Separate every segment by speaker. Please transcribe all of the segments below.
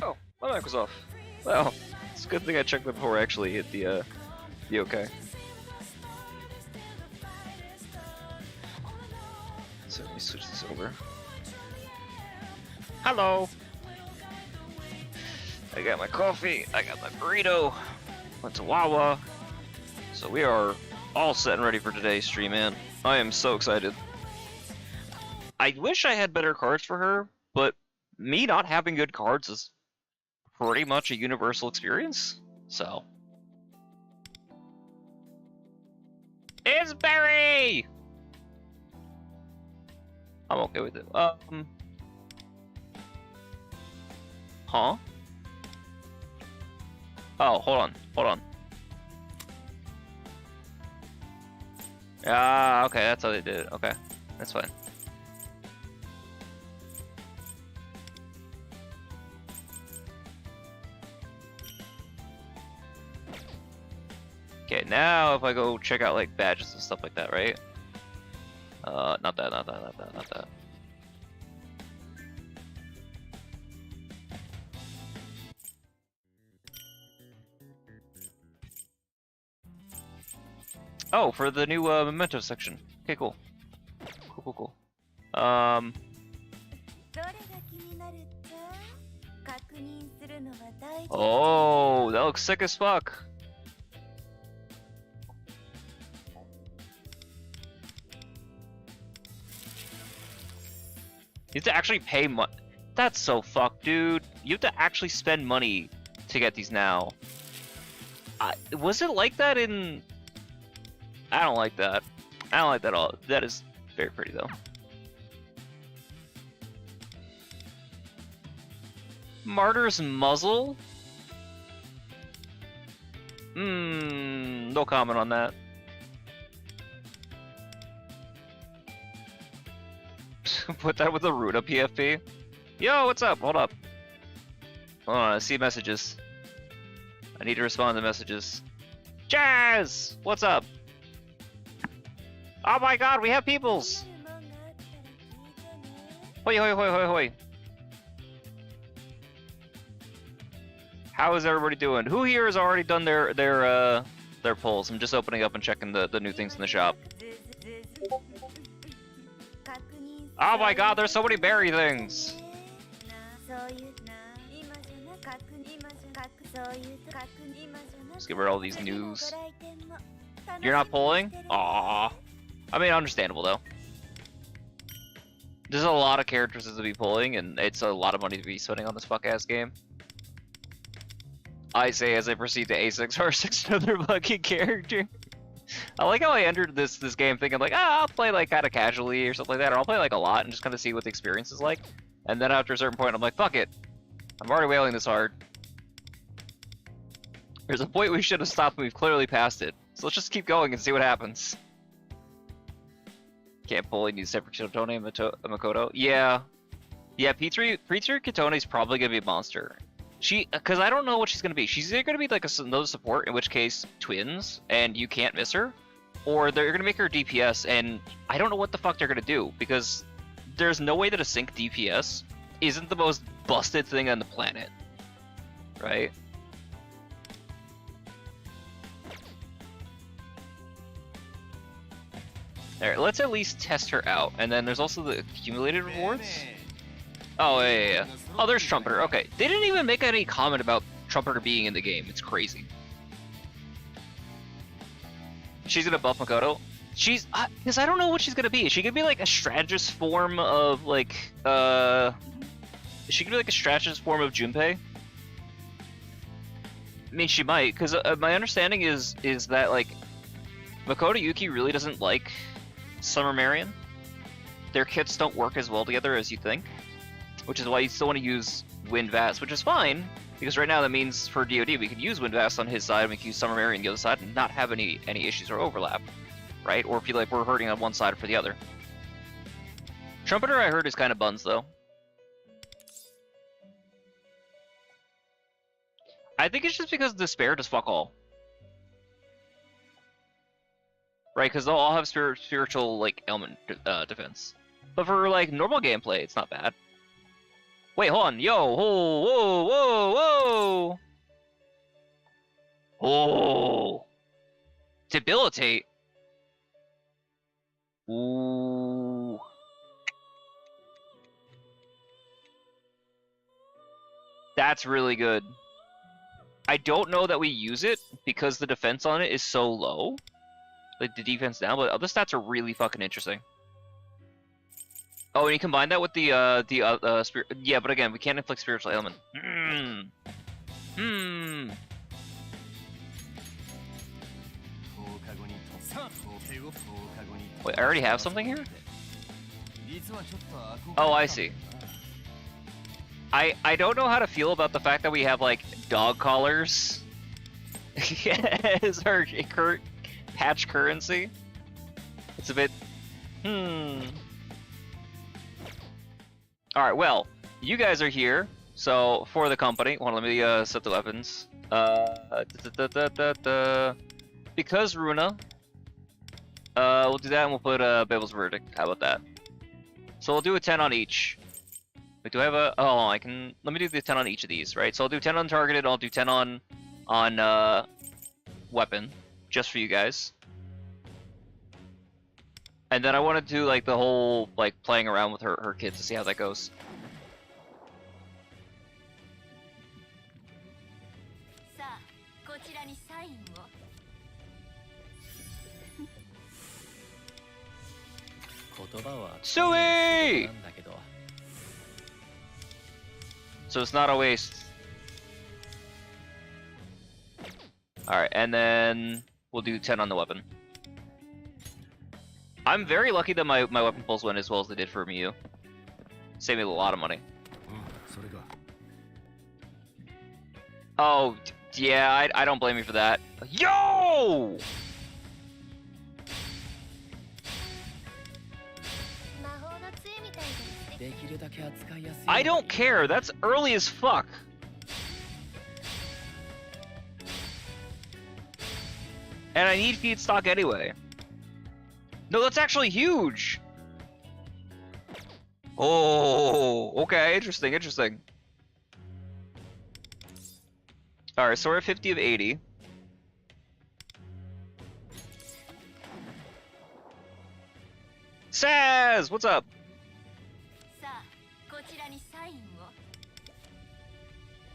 Speaker 1: Oh, my mic was off. Well, it's a good thing I checked that before I actually hit the OK. So let me switch this over. Hello! I got my coffee, I got my burrito, went to Wawa. So we are all set and ready for today's stream, man. I am so excited. I wish I had better cards for her, but me not having good cards is pretty much a universal experience, so. It's Barry! I'm okay with it. Huh? Oh, hold on. Ah, okay, that's how they did it. Okay, that's fine. Okay, now if I go check out like badges and stuff like that, right? Not that, not that, not that, not that. Oh, for the new memento section. Okay, cool. Cool, cool, cool. Oh, that looks sick as fuck. You have to actually pay money. That's so fucked, dude. You have to actually spend money to get these now. Was it like that in... I don't like that. I don't like that at all. That is very pretty, though. Martyr's muzzle? No comment on that. Put that with a Runa PFP. Yo, what's up? Hold up. Hold on, I see messages. I need to respond to messages. Jazz! What's up? Oh my god, we have peoples! Hoi hoi hoi hoi hoi. How is everybody doing? Who here has already done their polls? I'm just opening up and checking the new things in the shop. Oh my god, there's so many berry things! Let's get rid of all these news. You're not polling? Aww. I mean, understandable though. There's a lot of characters to be pulling, and it's a lot of money to be spending on this fuck-ass game. I say as I proceed to A6 R6 another fucking character. I like how I entered this game thinking like, I'll play like kind of casually or something like that, or I'll play like a lot and just kind of see what the experience is like. And then after a certain point, I'm like, fuck it. I'm already wailing this hard. There's a point we should have stopped and we've clearly passed it. So let's just keep going and see what happens. Can't pull, he needs separate Kitone and Makoto. Yeah. Yeah, P3 Kitone is probably going to be a monster. Because I don't know what she's going to be. She's either going to be like another support, in which case twins, and you can't miss her. Or they're going to make her DPS, and I don't know what the fuck they're going to do. Because there's no way that a sync DPS isn't the most busted thing on the planet. Right? Alright, let's at least test her out. And then there's also the accumulated rewards. Oh, yeah. Oh, there's Trumpeter. Okay. They didn't even make any comment about Trumpeter being in the game. It's crazy. She's gonna buff Makoto. She's... because I don't know what she's gonna be. Is she gonna be like a strategist form of, like, is she gonna be like a strategist form of Junpei? I mean, she might, because my understanding is that, like, Makoto Yuki really doesn't like Summer Marion. Their kits don't work as well together as you think, which is why you still want to use Wind Vast, which is fine, because right now that means for DoD we can use Wind Vast on his side and we can use Summer Marion on the other side and not have any issues or overlap, right? Or feel like we're hurting on one side for the other. Trumpeter, I heard, is kind of buns, though. I think it's just because Despair does fuck all. Right, because they'll all have spiritual, like, element defense. But for, like, normal gameplay, it's not bad. Wait, hold on. Yo, whoa, whoa, whoa, whoa! Oh! Debilitate? Ooh. That's really good. I don't know that we use it because the defense on it is so low. Like, the defense down, but other stats are really fucking interesting. Oh, and you combine that with the spirit. Yeah, but again, we can't inflict spiritual ailment. Wait, I already have something here? Oh, I see. I don't know how to feel about the fact that we have, like, dog collars as our patch currency. It's a bit... Alright, well, you guys are here, so for the company, let me set the weapons. because Runa, we'll do that and we'll put Babel's Verdict. How about that? So we'll do a 10 on each. Wait, do I have a... Oh, I can... Let me do the 10 on each of these, right? So I'll do 10 on targeted, I'll do 10 on weapon, just for you guys. And then I want to do like the whole like playing around with her kids to see how that goes. Sui! So it's not a waste. Alright, and then we'll do 10 on the weapon. I'm very lucky that my weapon pulls went as well as they did for Miyu. Saved me a lot of money. Oh, yeah, I don't blame you for that. Yo! I don't care, that's early as fuck. And I need feedstock anyway. No, that's actually huge! Oh, okay, interesting, interesting. Alright, so we're at 50 of 80. Saz, what's up?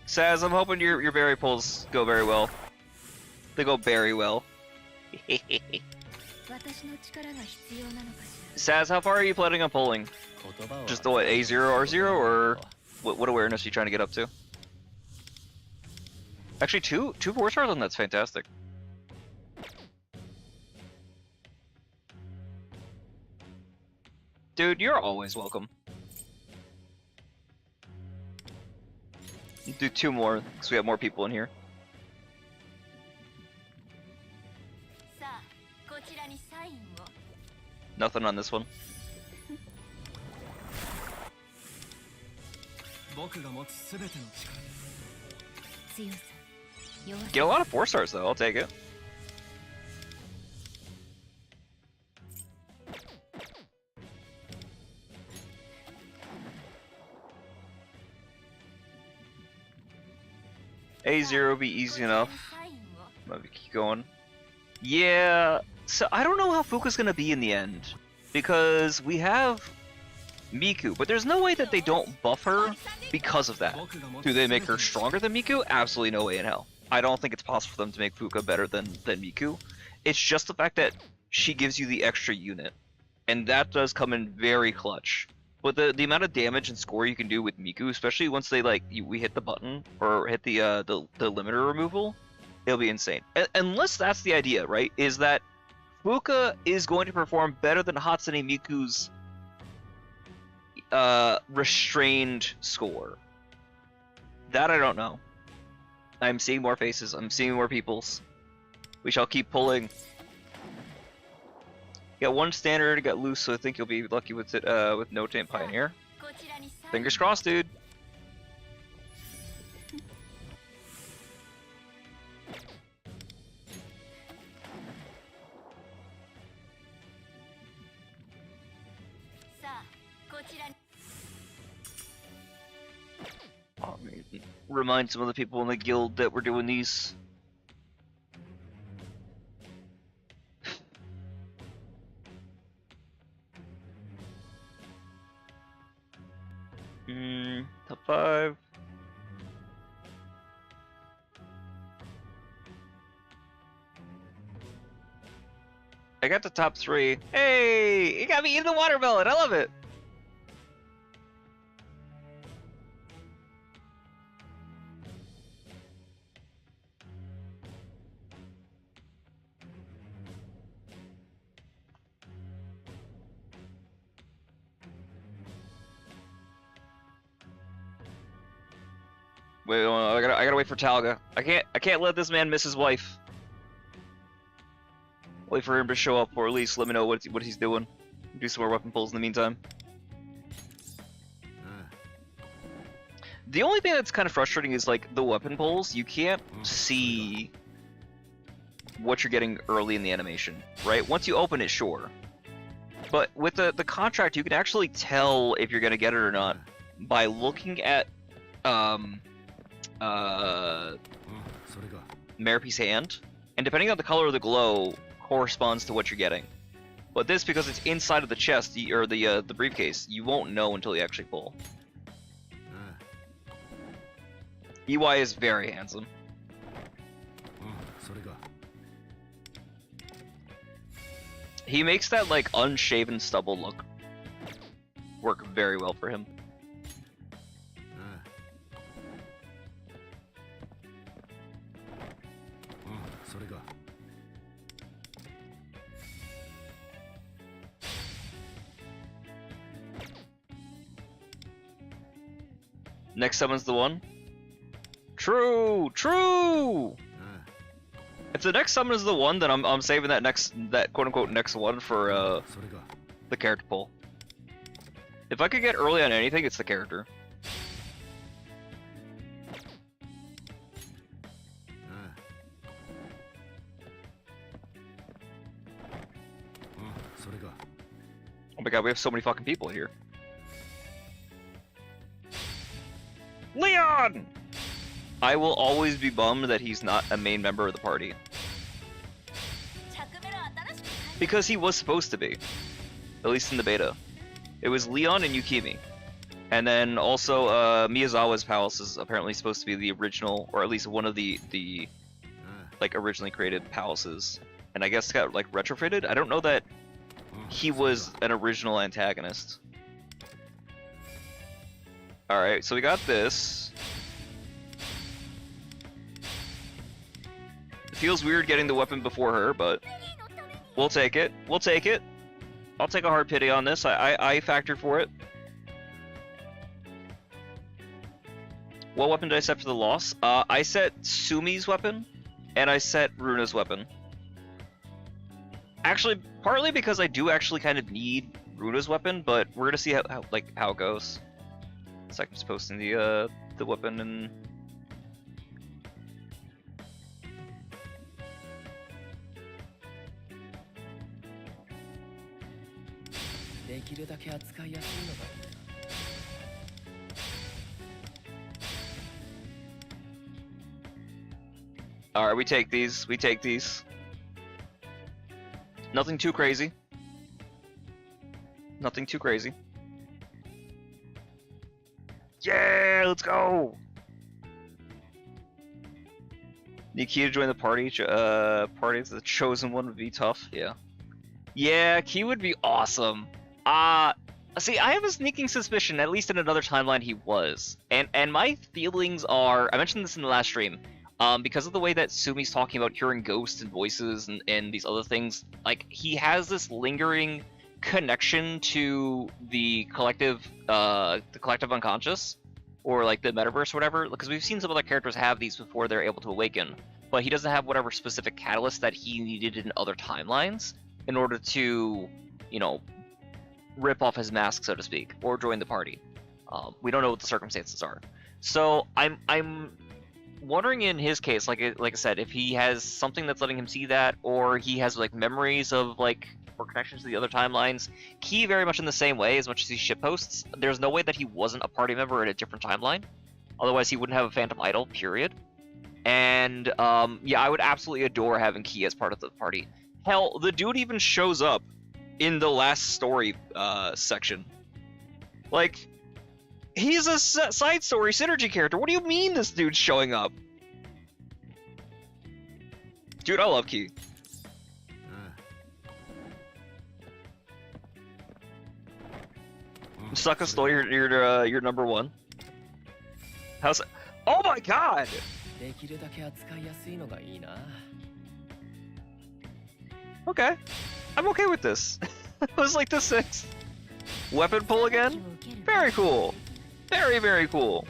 Speaker 1: Saz, I'm hoping your berry pulls go very well. They go very well. Saz, how far are you planning on pulling? Just the what, A0, R0, or what awareness are you trying to get up to? Actually, two 4-stars on that's fantastic. Dude, you're always welcome. Do 2 more, because we have more people in here. Nothing on this one. Get a lot of 4-stars though, I'll take it. A0 be easy enough. Maybe keep going. Yeah, so I don't know how Fuka's gonna be in the end. Because we have Miku, but there's no way that they don't buff her because of that. Do they make her stronger than Miku? Absolutely no way in hell. I don't think it's possible for them to make Fuka better than Miku. It's just the fact that she gives you the extra unit. And that does come in very clutch. But the amount of damage and score you can do with Miku, especially once they we hit the button or hit the limiter removal, it'll be insane. Unless that's the idea, right? Is that Fuka is going to perform better than Hatsune Miku's restrained score. That I don't know. I'm seeing more faces. I'm seeing more peoples. We shall keep pulling. You got 1 standard, got loose, so I think you'll be lucky with it with No Tame Pioneer. Fingers crossed, dude. Oh, man. Remind some of the people in the guild that we're doing these. Top 5. I got the top 3. Hey! You got me eating the watermelon! I love it! Wait, I gotta wait for Talga. I can't let this man miss his wife. Wait for him to show up, or at least let me know what he's doing. Do some more weapon pulls in the meantime. The only thing that's kind of frustrating is like the weapon pulls. You can't see what you're getting early in the animation, right? Once you open it, sure. But with the contract, you can actually tell if you're gonna get it or not by looking at Merope's hand, and depending on the color of the glow, corresponds to what you're getting. But this, because it's inside of the chest or the briefcase, you won't know until you actually pull. EY is very handsome. He makes that like unshaven stubble look work very well for him. Next summon's the one. True, true. If the next summon is the one, then I'm saving that quote unquote next one for the character pull. If I could get early on anything, it's the character. Oh my god, we have so many fucking people here. Leon! I will always be bummed that he's not a main member of the party. Because he was supposed to be. At least in the beta. It was Leon and Yukimi. And then also Miyazawa's palace is apparently supposed to be the original, or at least one of the like originally created palaces. And I guess got like retrofitted? I don't know that he was an original antagonist. Alright, so we got this. It feels weird getting the weapon before her, but we'll take it. We'll take it. I'll take a hard pity on this. I factored for it. What weapon did I set for the loss? I set Sumi's weapon, and I set Runa's weapon. Actually, partly because I do actually kind of need Runa's weapon, but we're gonna see how it goes. So I'm just posting the weapon and. Alright, we take these. We take these. Nothing too crazy. Nothing too crazy. Yeah, let's go! Need Key to join the party. Party as the chosen one would be tough. Yeah. Yeah, Key would be awesome. See, I have a sneaking suspicion, at least in another timeline, he was. And my feelings are, I mentioned this in the last stream, because of the way that Sumi's talking about hearing ghosts and voices and these other things, like, he has this lingering connection to the collective unconscious, or like the metaverse or whatever, because we've seen some other characters have these before they're able to awaken, but he doesn't have whatever specific catalyst that he needed in other timelines in order to, you know, rip off his mask, so to speak, or join the party. We don't know what the circumstances are. So I'm wondering in his case, like I said, if he has something that's letting him see that, or he has like memories of like, or connections to the other timelines. Key very much in the same way, as much as he shitposts. There's no way that he wasn't a party member in a different timeline. Otherwise he wouldn't have a Phantom Idol, period. And yeah, I would absolutely adore having Key as part of the party. Hell, the dude even shows up in the last story section. Like, he's a side story synergy character. What do you mean this dude's showing up? Dude, I love Key. Suck a story, you're number one. How's it? Oh my god! Okay. I'm okay with this. It was like the 6th. Weapon pull again? Very cool. Very, very cool.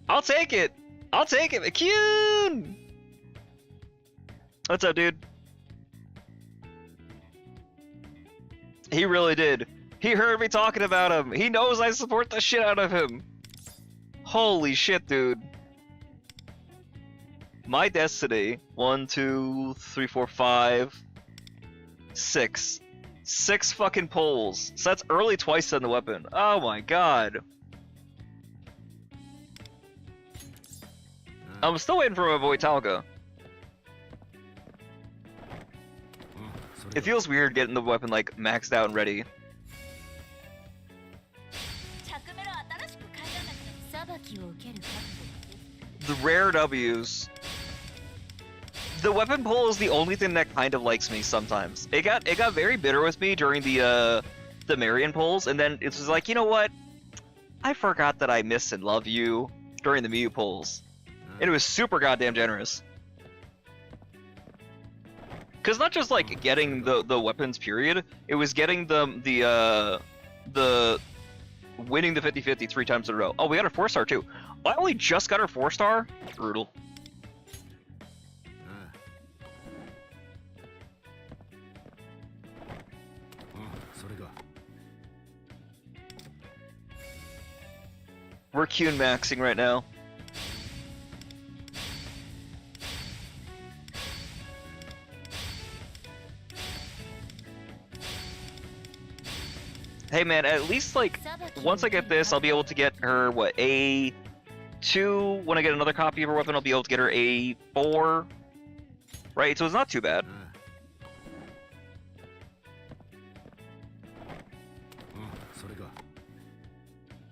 Speaker 1: I'll take it! I'll take it! McCune! What's up, dude? He really did. He heard me talking about him. He knows I support the shit out of him. Holy shit, dude. My destiny. 1, 2, 3, 4, 5, 6. 6 fucking pulls. So that's early twice on the weapon. Oh my god. I'm still waiting for my boy Talga. It feels weird getting the weapon like maxed out and ready. The rare W's. The weapon pull is the only thing that kind of likes me sometimes. It got very bitter with me during the Marion pulls, and then it was like, you know what? I forgot that I miss and love you during the Miyu pulls. And it was super goddamn generous. Cause not just like getting the weapons period, it was getting the winning the 50-50 3 times in a row. Oh, we got our 4-star too. I only just got our 4-star? Brutal. We're Kyunmaxxing right now. Hey man, at least like, once I get this, I'll be able to get her, what, A2? When I get another copy of her weapon, I'll be able to get her A4. Right, so it's not too bad.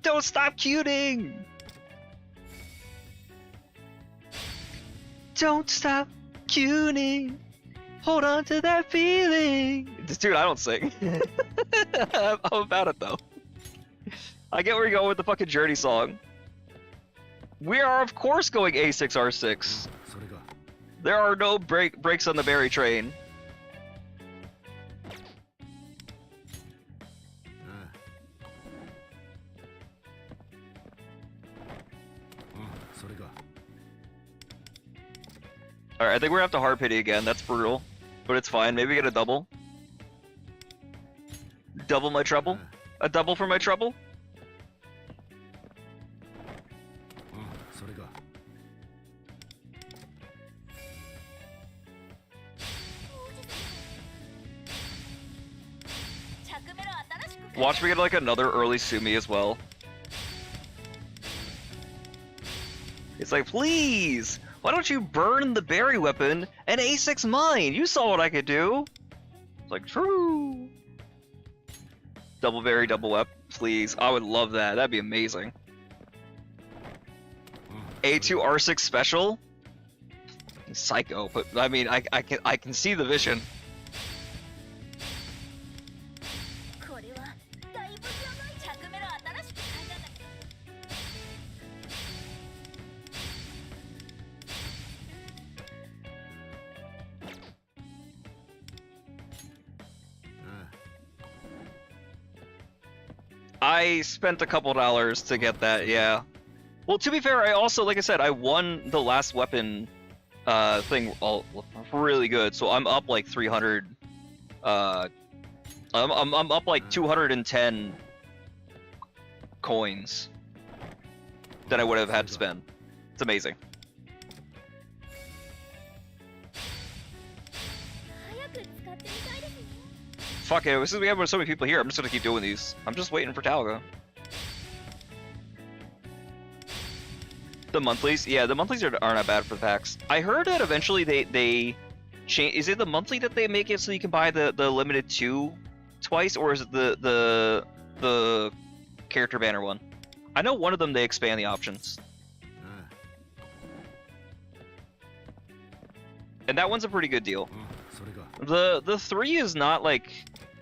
Speaker 1: Don't stop cuting! Don't stop cuting! Hold on to that feeling! Dude, I don't sing. I'm about it though. I get where you're going with the fucking Journey song. We are of course going A6R6. There are no brakes on the berry train. Alright, I think we're gonna have to hard pity again. That's brutal. But it's fine. Maybe we get a double. Double my trouble? A double for my trouble? Watch me get like another early Sumi as well. It's like, please! Why don't you burn the berry weapon and A6 mine? You saw what I could do! It's like, true! Double berry, double wep, please. I would love that. That'd be amazing. A2 R6 special? Psycho, but I mean, I can see the vision. I spent a couple dollars to get that, yeah. Well, to be fair, I also, like I said, I won the last weapon thing all really good, so I'm up like 300. I'm up like 210 coins that I would have had to spend. It's amazing. Fuck it, since we have so many people here, I'm just gonna keep doing these. I'm just waiting for Talga. The monthlies? Yeah, the monthlies are not bad for the packs. I heard that eventually they change. Is it the monthly that they make it so you can buy the limited 2 twice, or is it the character banner one? I know one of them they expand the options. And that one's a pretty good deal. The 3 is not like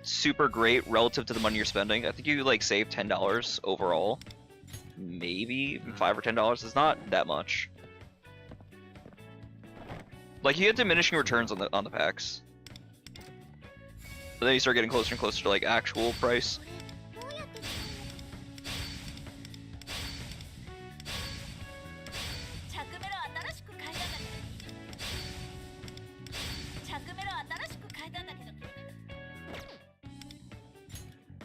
Speaker 1: super great relative to the money you're spending. I think you like save $10 overall. Maybe $5 or $10. It's not that much. Like you get diminishing returns on the packs. But then you start getting closer and closer to like actual price.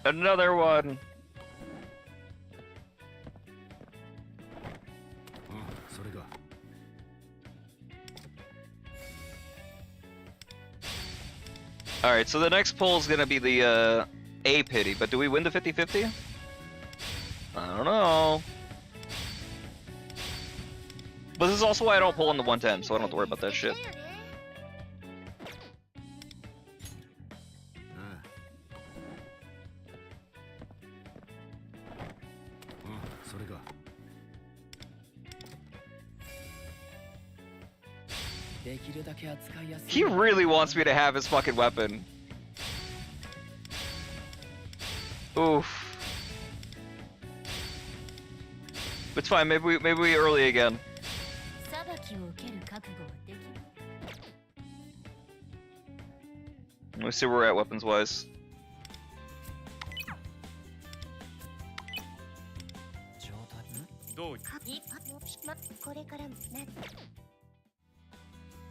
Speaker 1: Another one. Alright, so the next pull is gonna be the A pity, but do we win the 50-50? I don't know. But this is also why I don't pull on the 110, so I don't have to worry about that shit. He really wants me to have his fucking weapon. Oof. It's fine, maybe we early again. Let me see where we're at weapons wise.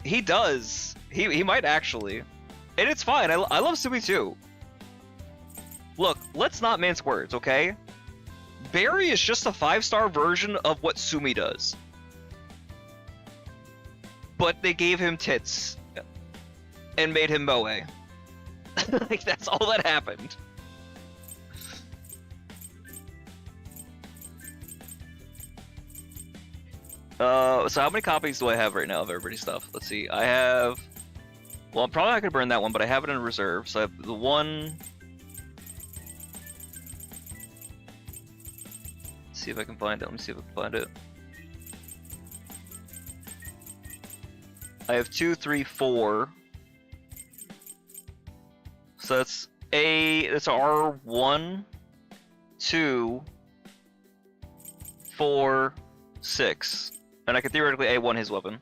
Speaker 1: He does. He might actually. And it's fine. I love Sumi too. Look, let's not mince words, okay? Barry is just a 5-star version of what Sumi does. But they gave him tits and made him moe. Like, that's all that happened. So how many copies do I have right now of everybody's stuff? Let's see. I have... Well, I'm probably not going to burn that one, but I have it in reserve. So I have the one... Let's see if I can find it. Let me see if I can find it. I have 2, 3, 4. So that's that's R1, 2, 4, 6. And I could theoretically A1 his weapon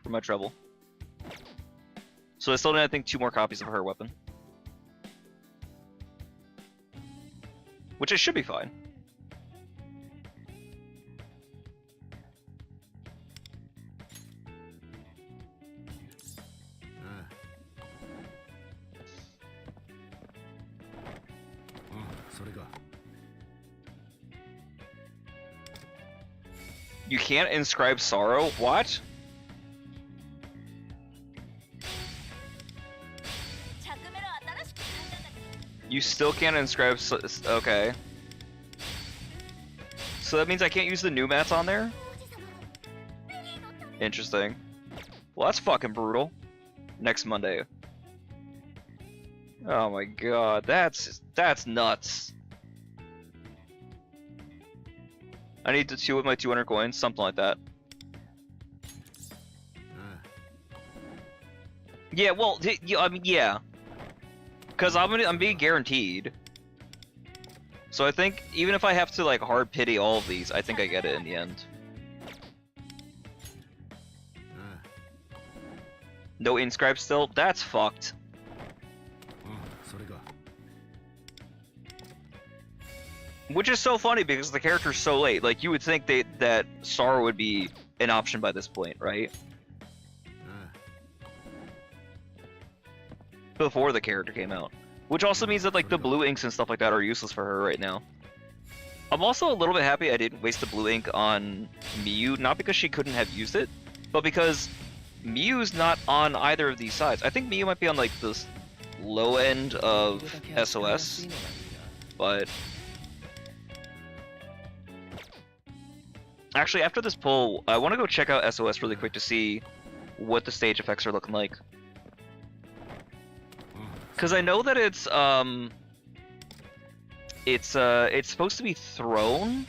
Speaker 1: for my treble. So I still need, I think, 2 more copies of her weapon. Which I should be fine. You can't inscribe sorrow? What? You still can't inscribe... Okay. So that means I can't use the new mats on there? Interesting. Well, that's fucking brutal. Next Monday. Oh my god, that's nuts. I need to 2 with my 200 coins, something like that. Yeah, well, I mean, yeah. Because I'm being guaranteed. So I think, even if I have to, like, hard pity all of these, I think I get it in the end. No inscribe still? That's fucked. Which is so funny because the character's so late. Like, you would think that Sorrow would be an option by this point, right? Before the character came out. Which also means that, like, the blue inks and stuff like that are useless for her right now. I'm also a little bit happy I didn't waste the blue ink on Miyu, not because she couldn't have used it, but because Miyu's not on either of these sides. I think Miyu might be on, like, the low end of SOS, but... Actually, after this pull, I want to go check out SOS really quick to see what the stage effects are looking like. Because I know that it's supposed to be thrown.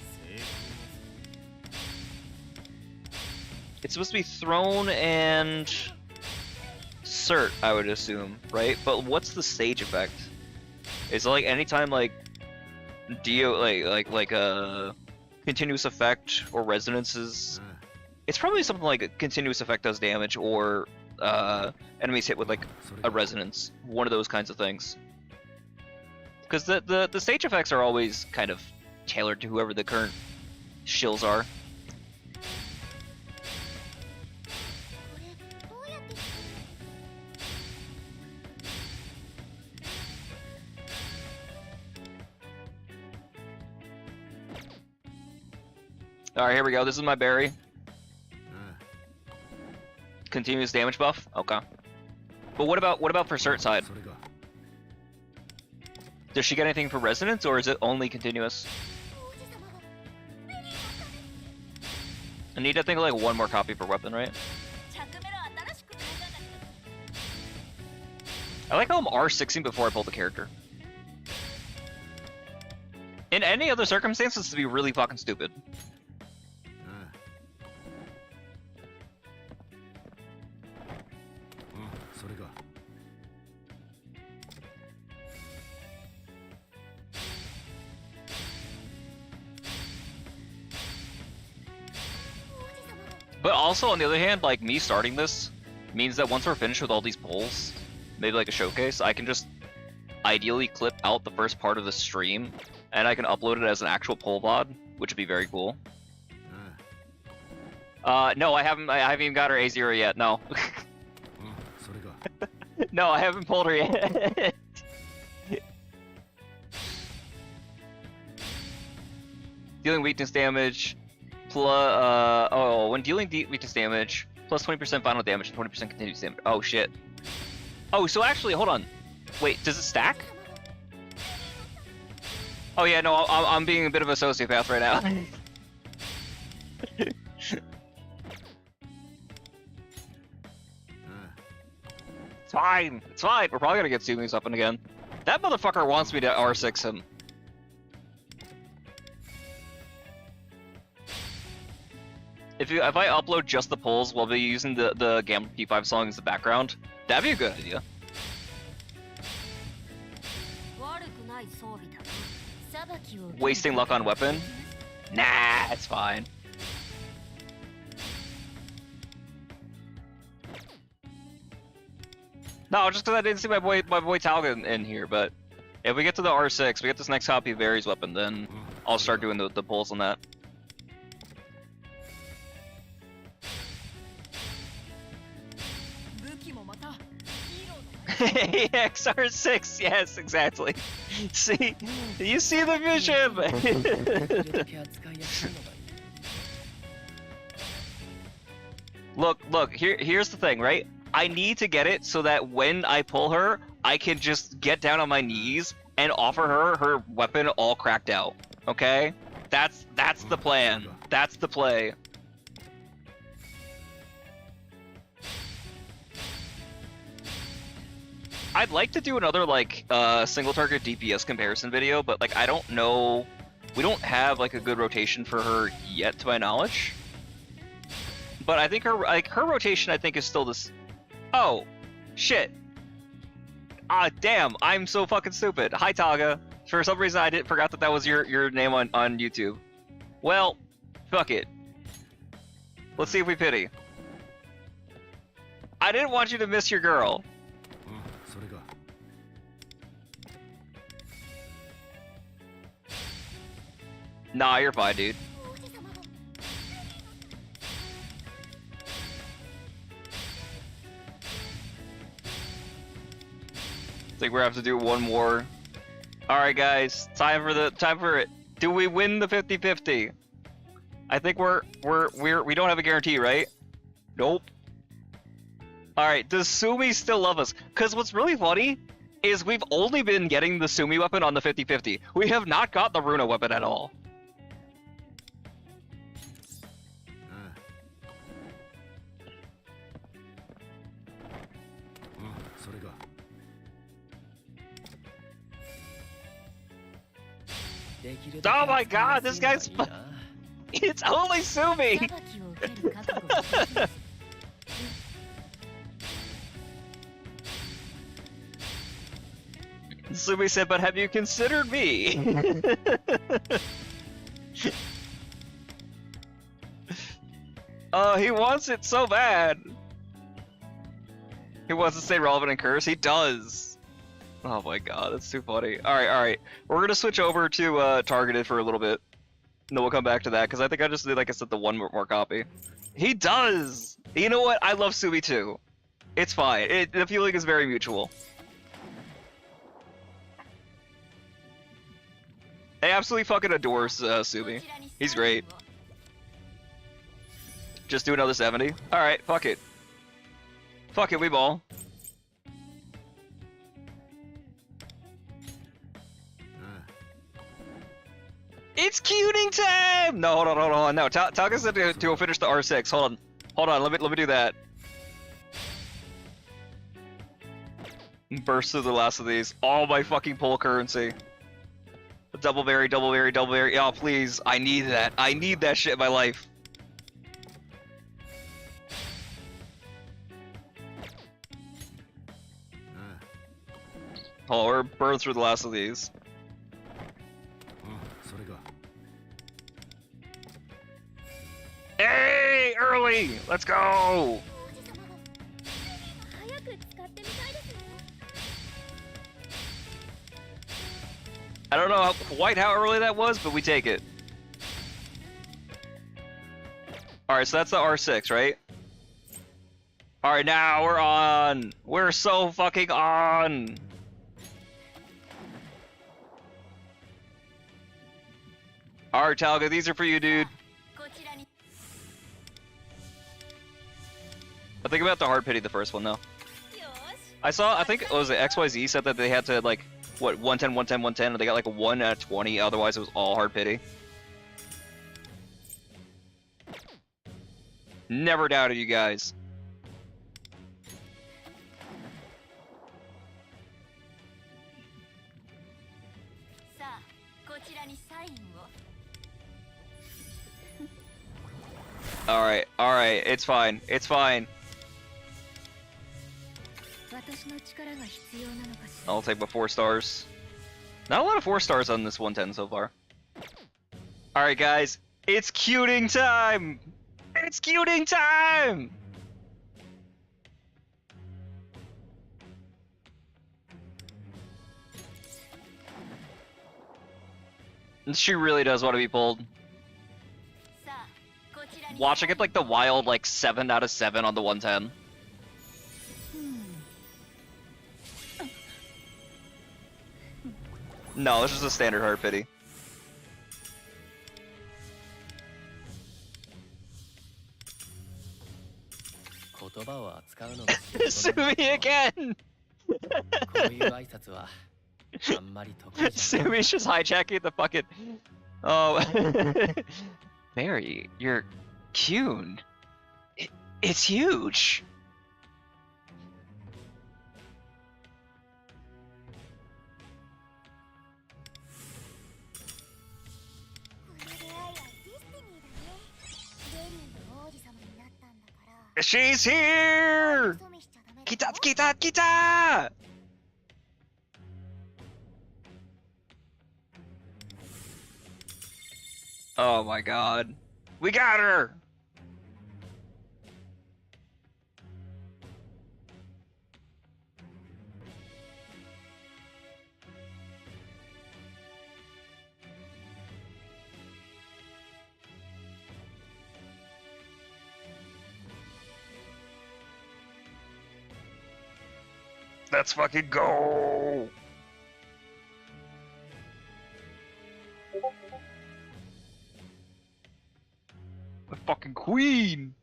Speaker 1: It's supposed to be thrown and cert, I would assume, right? But what's the stage effect? Is it like anytime like like a continuous effect or resonances? It's probably something like a continuous effect does damage or enemies hit with like a resonance, one of those kinds of things. Because the stage effects are always kind of tailored to whoever the current shills are. Alright, here we go. This is my berry. continuous damage buff? Okay. But what about for cert side? Does she get anything for resonance, or is it only continuous? I need, I think, like one more copy per weapon, right? I like how I'm R6ing before I pull the character. In any other circumstances, to be really fucking stupid. But also, on the other hand, like, me starting this means that once we're finished with all these polls, maybe like a showcase, I can just ideally clip out the first part of the stream, and I can upload it as an actual poll VOD, which would be very cool. No, I haven't even got her A0 yet, no. No, I haven't pulled her yet. Dealing weakness damage, plus, when dealing weakness damage, plus 20% final damage and 20% continuous damage. Oh shit. Oh, so actually, hold on. Wait, does it stack? Oh yeah, no, I'm being a bit of a sociopath right now. It's fine, it's fine. We're probably gonna get Sumi's weapon again. That motherfucker wants me to R6 him. If I upload just the polls while be using the Gamma P5 song as the background, that'd be a good idea. Wasting luck on weapon? Nah, it's fine. No, just because I didn't see my boy Talga in here, but if we get to the R6, we get this next copy of Barry's weapon, then I'll start doing the polls on that. XR6, yes, exactly. See, you see the vision. Look. Here's the thing, right? I need to get it so that when I pull her, I can just get down on my knees and offer her weapon all cracked out. Okay? That's the plan. That's the play. I'd like to do another, like, single target DPS comparison video, but, like, I don't know. We don't have, like, a good rotation for her yet, to my knowledge. But I think her rotation, I think, is still this. Oh, shit. Ah, damn, I'm so fucking stupid. Hi, Taga. For some reason, I forgot that was your name on YouTube. Well, fuck it. Let's see if we pity. I didn't want you to miss your girl. Nah, you're fine, dude. I think we have to do one more. All right, guys, time for it. Do we win the 50-50? I think we don't have a guarantee, right? Nope. All right, does Sumi still love us? Cause what's really funny is we've only been getting the Sumi weapon on the 50-50. We have not got the Runa weapon at all. Oh my god, this guy's it's only Sumi! Sumi said, but have you considered me? Oh, he wants it so bad. He wants to stay relevant and curse. He does. Oh my god, that's too funny. Alright. We're gonna switch over to targeted for a little bit. And then we'll come back to that, because I think I just did, like I said, the one more copy. He does! You know what? I love Sumi too. It's fine. The feeling is very mutual. I absolutely fucking adore Sumi. He's great. Just do another 70? Alright, fuck it. Fuck it, we ball. It's cuting time! No, hold on. No, Talga said to finish the R6. Hold on. Let me do that. Burst through the last of these. All my fucking pull currency. Double berry. Oh, please. I need that. I need that shit in my life. Oh, we're burned through the last of these. Hey, early! Let's go! I don't know quite how early that was, but we take it. Alright, so that's the R6, right? Alright, now we're on! We're so fucking on! Alright, Talga, these are for you, dude. I think about the hard pity the first one, though. I think, what was it, XYZ said that they had to, like, what, 110, and they got like a 1 out of 20, otherwise it was all hard pity. Never doubted you guys. Alright, it's fine. I'll take my 4 stars. Not a lot of 4 stars on this 110 so far. Alright guys, it's cuting time! It's cuting time! She really does want to be pulled. Watch, I get like the wild like 7 out of 7 on the 110. No, this is a standard hard pity. Sue me again! Sumi's just hijacking the fucking... Oh... Barry, you're... Kyun. It's huge! She's here! Kita! Oh my god. We got her! Let's fucking go! The fucking queen!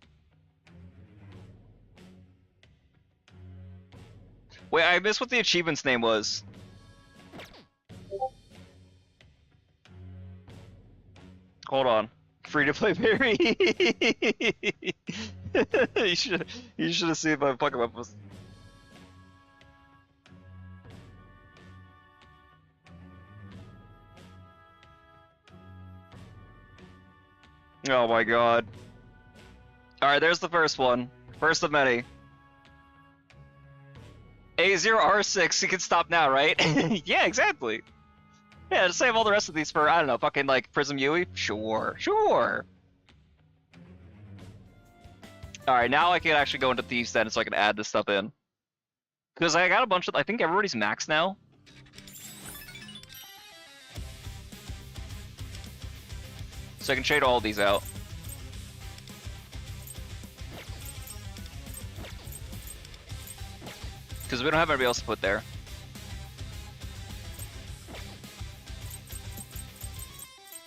Speaker 1: Wait, I missed what the achievement's name was. Hold on. Free to play Barry. you should have seen my Pokemon post. Oh my god. Alright, there's the first one. First of many. A0R6, you can stop now, right? Yeah, exactly. Yeah, just save all the rest of these for, I don't know, fucking like Prism Yui? Sure. Alright, now I can actually go into Thieves Den so I can add this stuff in. Because I got a bunch of, I think everybody's maxed now. So I can trade all these out. Because we don't have anybody else to put there.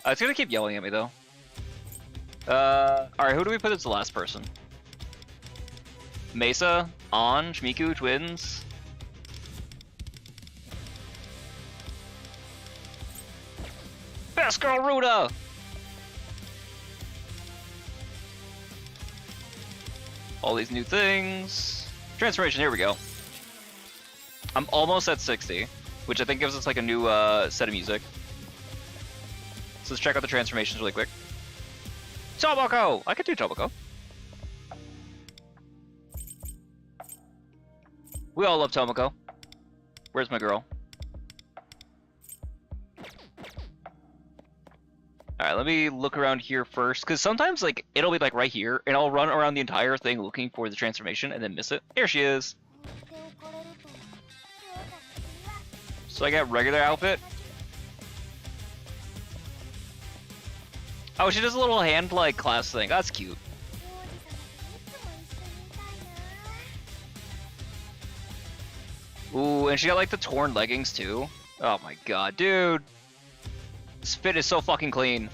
Speaker 1: It's gonna keep yelling at me though. Alright, who do we put as the last person? Mesa? on Shmiku twins. Best girl Ruda! All these new things. Transformation, here we go. I'm almost at 60, which I think gives us like a new set of music. So let's check out the transformations really quick. Tomoko! I could do Tomoko. We all love Tomoko. Where's my girl? Alright, let me look around here first, because sometimes like it'll be like right here, and I'll run around the entire thing looking for the transformation and then miss it. Here she is! So I got regular outfit. Oh, she does a little hand like class thing. That's cute. Ooh, and she got like the torn leggings too. Oh my god, dude. This fit is so fucking clean.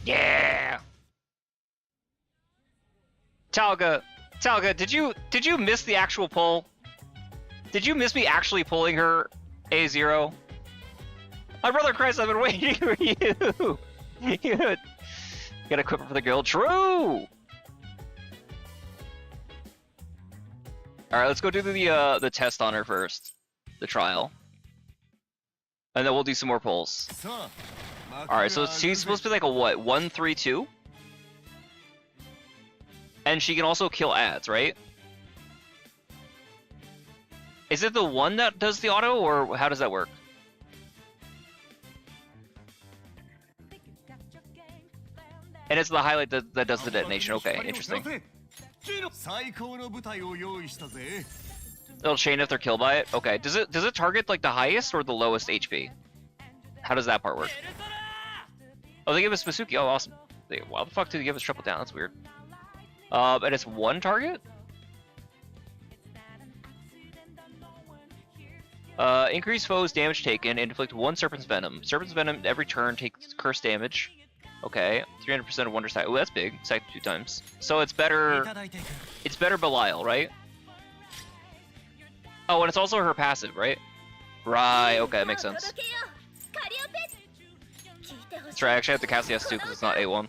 Speaker 1: Yeah. Talga, did you miss the actual pull? Did you miss me actually pulling her A0? My brother Christ, I've been waiting for you. You gotta equip her for the guild. True. All right, let's go do the test on her first, the trial, and then we'll do some more pulls. All right, so she's supposed to be like a what? 1-3-2, and she can also kill ads, right? Is it the one that does the auto, or how does that work? And it's the highlight that does the detonation. Okay, interesting. It'll chain if they're killed by it. Okay. Does it target like the highest or the lowest HP? How does that part work? Oh, they give us Masuki. Oh, awesome. Why the fuck did they give us triple down? That's weird. And it's one target? Increase foes damage taken and inflict one Serpent's Venom. Serpent's Venom every turn takes curse damage. Okay, 300% of Wonder Stack. Oh, that's big. Stacked 2 times. So it's better. It's better Belial, right? Oh, and it's also her passive, right? Right. Okay, that makes sense. That's right. I actually have to cast the S2 because it's not A1.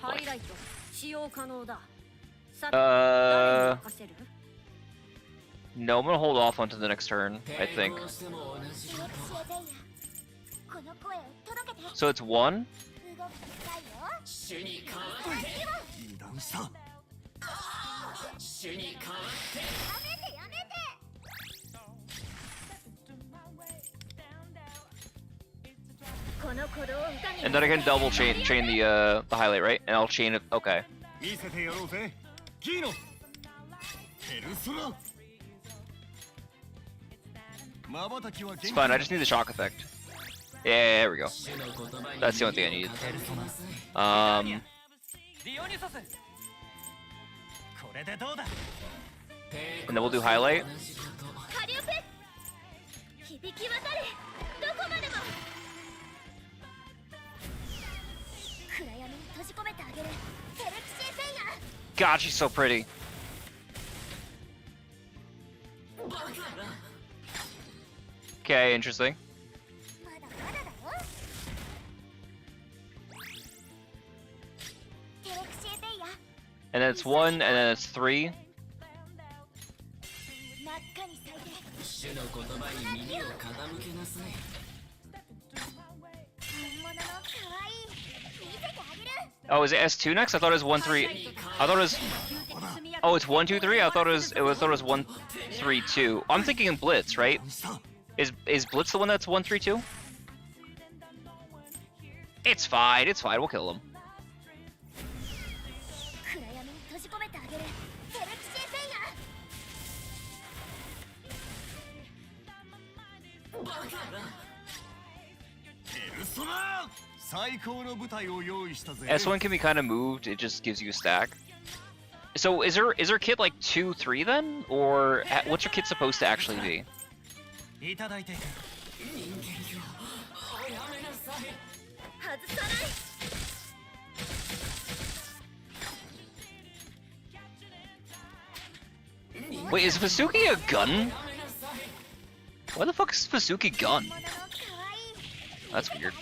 Speaker 1: Like. No, I'm gonna hold off onto the next turn, I think. So it's 1? And then I can double chain the highlight, right? And I'll chain it. Okay. It's fine. I just need the shock effect. Yeah, there we go. That's the only thing I need. And then we'll do highlight. God, she's so pretty. Okay, interesting. And then it's 1, and then it's 3. Oh, is it S2 next? I thought it was 1-3. I thought it was. Oh, it's 1-2-3. I thought it was 1-3-2. I'm thinking in Blitz, right? Is Blitz the one that's 1-3-2? It's fine. It's fine. We'll kill him. S1 can be kind of moved. It just gives you a stack. So is her kit like 2-3 then, or what's her kit supposed to actually be? Wait, is Vasuki a gun? Why the fuck is Vasuki gun? That's weird.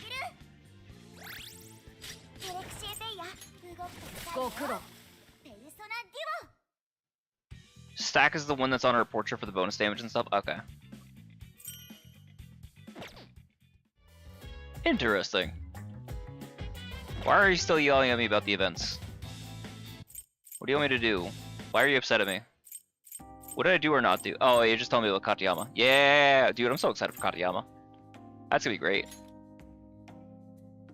Speaker 1: Stack is the one that's on her portrait for the bonus damage and stuff? Okay. Interesting. Why are you still yelling at me about the events? What do you want me to do? Why are you upset at me? What did I do or not do? Oh, you just told me about Katayama. Yeah! Dude, I'm so excited for Katayama. That's gonna be great.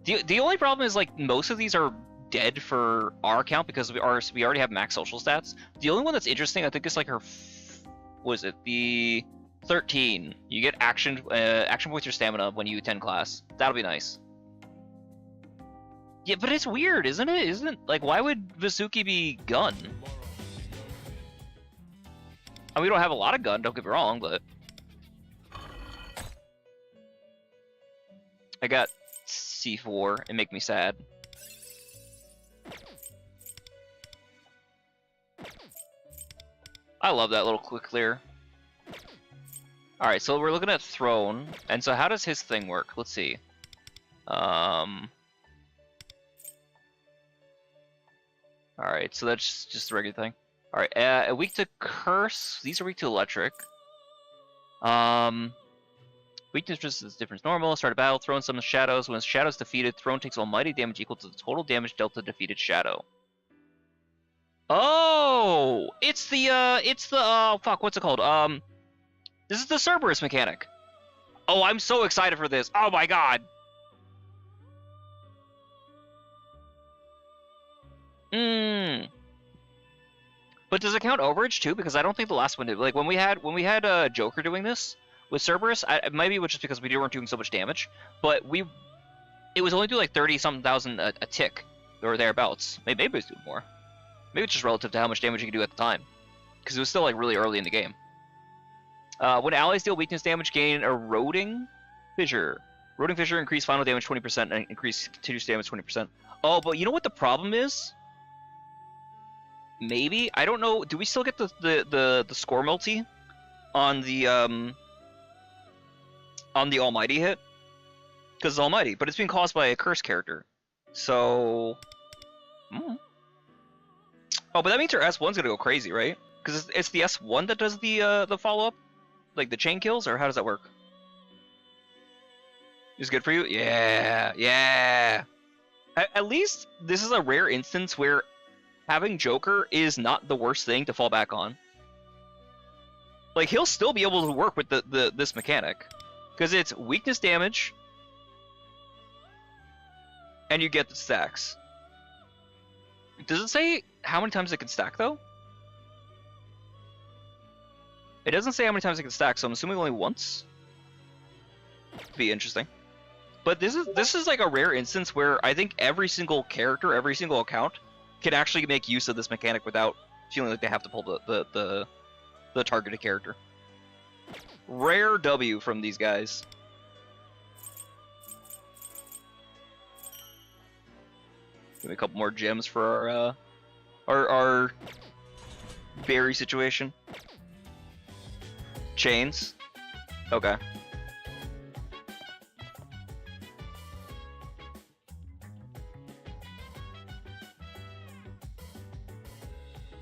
Speaker 1: The only problem is, like, most of these are dead for our account because we already have max social stats. The only one that's interesting, I think, is like her, what is it? The 13. You get action with your stamina when you attend class. That'll be nice. Yeah, but it's weird, isn't it? Like, why would Vasuki be gun? I mean, we don't have a lot of gun, don't get me wrong, but I got C4 and make me sad. I love that little quick clear. Alright, so we're looking at Throne, and so how does his thing work? Let's see. Alright, so that's just the regular thing. Alright, weak to Curse. These are weak to Electric. Weakness is difference normal. Start a battle, Throne summons shadows. When shadow is defeated, Throne takes almighty damage equal to the total damage dealt to defeated shadow. Oh! It's the, oh, fuck, what's it called? This is the Cerberus mechanic. Oh, I'm so excited for this. Oh my god. But does it count overage too? Because I don't think the last one did. Like when we had Joker doing this with Cerberus, maybe it was just because we weren't doing so much damage, but it was only doing like 30-something thousand a tick or thereabouts. Maybe it was doing more. Maybe it's just relative to how much damage you can do at the time, because it was still like really early in the game. When allies deal weakness damage, gain Eroding Fissure. Eroding Fissure increase final damage 20% and increase continuous damage 20%. Oh, but you know what the problem is? Maybe, I don't know. Do we still get the score multi on the Almighty hit? Because it's Almighty, but it's being caused by a curse character. So, oh, but that means her S1's gonna go crazy, right? Because it's the S1 that does the follow up, like the chain kills, or how does that work? Is good for you? Yeah, yeah. At least this is a rare instance where having Joker is not the worst thing to fall back on. Like, he'll still be able to work with this mechanic. Because it's weakness damage, and you get the stacks. Does it say how many times it can stack, though? It doesn't say how many times it can stack, so I'm assuming only once? Be interesting. But this is like a rare instance where I think every single character, every single account, can actually make use of this mechanic without feeling like they have to pull the targeted character. Rare W from these guys. Give me a couple more gems for our berry situation. Chains. Okay.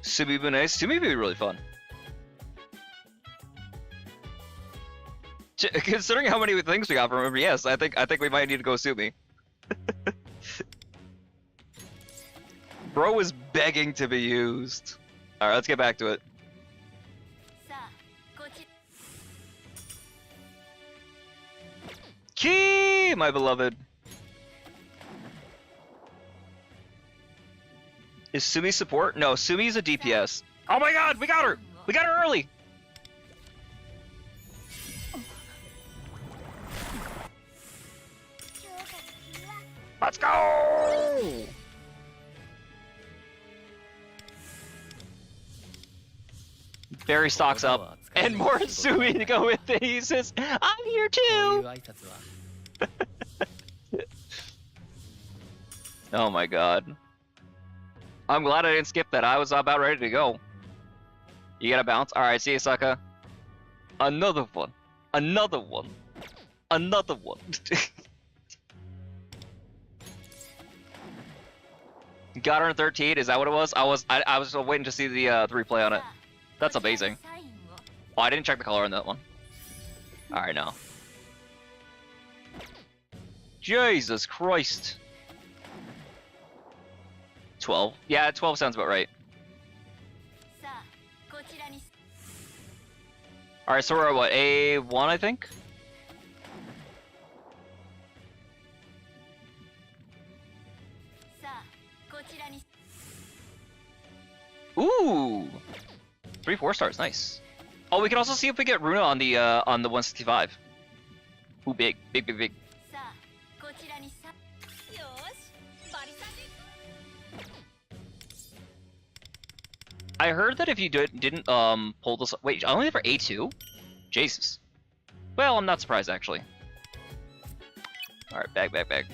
Speaker 1: Sumi would be nice. Sumi would be really fun. Considering how many things we got from him, yes, I think we might need to go Sumi. Bro is begging to be used. Alright, let's get back to it. Key, my beloved. Is Sumi support? No, Sumi's a DPS. Oh my god, we got her! We got her early! Let's go! Barry stocks up. And more Sumi to go with it. He says, I'm here too! Oh my god. I'm glad I didn't skip that. I was about ready to go. You gotta bounce. Alright, see you, sucker. Another one. Another one. Another one. Got her in 13, is that what it was? I was waiting to see the replay on it. That's amazing. Oh, I didn't check the color on that one. Alright, now. Jesus Christ. 12. Yeah, 12 sounds about right. Alright, so we're at what? A1, I think? Ooh! 3 4-stars, nice. Oh, we can also see if we get Runa on the 165. Ooh, big. Big, big, big. I heard that if you didn't pull this, wait, only for A2? Jesus. Well, I'm not surprised actually. All right, bag.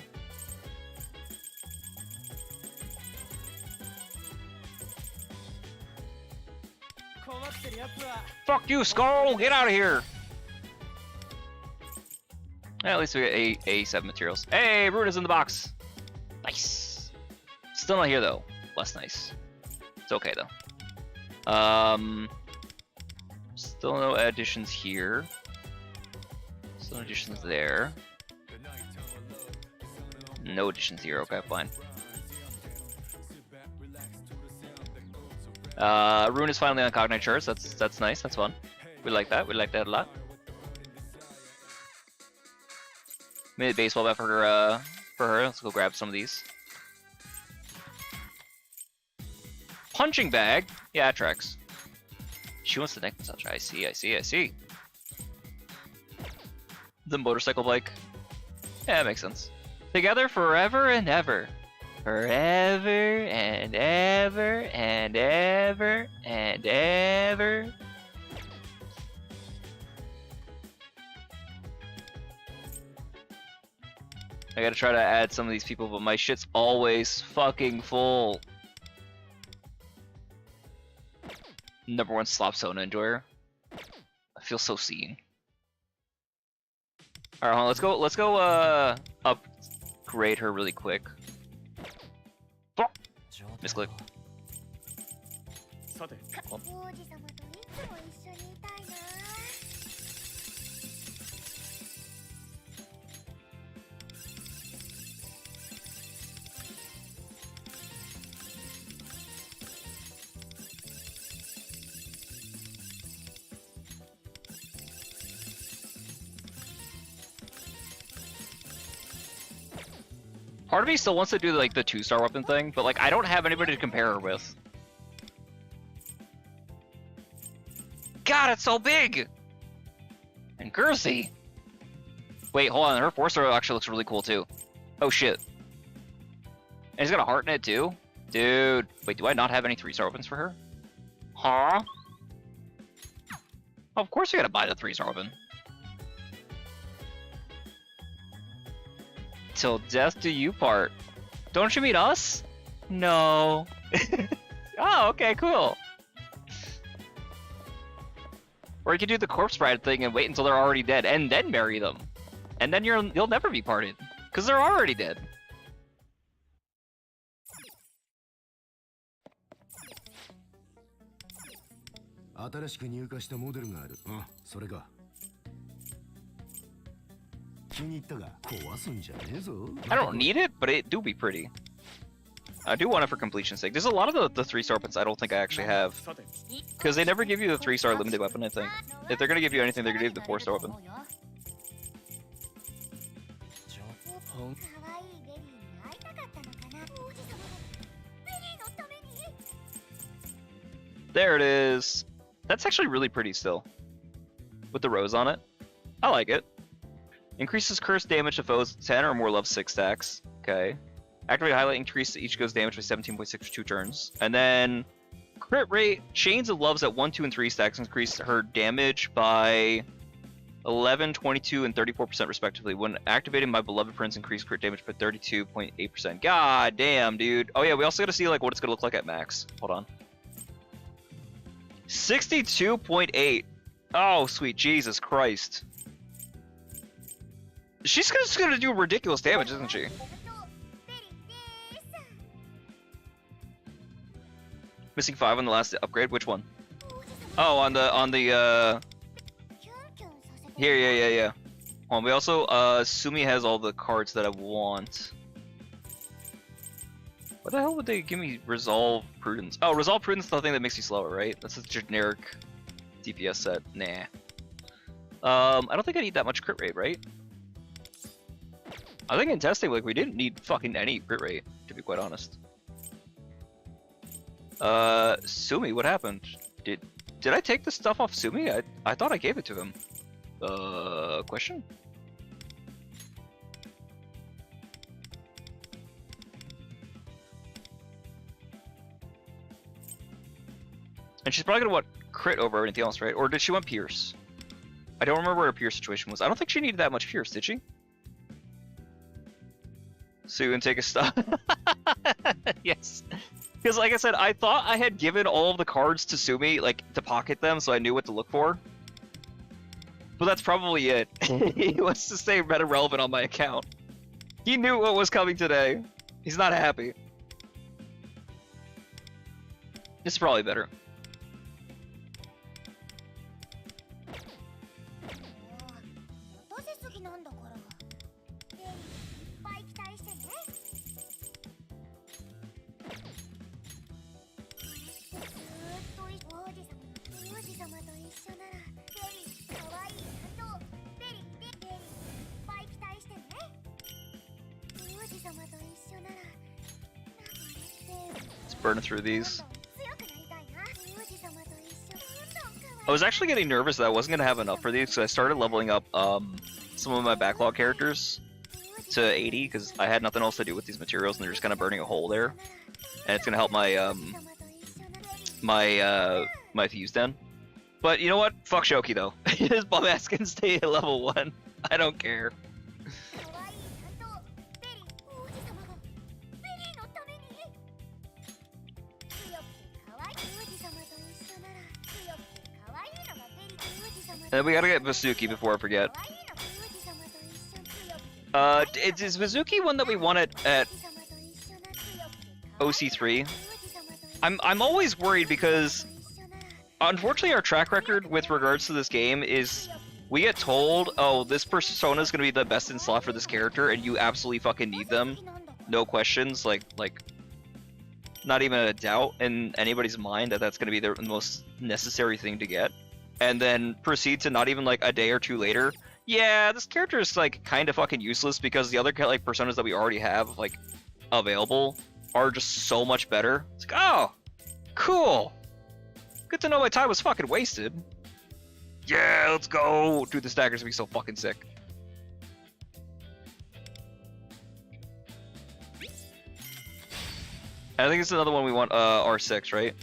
Speaker 1: Fuck you, Skull! Get out of here! At least we get A7 materials. Hey, Runa's in the box. Nice. Still not here though. Less nice. It's okay though. Still no additions here. Still no additions there. No additions here. Okay, fine. Rune is finally on Cognite shirts. That's nice. That's fun. We like that. We like that a lot. Made a baseball bat for her. Let's go grab some of these. Punching bag. Yeah, it tracks. She wants the neck massage. I see. The motorcycle bike. Yeah, that makes sense. Together forever and ever. Forever and ever and ever and ever. I gotta try to add some of these people, but my shit's always fucking full. #1 slop Sona enjoyer. I feel so seen. Alright, hold on, let's go upgrade her really quick. Oh! Misclick. Part of me still wants to do like the 2-star weapon thing, but like I don't have anybody to compare her with. God, it's so big! And girthy! Wait, hold on, her 4-star actually looks really cool too. Oh shit. And he's got a heart in it too? Dude, wait, do I not have any 3-star weapons for her? Huh? Oh, of course we gotta buy the 3-star weapon. Till death do you part. Don't you mean us? No. Oh, okay, cool. Or you can do the corpse bride thing and wait until they're already dead and then marry them. And then you'll never be parted. Because they're already dead. I don't need it, but it do be pretty. I do want it for completion's sake. There's a lot of the 3-star weapons I don't think I actually have. Because they never give you the 3-star limited weapon, I think. If they're gonna give you anything, they're gonna give you the 4-star weapon. There it is. That's actually really pretty still. With the rose on it. I like it. Increases curse damage to foes 10 or more level 6 stacks. Okay. Activate highlight, increase each goes damage by 17.6 for 2 turns. And then crit rate, chains of loves at 1, 2, and 3 stacks increase her damage by 11, 22, and 34% respectively. When activating my beloved prince, increase crit damage by 32.8%. God damn, dude. Oh yeah, we also gotta see like what it's gonna look like at max. Hold on. 62.8. Oh, sweet Jesus Christ. She's just gonna do ridiculous damage, isn't she? Missing 5 on the last upgrade. Which one? Oh, on the Here, yeah. We also Sumi has all the cards that I want. What the hell would they give me? Resolve Prudence. Oh, Resolve Prudence is the thing that makes you slower, right? That's a generic DPS set. Nah. I don't think I need that much crit rate, right? I think in testing, like, we didn't need fucking any crit rate, to be quite honest. Sumi, what happened? Did I take the stuff off Sumi? I thought I gave it to him. Question? And she's probably gonna want crit over anything else, right? Or did she want Pierce? I don't remember what her Pierce situation was. I don't think she needed that much Pierce, did she? So you can take a stop. Yes. Because like I said, I thought I had given all of the cards to Sumi, like, to pocket them, so I knew what to look for. But that's probably it. He wants to stay meta relevant on my account. He knew what was coming today. He's not happy. This is probably better. Let's burn through these. I was actually getting nervous that I wasn't gonna have enough for these because I started leveling up some of my backlog characters to 80 because I had nothing else to do with these materials and they're just kind of burning a hole there, and it's gonna help my my Fuse Den. But you know what? Fuck Shoki though. His bum ass can stay at level 1. I don't care. And we gotta get Mizuki before I forget. Is Mizuki one that we won at OC3? I'm always worried because unfortunately our track record with regards to this game is we get told, oh, this persona is gonna be the best in slot for this character, and you absolutely fucking need them, no questions, like not even a doubt in anybody's mind that that's gonna be the most necessary thing to get. And then proceed to not even like a day or two later, yeah, this character is like kind of fucking useless because the other like personas that we already have like available are just so much better. It's like, oh, cool. Good to know my time was fucking wasted. Yeah, let's go. Dude, the stagger's gonna be so fucking sick. I think it's another one we want R6, right?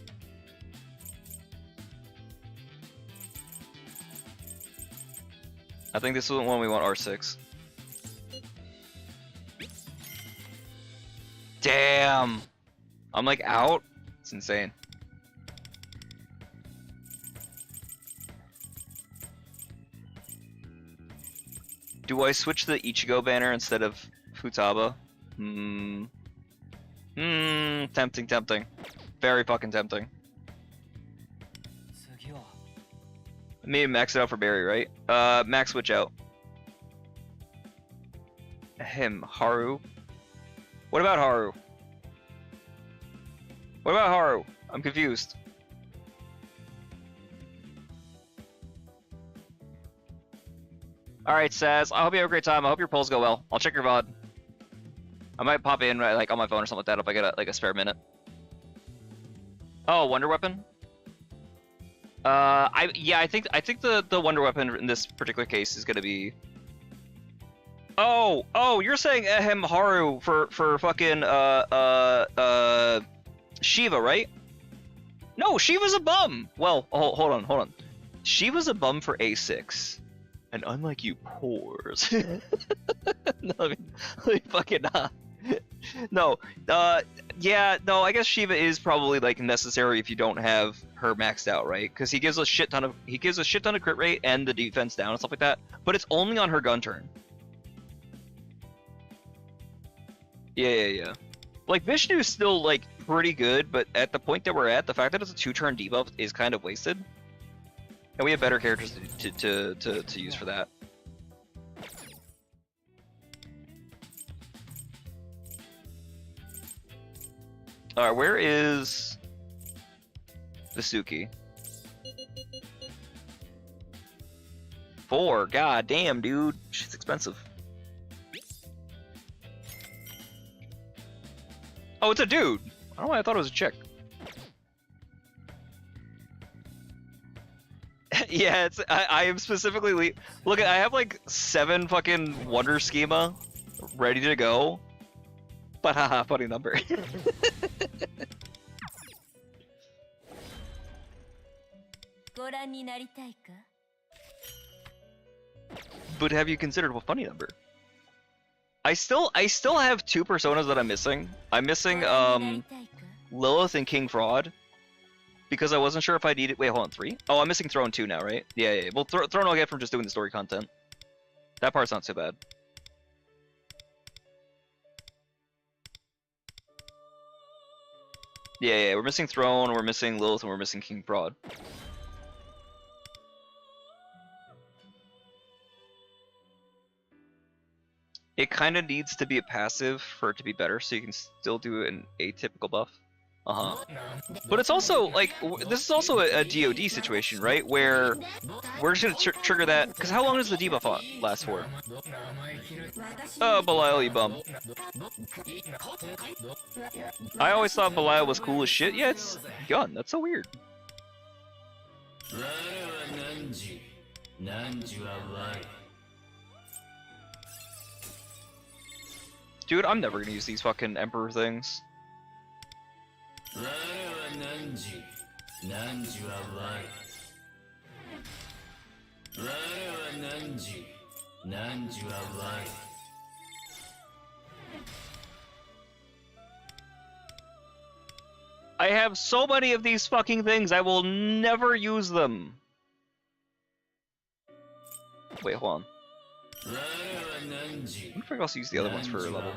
Speaker 1: I think this is the one we want R6. Damn! I'm like out? It's insane. Do I switch to the Ichigo banner instead of Futaba? Tempting. Very fucking tempting. Maybe max it out for Barry, right? Max switch out. Haru. What about Haru? What about Haru? I'm confused. Alright, Saz. I hope you have a great time. I hope your polls go well. I'll check your VOD. I might pop in like on my phone or something like that if I get like a spare minute. Oh, Wonder Weapon? I think the Wonder Weapon in this particular case is gonna be. Oh, you're saying Haru for fucking Shiva, right? No, Shiva's a bum. Well, hold on. Shiva's a bum for A6, and unlike you poors. No, let me fucking no. Yeah, no, I guess Shiva is probably like necessary if you don't have her maxed out, right? Because he gives a shit ton of crit rate and the defense down and stuff like that. But it's only on her gun turn. Yeah. Like Vishnu is still like pretty good, but at the point that we're at, the fact that it's a 2-turn debuff is kind of wasted. And we have better characters to use for that. Alright, where is Visuki? 4, god damn, dude. She's expensive. Oh, it's a dude! I don't know why I thought it was a chick. Yeah, it's I am specifically look, I have like 7 fucking Wonder Schema ready to go. But haha, funny number. But have you considered a funny number? I still have 2 personas that I'm missing. I'm missing Lilith and King Fraud. Because I wasn't sure if I needed. Wait, hold on, 3? Oh, I'm missing Throne 2 now, right? Yeah. Well, Throne I'll get from just doing the story content. That part's not so bad. Yeah, we're missing Throne, we're missing Lilith, and we're missing King Fraud. It kind of needs to be a passive for it to be better, so you can still do an atypical buff. But it's also, like, this is also a DoD situation, right? Where we're just gonna trigger that, because how long does the debuff last for? Oh, Belial, you bum. I always thought Belial was cool as shit. Yeah, it's gun. That's so weird. Dude, I'm never gonna use these fucking Emperor things. I have so many of these fucking things, I will never use them. Wait, hold on. I wonder if I can also use the other ones for level.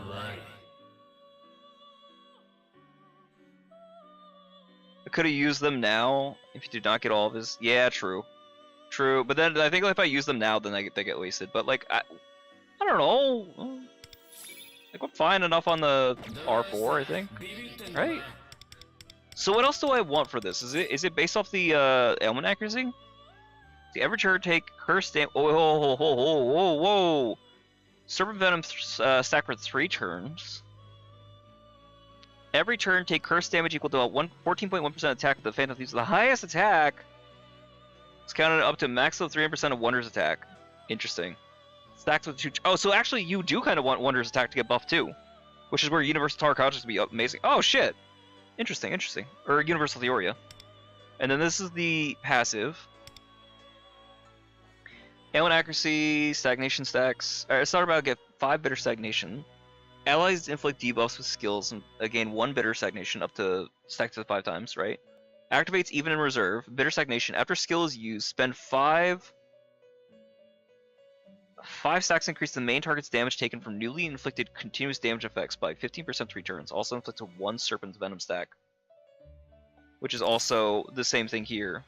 Speaker 1: I could have used them now if you did not get all of his. Yeah, true. But then I think if I use them now, then they get wasted. But like, I don't know. Like, I'm fine enough on the R4, I think. Right? So what else do I want for this? Is it based off the ailment accuracy? The every turn take curse damage. Whoa. Serpent Venom stack for 3 turns. Every turn take curse damage equal to a 14.1% attack with the Phantom Thieves. The highest attack is counted up to a max of 300% of Wonder's attack. Interesting. Stacks with 2. Oh, so actually you do kind of want Wonder's attack to get buffed too. Which is where Universal Tarot would be amazing. Oh shit! Interesting. Or Universal Theoria. And then this is the passive. Ailment accuracy, stagnation stacks. It's not about get 5 bitter stagnation. Allies inflict debuffs with skills and gain 1 bitter stagnation up to stack to 5 times, right? Activates even in reserve. Bitter stagnation. After skill is used, spend 5 stacks increase the main target's damage taken from newly inflicted continuous damage effects by 15% 3 turns. Also inflicts a 1 Serpent's Venom stack. Which is also the same thing here.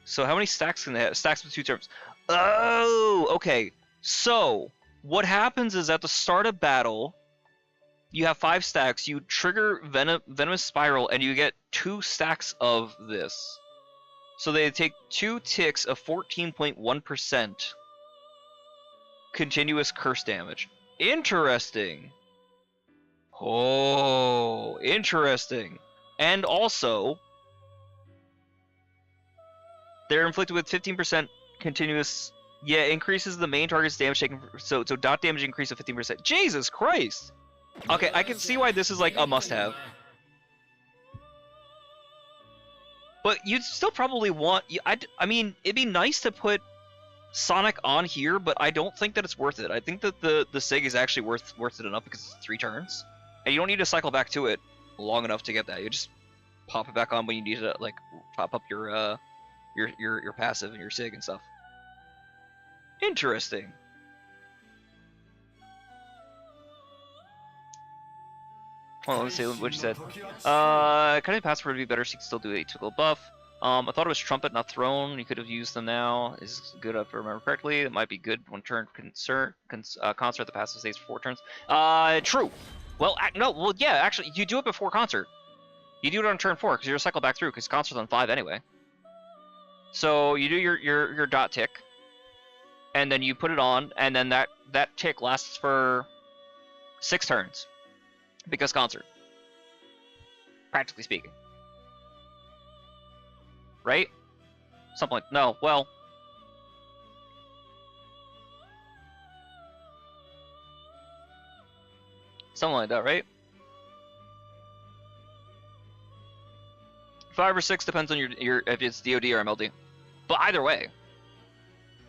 Speaker 1: So how many stacks can they have? Stacks with 2 turns. Oh, okay. So what happens is at the start of battle, you have 5 stacks. You trigger Venomous Spiral, and you get 2 stacks of this. So they take 2 ticks of 14.1% continuous curse damage. Interesting. Oh, interesting. And also, they're inflicted with 15% continuous. Yeah, increases the main target's damage taken. So dot damage increase of 15%. Jesus Christ! Okay, I can see why this is like a must-have. But you'd still probably want. I mean, it'd be nice to put Sonic on here, but I don't think that it's worth it. I think that the Sig is actually worth it enough because it's 3 turns. And you don't need to cycle back to it long enough to get that. You just pop it back on when you need to, like, pop up your passive and your sig and stuff. Interesting. Hold on, let's see what you said. Cutting password would be better so you can still do a typical buff. I thought it was trumpet, not throne. You could have used them now. Is good if I remember correctly. It might be good when turn concert the passive stays for 4 turns. True. Well, no. Well, yeah. Actually, you do it before concert. You do it on turn 4 because you're cycle back through because concert's on 5 anyway. So you do your dot tick, and then you put it on, and then that tick lasts for 6 turns because concert. Practically speaking. Right? Something like, no, well. Something like that, right? 5 or 6 depends on your if it's DOD or MLD. But either way,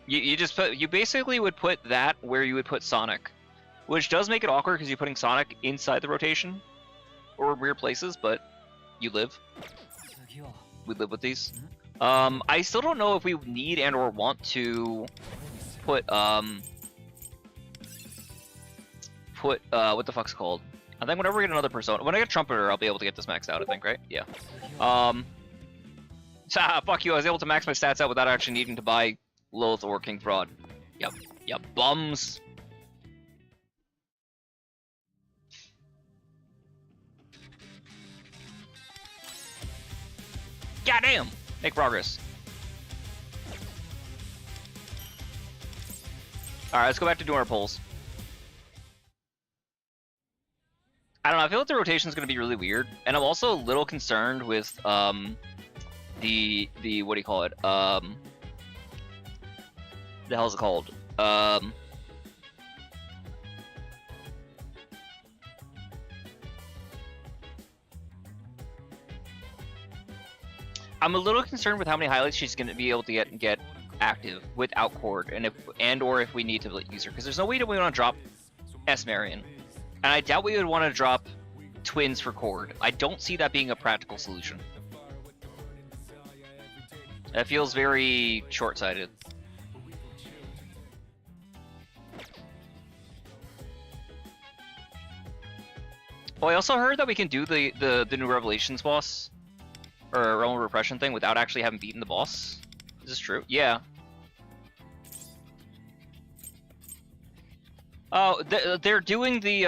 Speaker 1: you basically would put that where you would put Sonic, which does make it awkward because you're putting Sonic inside the rotation or weird places, but you live. We live with these. I still don't know if we need and or want to put what the fuck's it called? I think whenever we get another persona, when I get Trumpeter, I'll be able to get this maxed out, I think, right? Yeah. Fuck you, I was able to max my stats out without actually needing to buy Lilith or King Fraud. Yep, bums. Goddamn! Make progress. Alright, let's go back to doing our polls. I don't know, I feel like the rotation is going to be really weird, and I'm also a little concerned with the what do you call it? The hell's it called? I'm a little concerned with how many highlights she's going to be able to get active without Cord, and or if we need to use her, because there's no way that we want to drop S Marion. And I doubt we would want to drop twins for Cord. I don't see that being a practical solution. That feels very short-sighted. Oh, I also heard that we can do the new Revelations boss, or Realm of Repression thing, without actually having beaten the boss. Is this true? Yeah. Oh, they're doing the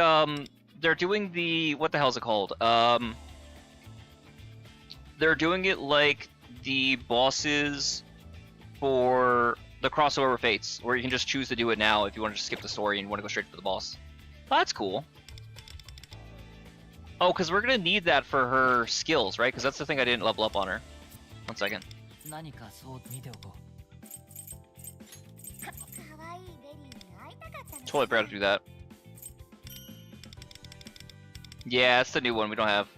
Speaker 1: what the hell is it called? They're doing it like the bosses for the crossover fates, where you can just choose to do it now if you want to just skip the story and you want to go straight to the boss. Oh, that's cool. Oh, because we're gonna need that for her skills, right? Because that's the thing I didn't level up on her. 1 second. Totally forgot to do that. Yeah, it's the new one we don't have.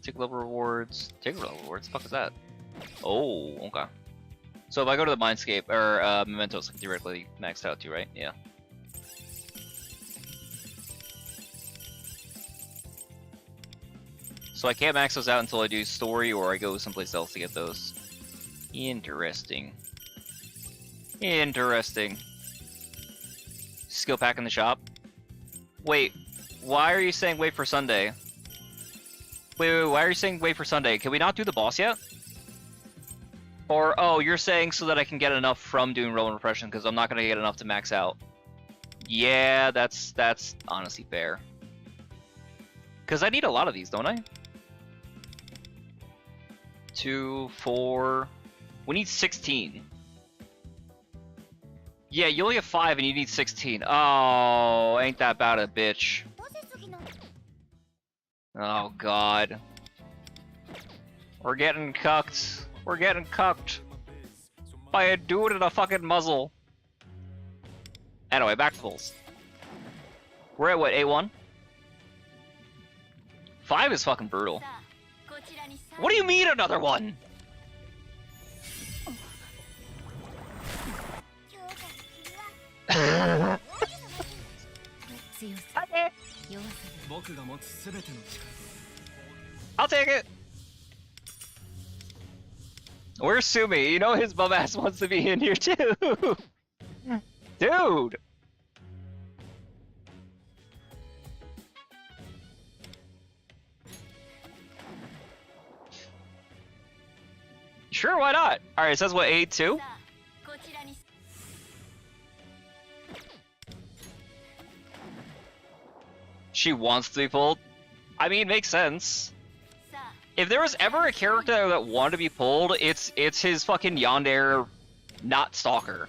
Speaker 1: Take level rewards. Take level rewards. The fuck is that? Oh, okay. So if I go to the Mindscape or Mementos, like theoretically maxed out too, right? Yeah. So I can't max those out until I do story or I go someplace else to get those. Interesting. Interesting. Skill pack in the shop. Wait, why are you saying wait for Sunday? Wait, why are you saying wait for Sunday? Can we not do the boss yet? Or, oh, you're saying so that I can get enough from doing Realm of Repression, because I'm not going to get enough to max out. Yeah, that's honestly fair. Because I need a lot of these, don't I? 2, 4... We need 16. Yeah, you only have 5 and you need 16. Oh, ain't that bad a bitch. Oh, God. We're getting cucked. We're getting cucked by a dude in a fucking muzzle. Anyway, back to pulls. We're at what, A1? 5 is fucking brutal. What do you mean another one? I'll take it. Where's Sumi? You know his bum ass wants to be in here too. Dude. Sure, why not? Alright, it says what, A2? She wants to be pulled? I mean, it makes sense. If there was ever a character that wanted to be pulled, it's his fucking yandere not Stalker.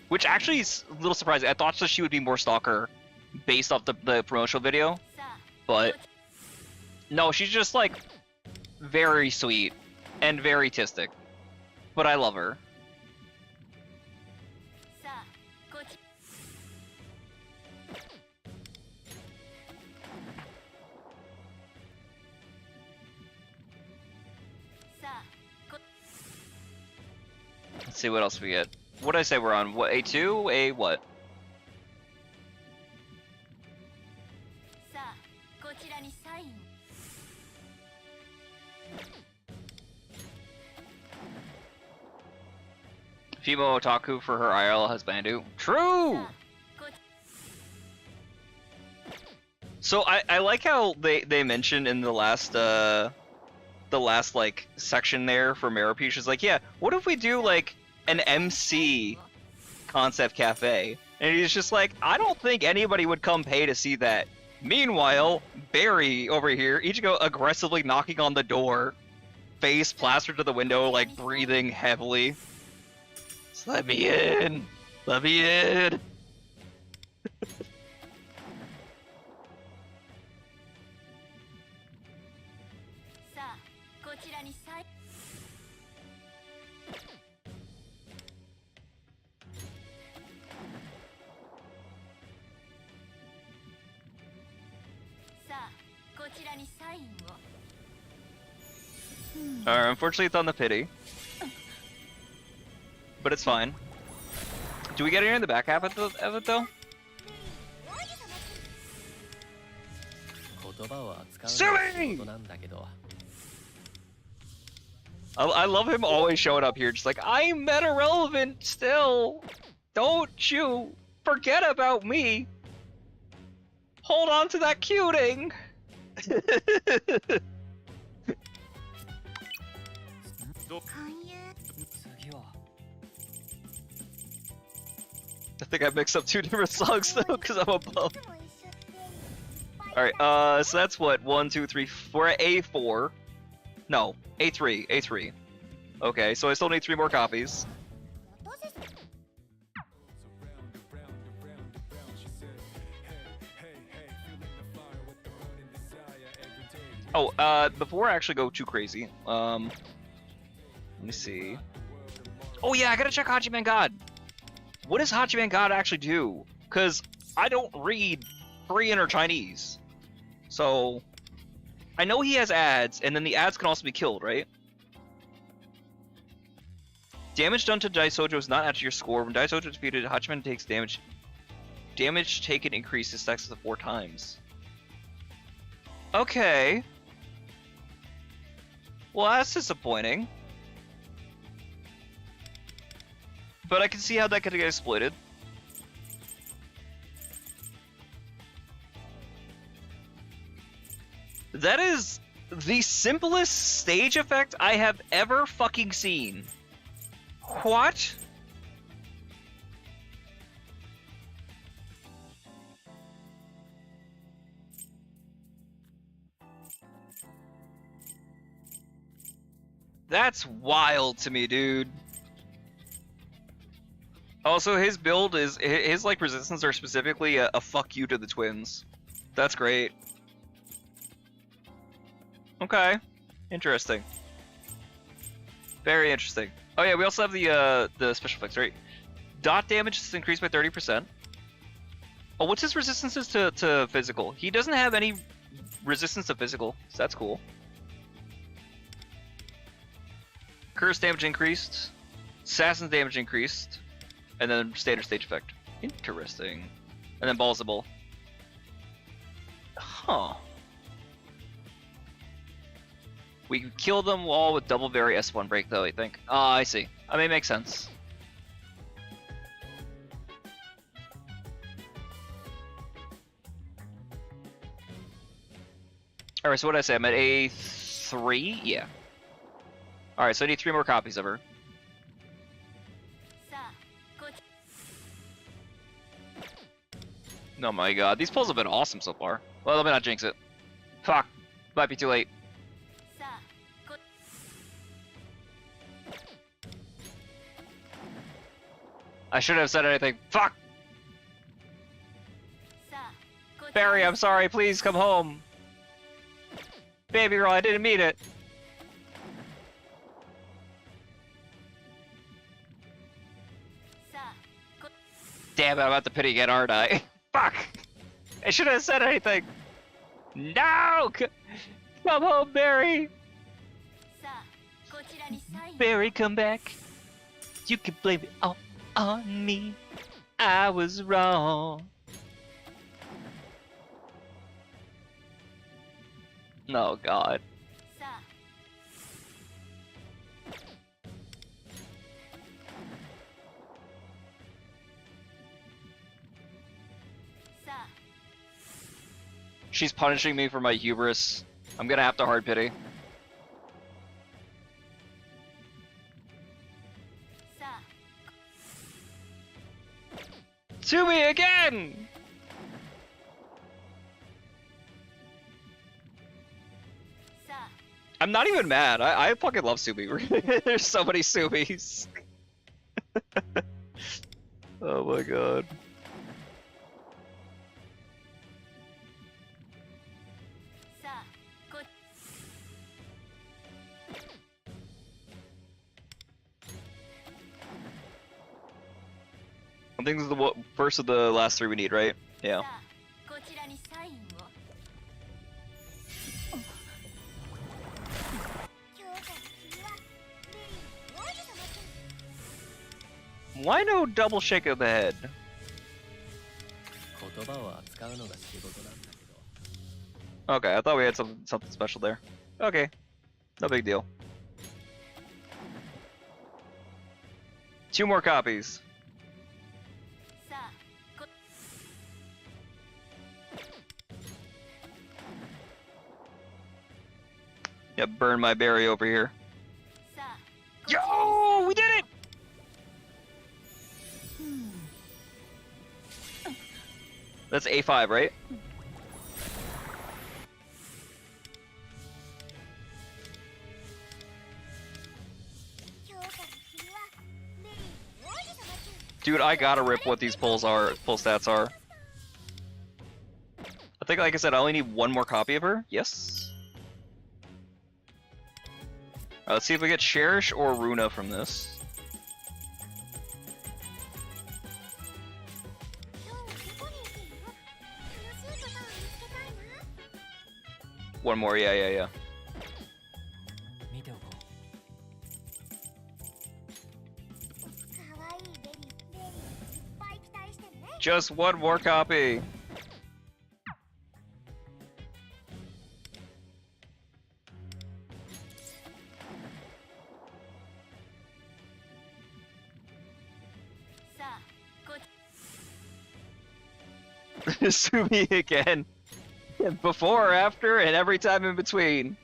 Speaker 1: Which actually is a little surprising. I thought that she would be more Stalker based off the promotional video. But no, she's just like very sweet and very tistic. But I love her. Let's see what else we get. What did I say we're on? What, A2? A what? Female otaku for her IRL husband. True! So I like how they mentioned in the last like section there for Marapi, she's like, yeah, what if we do like an MC concept cafe? And he's just like, I don't think anybody would come pay to see that. Meanwhile, Barry over here, Ichigo aggressively knocking on the door, face plastered to the window, like breathing heavily. Just let me in! Let me in! Unfortunately it's on the pity. But it's fine. Do we get here in the back half of it though? Sumi! I love him always showing up here just like, I'm meta relevant still! Don't you forget about me! Hold on to that cuting! I think I mixed up two different songs though, because I'm a bum. Alright, so that's what? 1, 2, 3, 4, A4. No, A3, A3. Okay, so I still need 3 more copies. Oh, before I actually go too crazy, let me see. Oh yeah, I gotta check Hachiman God. What does Hachiman God actually do? Because I don't read Korean or Chinese. So, I know he has ads, and then the ads can also be killed, right? Damage done to Daisojo is not added to your score. When Daisojo is defeated, Hachiman takes damage. Damage taken increases stacks to 4 times. Okay. Well, that's disappointing. But I can see how that could get exploited. That is the simplest stage effect I have ever fucking seen. What? That's wild to me, dude. Also, his build is his like resistance are specifically a fuck you to the twins. That's great. Okay, interesting. Very interesting. Oh yeah, we also have the special effects, right? Dot damage is increased by 30%. Oh, what's his resistances to physical? He doesn't have any resistance to physical, so that's cool. Curse damage increased, Assassin's damage increased, and then standard stage effect. Interesting. And then Balsable. Huh. We can kill them all with double berry S1 break though, I think. Ah, I see. I mean, it makes sense. Alright, so what did I say? I'm at A3? Yeah. Alright, so I need 3 more copies of her. Oh my god, these pulls have been awesome so far. Well, let me not jinx it. Fuck. Might be too late. I shouldn't have said anything. Fuck! Barry, I'm sorry, please come home. Baby girl, I didn't mean it. Damn it, I'm at the pity again, aren't I? Fuck! I shouldn't have said anything. No! Come home, Barry! Barry, come back. You can blame it all on me. I was wrong. Oh god. She's punishing me for my hubris. I'm gonna have to hard pity. To me again! I'm not even mad. I fucking love Sumi. There's so many Sumis. Oh my god. I think this is the first of the last 3 we need, right? Yeah. Why no double shake of the head? Okay, I thought we had something special there. Okay, no big deal. 2 more copies. Yeah, burn my berry over here. Yo, we did it! That's A5, right? Dude, I gotta rip what these pull stats are. I think, like I said, I only need 1 more copy of her. Yes. Let's see if we get Cherish or Runa from this. One more, yeah. Just 1 more copy. Sumi again. Before, after, and every time in between.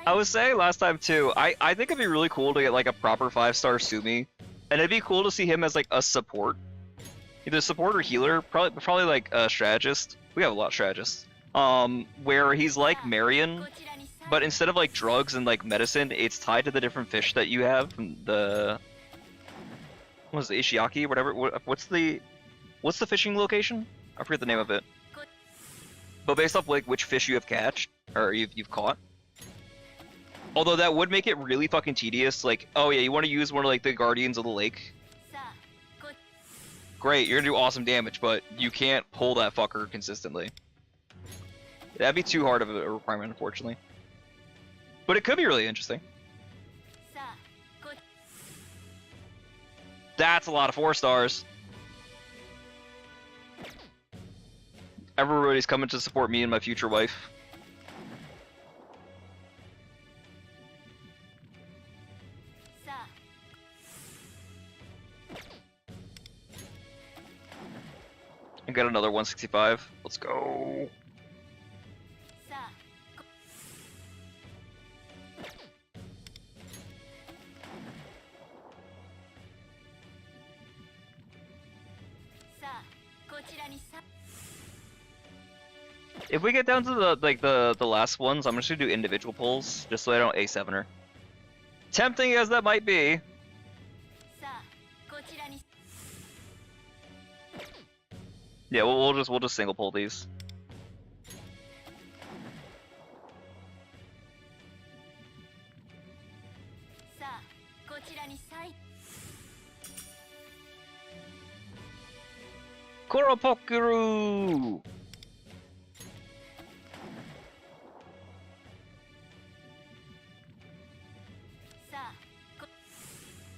Speaker 1: I was saying last time too, I think it'd be really cool to get like a proper 5-star Sumi. And it'd be cool to see him as like a support. Either support or healer, probably like a strategist. We have a lot of strategists. Where he's like Marion, but instead of like drugs and like medicine, it's tied to the different fish that you have from the... What was it, Ishiaki, whatever? What's the fishing location? I forget the name of it. But based off like which fish you have catched, or you've caught. Although that would make it really fucking tedious, like, oh yeah, you want to use one of like the Guardians of the Lake. great, you're gonna do awesome damage, but you can't pull that fucker consistently. That'd be too hard of a requirement, unfortunately. But it could be really interesting. That's a lot of 4 stars. Everybody's coming to support me and my future wife. I got another 165. Let's go. If we get down to the last ones, I'm just gonna do individual pulls, just so I don't A7 her. Tempting as that might be. Yeah, we'll just single pull these. Kuropokuru!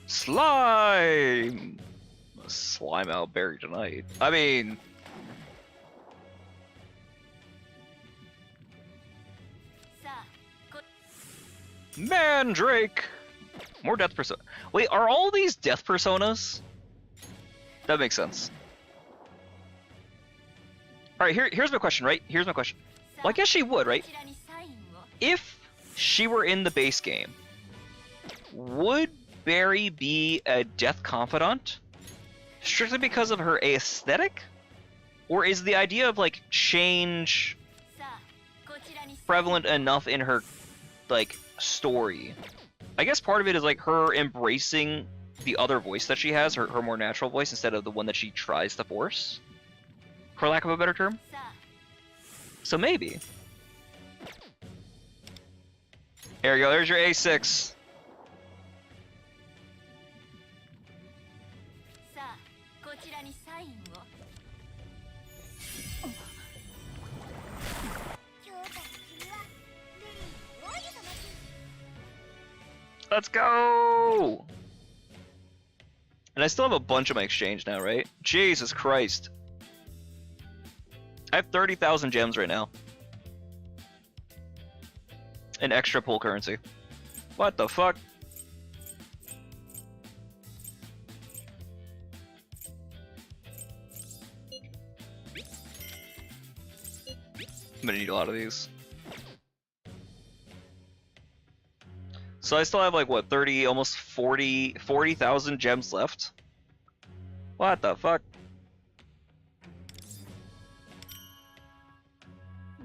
Speaker 1: Slime! Slime out buried tonight. I mean... Mandrake! More death persona. Wait, are all these death personas? That makes sense. Alright, here's my question, right? Here's my question. Well, I guess she would, right? If she were in the base game, would Barry be a death confidant? Strictly because of her aesthetic? Or is the idea of, like, change prevalent enough in her, like, story? I guess part of it is, like, her embracing the other voice that she has, her more natural voice, instead of the one that she tries to force, for lack of a better term. So maybe. There you go, there's your A6. Let's go! And I still have a bunch of my exchange now, right? Jesus Christ. I have 30,000 gems right now. And extra pull currency. What the fuck? I'm gonna need a lot of these. So I still have like, what, 30, almost 40,000 gems left? What the fuck?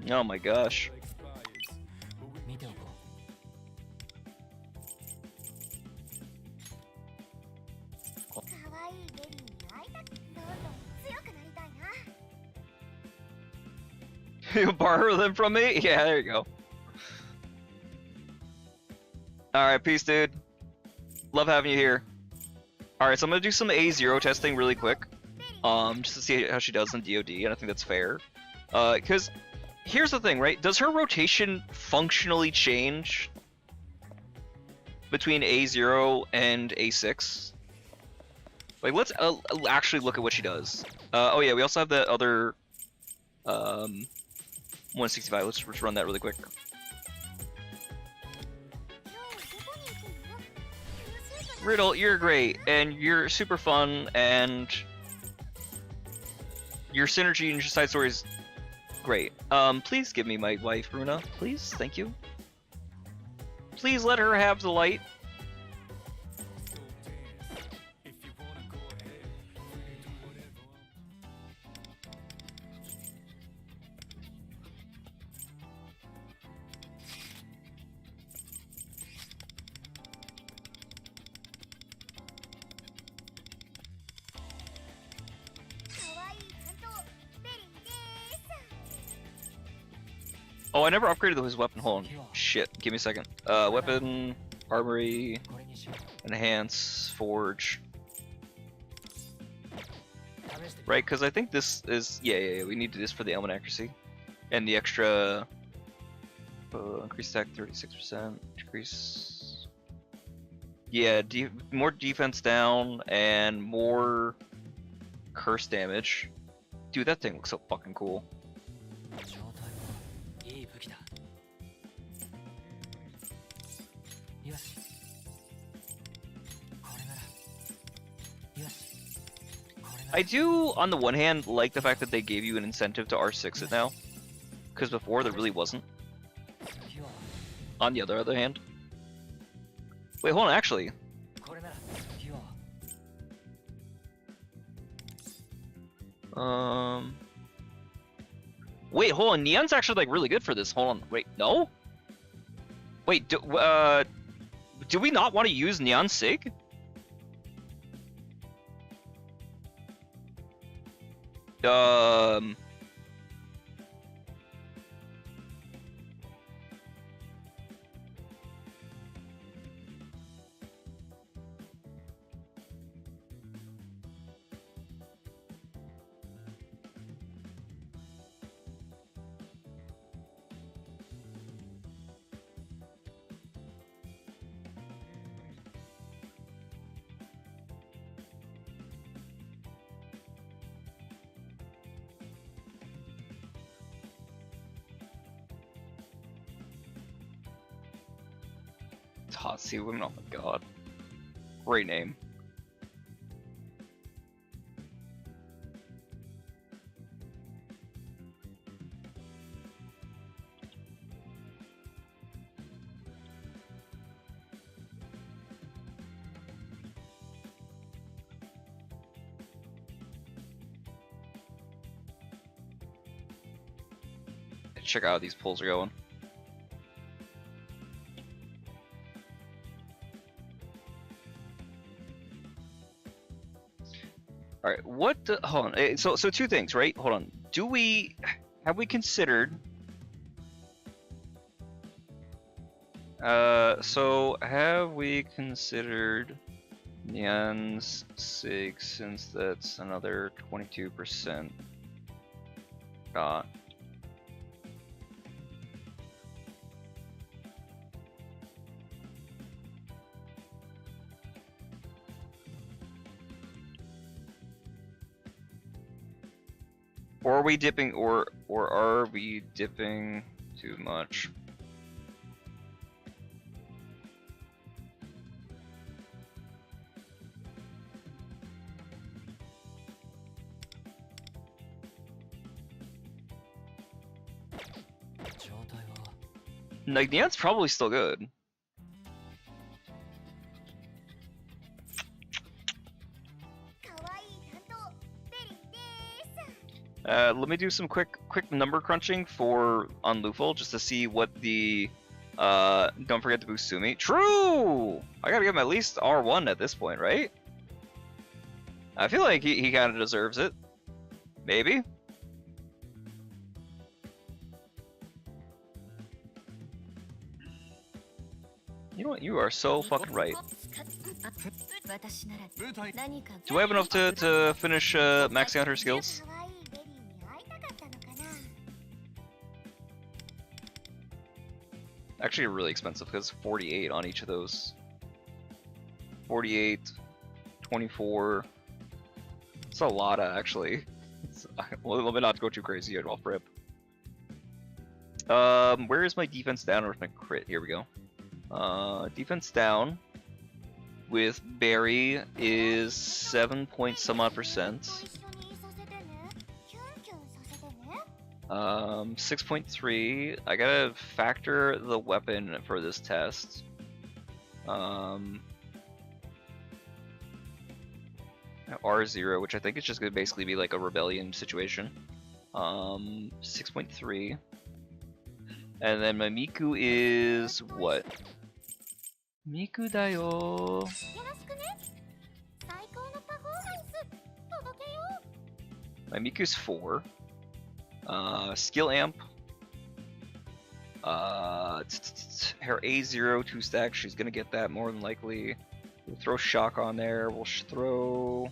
Speaker 1: Oh my gosh. You borrow them from me? Yeah, there you go. Alright, peace, dude. Love having you here. Alright, so I'm gonna do some A0 testing really quick. Just to see how she does in DoD, and I think that's fair. Because here's the thing, right? Does her rotation functionally change between A0 and A6? Like, let's actually look at what she does. Oh yeah, we also have that other 165. Let's just run that really quick. Riddle, you're great, and you're super fun, and your synergy and your side story is great. Please give me my wife, Runa. Please, thank you. Please let her have the light. Oh, I never upgraded his weapon. Hold on. Shit. Give me a second. Weapon, armory, enhance, forge. right? Because I think this is yeah. We need this for the element accuracy and the extra increase attack 36%. Decrease. Yeah, more defense down and more curse damage. Dude, that thing looks so fucking cool. I do, on the one hand, like the fact that they gave you an incentive to R6 it now, because before there really wasn't. On the other hand. Wait, hold on, actually. Wait, hold on, Neon's actually like really good for this. Hold on, wait, no? Wait, do we not want to use Neon Sig? Tatsu women, oh my god. Great name. Check out how these pulls are going. All right, what the, hold on. So two things, right? Hold on. Have we considered have we considered Neon's Sig, since that's another 22%? Or are we dipping, or are we dipping too much? Like, Neon's probably still good. Let me do some quick number crunching on Lufel just to see what the don't forget to boost Sumi. True! I gotta give him at least R1 at this point, right? I feel like he kind of deserves it. Maybe. You know what? You are so fucking right. Do I have enough to finish maxing out her skills? Actually really expensive because 48 on each of those. 48, 24. It's a lot actually. Let me not go too crazy yet off rip. Where is my defense down or my crit? Here we go. Defense down with Barry is 7 point some odd %. 6.3. I gotta factor the weapon for this test. R0, which I think is just gonna basically be like a rebellion situation. 6.3. And then my Miku is what? Miku da yo. My Miku's 4. Skill amp. Her A0 2 stack, she's gonna get that more than likely. We'll throw shock on there. We'll throw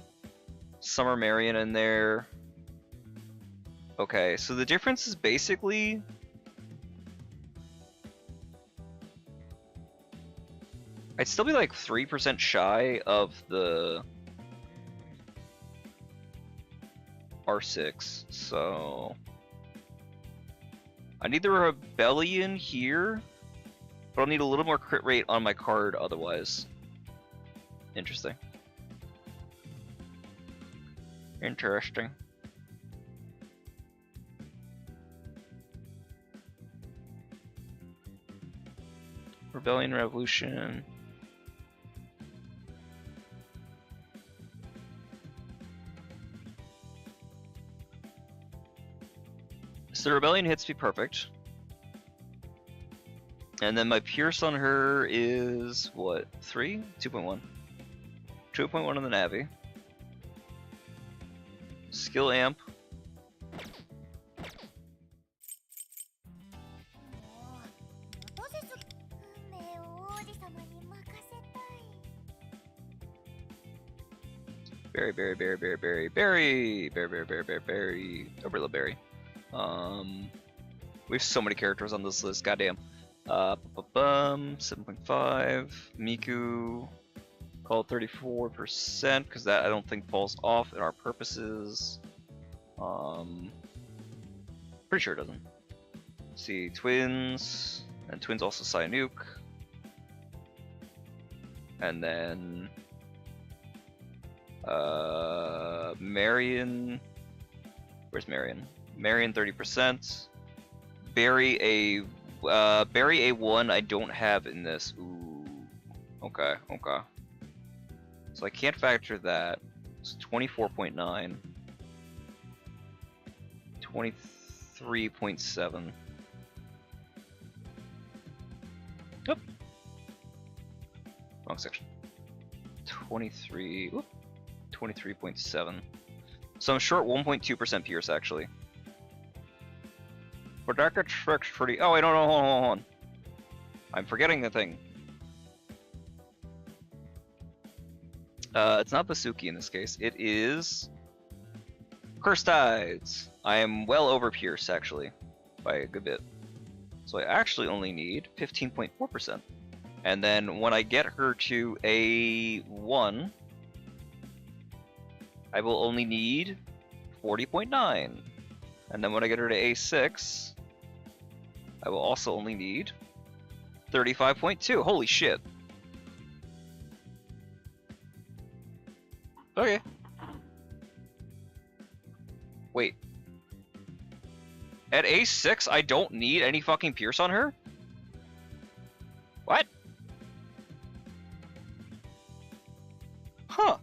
Speaker 1: Summer Marion in there. Okay, so the difference is basically I'd still be like 3% shy of the R6, so I need the Rebellion here, but I'll need a little more crit rate on my card otherwise. Interesting. Interesting. Rebellion, Revolution. So the Rebellion hits me perfect. And then my Pierce on her is, what, 3? 2.1. 2.1 on the Navi. Skill Amp. Berry, berry, berry, berry, berry, berry, berry, berry, berry, berry, berry, Oberla berry. We have so many characters on this list, goddamn. 7.5, Miku, call 34%, because that I don't think falls off in our purposes. Pretty sure it doesn't. Let's see, Twins, and Twins also Cynuke. And then Marion, where's Marion? Marion 30%. Barry A1 I don't have in this. Ooh. Okay, okay. So I can't factor that. It's 24.9. 23.7. Oop. Wrong section. 23. Whoop. 23.7. So I'm short 1.2% Pierce actually. But that gets fixed pretty. Oh, I don't know. Hold on. I'm forgetting the thing. It's not Basuki in this case. It is Cursed Tides. I am well over Pierce actually, by a good bit. So I actually only need 15.4%. And then when I get her to A1, I will only need 40.9. And then when I get her to A6, I will also only need 35.2. Holy shit. Okay. Wait. At A6, I don't need any fucking Pierce on her? What? Huh.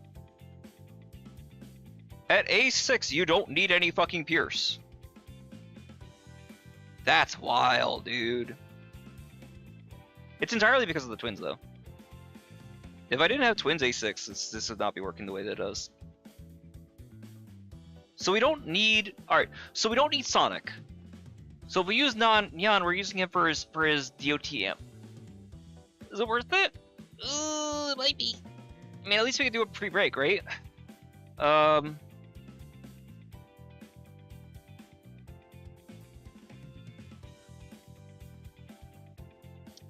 Speaker 1: At A6, you don't need any fucking Pierce. That's wild, dude. It's entirely because of the Twins, though. If I didn't have Twins A6, this would not be working the way that it does. So we don't need... Alright, so we don't need Sonic. So if we use Nyan, we're using him for his DOT amp. Is it worth it? It might be. I mean, at least we can do a pre-break, right?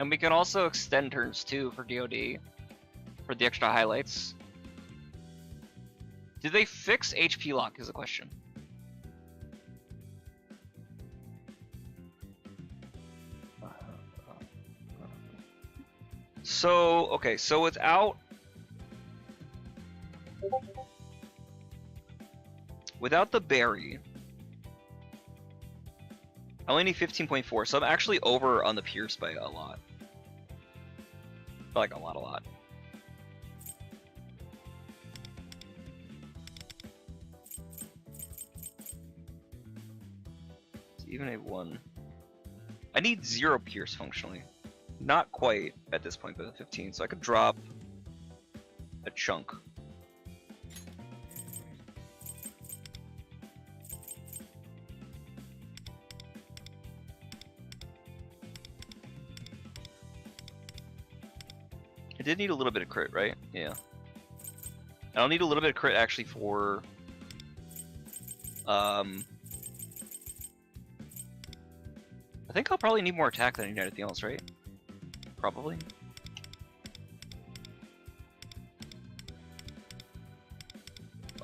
Speaker 1: And we can also extend turns too for DOD, for the extra highlights. Did they fix HP lock is the question. So, okay, so without the berry, I only need 15.4, so I'm actually over on the Pierce by a lot. Like a lot. It's even a 1. I need 0 Pierce functionally. Not quite at this point, but at 15, so I could drop a chunk. I did need a little bit of crit, right? Yeah. I'll need a little bit of crit actually for I think I'll probably need more attack than I need anything else, right? Probably.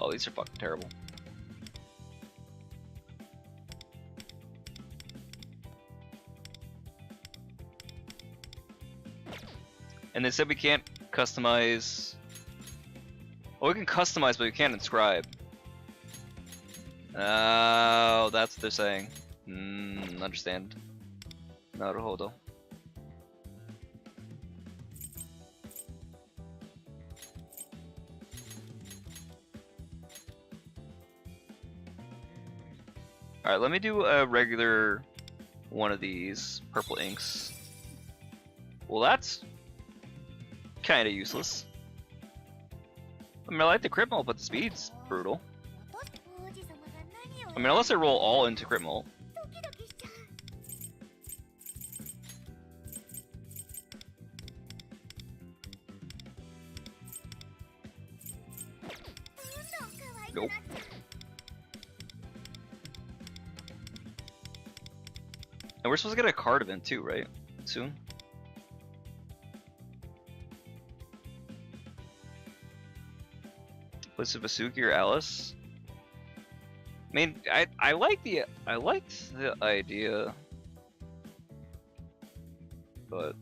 Speaker 1: Oh, these are fucking terrible. And they said we can't customize... Well, we can customize, but we can't inscribe. Oh, that's what they're saying. Understand. Naruhodo. Alright, let me do a regular one of these purple inks. Well, that's kind of useless. I mean, I like the crit mult, but the speed's brutal. I mean, unless I roll all into crit mult. Nope. And we're supposed to get a card event too, right? Soon. Place of Vasuki or Alice. I mean, I liked the idea, but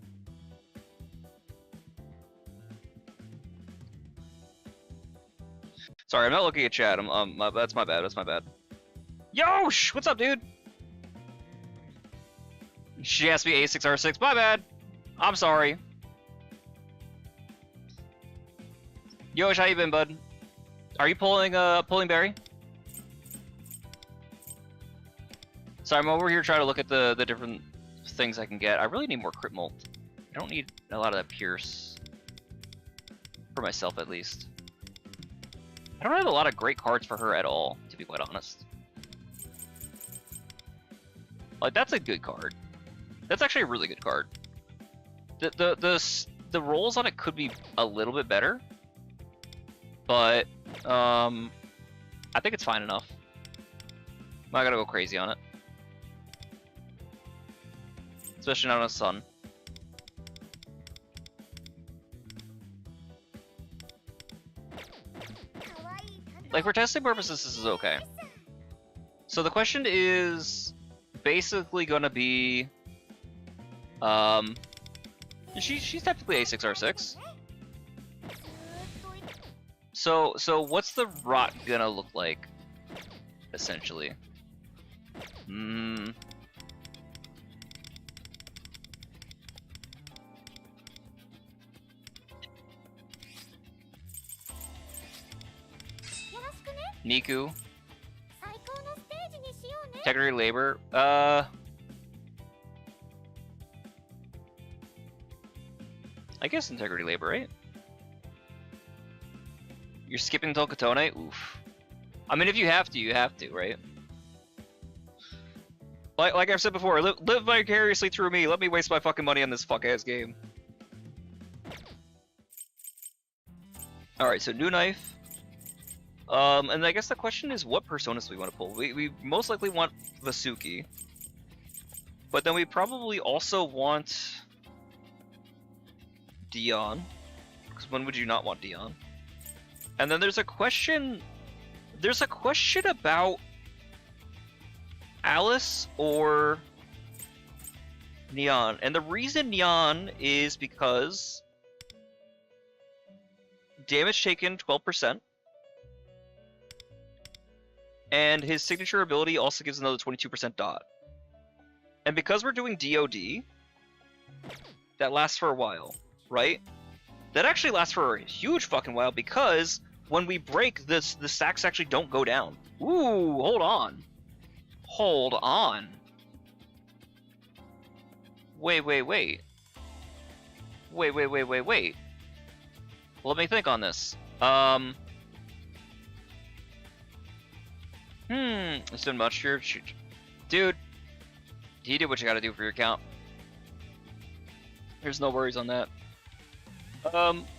Speaker 1: sorry, I'm not looking at chat. That's my bad. That's my bad. Yosh, what's up, dude? She asked me A6R6. My bad. I'm sorry. Yosh, how you been, bud? Are you pulling Barry? Sorry, I'm over here trying to look at the different things I can get. I really need more crit mult. I don't need a lot of that pierce. For myself, at least. I don't have a lot of great cards for her at all, to be quite honest. Like, that's a good card. That's actually a really good card. The rolls on it could be a little bit better, but I think it's fine enough. I'm not gonna go crazy on it. Especially not on a sun. Like, for testing purposes, this is okay. So the question is basically gonna be, she's technically A6R6. So what's the rot gonna look like, essentially? Niku. Integrity labor. I guess integrity labor, right? You're skipping Tokatone? Oof. I mean, if you have to, you have to, right? Like I've said before, live vicariously through me. Let me waste my fucking money on this fuck-ass game. Alright, so new knife. And I guess the question is, what personas do we want to pull? We most likely want Vasuki. But then we probably also want Dion. Because when would you not want Dion? And then there's a question about Alice or Neon. And the reason Neon is because damage taken 12%. And his signature ability also gives another 22% dot. And because we're doing DOD, that lasts for a while, right? That actually lasts for a huge fucking while because when we break this, the stacks actually don't go down. Ooh, hold on. Hold on. Wait. Wait. Let me think on this. It's been much here. Dude, you did what you gotta do for your account. There's no worries on that.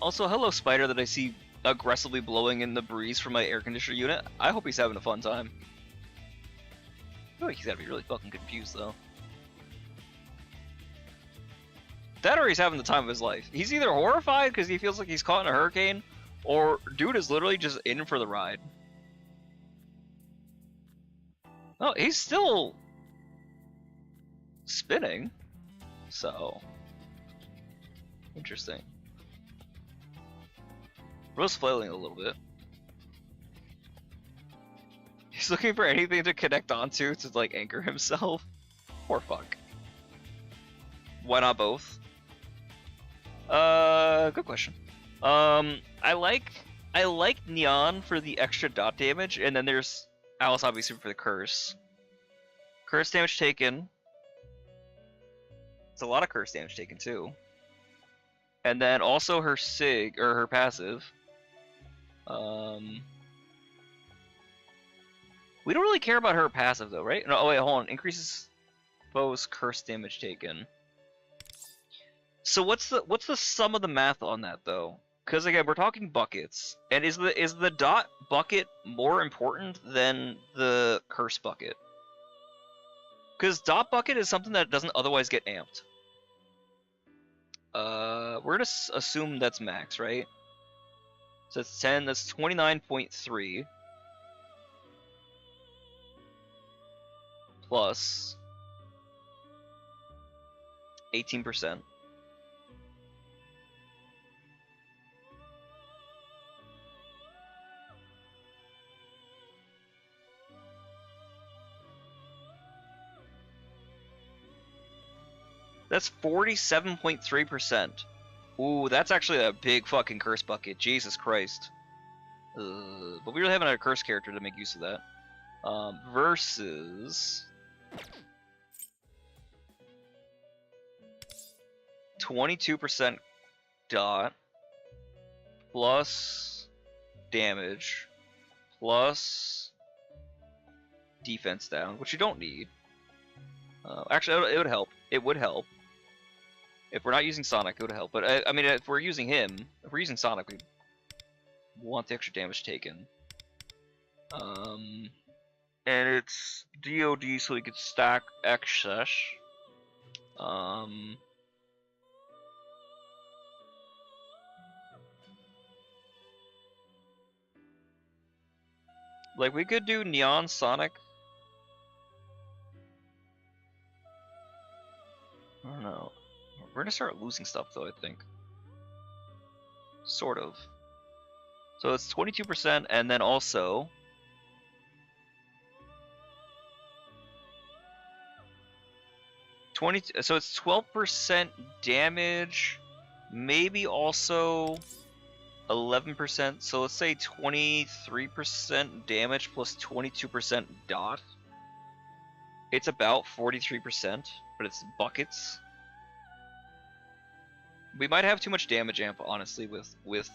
Speaker 1: Also, hello Spider that I see aggressively blowing in the breeze from my air conditioner unit. I hope he's having a fun time. feel like he's gotta be really fucking confused though. That or he's having the time of his life. He's either horrified because he feels like he's caught in a hurricane, or dude is literally just in for the ride. Oh, he's still spinning, so interesting. Bro's flailing a little bit. He's looking for anything to connect onto to like anchor himself. Poor fuck. Why not both? Good question. I like Neon for the extra dot damage, and then there's Alice obviously for the curse. Curse damage taken. It's a lot of curse damage taken too. And then also her sig or her passive. We don't really care about her passive though, right? No, oh wait, hold on. Increases foe's curse damage taken. So what's the sum of the math on that though? Because again, we're talking buckets, and is the dot bucket more important than the curse bucket? Because dot bucket is something that doesn't otherwise get amped. We're gonna assume that's max, right? So it's 10. That's 29.3 plus 18%. That's 47.3%. Ooh, that's actually a big fucking curse bucket. Jesus Christ. But we really haven't had a curse character to make use of that. Versus 22% dot plus damage plus defense down, which you don't need. Actually, it would help. It would help. If we're not using Sonic, it would help. But I mean, if we're using him, if we're using Sonic, we want the extra damage taken. And it's DOD, so we could stack excess. Like we could do Neon Sonic. I don't know. We're gonna start losing stuff though, I think. Sort of. So it's 22%, and then also so it's 12% damage, maybe also 11%. So let's say 23% damage plus 22% dot. It's about 43%, but it's buckets. We might have too much damage amp, honestly, with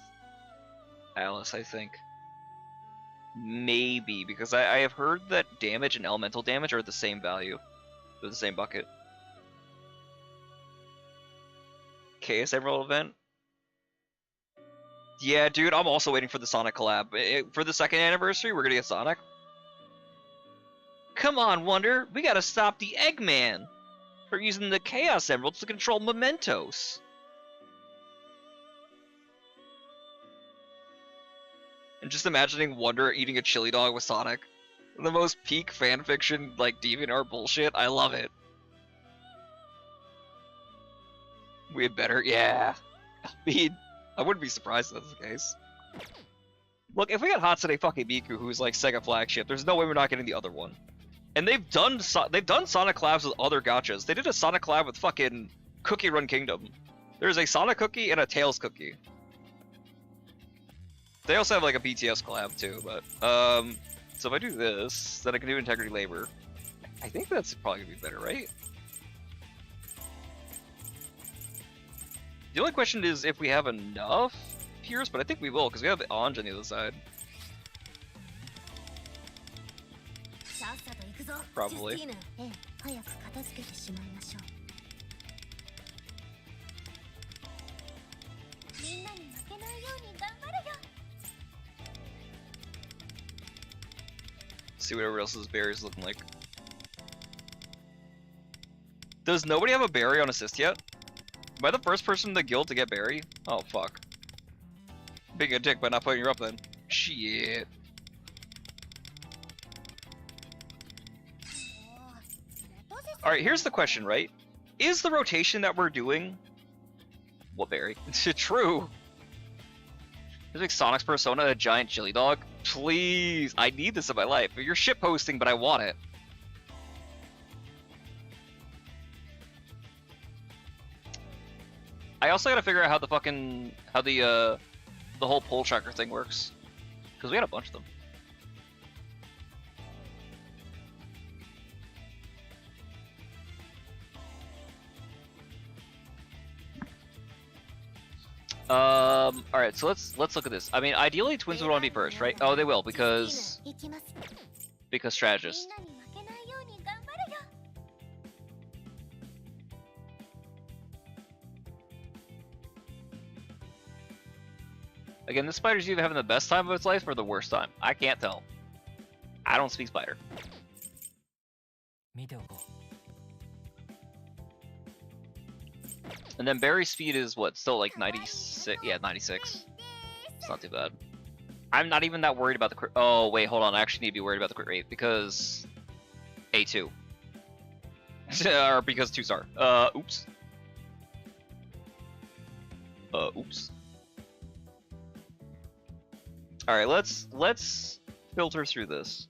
Speaker 1: Alice, I think. Maybe, because I have heard that damage and elemental damage are the same value. They're the same bucket. Chaos Emerald event? Yeah, dude, I'm also waiting for the Sonic collab. For the 2nd anniversary, we're gonna get Sonic. Come on, Wonder! We gotta stop the Eggman! For using the Chaos Emeralds to control mementos! I'm just imagining Wonder eating a chili dog with Sonic. The most peak fanfiction, like, DeviantArt bullshit. I love it. We had better, yeah. I mean, I wouldn't be surprised if that's the case. Look, if we got Hatsune fucking Miku, who's like Sega flagship, there's no way we're not getting the other one. And they've done Sonic collabs with other gachas. They did a Sonic collab with fucking Cookie Run Kingdom. There's a Sonic cookie and a Tails cookie. They also have like a BTS collab too, but so if I do this, then I can do Integrity Labor. I think that's probably gonna be better, right? The only question is if we have enough Pierce, but I think we will, because we have the Anj on the other side. Probably. See what everyone else's berries looking like. Does nobody have a berry on assist yet? Am I the first person in the guild to get berry? Oh, fuck. Being a dick by not putting her up then. Shit. Alright, here's the question, right? Is the rotation that we're doing... What berry? True. There's like Sonic's Persona, a giant chili dog. Please, I need this in my life. You're shit posting, but I want it. I also gotta figure out how the fucking the whole pole tracker thing works, because we had a bunch of them. Alright, so let's look at this. I mean, ideally twins would want to be first, right? Oh, they will, because strategist. Again, this spider's either having the best time of its life or the worst time. I can't tell. I don't speak spider. And then berry speed is what? Still like 96? Yeah, 96. It's not too bad. I'm not even that worried about the crit. Oh, wait, hold on. I actually need to be worried about the crit rate because A2. Or because 2-star. Oops. Oops. Alright, let's filter through this.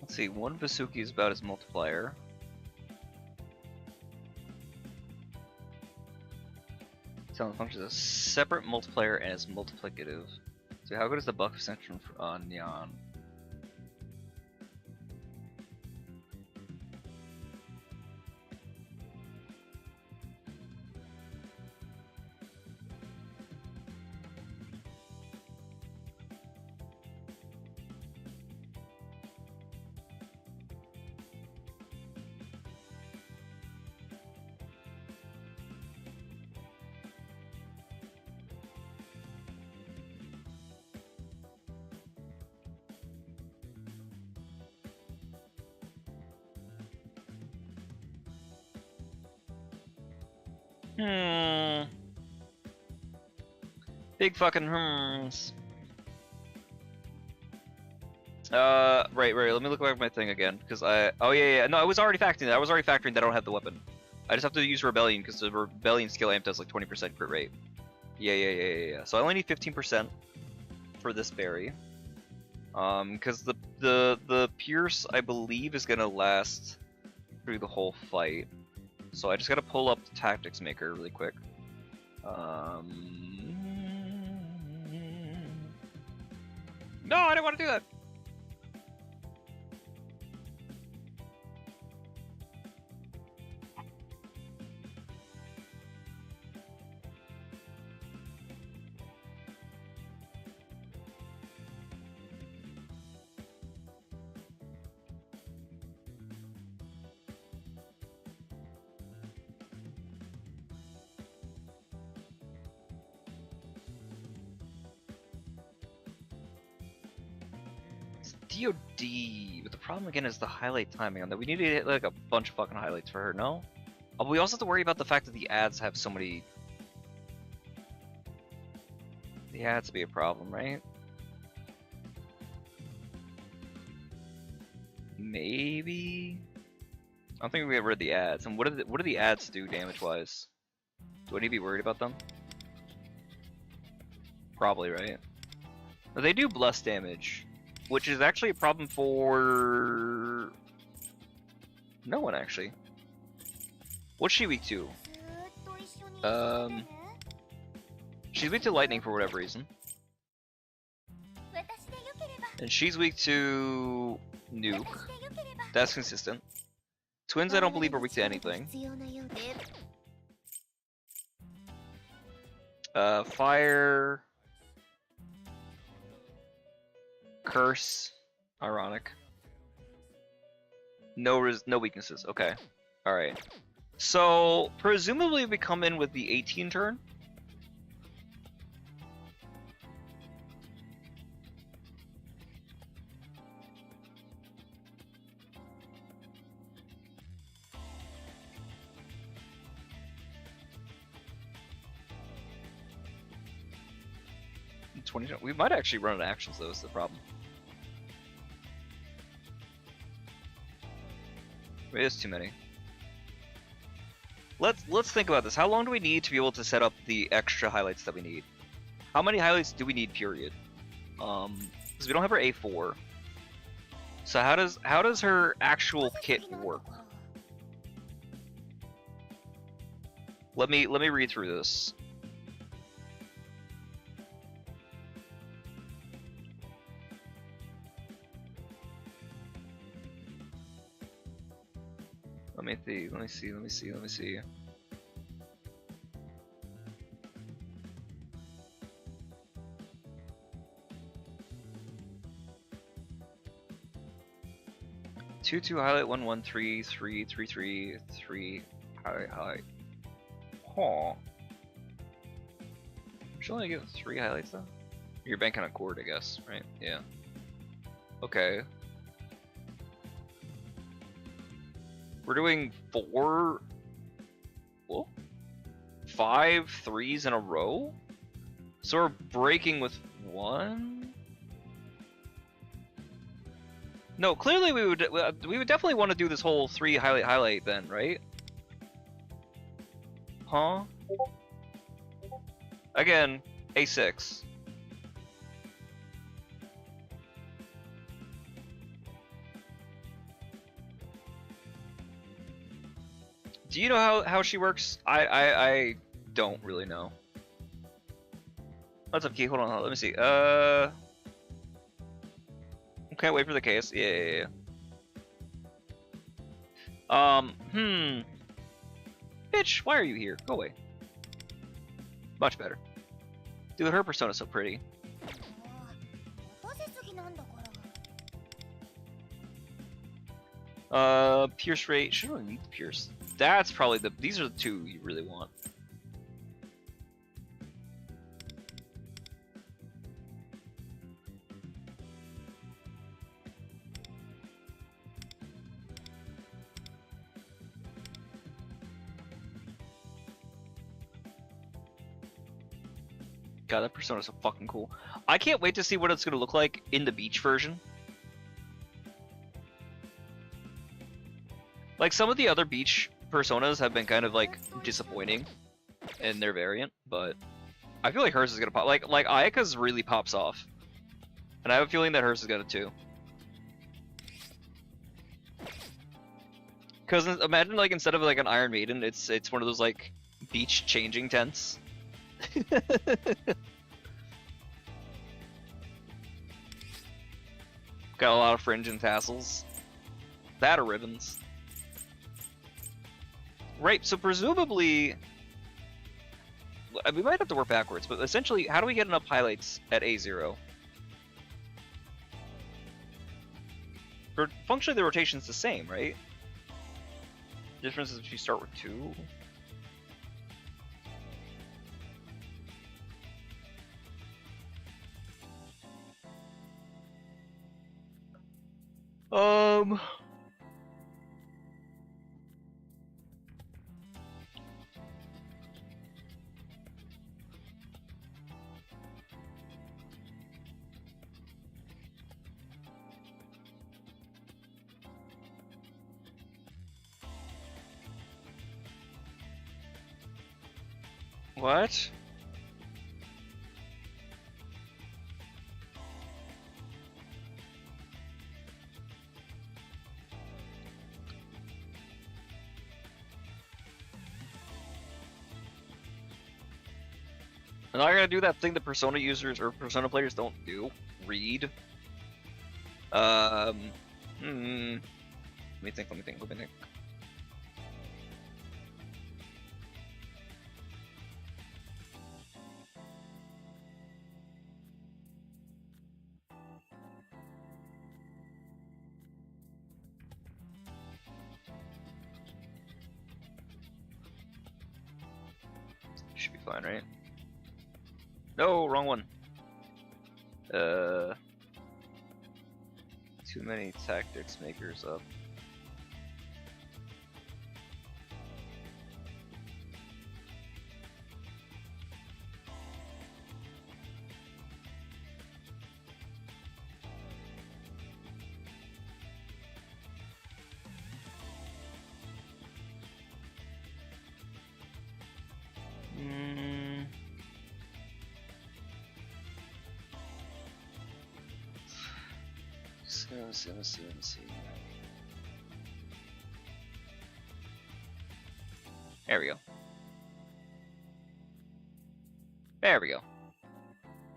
Speaker 1: Let's see, one Vasuki is about his multiplier. Sound functions as a separate multiplier and is multiplicative. So how good is the buff extension on Neon? Big fucking hmms. Right, let me look back at my thing again, because oh yeah, no, I was already factoring that. I was already factoring that I don't have the weapon. I just have to use Rebellion, because the Rebellion skill amp does like 20% crit rate. Yeah. So I only need 15% for this berry. Because the Pierce, I believe, is gonna last through the whole fight. So I just gotta pull up the Tactics Maker really quick. No, I didn't want to do that! DOD, but the problem again is the highlight timing on that. We need to hit like a bunch of fucking highlights for her, no? Oh, but we also have to worry about the fact that the ads have so many... The ads be a problem, right? Maybe? I don't think we get rid of the ads. And what do the ads do damage-wise? Do I need to be worried about them? Probably, right? But they do bless damage. Which is actually a problem for... no one, actually. What's she weak to? She's weak to lightning for whatever reason. And she's weak to... nuke. That's consistent. Twins I don't believe are weak to anything. Fire... Curse. Ironic. No weaknesses. Okay. Alright. So, presumably we come in with the 18 turn. We might actually run out of actions though, is the problem. It is too many. Let's think about this. How long do we need to be able to set up the extra highlights that we need? How many highlights do we need, period? Because we don't have her A4. So how does her actual kit work? Let me read through this. Let me see. Two highlight 1133333 highlight. Huh. Should only get 3 highlights though. You're banking on cord, I guess, right? Yeah. Okay. We're doing 4, whoa, 5 threes in a row? So we're breaking with 1? No, clearly we would definitely want to do this whole 3 highlight then, right? Huh? Again, A6. Do you know how she works? I don't really know. What's up, Key? Hold on, let me see. Okay, wait for the case. Yeah. Bitch, why are you here? Go away. Much better. Dude, her persona's so pretty. Pierce rate. Should really need the pierce. That's probably these are the 2 you really want. God, that persona's so fucking cool. I can't wait to see what it's gonna look like in the beach version. Like, some of the other beach personas have been kind of, like, disappointing in their variant, but I feel like hers is gonna pop. Like Ayaka's really pops off. And I have a feeling that hers is gonna too. Because imagine, like, instead of, like, an Iron Maiden, it's one of those, like, beach changing tents. Got a lot of fringe and tassels. That or ribbons. Right, so presumably... we might have to work backwards, but essentially, how do we get enough highlights at A0? Functionally, the rotation's the same, right? The difference is if you start with 2. What? And I gotta do that thing that Persona users or Persona players don't do. Read. Let me think. should be fine, right? No, wrong one. Too many tactics makers up. Let's see. There we go. There we go.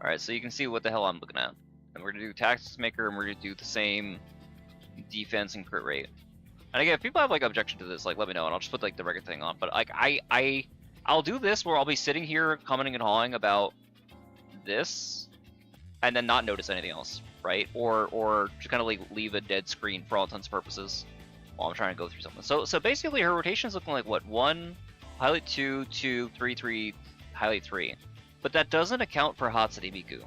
Speaker 1: Alright, so you can see what the hell I'm looking at. And we're gonna do tactics maker, and we're gonna do the same defense and crit rate. And again, if people have like objection to this, like let me know, and I'll just put like the regular thing on. But like I'll do this where I'll be sitting here commenting and hawing about this, and then not notice anything else, right? Or just kind of like leave a dead screen for all intents and purposes while I'm trying to go through something. So basically her rotation is looking like what? 1, highlight 2, 2, 3, 3, highlight 3. But that doesn't account for Hatsune Miku.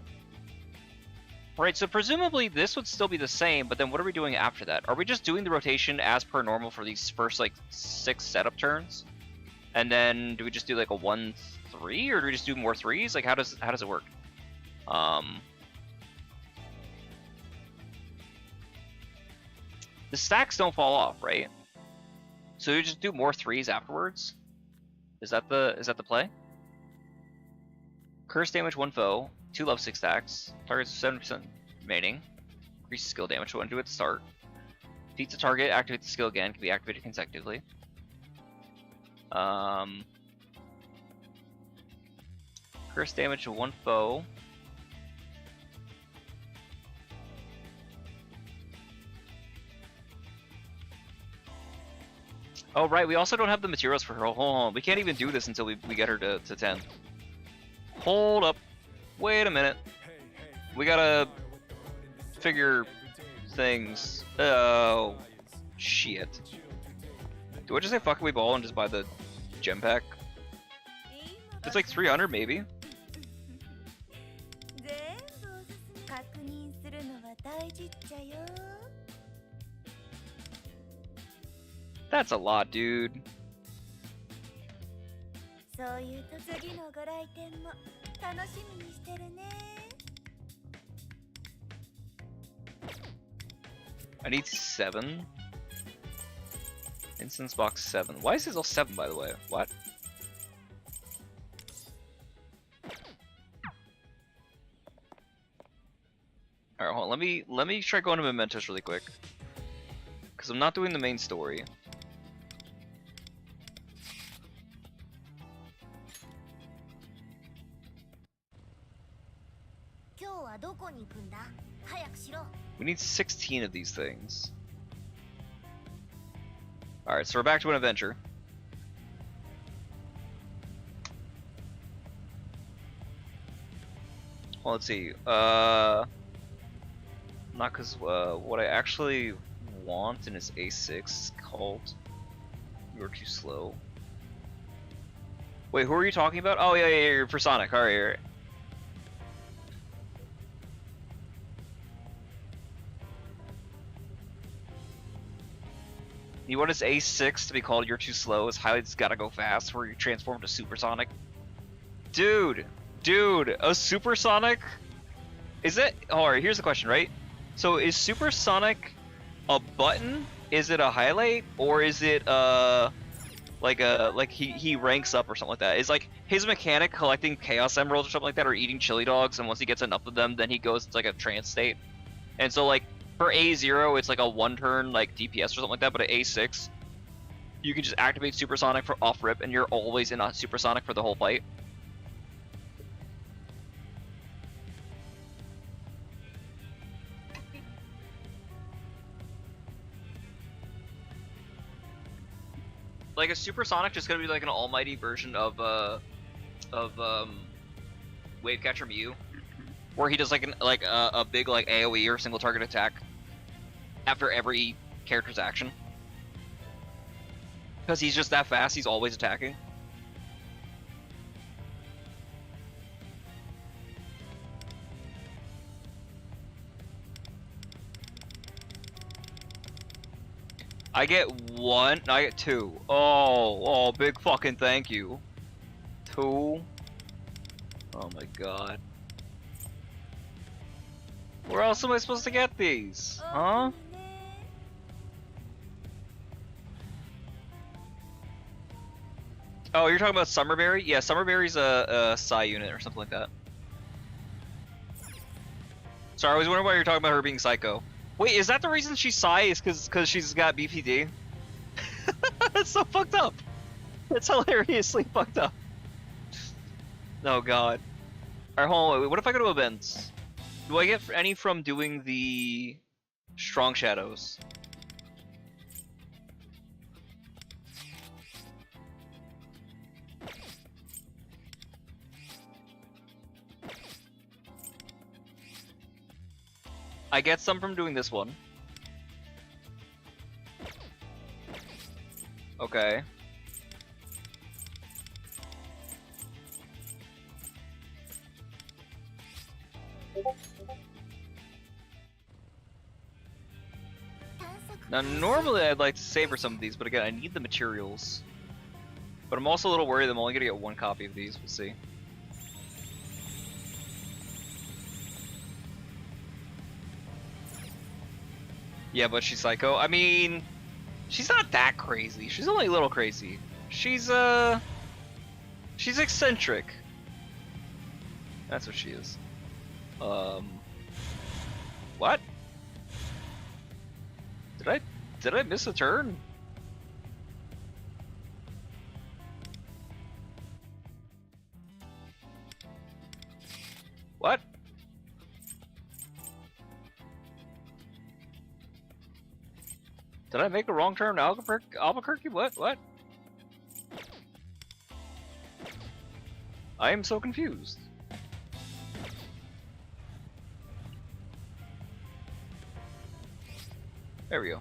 Speaker 1: Right, so presumably this would still be the same, but then what are we doing after that? Are we just doing the rotation as per normal for these first like 6 setup turns? And then do we just do like a 1, 3, or do we just do more 3s? Like how does it work? The stacks don't fall off, right? So you just do more 3s afterwards? Is that the play? Curse damage 1 foe, 2 level 6 stacks, targets 70% remaining, increases skill damage, 1 do at the start. Defeats the target, activate the skill again, can be activated consecutively. Curse damage to 1 foe. Oh right, we also don't have the materials for her. Hold on, we can't even do this until we get her to 10. Hold up. Wait a minute. We gotta figure things. Oh, shit. Do I just say fuck we ball and just buy the gem pack? It's like 300 maybe. That's a lot, dude. I need 7. Instance box 7. Why is this all 7, by the way? What? Alright, hold on. Let me try going to Mementos really quick. Because I'm not doing the main story. We need 16 of these things. Alright, so we're back to an adventure. Well, let's see. Not because what I actually want in his A6 is called You're Too Slow. Wait, who are you talking about? Oh, yeah, for Sonic. Alright. You want his A6 to be called You're Too Slow, his highlights gotta go fast, where you transform to Supersonic? Dude, a Supersonic? Is it? Alright, here's the question, right? So is Supersonic a button? Is it a highlight? Or is it like he ranks up or something like that? Is like his mechanic collecting Chaos Emeralds or something like that, or eating chili dogs, and once he gets enough of them, then he goes into like a trance state? And so like for A0, it's like a 1-turn like DPS or something like that, but at A6, you can just activate Supersonic for off rip, and you're always in a Supersonic for the whole fight. Like a Supersonic just gonna be like an almighty version of Wavecatcher Mew, where he does like a big like AoE or single target attack after every character's action. Because he's just that fast, he's always attacking. I get 1. No, I get 2. Oh, big fucking thank you. 2. Oh my god. Where else am I supposed to get these? Huh? Oh, you're talking about Summerberry? Yeah, Summerberry's a Psy unit or something like that. Sorry, I was wondering why you're talking about her being Psycho. Wait, is that the reason she's Psy? Is because she's got BPD? That's so fucked up. That's hilariously fucked up. Oh god. Alright, hold on, wait, what if I go to events? Do I get any from doing the Strong Shadows? I get some from doing this one. Okay. Now, normally I'd like to savor some of these, but again, I need the materials. But I'm also a little worried I'm only gonna get 1 copy of these. We'll see. Yeah, but she's Psycho. I mean, she's not that crazy. She's only a little crazy. She's eccentric. That's what she is. What? Did I miss a turn? What? Did I make a wrong turn to Albuquerque? What? I am so confused. There we go.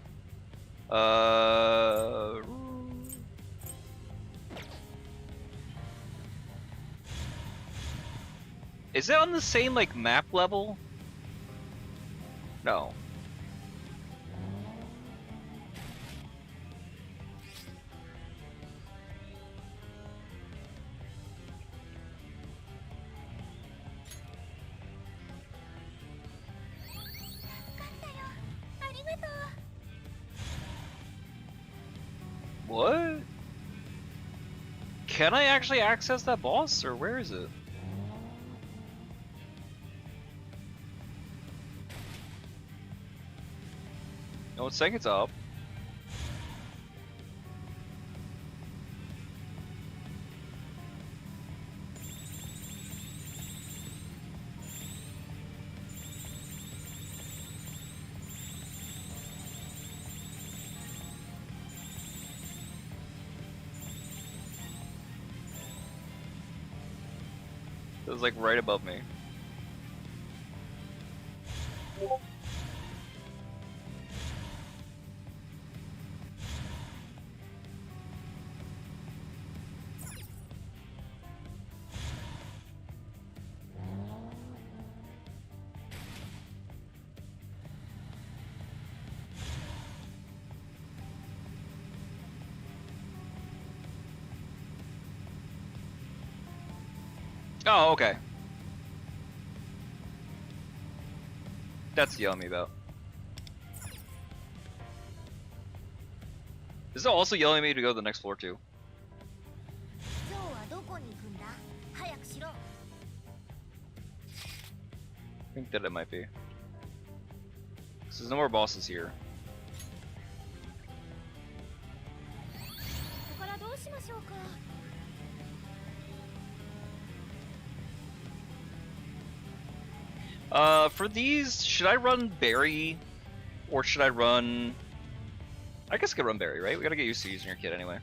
Speaker 1: Is it on the same, like, map level? No. What? Can I actually access that boss, or where is it? No, it's saying it's up. It was like right above me. Oh, okay. That's yelling about. Is it also yelling at me to go to the next floor too? I think that it might be. 'Cause there's no more bosses here. For these, should I run Barry, or should I run... I guess I could run Barry, right? We gotta get used to using your kit anyway.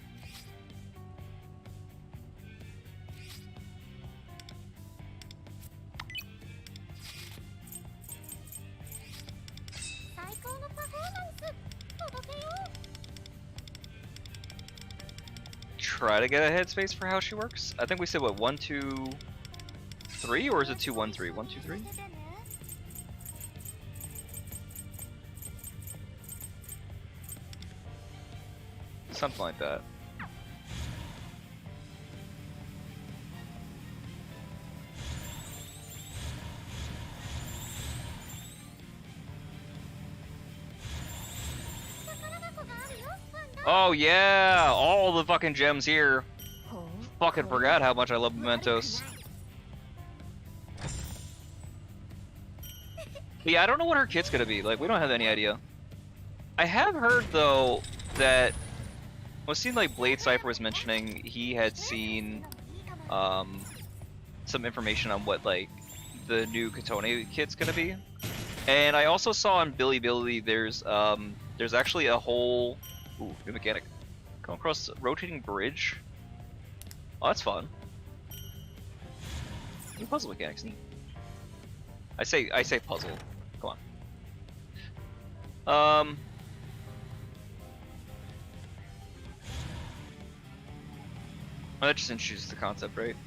Speaker 1: Try to get a headspace for how she works. I think we said, what, 1, 2, 3, or is it 2, 1, 3? 1, 2, 3? something like that. Oh yeah, all the fucking gems here. Fucking forgot how much I love mementos. But yeah, I don't know what her kit's gonna be. Like, we don't have any idea. I have heard though that I was seeing like Blade Cypher was mentioning he had seen some information on what like the new Katone kit's gonna be, and I also saw on Bilibili there's actually a whole new mechanic. Come across a rotating bridge. Oh, that's fun. New puzzle mechanics. I say puzzle. Come on. That just introduces the concept, right?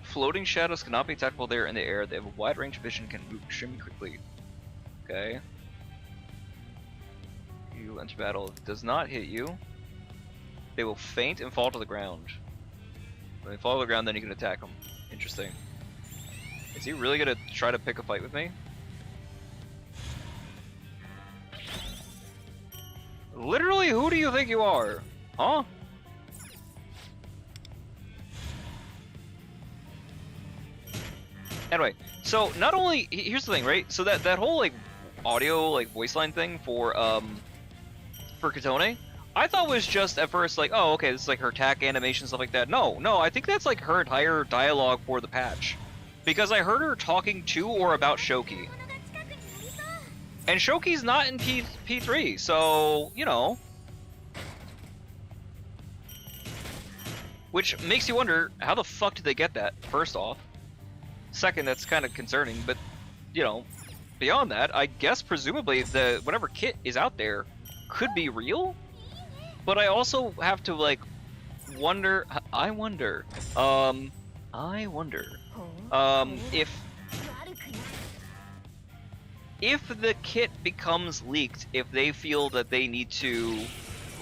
Speaker 1: Floating shadows cannot be attackable there in the air. They have a wide range of vision, can move extremely quickly. Okay. You enter battle. If it does not hit you, they will faint and fall to the ground. When they fall to the ground, then you can attack them. Interesting. Is he really gonna try to pick a fight with me? Literally, who do you think you are? Huh? Anyway, so not only here's the thing, right? So that whole like audio like voice line thing for Katone, I thought was just at first like, oh okay, this is like her attack animation, stuff like that. No, I think that's like her entire dialogue for the patch, because I heard her talking to or about Shoki, and Shoki's not in P3, so you know, which makes you wonder how the fuck did they get that? First off. Second, that's kind of concerning, but you know, beyond that, I guess presumably the whatever kit is out there could be real. But I also have to like wonder. I wonder if the kit becomes leaked, if they feel that they need to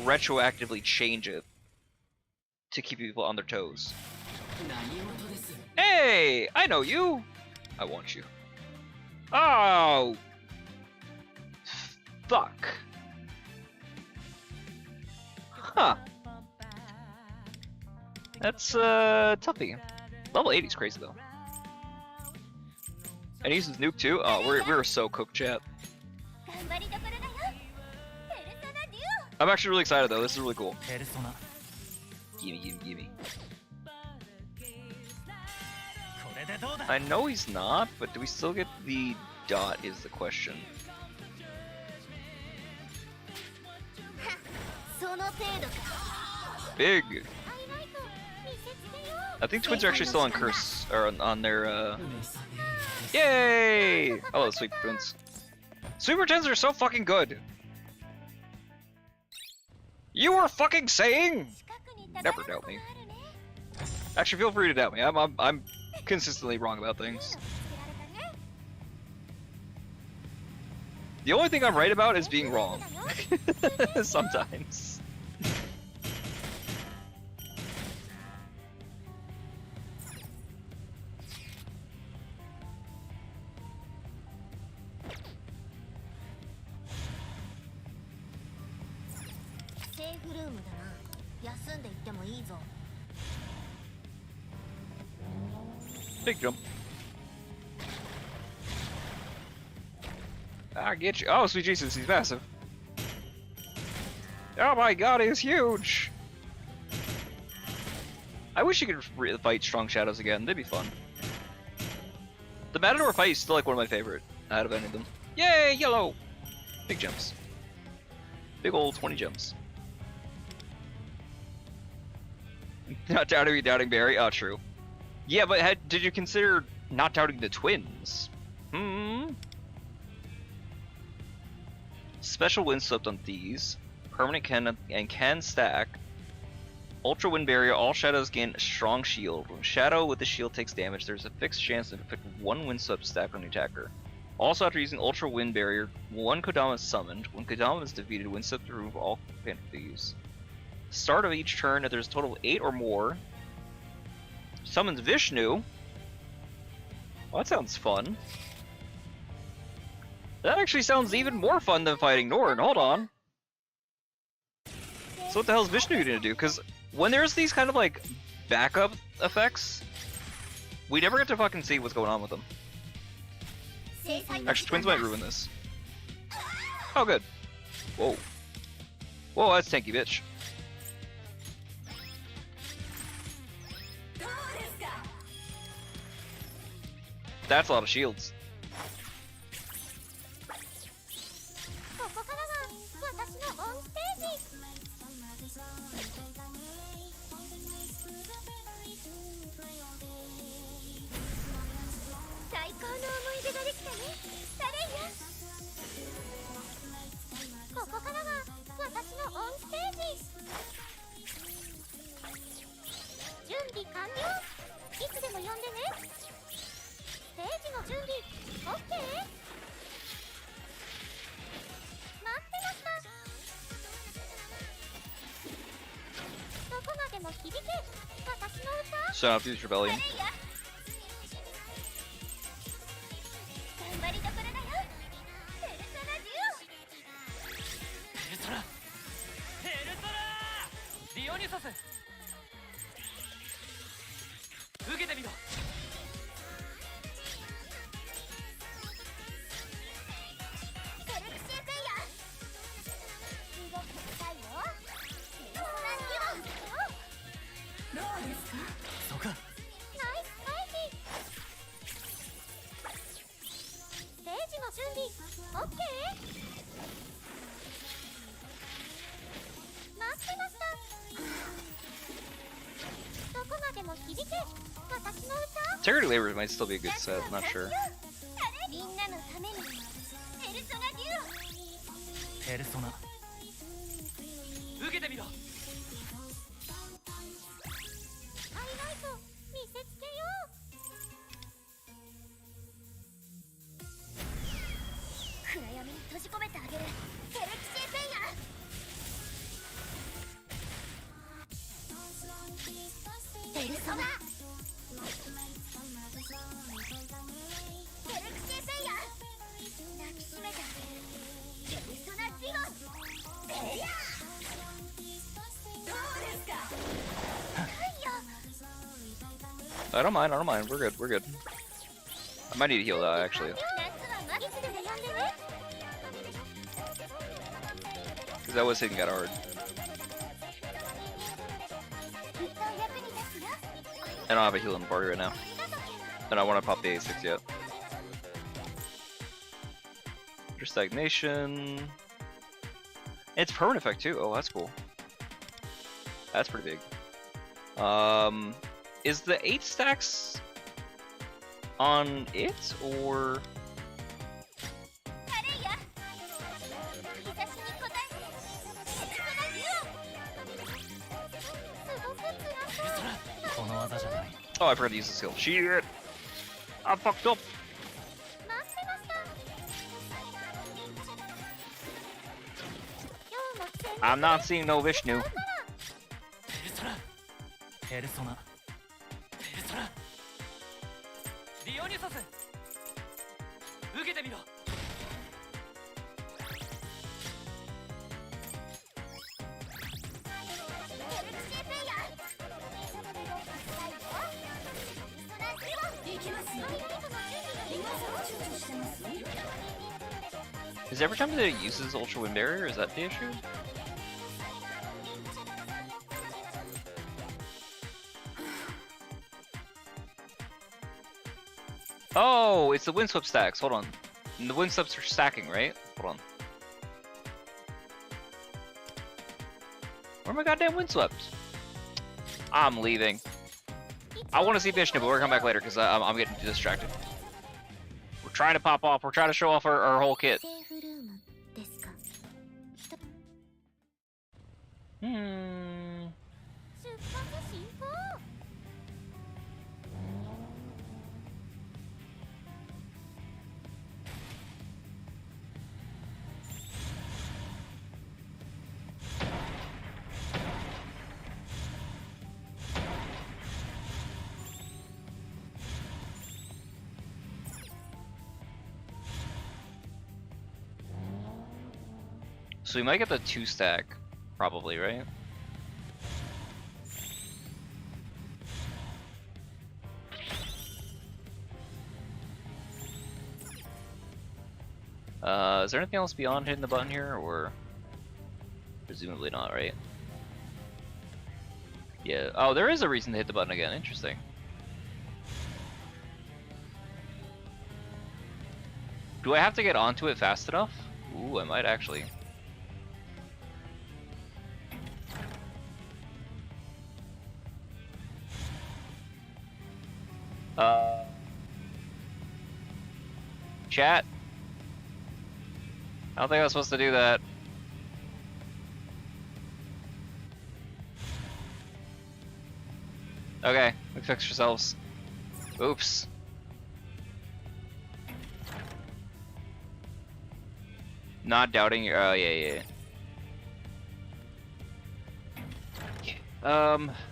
Speaker 1: retroactively change it to keep people on their toes. Hey, I know you. I want you. Oh, fuck. Huh. That's toughy. Level 80 is crazy though. And he uses nuke too. Oh, we're so cooked, chat. I'm actually really excited though. This is really cool. Gimme. I know he's not, but do we still get the dot is the question. Big! I think twins are actually still on curse, or on their, Yay! I love Sweeper Twins. Sweeper Twins are so fucking good! You were fucking saying? Never doubt me. Actually, feel free to doubt me. I'm consistently wrong about things. The only thing I'm right about is being wrong. Sometimes. Big jump. I get you. Oh, sweet Jesus, he's massive. Oh my god, he's huge! I wish you could fight Strong Shadows again. They'd be fun. The Matador fight is still like one of my favorite out of any of them. Yay, yellow! Big gems. Big old 20 gems. Not doubting Barry? Oh, true. Yeah, but did you consider not doubting the twins? Special wind swept on these. Permanent can stack. Ultra wind barrier. All shadows gain a strong shield. When shadow with the shield takes damage, there's a fixed chance to inflict one wind swept stack on the attacker. Also, after using Ultra Wind Barrier, one Kodama is summoned. When Kodama is defeated, Wind Step to remove all penalties. Start of each turn, if there's a total of 8 or more, summons Vishnu. Well, that sounds fun. That actually sounds even more fun than fighting Norn. Hold on. So what the hell is Vishnu gonna do? Because when there's these kind of like backup effects, we never get to fucking see what's going on with them. Actually, twins might ruin this. Oh, good. Whoa. Whoa, that's tanky bitch. That's a lot of shields. Shut up, use rebellion. Integrity Labor might still be a good set, I'm not sure. I don't mind, we're good. I might need to heal that, actually. Because that was hitting that hard. I don't have a heal in the party right now. And I want to pop the A6 yet. Under stagnation. It's permanent effect too. Oh, that's cool. That's pretty big. Is the 8 stacks on it, or? Oh, I forgot to use the skill. Shit! I fucked up! I'm not seeing no Vishnu. Is every time that it uses Ultra Wind Barrier, is that the issue? Oh, it's the windswept stacks. Hold on. And the windsweeps are stacking, right? Hold on. Where are my goddamn windswept? I'm leaving. I want to see Vishnu, but we're gonna come back later because I'm getting distracted. We're trying to pop off. We're trying to show off our whole kit. So we might get the 2-stack, probably, right? Is there anything else beyond hitting the button here, or presumably not, right? Yeah. Oh, there is a reason to hit the button again. Interesting. Do I have to get onto it fast enough? Ooh, I might actually. Chat. I don't think I was supposed to do that. Okay, we fixed yourselves. Oops. Not doubting your. Oh yeah.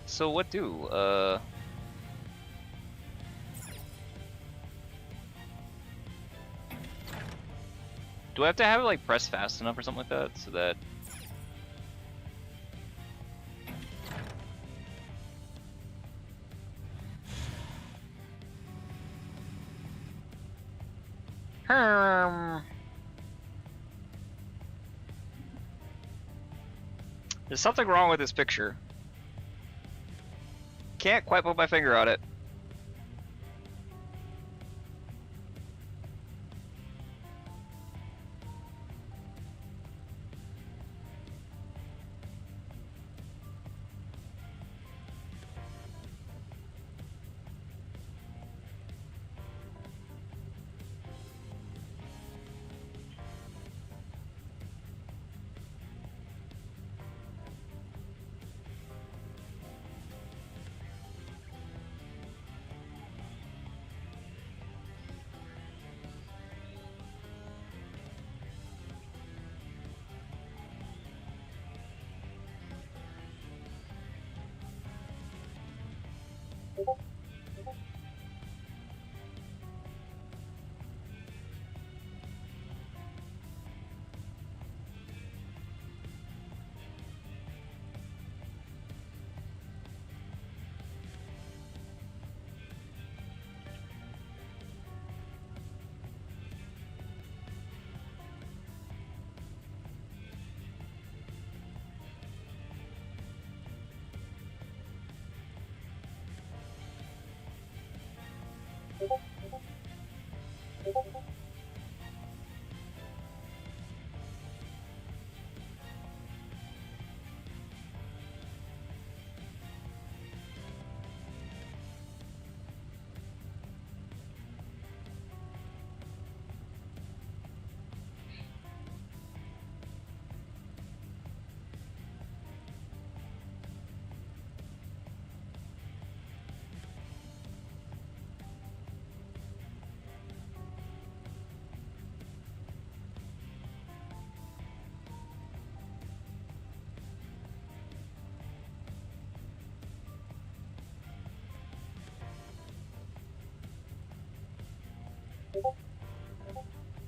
Speaker 1: So what do? Do I have to have it like press fast enough or something like that so that? There's something wrong with this picture. Can't quite put my finger on it.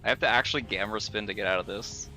Speaker 1: I have to actually gamma spin to get out of this.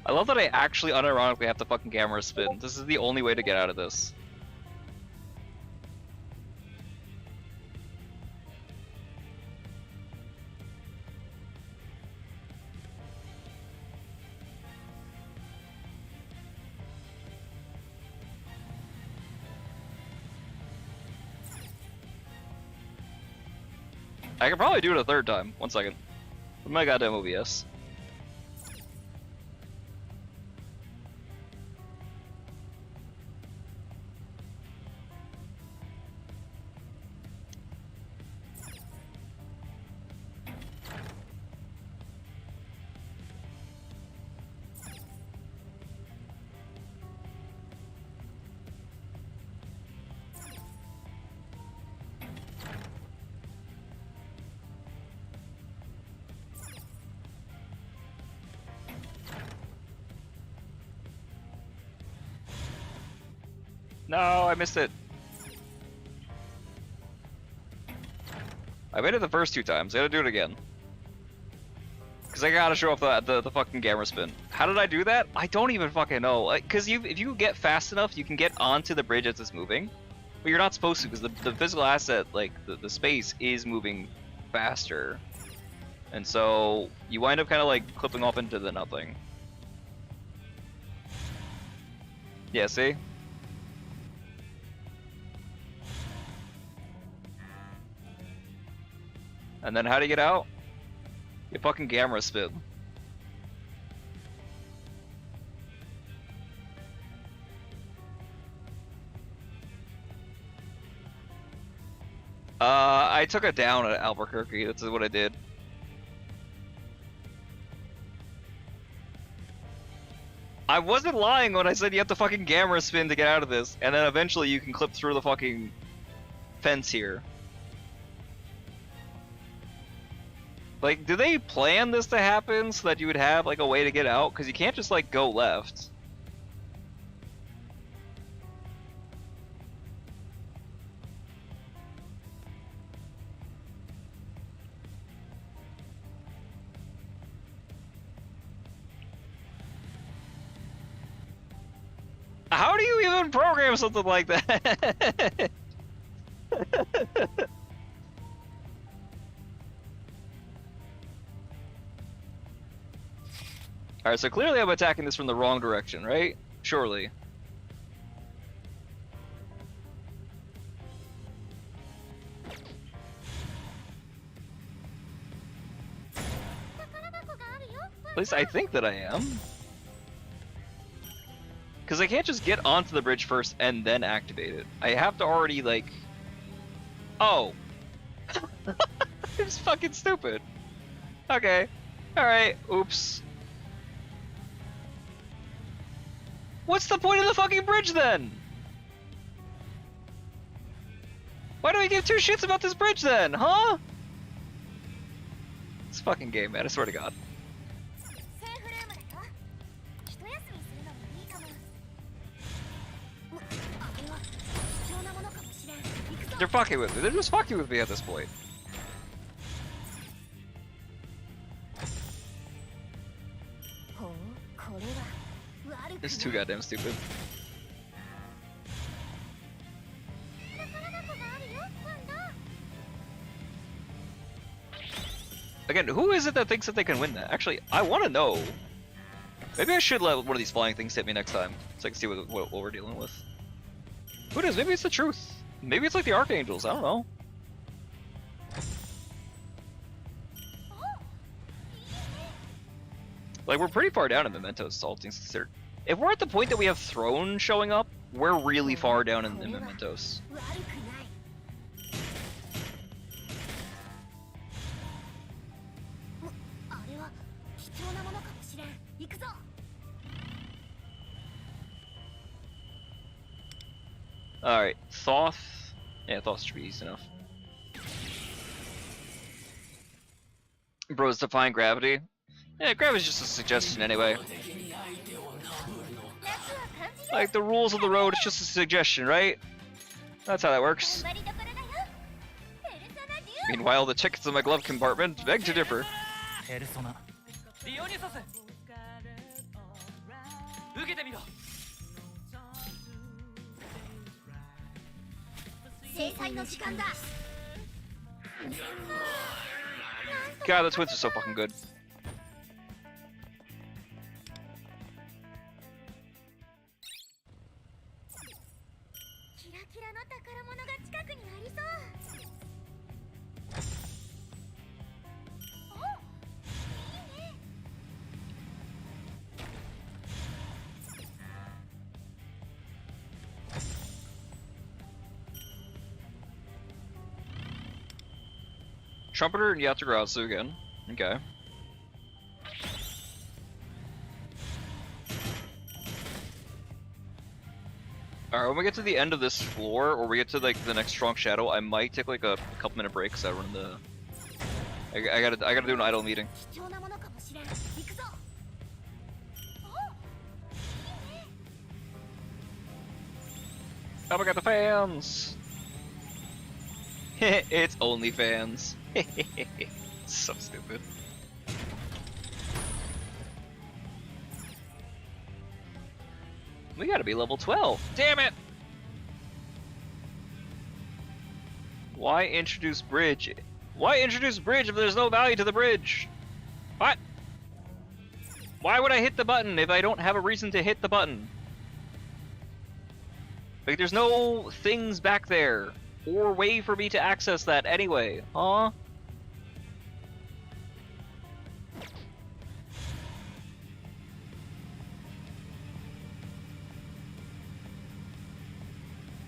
Speaker 1: I love that I actually unironically have to fucking camera spin. This is the only way to get out of this. I could probably do it a third time. 1 second. With my goddamn OBS. No, I missed it. I made it the first 2 times. I gotta do it again. Because I gotta show off the fucking camera spin. How did I do that? I don't even fucking know. Because if you get fast enough, you can get onto the bridge as it's moving. But you're not supposed to, because the physical asset, like the space, is moving faster. And so you wind up kind of like clipping off into the nothing. Yeah, see? And then how do you get out? You fucking camera spin. I took it down at Albuquerque. That's what I did. I wasn't lying when I said you have to fucking camera spin to get out of this, and then eventually you can clip through the fucking fence here. Like, do they plan this to happen so that you would have like a way to get out? Because you can't just like go left. How do you even program something like that? Alright, so clearly I'm attacking this from the wrong direction, right? Surely. At least I think that I am. Because I can't just get onto the bridge first and then activate it. I have to already, like... Oh! It's fucking stupid. Okay. Alright, oops. What's the point of the fucking bridge then? Why do we give 2 shits about this bridge then, huh? This fucking game, man, I swear to God. They're fucking with me. They're just fucking with me at this point. It's too goddamn stupid. Again, who is it that thinks that they can win that? Actually, I want to know. Maybe I should let one of these flying things hit me next time, so I can see what we're dealing with. Who knows? Maybe it's the truth. Maybe it's like the Archangels. I don't know. Like, we're pretty far down in Mementos, all things considered. If we're at the point that we have Throne showing up, we're really far down in Mementos. Alright, Thoth. Yeah, Thoth should be easy enough. Bro's defying gravity. Yeah, gravity's just a suggestion anyway. Like, the rules of the road, it's just a suggestion, right? That's how that works. Meanwhile, the tickets in my glove compartment beg to differ. God, the twins are so fucking good. Trumpeter and Yatagarasu again. Okay. Alright, when we get to the end of this floor, or we get to like the next strong shadow, I might take like a couple minute break because I run the... I gotta do an idle meeting. Oh my god, the fans! It's only fans. So stupid. We gotta be level 12. Damn it! Why introduce bridge? Why introduce bridge if there's no value to the bridge? What? Why would I hit the button if I don't have a reason to hit the button? Like, there's no things back there or way for me to access that anyway, huh?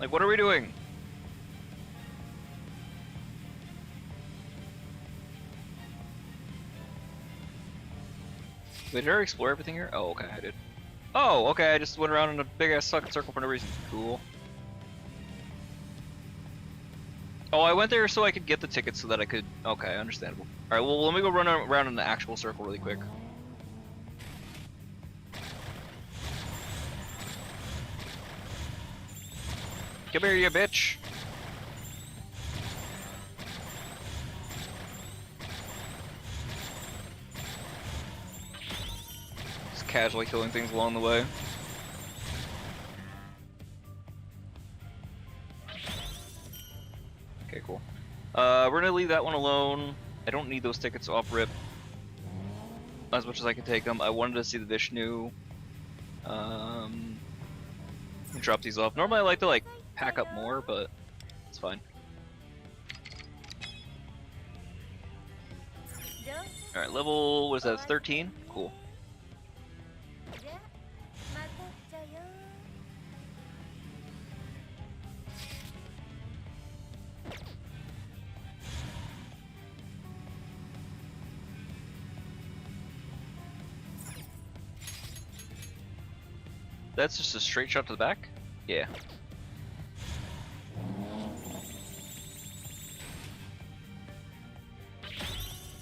Speaker 1: Like, what are we doing? Wait, did I explore everything here? Oh, okay, I did. Oh, okay, I just went around in a big-ass fucking circle for no reason. Cool. Oh, I went there so I could get the tickets so that I could... Okay, understandable. Alright, well, let me go run around in the actual circle really quick. Come here, you bitch! Just casually killing things along the way. Okay, cool. We're gonna leave that one alone. I don't need those tickets off rip. As much as I can take them. I wanted to see the Vishnu. Drop these off. Normally I like to like pack up more, but it's fine. Alright, level, what is that, 13? Cool. That's just a straight shot to the back? Yeah.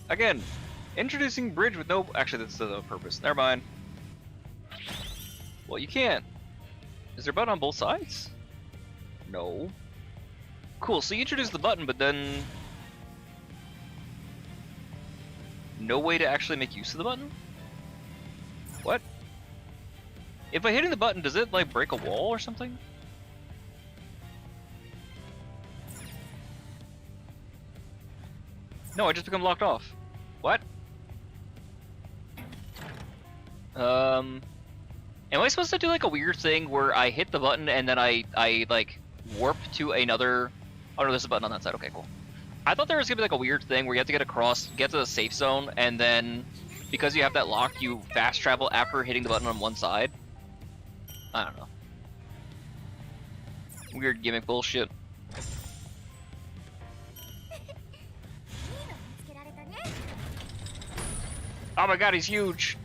Speaker 1: Again, introducing bridge with no... Actually, that's the purpose. Never mind. Well, you can't. Is there a button on both sides? No. Cool, so you introduce the button, but then... no way to actually make use of the button? What? If by hitting the button, does it, like, break a wall or something? No, I just become locked off. What? Am I supposed to do, like, a weird thing where I hit the button and then I like, warp to another... Oh, no, there's a button on that side. Okay, cool. I thought there was gonna be, like, a weird thing where you have to get across, get to the safe zone, and then, because you have that lock, you fast travel after hitting the button on one side. I don't know. Weird gimmick bullshit. Oh my god, he's huge!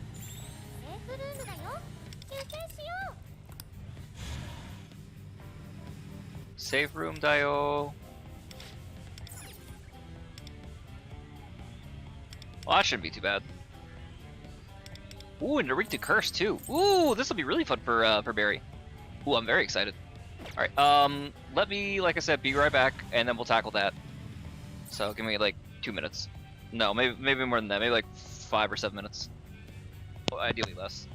Speaker 1: Safe room, Dio. Well, that shouldn't be too bad. Ooh, and Narita Curse too. Ooh, this will be really fun for Barry. Ooh, I'm very excited. All right, let me, like I said, be right back, and then we'll tackle that. So give me like 2 minutes. No, maybe more than that. Maybe like 5 or 7 minutes. Well, ideally less.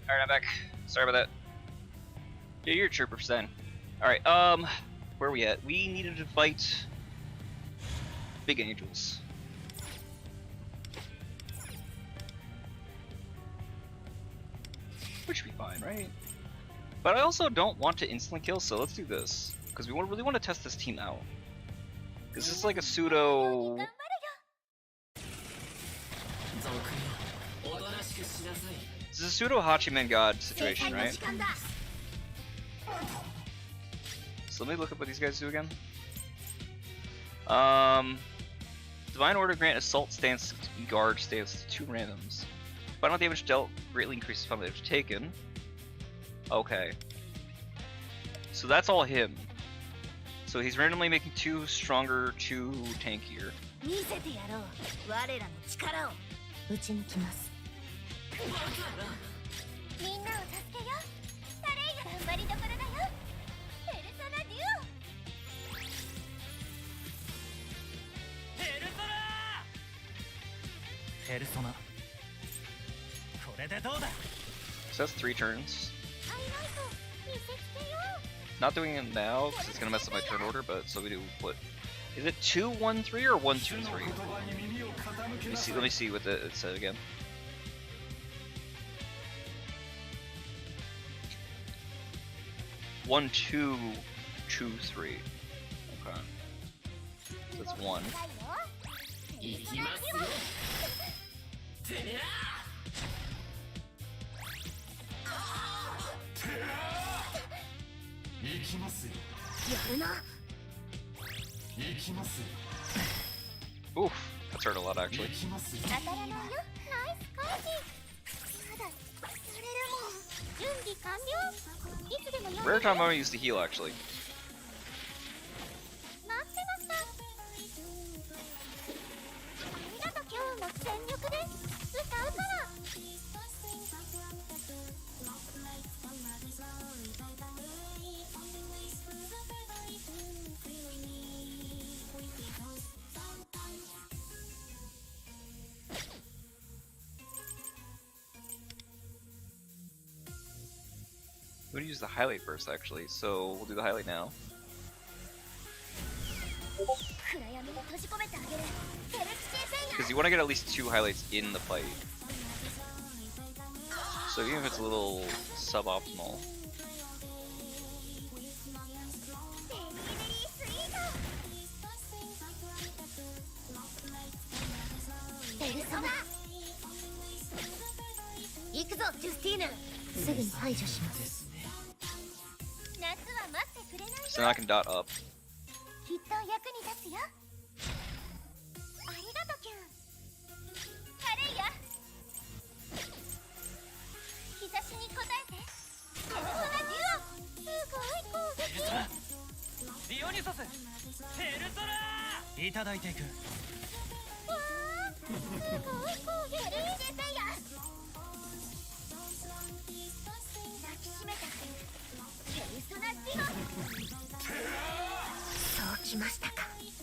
Speaker 1: Alright, I'm back. Sorry about that. Yeah, you're a trooper then. Alright, where are we at? We needed to fight big angels. Which should be fine, right? But I also don't want to instantly kill, so let's do this. Because we really want to test this team out. Because this is like a pseudo... This is a pseudo Hachiman God situation, right? So let me look up what these guys do again. Divine Order grant assault stance and guard stance to 2 randoms. Final damage dealt greatly increases final damage taken. Okay. So that's all him. So he's randomly making 2 stronger, 2 tankier. So that's 3 turns. Not doing it now because it's gonna mess up my turn order, but so we do what? Is it 2-1-3 or 1-2-3? Let me see what it said again. One, 2, 2, 3. Okay. So that's 1. Oof, that's hurt a lot actually. Rare time I'm gonna use the heal actually. I'm gonna use the highlight first actually, so we'll do the highlight now. Because you want to get at least 2 highlights in the fight. So even if it's a little suboptimal. So now I can dot up.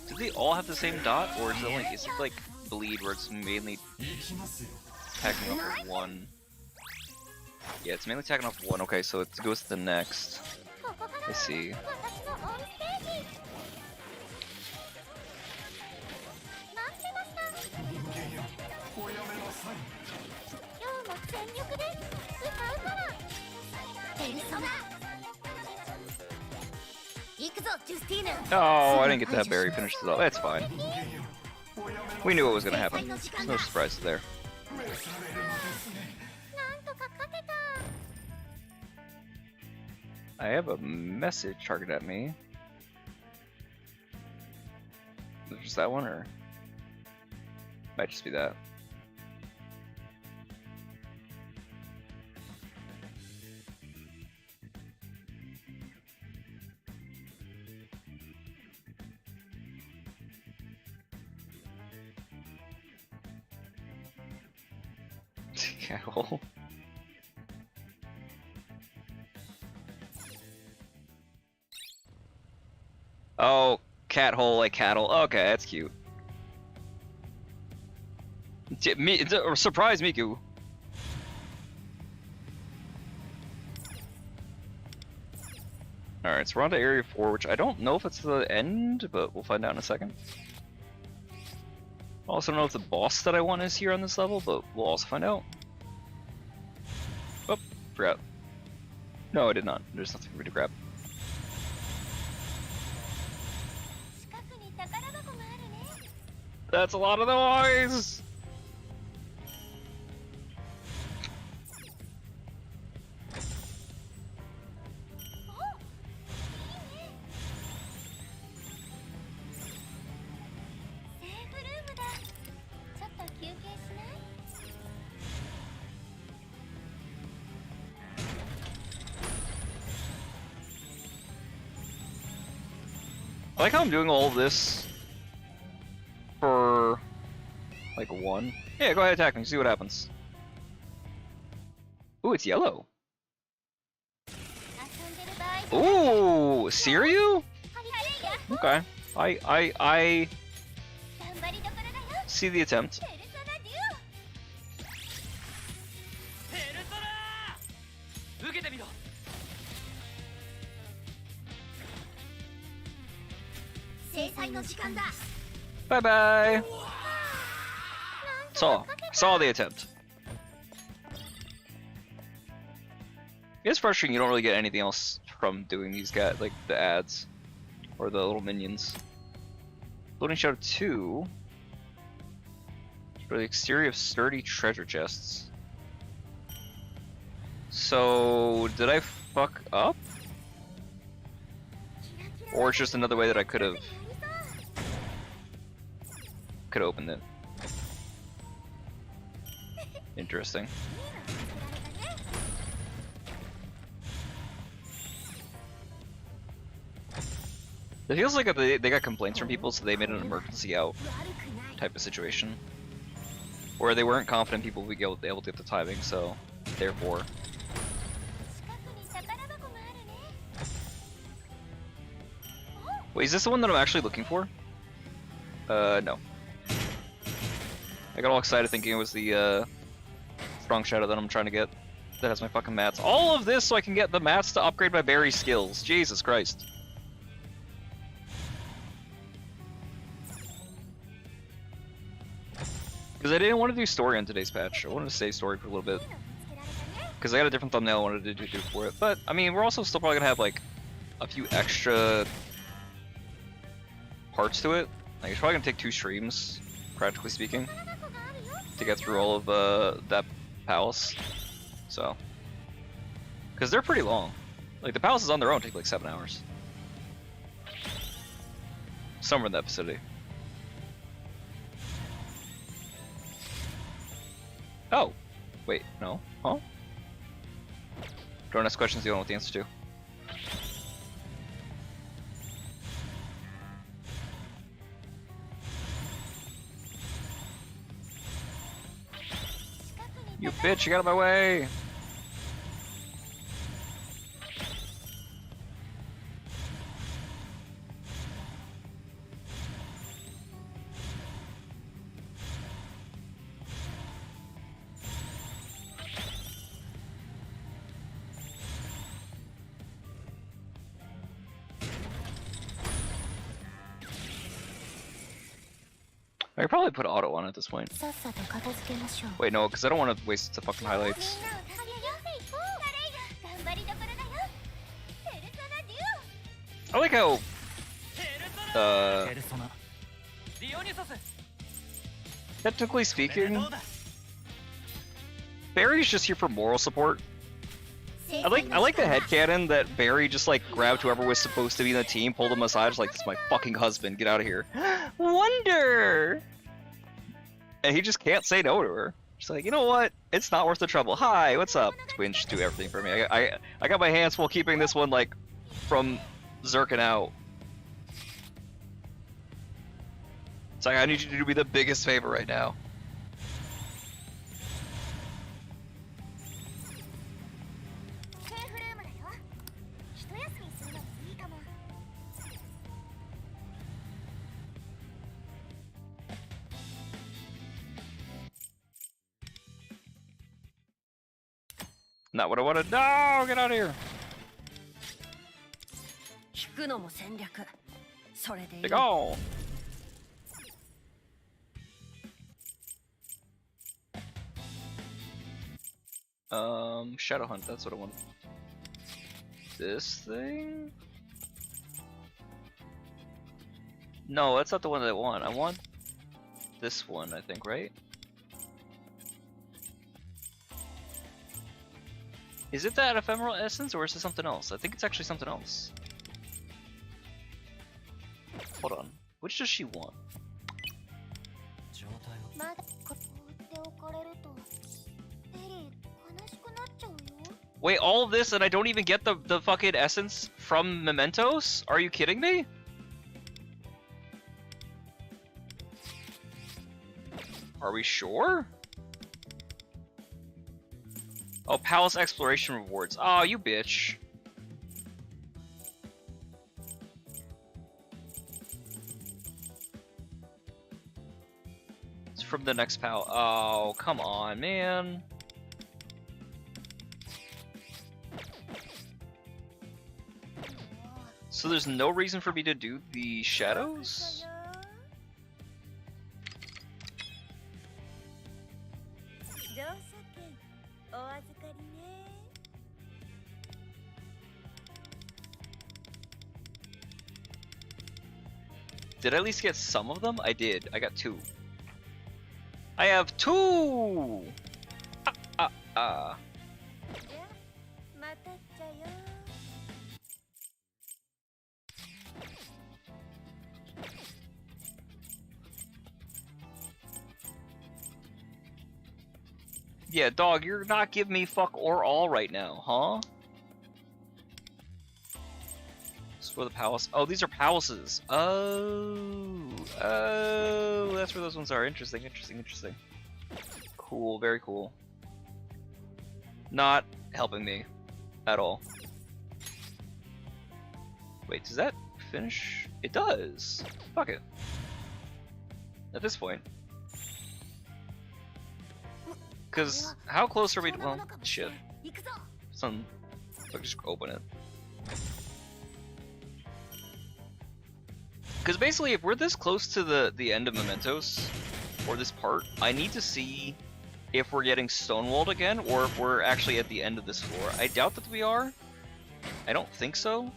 Speaker 1: Do they all have the same dot, or is it like bleed where it's mainly attacking off of 1? Yeah, it's mainly attacking off 1. Okay, so it goes to the next. Let's see. Oh, I didn't get that berry finished it off. That's fine. We knew what was gonna happen. There's no surprises there. I have a message targeted at me. Is it just that one, or might just be that? Cattle. Oh, cat hole like cattle. Okay, that's cute. Surprise Miku. Alright, so we're on to Area 4, which I don't know if it's the end, but we'll find out in a second. I also don't know if the boss that I want is here on this level, but we'll also find out. Oh, forgot. No, I did not. There's nothing for me to grab. That's a lot of noise! I like how I'm doing all of this for like one. Yeah, go ahead, attack me, see what happens. Ooh, it's yellow. Ooh, Siryu? Okay. I see the attempt. Bye bye. Saw the attempt. It's frustrating you don't really get anything else from doing these guys, like the ads or the little minions. Loading Shadow 2 for the exterior of sturdy treasure chests. So did I fuck up? Or it's just another way that I could have opened it. Interesting. It feels like they got complaints from people, so they made an emergency out type of situation. Where they weren't confident people would be able to get the timing, so therefore. Wait, is this the one that I'm actually looking for? No. I got all excited thinking it was the strong shadow that I'm trying to get. That has my fucking mats. All of this so I can get the mats to upgrade my berry skills. Jesus Christ. Because I didn't want to do story on today's patch. I wanted to save story for a little bit. Because I got a different thumbnail I wanted to do for it. But, I mean, we're also still probably going to have, like, a few extra parts to it. Like, it's probably going to take 2 streams, practically speaking, to get through all of that palace. So. Because they're pretty long. Like, the palaces on their own take, like, 7 hours. Somewhere in that vicinity. Oh! Wait, no? Huh? Don't ask questions you don't know what the answer to. You bitch, you got out of my way! I could probably put auto on at this point. Wait, no, because I don't want to waste the fucking highlights. I like how, technically speaking, Barry's just here for moral support. I like the headcanon that Barry just like grabbed whoever was supposed to be in the team, pulled him aside, just like, "This is my fucking husband, get out of here." Wonder! And he just can't say no to her. She's like, you know what? It's not worth the trouble. Hi, what's up? Queen, just do everything for me. I got my hands full keeping this one like from zerking out. It's like, I need you to do me the biggest favor right now. Not what I wanted. No, get out of here. Big ol'. Shadow Hunt, that's what I want. This thing? No, that's not the one that I want. I want this one, I think, right? Is it that ephemeral essence, or is it something else? I think it's actually something else. Hold on. Which does she want? Wait, all of this and I don't even get the fucking essence from Mementos? Are you kidding me? Are we sure? Oh, Palace Exploration Rewards. Oh, you bitch. It's from the next pal. Oh, come on, man. So there's no reason for me to do the shadows? Did I at least get some of them? I did. I got 2. I have 2! Yeah, dog, you're not giving me fuck or all right now, huh? Explore the palace. Oh, these are palaces. Oh, that's where those ones are. Interesting, interesting, interesting. Cool, very cool. Not helping me at all. Wait, does that finish? It does. Fuck it. At this point. Because how close are we to, well, shit. Some, I'll just open it. Because basically, if we're this close to the end of Mementos, or this part, I need to see if we're getting stonewalled again, or if we're actually at the end of this floor. I doubt that we are. I don't think so.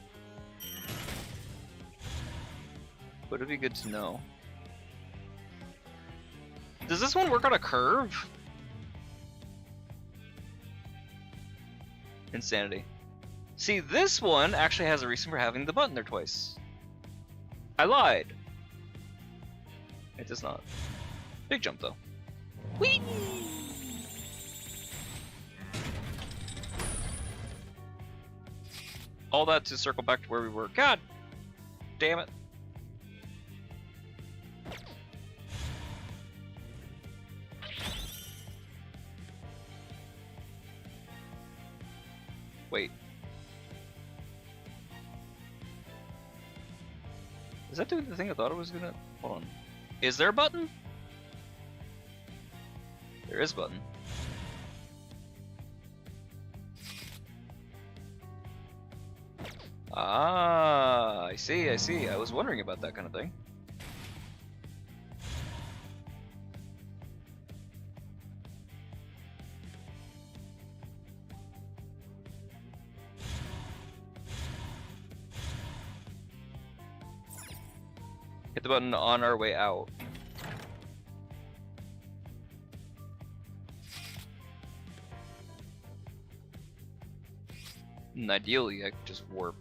Speaker 1: But it'd be good to know. Does this one work on a curve? Insanity. See, this one actually has a reason for having the button there twice. I lied. It does not. Big jump though. Whee! All that to circle back to where we were. God damn it. Wait. Is that doing the thing I thought it was gonna? Hold on. Is there a button? There is a button. Ah, I see, I see. I was wondering about that kind of thing. Hit the button on our way out. And ideally, I could just warp.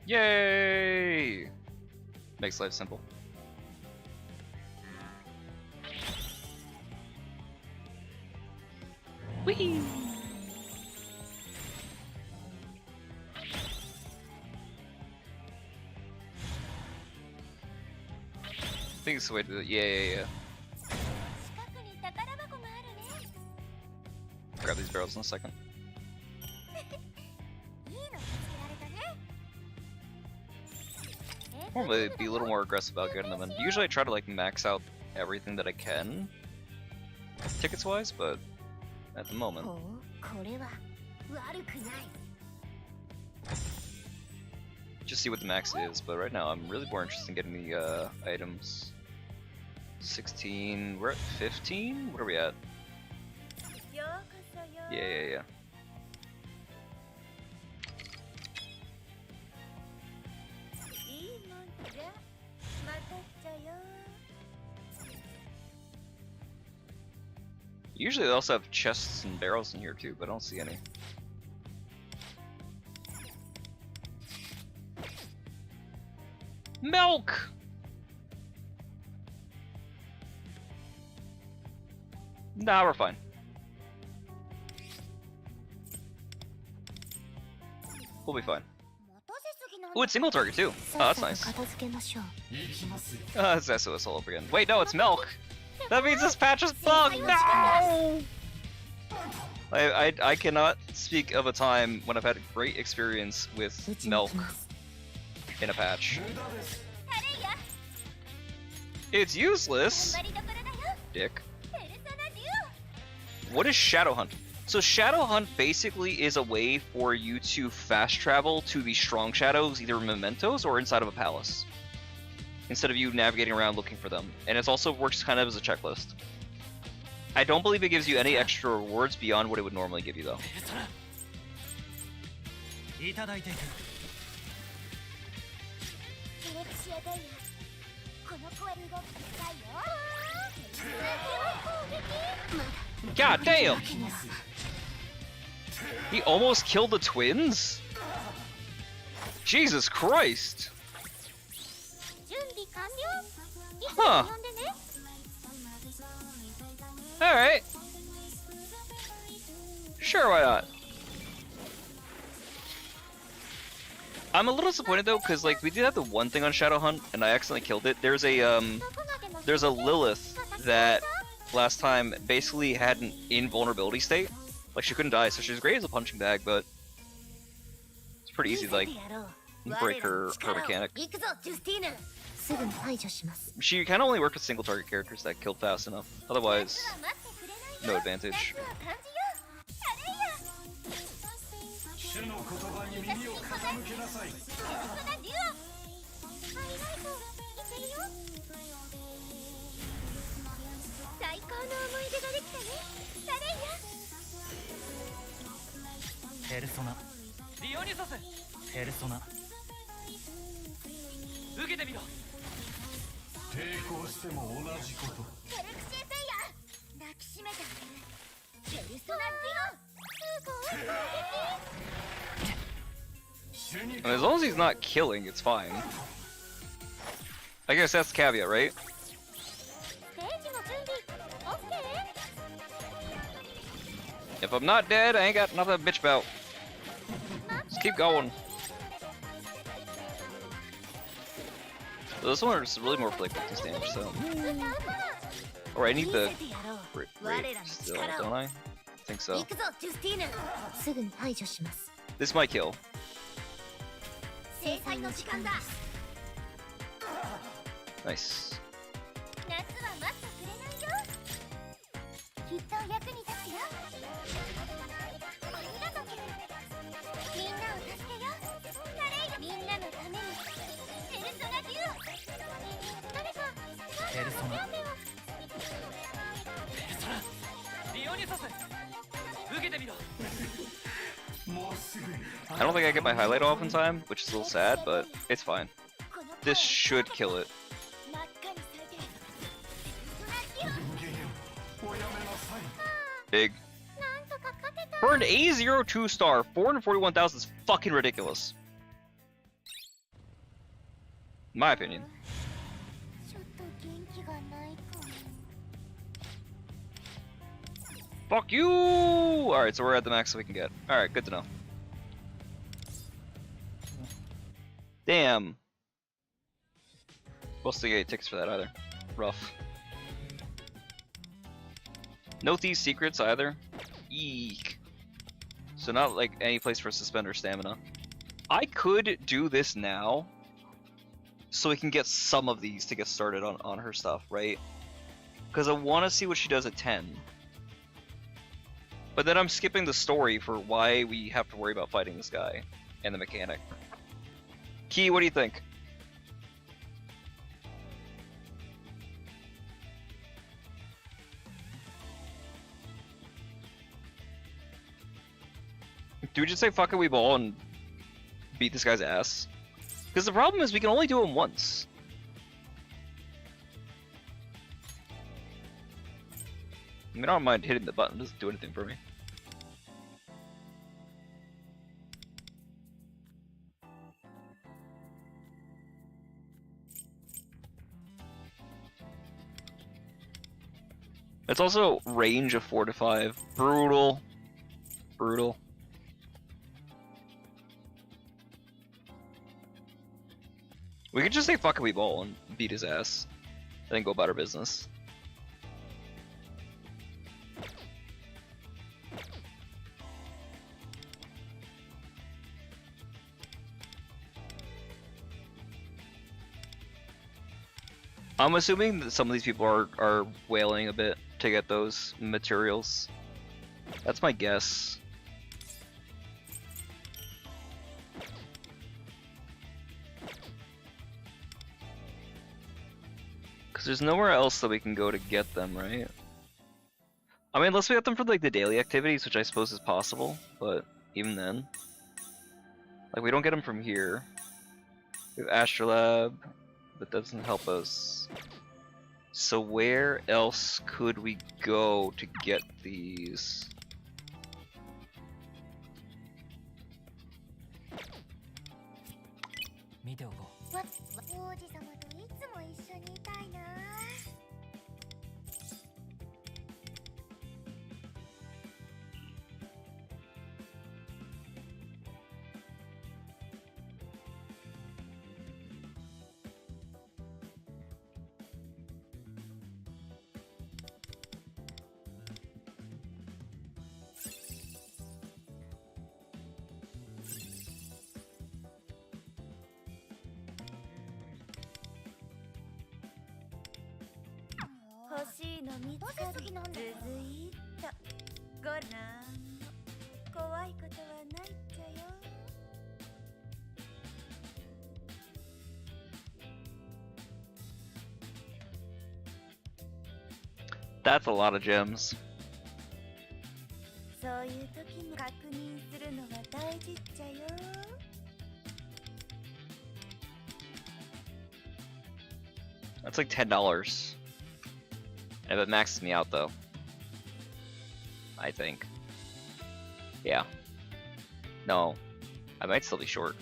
Speaker 1: Yay! Makes life simple. Whee! I think it's the way to do it. Yeah. Grab these barrels in a second. Probably be a little more aggressive about getting them in. Usually I try to like max out everything that I can, tickets wise, but at the moment. Just see what the max is, but right now I'm really more interested in getting the items. 16, we're at 15? What are we at? Yeah. Usually they also have chests and barrels in here too, but I don't see any. Milk! Nah, we're fine. We'll be fine. Ooh, it's single target too. Oh, that's nice. That's SOS all over again. Wait, no, it's milk! That means this patch is bugged! No! I cannot speak of a time when I've had a great experience with milk in a patch. It's useless! Dick. What is Shadow Hunt? So Shadow Hunt basically is a way for you to fast travel to the strong shadows, either mementos or inside of a palace, instead of you navigating around looking for them. And it also works kind of as a checklist. I don't believe it gives you any extra rewards beyond what it would normally give you though. God damn! He almost killed the twins? Jesus Christ! Huh. Alright. Sure, why not? I'm a little disappointed though, because like we did have the one thing on Shadow Hunt and I accidentally killed it. There's a Lilith that last time basically had an invulnerability state. Like she couldn't die, so she's great as a punching bag, but it's pretty easy to like break her mechanic. She kind of only worked with single target characters that killed fast enough. Otherwise, no advantage. And as long as he's not killing, it's fine. I guess that's the caveat, right? If I'm not dead, I ain't got nothing to bitch about. Just keep going. So this one is really more for like this damage, so. Or I need the rate still, don't I? I think so. This might kill. Nice. I don't think I get my highlight off in time, which is a little sad, but it's fine. This should kill it. Big. For an A02 star, 441,000 is fucking ridiculous. In my opinion. Fuck you! Alright, so we're at the max that we can get. Alright, good to know. Damn. Supposed to get tickets for that either. Rough. No Thieves' Secrets either. Eek. So not like any place for us to spend our stamina. I could do this now, so we can get some of these to get started on her stuff, right? Because I want to see what she does at 10. But then I'm skipping the story for why we have to worry about fighting this guy and the mechanic. Key, what do you think? Do we just say fuck it, we ball and beat this guy's ass? Because the problem is we can only do him once. I mean, I don't mind hitting the button, it doesn't do anything for me. It's also range of 4 to 5. Brutal. Brutal. We could just say fuck it, we ball and beat his ass. Then go about our business. I'm assuming that some of these people are whaling a bit to get those materials. That's my guess. Because there's nowhere else that we can go to get them, right? I mean, unless we get them for like the daily activities, which I suppose is possible, but even then. Like, we don't get them from here. We have Astrolab, but that doesn't help us. So where else could we go to get these? That's a lot of gems. That's like $10. And it maxes me out though. I think. Yeah. No. I might still be short.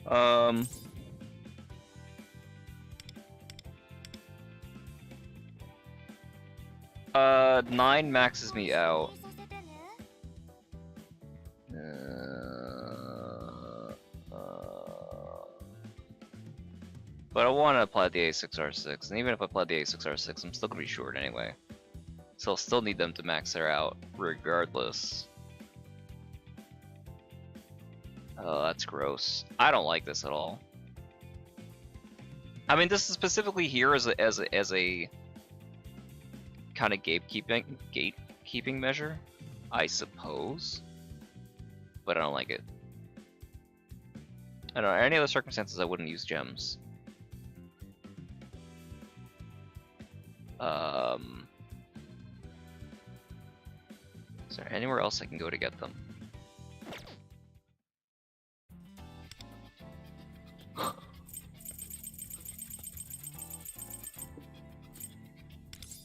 Speaker 1: Um... 9 maxes me out. But I want to apply the A6R6, and even if I apply the A6R6, I'm still gonna be short anyway. So I'll still need them to max her out, regardless. Oh, that's gross. I don't like this at all. I mean, this is specifically here as a kind of gatekeeping measure, I suppose. But I don't like it. I don't know, any other circumstances I wouldn't use gems. Is there anywhere else I can go to get them?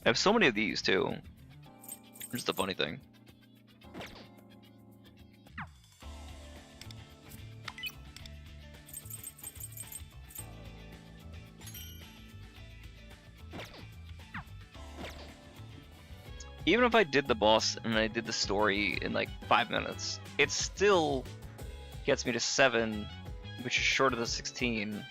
Speaker 1: I have so many of these too. Here's the funny thing. Even if I did the boss and I did the story in like 5 minutes, it still gets me to 7, which is short of the 16.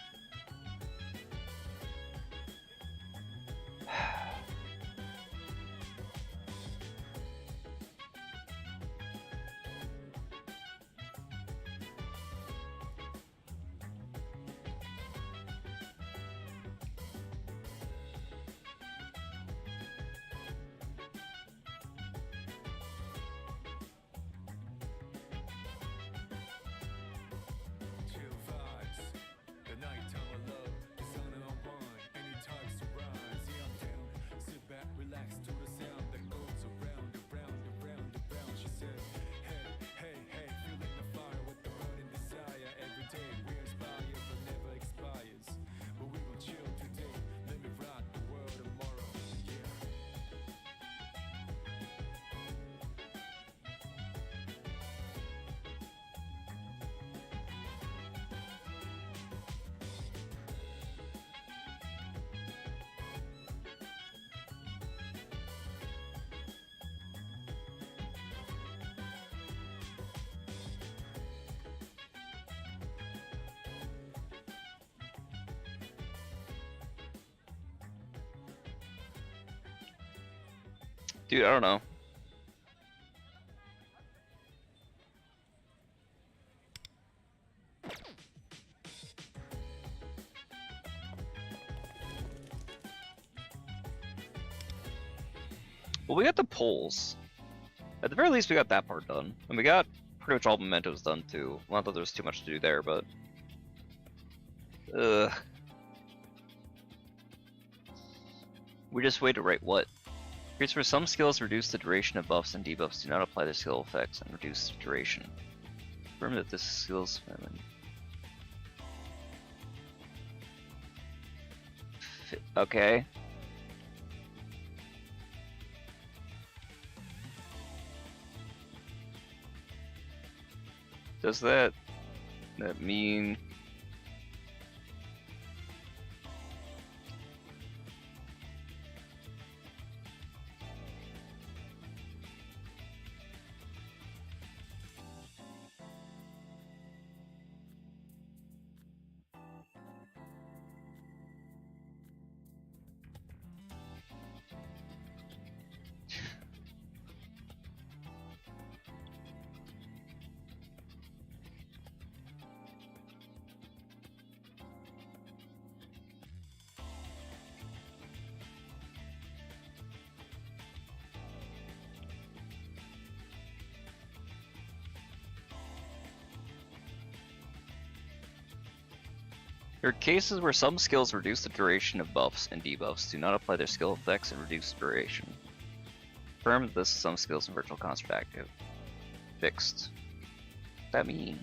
Speaker 1: Dude, I don't know. Well, we got the polls. At the very least, we got that part done. And we got pretty much all mementos done, too. Not that there's too much to do there, but... We just wait to write what? Here's where some skills reduce the duration of buffs and debuffs. Do not apply their skill effects and reduce the duration. Confirm that this skills... Okay. Does that mean... There are cases where some skills reduce the duration of buffs and debuffs. Do not apply their skill effects and reduce duration. Confirm that this is some skills in virtual construct active. Fixed. What does that mean?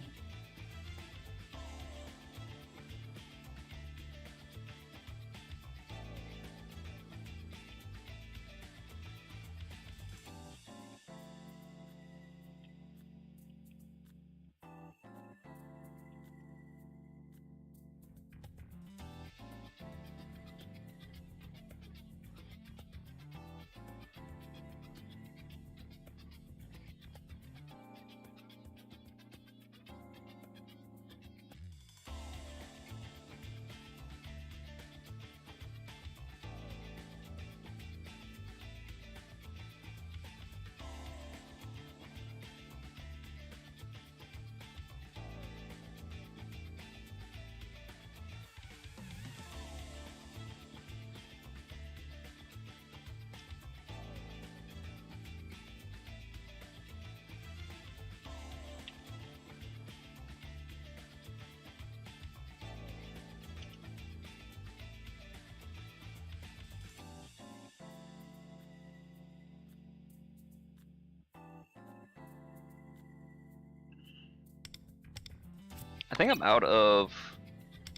Speaker 1: I think I'm out of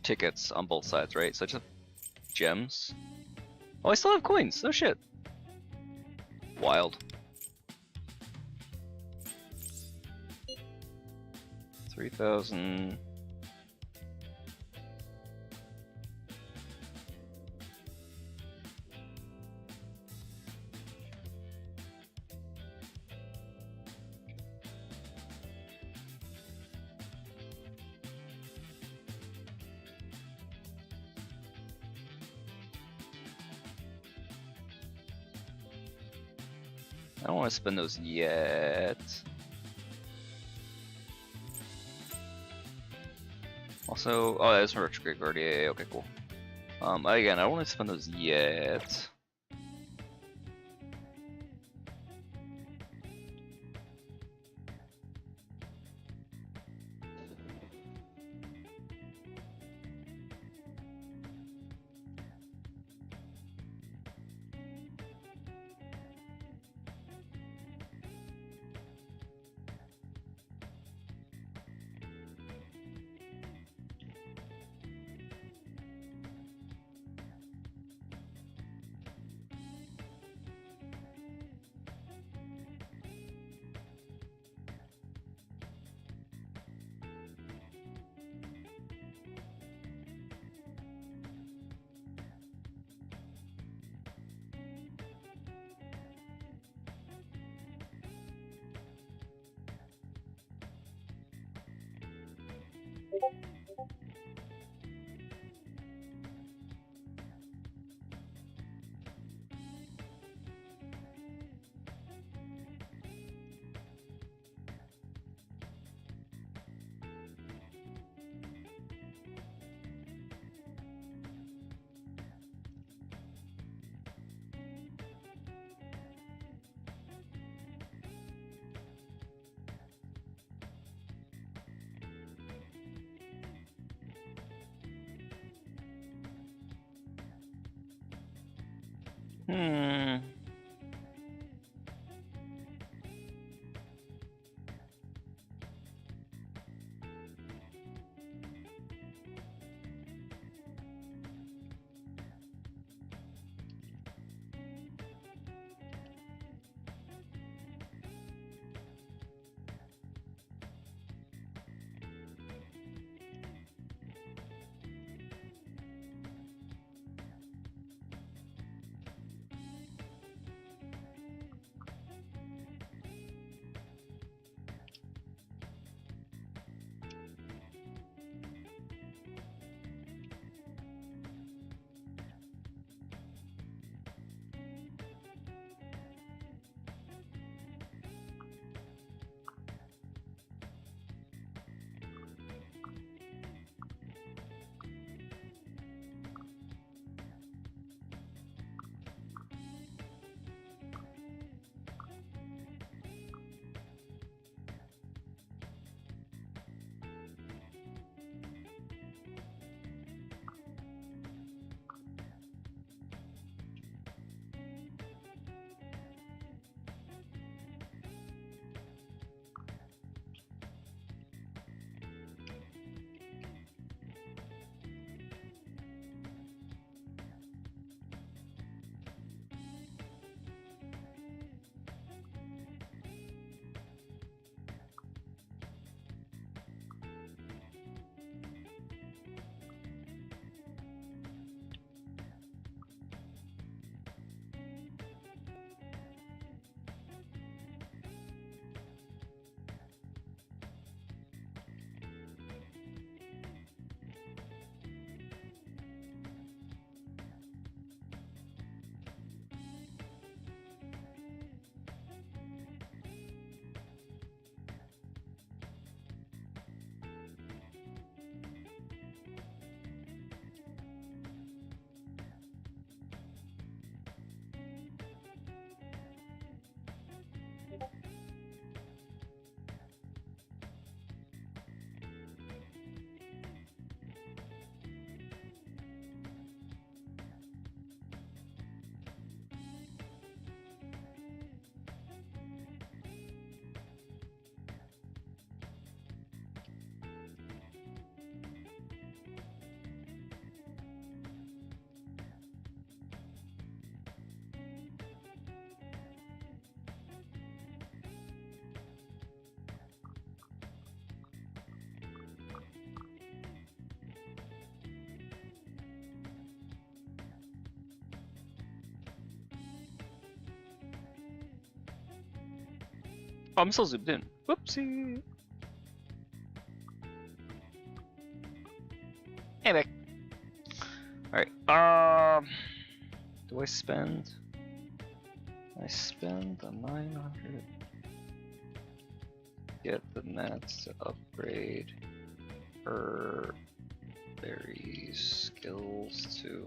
Speaker 1: tickets on both sides, right? So I just have gems. Oh, I still have coins. No shit. Wild. 3,000. I don't want to spend those yet. Also, oh, that's from retrograde guard. Yeah, okay, cool. Again, I don't want to spend those yet. Hmm. Oh, I'm still zoomed in. Whoopsie. Hey, Mick. Alright, do I spend? I spend the 900. Get the mats to upgrade her berry skills to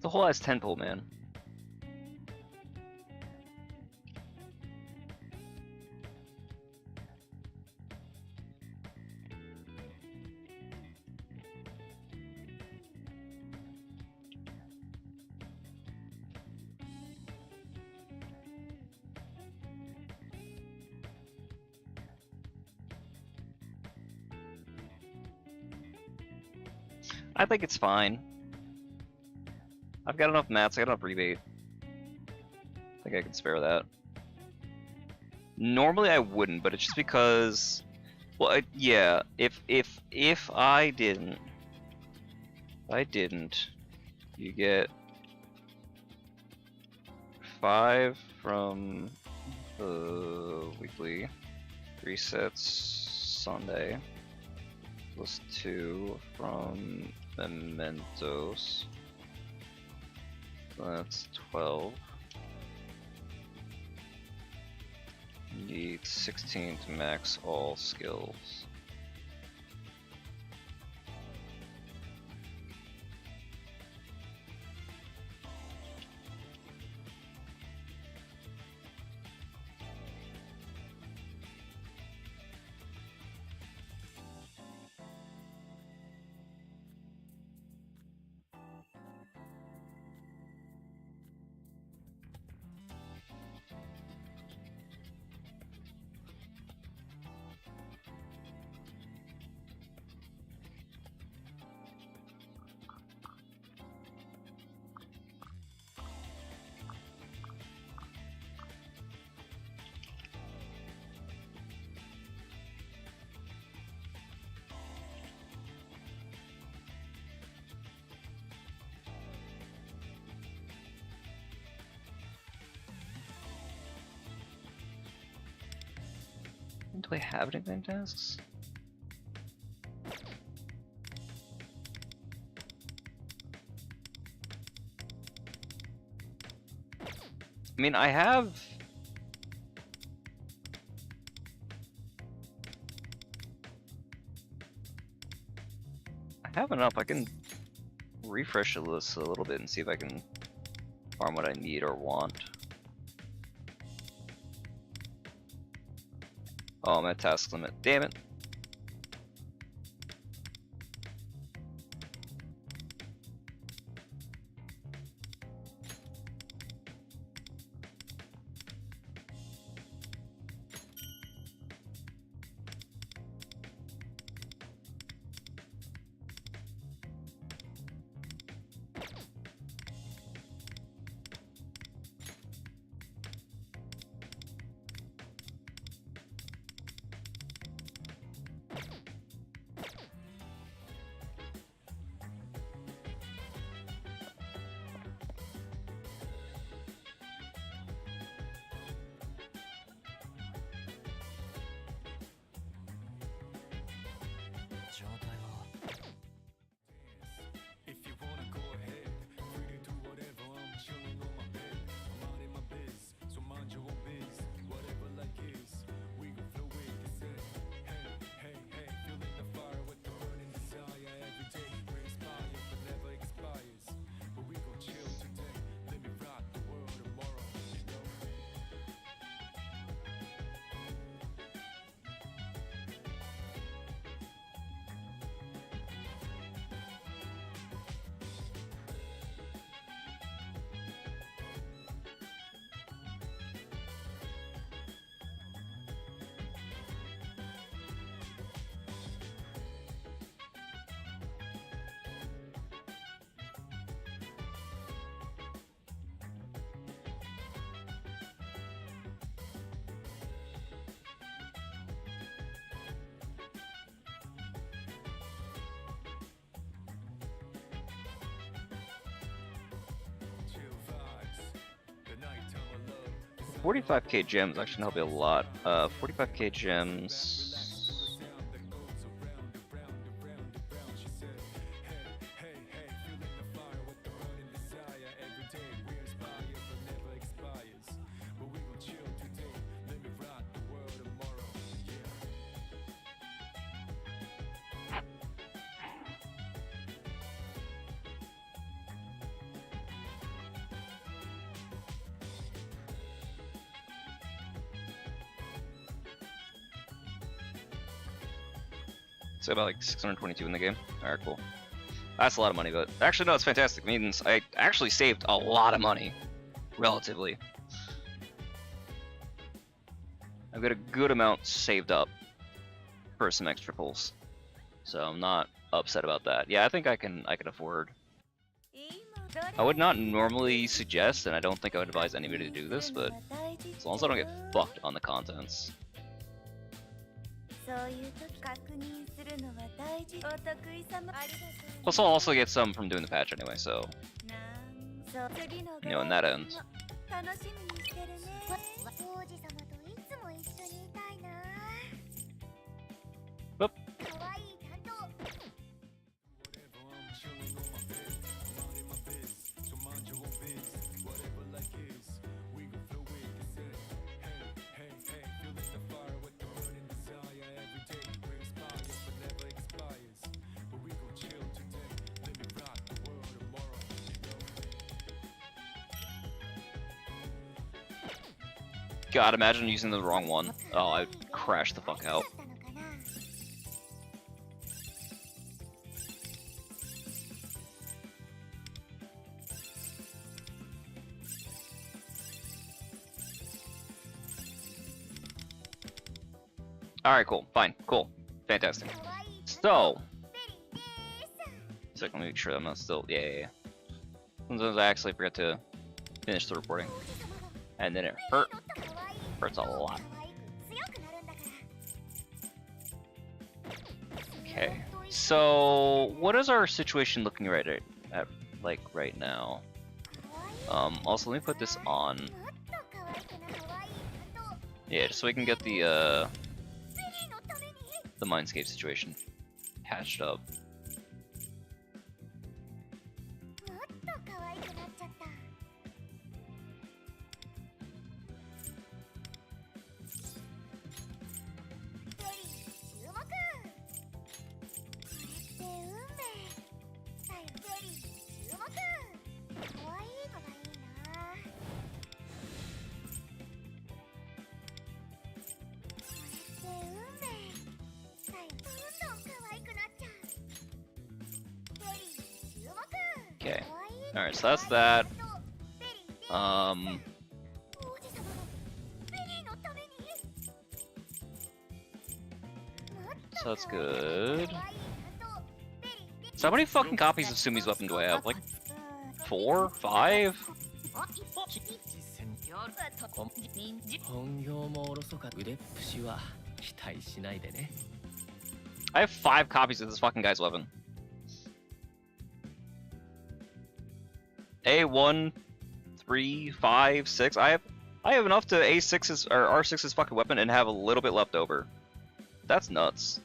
Speaker 1: It's a whole ass 10 pull, man. I think it's fine. I've got enough mats, I got enough rebate. I think I can spare that. Normally I wouldn't, but it's just because, well, yeah, if I didn't, you get 5 from the weekly resets Sunday, plus 2 from Mementos. So that's 12. Need 16 to max all skills. Do I have anything tasks? I mean, I have enough. I can refresh the list a little bit and see if I can farm what I need or want. Oh, I'm at task limit. Damn it. $45k gems actually help me a lot. 45k gems. say about like 622 in the game. Alright, cool. That's a lot of money, but actually no, it's fantastic. It means I actually saved a lot of money, relatively. I've got a good amount saved up for some extra pulls, so I'm not upset about that. Yeah, I think I can afford. I would not normally suggest, and I don't think I would advise anybody to do this, but as long as I don't get fucked on the contents. Plus, I'll also get some from doing the patch anyway, so you know, in that end. Whoop. God, imagine using the wrong one. Oh, I'd crash the fuck out. Alright, cool. Fine. Cool. Fantastic. So, let me make sure I'm not still. Yeah. Sometimes I actually forget to finish the recording. And then it hurts a lot. Okay, so what is our situation looking right at like right now? Also, let me put this on. Yeah, just so we can get the Mindscape situation patched up. Okay, alright, so that's that. So that's good. So how many fucking copies of Sumi's weapon do I have? Like 4? 5? I have 5 copies of this fucking guy's weapon. A1, 3, 5, 6. I have enough to A6's or R6's fucking weapon and have a little bit left over. That's nuts.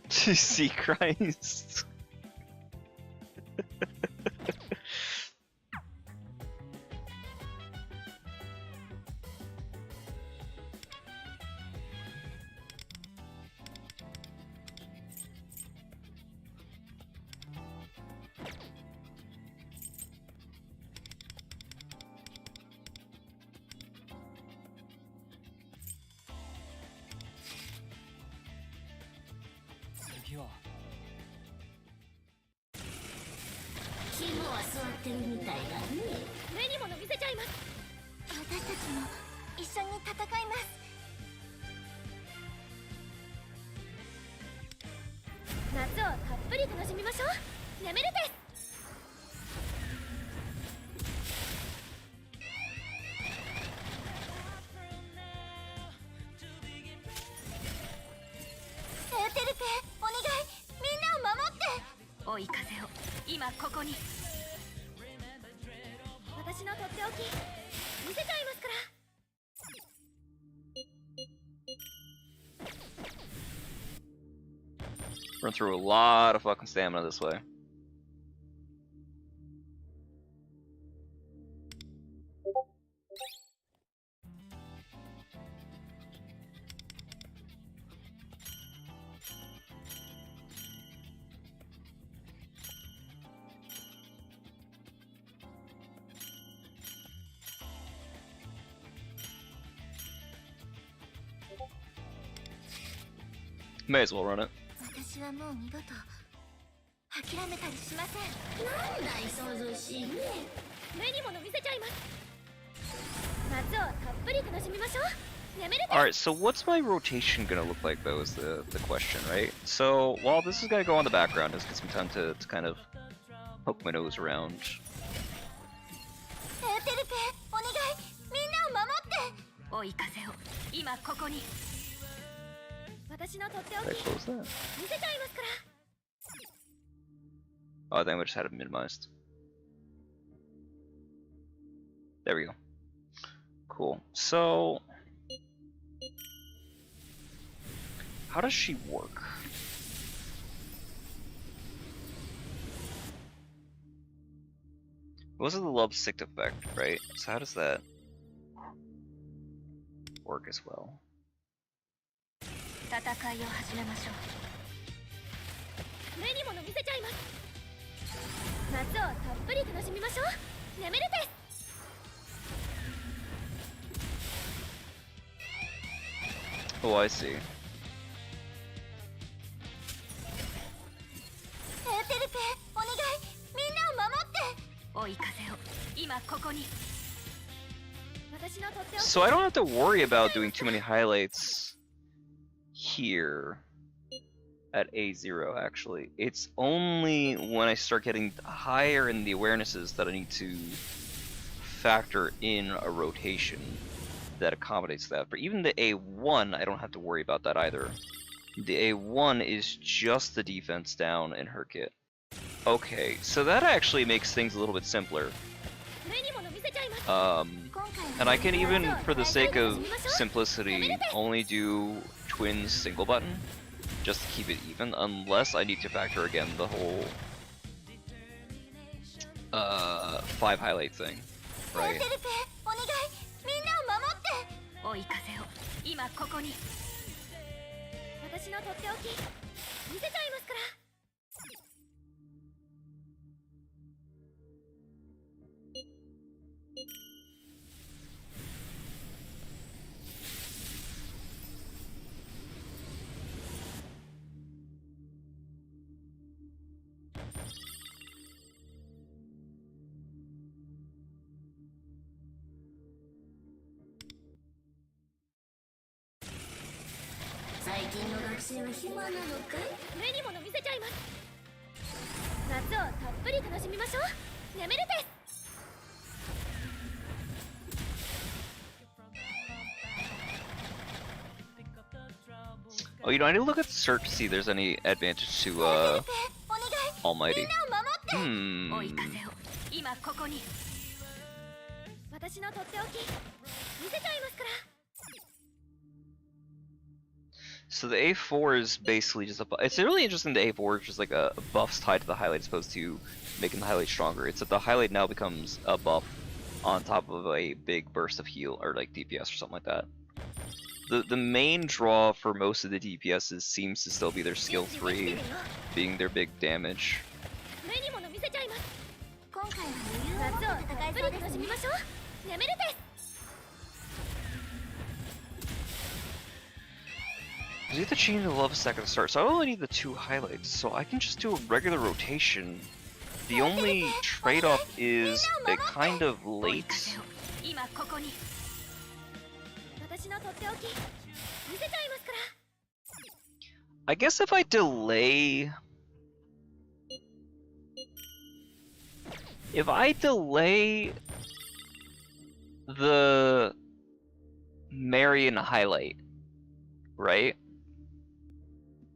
Speaker 1: Jesus Christ. Run through a lot of fucking stamina this way. May as well run it. Alright, so what's my rotation gonna look like though is the question, right? So while this is gonna go on the background, just get some time to kind of poke my nose around. Did I close that? Oh, I think we just had it minimized. There we go. Cool. So, how does she work? Those are the love stick effect, right? So how does that work as well? Oh, I see. So I don't have to worry about doing too many highlights here at A0 actually. It's only when I start getting higher in the awarenesses that I need to factor in a rotation that accommodates that. But even the A1, I don't have to worry about that either. The A1 is just the defense down in her kit. Okay, so that actually makes things a little bit simpler. And I can even, for the sake of simplicity, only do twins single button, just to keep it even, unless I need to factor again the whole 5 highlight thing, right? Oh, you know, I need to look at the search to see if there's any advantage to Almighty. So the A4 is basically just a buff. It's really interesting. The A4 is just like a buffs tied to the highlight as opposed to making the highlight stronger. It's that the highlight now becomes a buff on top of a big burst of heal or like DPS or something like that. The main draw for most of the DPSs seems to still be their skill 3 being their big damage. I need to change the love stack at the start, so I only need the 2 highlights, so I can just do a regular rotation. The only trade-off is it kind of late. I guess if I delay... If I delay the Marion highlight, right,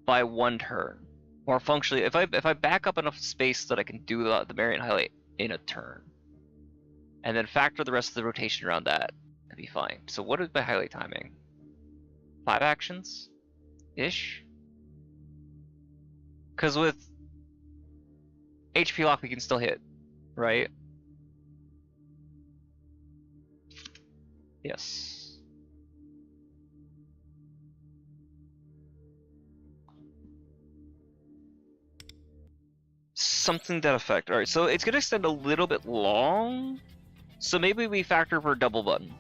Speaker 1: by 1 turn, or functionally, if I back up enough space that I can do the Marion highlight in a turn, and then factor the rest of the rotation around that, that'd be fine. So what is my highlight timing? 5 actions? Ish? Because with HP lock we can still hit, right? Yes. Something to that effect. Alright, so it's gonna extend a little bit long. So maybe we factor for double button.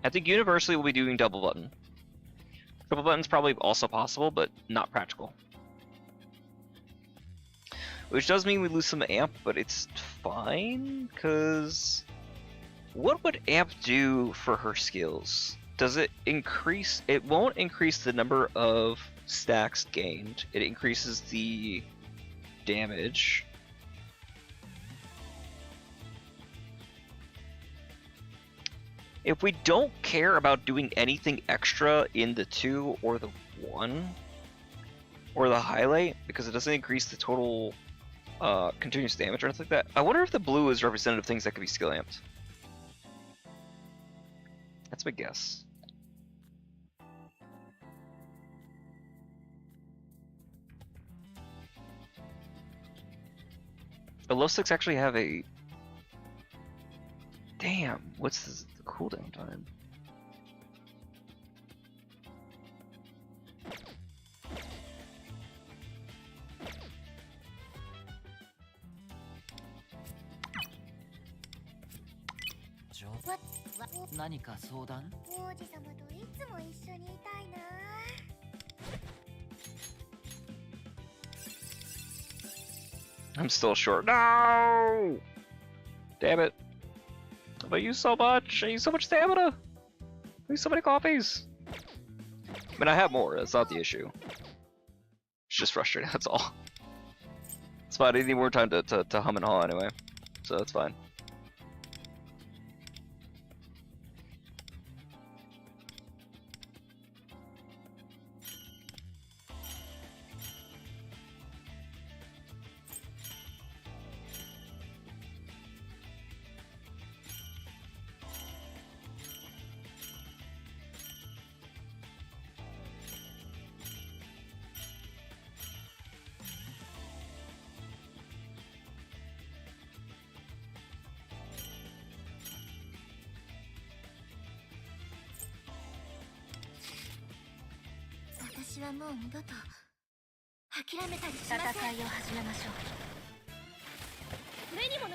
Speaker 1: I think universally we'll be doing double button. Triple button's probably also possible, but not practical. Which does mean we lose some amp, but it's fine, because what would amp do for her skills? Does it increase? It won't increase the number of stacks gained. It increases the damage. If we don't care about doing anything extra in the 2 or the 1 or the highlight, because it doesn't increase the total continuous damage or anything like that, I wonder if the blue is representative of things that could be skill amped. That's my guess. The low 6 actually have a... Damn, what's the cooldown time? I'm still short. No! Damn it. I use so much. I use so much stamina. I use so many coffees. I mean, I have more. That's not the issue. It's just frustrating. That's all. It's fine. I need more time to hum and haw anyway, so that's fine.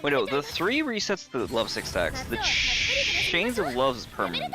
Speaker 1: Wait, no, the 3 resets the love 6 stacks. The chains of love is permanent.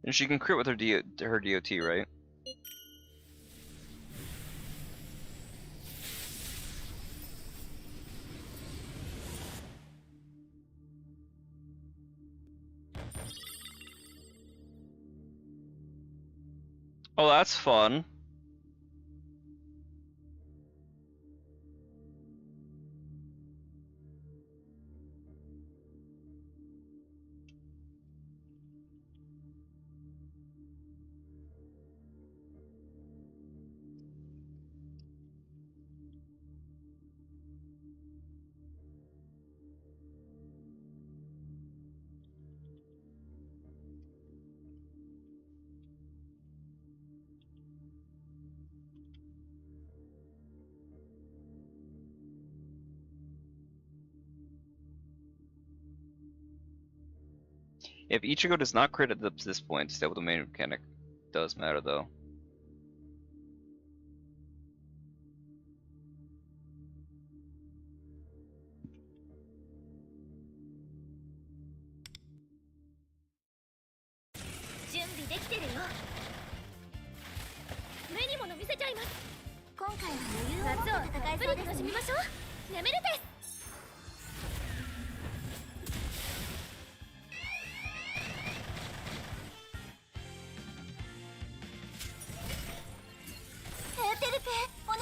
Speaker 1: And she can crit with her DOT, right? Oh, that's fun. If Ichigo does not crit at this point, stay with the main mechanic. Does matter though.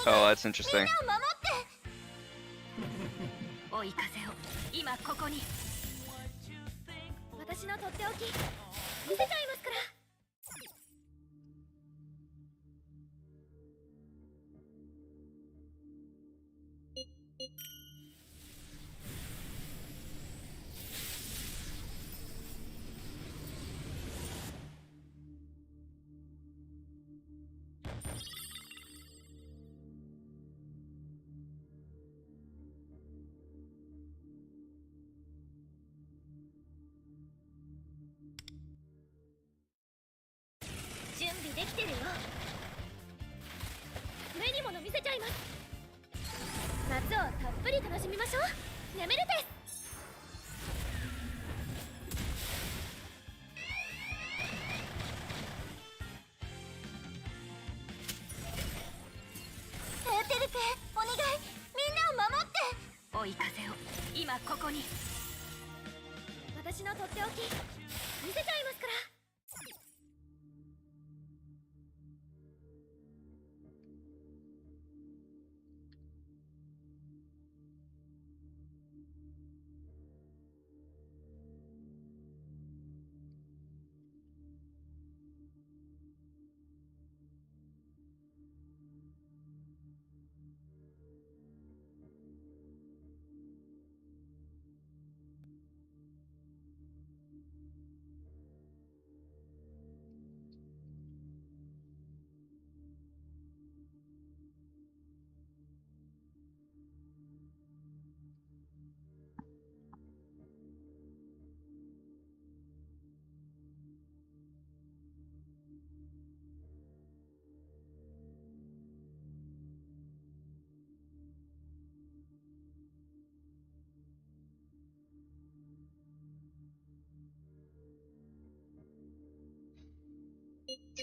Speaker 1: Oh, that's interesting.
Speaker 2: 追い風を今ここに私のとっておき見せちゃいますから 準備できてるよ目にもの見せちゃいます夏をたっぷり楽しみましょうやめるですエーテルペお願いみんなを守って追い風を今ここに私のとっておき見せちゃいますから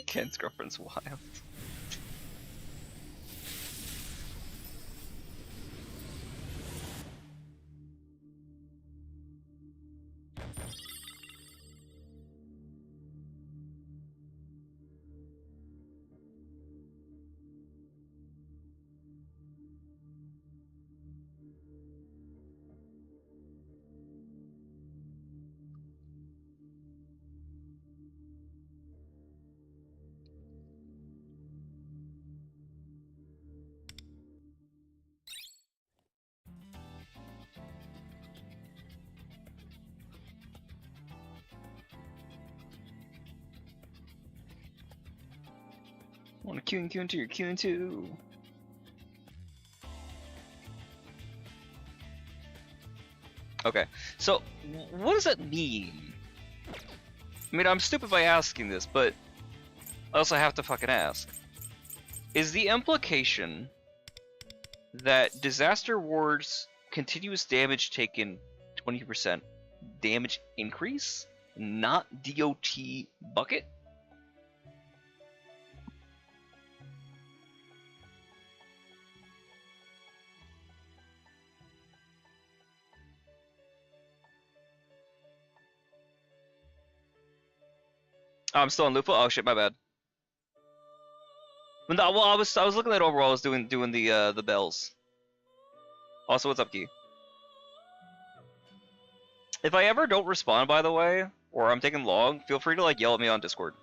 Speaker 1: Ken's girlfriend's wild. Want to Kyun2, you're Kyun2. Okay, so what does that mean? I mean, I'm stupid by asking this, but I also have to fucking ask. Is the implication that Disaster Ward's continuous damage taken 20% damage increase, not DOT bucket? Oh, I'm still on Lufa? Oh shit, my bad. Well, I was looking at overall. I was doing the bells. Also, what's up, Key? If I ever don't respond, by the way, or I'm taking long, feel free to like yell at me on Discord.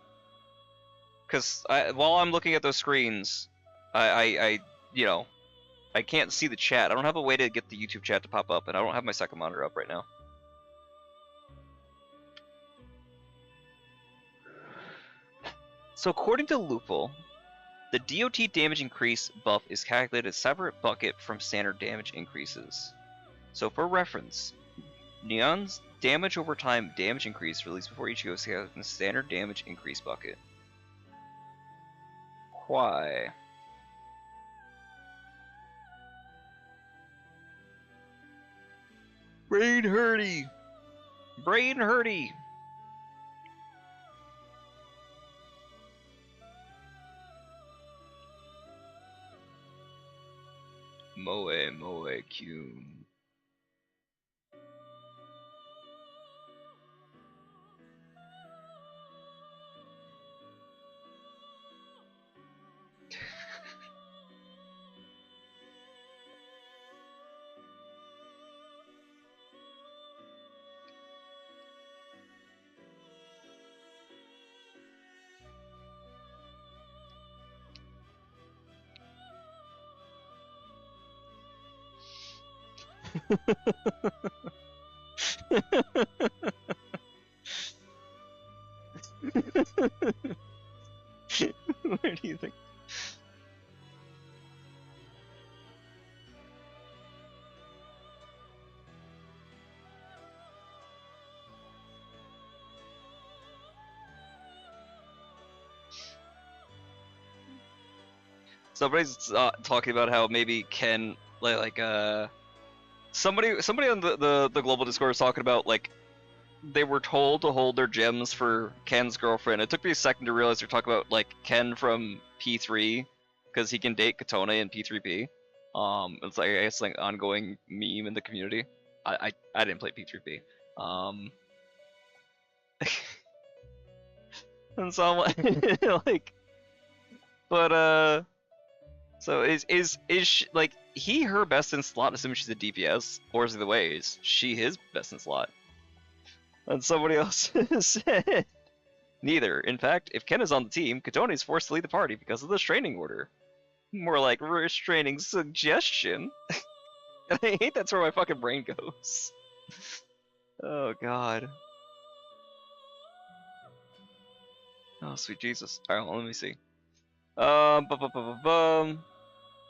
Speaker 1: Cause while I'm looking at those screens, I you know, I can't see the chat. I don't have a way to get the YouTube chat to pop up, and I don't have my second monitor up right now. So according to Lupul, the DOT damage increase buff is calculated as a separate bucket from standard damage increases. So for reference, Neon's damage over time, damage increase, released before each goes in the standard damage increase bucket. Why? Brain hurty! Brain hurty! Moe Kyun. Where do you think? Somebody's talking about how maybe Ken somebody on the global Discord was talking about like they were told to hold their gems for Ken's girlfriend. It took me a second to realize they're talking about like Ken from P3 because he can date Katone in P3P. It's like I guess like ongoing meme in the community. I didn't play P3P. And so I'm like, but so is she, like he her best in slot, assuming she's a DPS, or is it the way is she his best in slot? And somebody else said neither. In fact, if Ken is on the team, Katone is forced to lead the party because of the restraining order. More like restraining suggestion. And I hate that's where my fucking brain goes. Oh god. Oh sweet Jesus. Alright, well, let me see.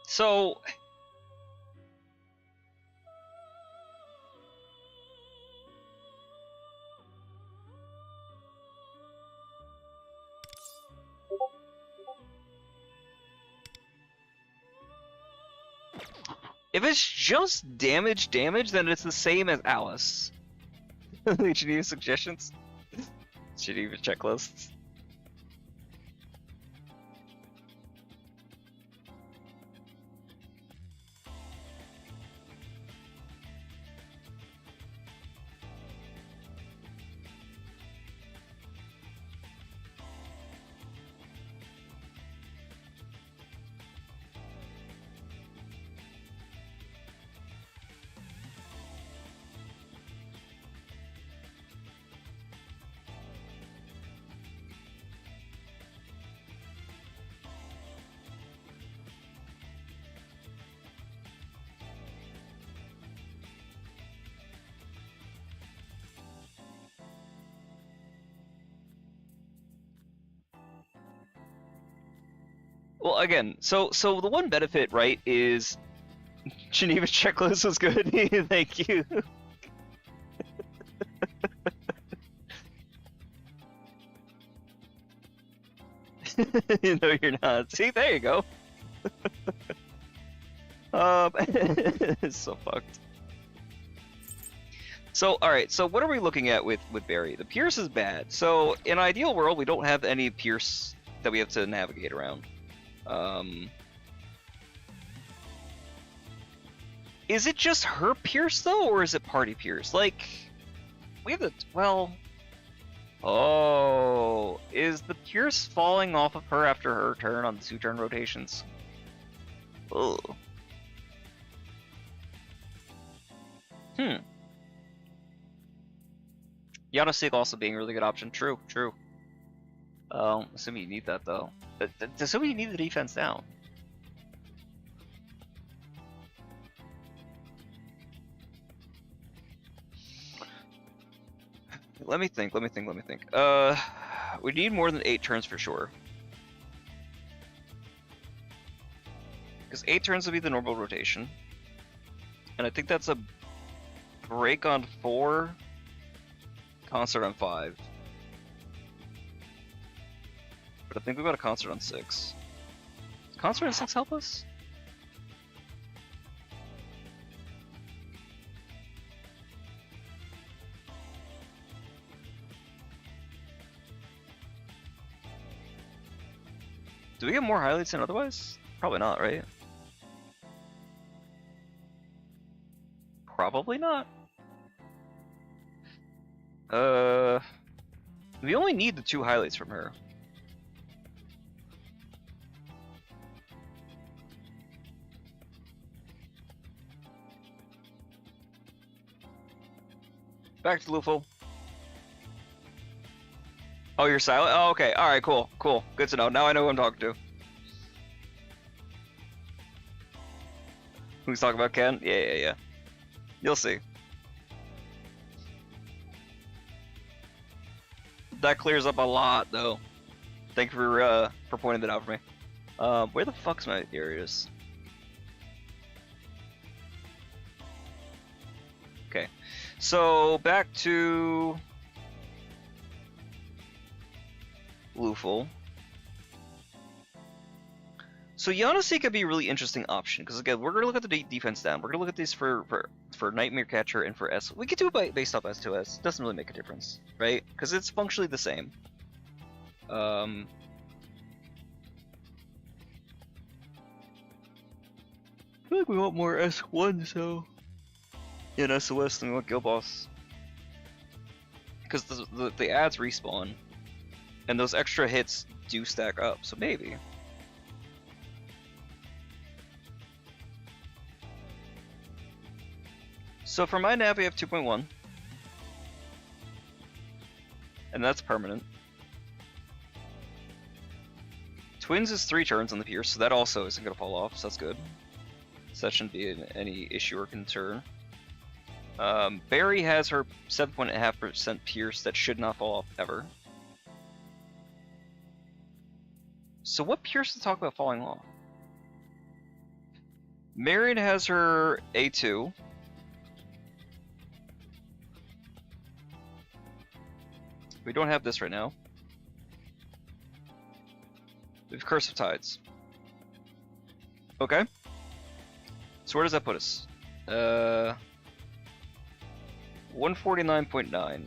Speaker 1: So if it's just damage, then it's the same as Alice. Geneva suggestions? Geneva checklists? Well, again, so the one benefit, right, is Geneva's checklist was good. Thank you. No, you're not. See, there you go. It's so fucked. So, alright, so what are we looking at with Barry? The Pierce is bad. So, in an ideal world, we don't have any Pierce that we have to navigate around. Is it just her Pierce, though, or is it party Pierce? Like, we have the... well... Oh... Is the Pierce falling off of her after her turn on the 2-turn rotations? Ugh. Yana Sig also being a really good option. True. Assuming you need that, though. Assuming you need the defense down. Let me think. We need more than 8 turns for sure. Because 8 turns would be the normal rotation. And I think that's Break on 4, concert on 5. But I think we got a concert on 6. Does concert on 6 help us? Do we get more highlights than otherwise? Probably not, right? Probably not. We only need the 2 highlights from her. Back to Luful. Oh, you're silent? Oh, okay. Alright, cool. Cool. Good to know. Now I know who I'm talking to. Who's talking about Ken? Yeah. You'll see. That clears up a lot, though. Thank you for pointing that out for me. Where the fuck's my... Here it is. Okay. So, back to... Luful. So Yanasi could be a really interesting option, because again, we're going to look at the defense down. We're going to look at these for Nightmare Catcher and for S. We could do it based off S2S. It doesn't really make a difference, right? Because it's functionally the same. I feel like we want more S1, so... in SOS than we want Guild Boss. Because the ads respawn. And those extra hits do stack up, so maybe. So for my nav, we have 2.1. And that's permanent. Twins is 3 turns on the Pierce, so that also isn't going to fall off, so that's good. So that shouldn't be any issue or concern. Barry has her 7.5% Pierce that should not fall off ever. So what Pierce to talk about falling off? Marion has her A2. We don't have this right now. We have Curse of Tides. Okay. So where does that put us? 149.9.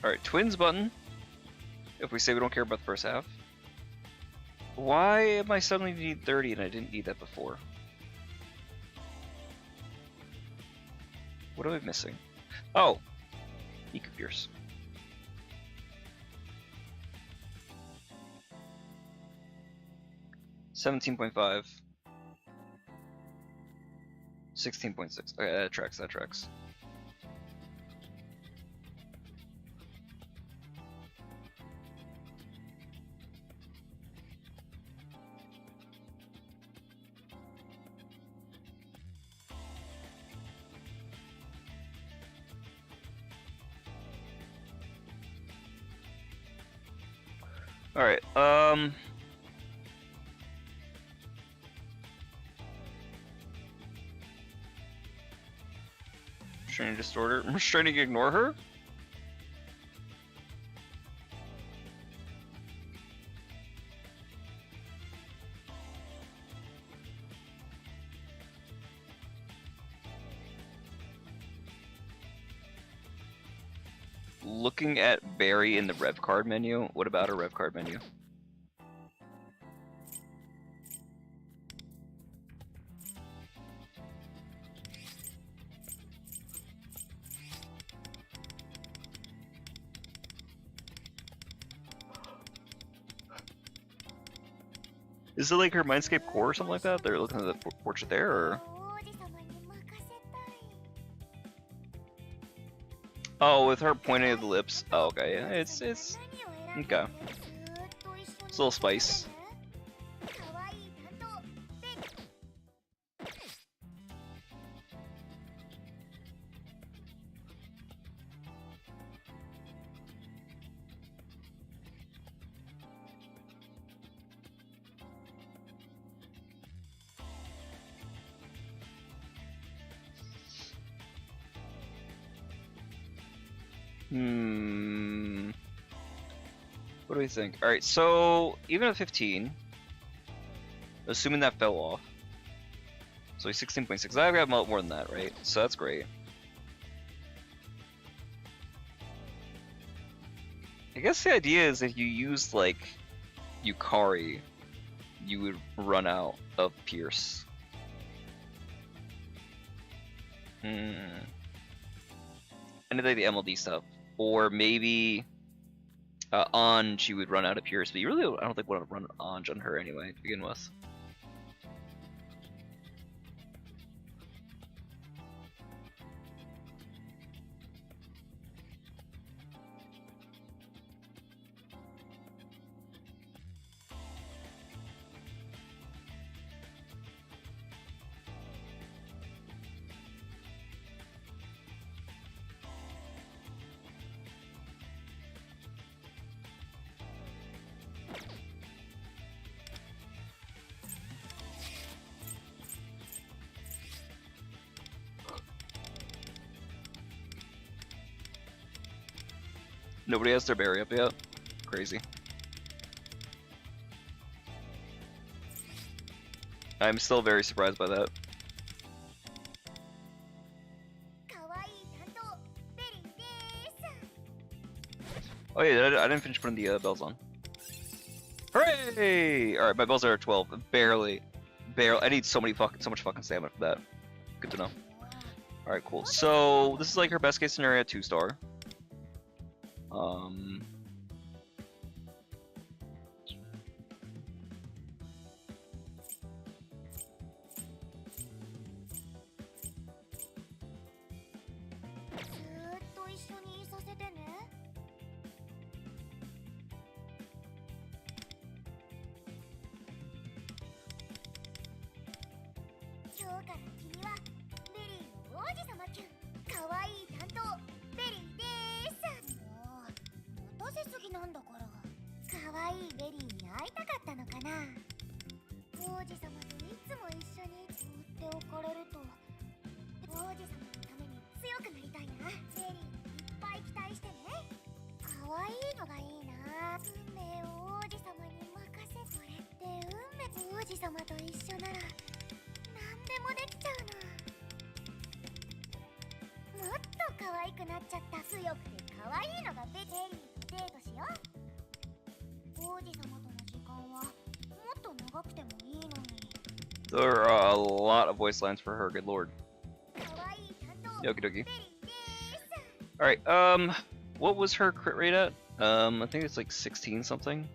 Speaker 1: Alright, Twins button. If we say we don't care about the first half. Why am I suddenly need 30 and I didn't need that before? What am I missing? Oh! Eco Pierce. $17.5. 16.6. Okay, that tracks. Alright, Restraining Distorter. Restraining Ignore her? Looking at Barry in the rev card menu, what about her rev card menu? Is it like her Mindscape core or something like that? They're looking at the portrait there, or? Oh, with her pointing at the lips. Oh, okay. Yeah, it's okay. It's a little spice. What do we think? Alright, so even at 15, assuming that fell off. So he's 16.6. I've got more than that, right? So that's great. I guess the idea is if you used like Yukari, you would run out of Pierce. And like the MLD stuff, or maybe Anj you would run out of Pierce, but you really I don't think want to run Anj on her anyway to begin with. Nobody has their berry up yet. Crazy. I'm still very surprised by that. Oh yeah, I didn't finish putting the bells on. Hooray! Alright, my bells are at 12. Barely. I need so much fucking stamina for that. Good to know. Alright, cool. So, this is like her best case scenario, 2-star. There are a lot of voice lines for her, good lord. Okie dokie. Alright, what was her crit rate at? I think it's like 16 something.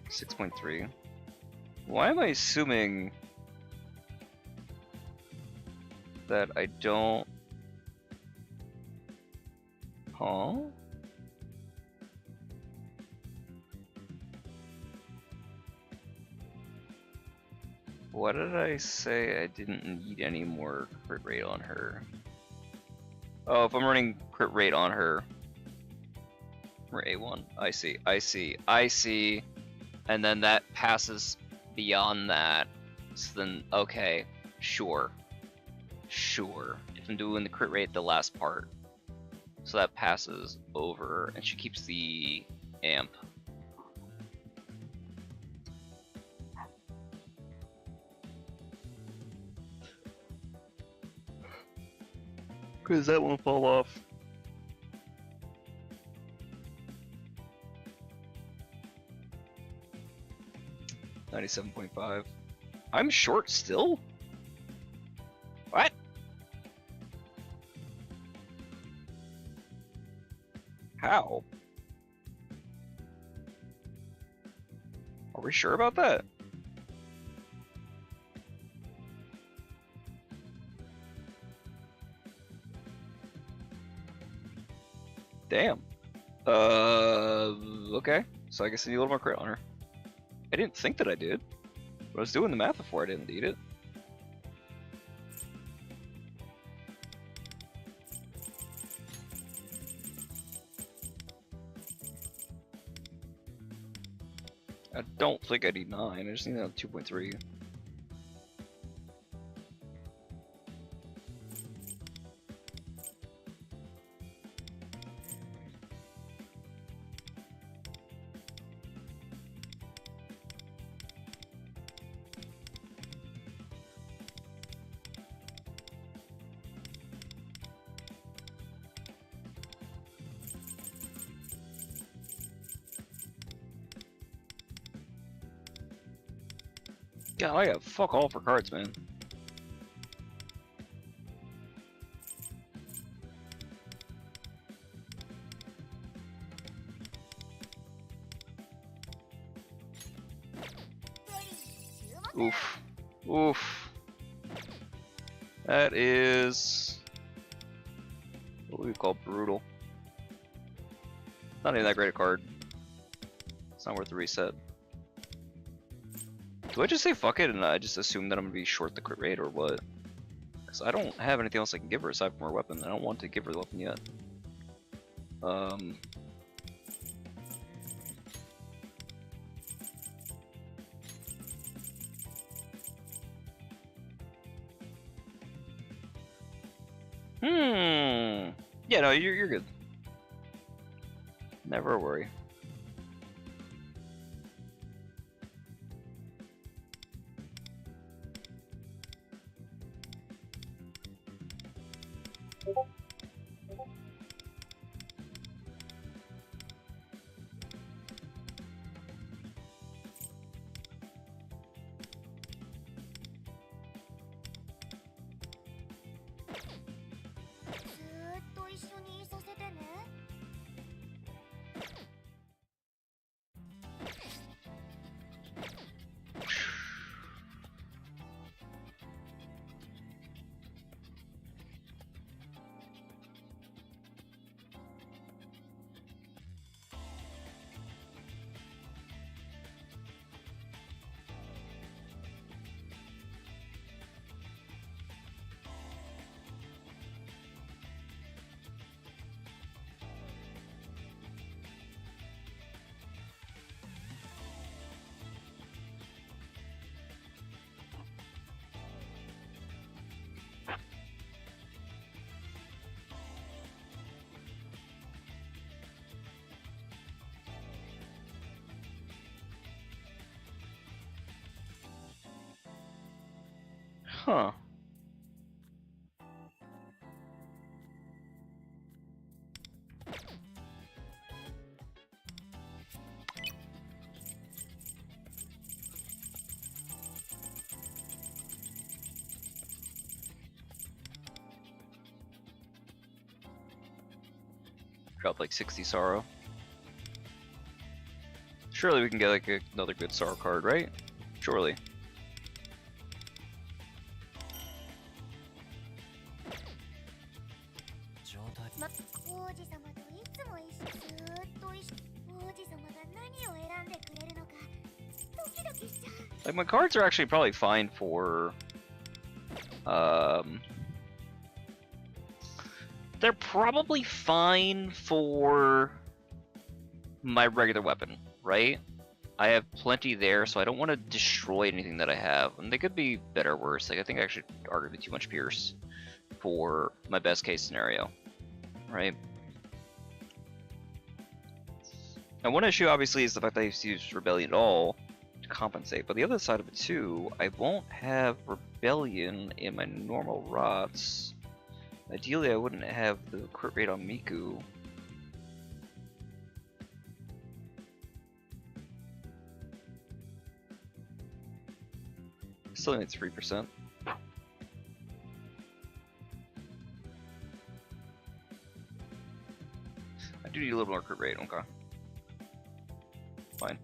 Speaker 1: .3. Why am I assuming that I don't... Huh? What did I say I didn't need any more crit rate on her? Oh, if I'm running crit rate on her... We're A1. I see. And then that passes beyond that. So then, okay, sure. If I'm doing the crit rate the last part. So that passes over, and she keeps the amp. Because that won't fall off. $97.5. I'm short still? What? How? Are we sure about that? Damn. Okay. So I guess I need a little more crit on her. I didn't think that I did. But I was doing the math before I didn't need it. I don't think I need 9, I just need that 2.3. God, I got fuck all for cards, man. Oof. Oof. That is what we call brutal. Not even that great a card. It's not worth the reset. Do I just say fuck it and I just assume that I'm gonna be short the crit rate or what? Because I don't have anything else I can give her aside from her weapon. I don't want to give her the weapon yet. Yeah, no, you're good. Never a worry. Huh. Drop like 60 sorrow. Surely we can get like another good sorrow card, right? Surely. Like my cards are actually probably fine for they're probably fine for my regular weapon, right? I have plenty there, so I don't want to destroy anything that I have. And they could be better or worse. Like I think I actually arguably too much Pierce for my best case scenario, right? And one issue obviously is the fact that I used to use Rebellion at all to compensate, but the other side of it too, I won't have Rebellion in my normal rots. Ideally I wouldn't have the crit rate on Miku. Still need 3%. I do need a little more crit rate, okay. Fine.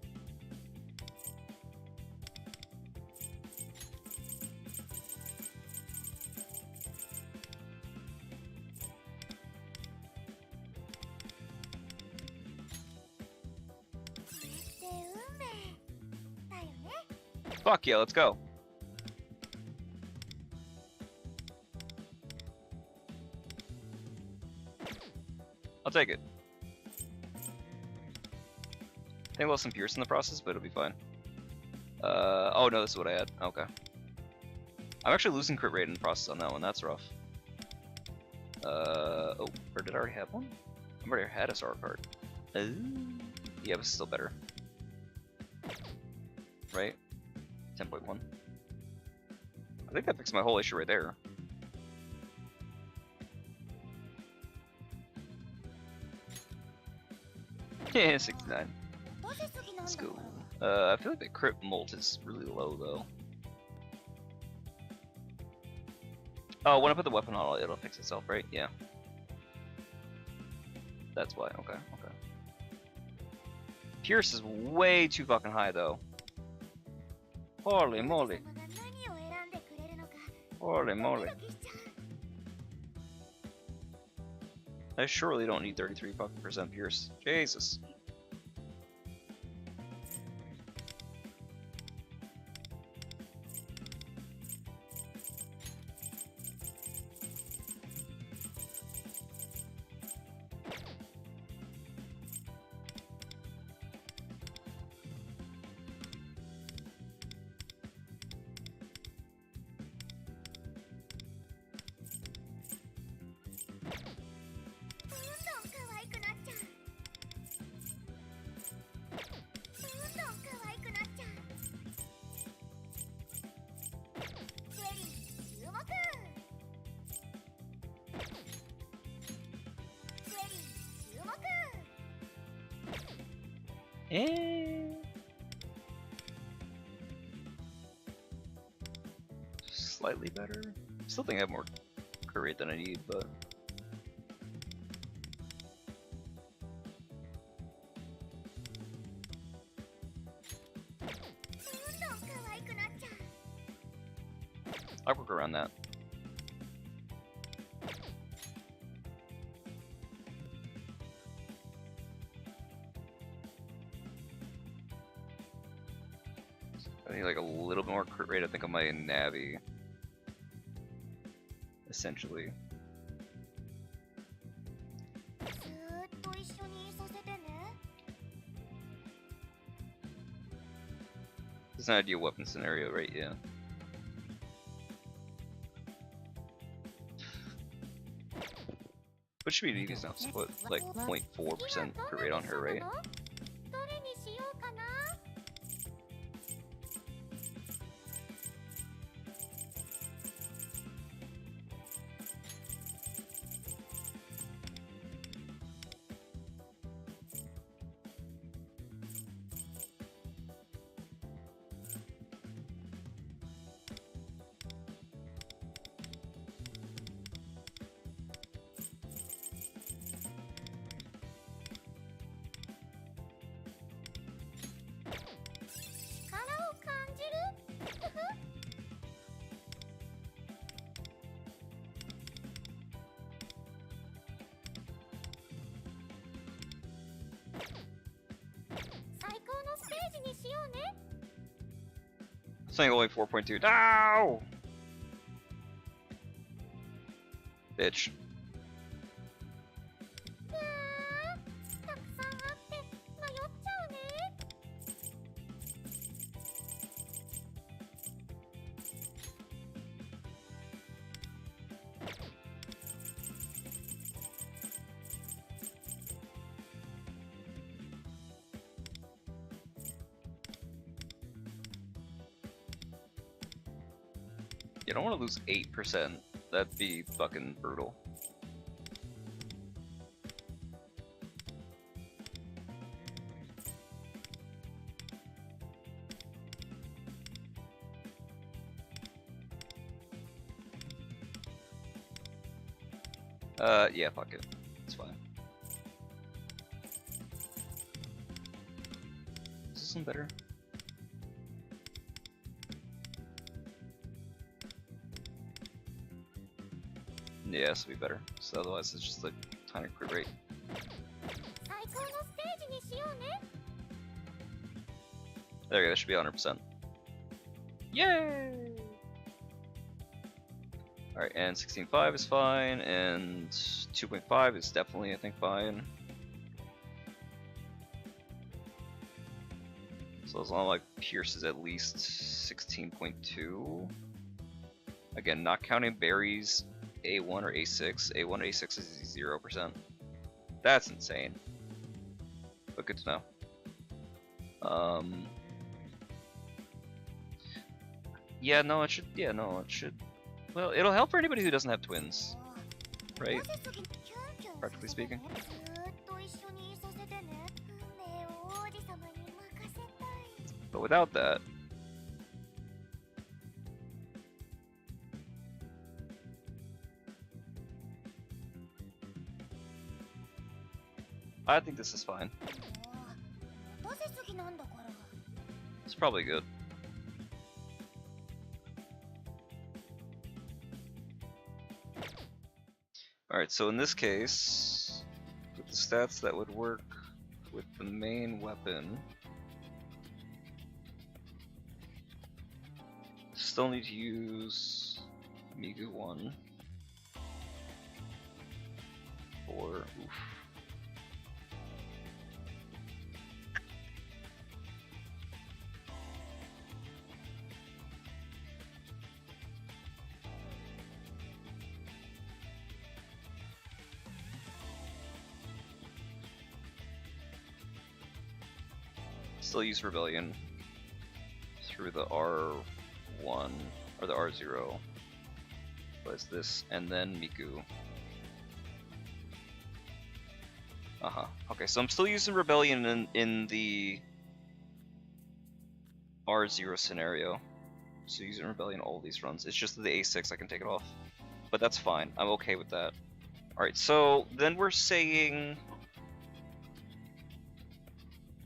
Speaker 1: Fuck yeah, let's go. I'll take it. I think I lost some Pierce in the process, but it'll be fine. Oh no, this is what I had. Okay. I'm actually losing crit rate in the process on that one. That's rough. Oh, or did I already have one? I already had a star card. Yeah, but still better. Right? 10.1. I think that fixed my whole issue right there. Yeah, 69. Let's go. I feel like the crit molt is really low though. Oh, when I put the weapon on, it'll fix itself, right? Yeah. That's why. Okay, okay. Pierce is way too fucking high, though. Holy moly. Holy moly. I surely don't need 33% fucking Pierce. Jesus. Slightly better. Still think I have more crit rate than I need, but I'll work around that. I need like a little bit more crit rate, I think, on my Navi. Essentially. It's an ideal weapon scenario, right? Yeah. What should be these now? Split like 0.4% crit rate on her, right? Saying only 4.2. No! Bitch. You don't want to lose 8%. That'd be fucking brutal. Yeah, fuck it. It's fine. Is this one better? Yeah, this will be better. So otherwise it's just a tiny crit rate. There you go, that should be 100%. Yay! Alright, and 16.5 is fine, and 2.5 is definitely, I think, fine. So as long as like Pierce is at least 16.2. Again, not counting berries, A1 or A6. A1 or A6 is 0%. That's insane. But good to know. Yeah, no, it should. Yeah, no, it should. Well, it'll help for anybody who doesn't have twins, right? Practically speaking. But without that, I think this is fine.
Speaker 2: 出せすぎなんだから。
Speaker 1: It's probably good. Alright, so in this case, with the stats that would work with the main weapon, still need to use Migu 1 for oof. Still use Rebellion through the R1 or the R0. What is this? And then Miku. Okay, so I'm still using Rebellion in the R0 scenario. So using Rebellion all these runs. It's just the A6 I can take it off. But that's fine. I'm okay with that. Alright, so then we're saying...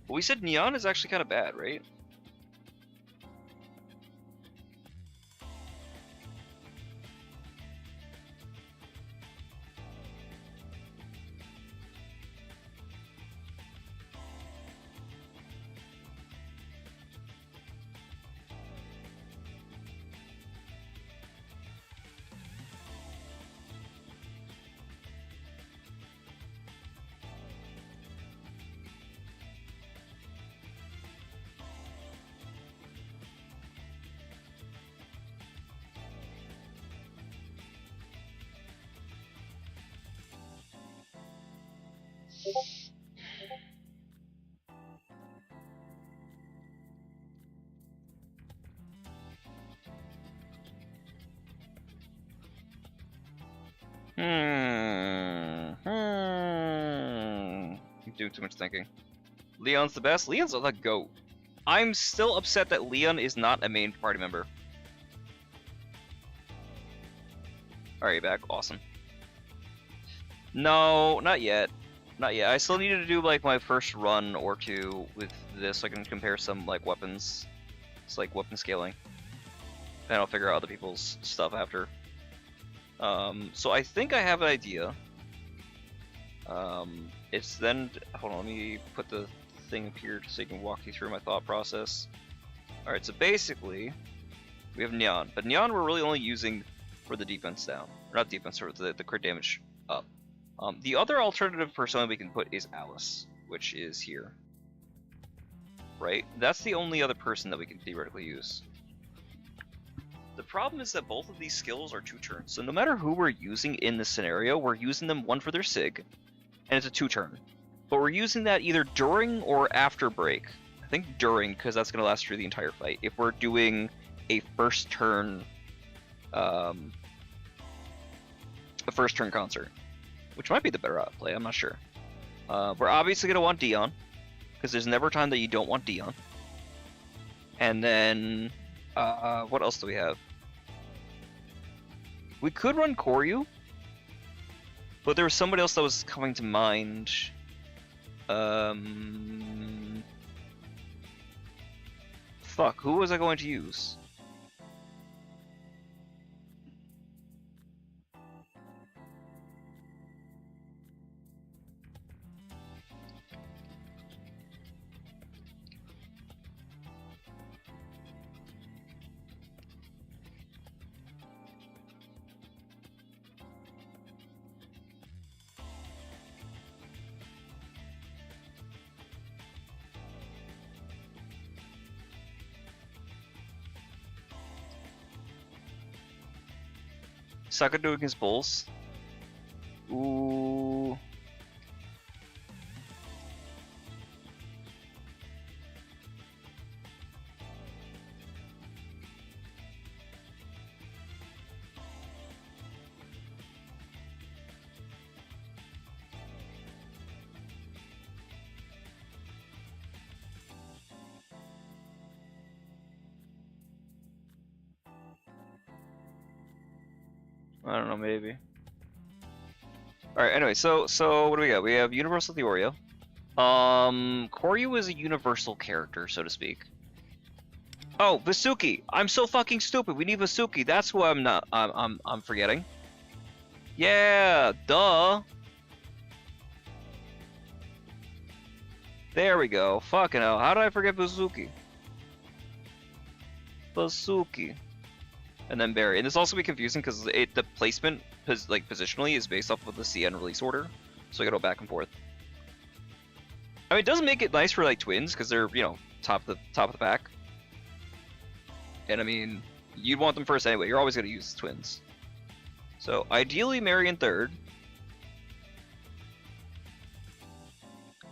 Speaker 1: Well, we said Neon is actually kind of bad, right? I'm doing too much thinking. Leon's the best? Leon's the GOAT. I'm still upset that Leon is not a main party member. Alright, back. Awesome. No, not yet. Not yet. I still needed to do like my first run or two with this so I can compare some like weapons. It's like weapon scaling. Then I'll figure out other people's stuff after. So I think I have an idea. It's then, hold on, let me put the thing up here so you can walk you through my thought process. Alright, so basically, we have Neon, but Neon we're really only using for the defense down. Or not defense, or the crit damage up. The other alternative persona we can put is Alice, which is here. Right? That's the only other person that we can theoretically use. The problem is that both of these skills are 2 turns, so no matter who we're using in this scenario, we're using them one for their SIG, and it's a 2-turn. But we're using that either during or after break. I think during, because that's going to last through the entire fight. If we're doing a first turn concert, which might be the better play, I'm not sure. We're obviously going to want Dion, because there's never a time that you don't want Dion. And then, what else do we have? We could run Koryu, but there was somebody else that was coming to mind. Fuck, who was I going to use? Saka doing his bulls. Ooh. I don't know, maybe. Alright, anyway, so what do we got? We have Universal Theoria, Koryu is a universal character, so to speak. Oh, Vasuki! I'm so fucking stupid. We need Vasuki. That's who I'm forgetting. Yeah, duh. There we go. Fucking hell. How did I forget Vasuki? Vasuki. And then Barry. And this also be confusing because the placement, positionally, is based off of the CN release order. So I gotta go back and forth. I mean, it does make it nice for like twins because they're, you know, top of the pack. And I mean, you'd want them first anyway. You're always gonna use twins. So ideally, Mary in third.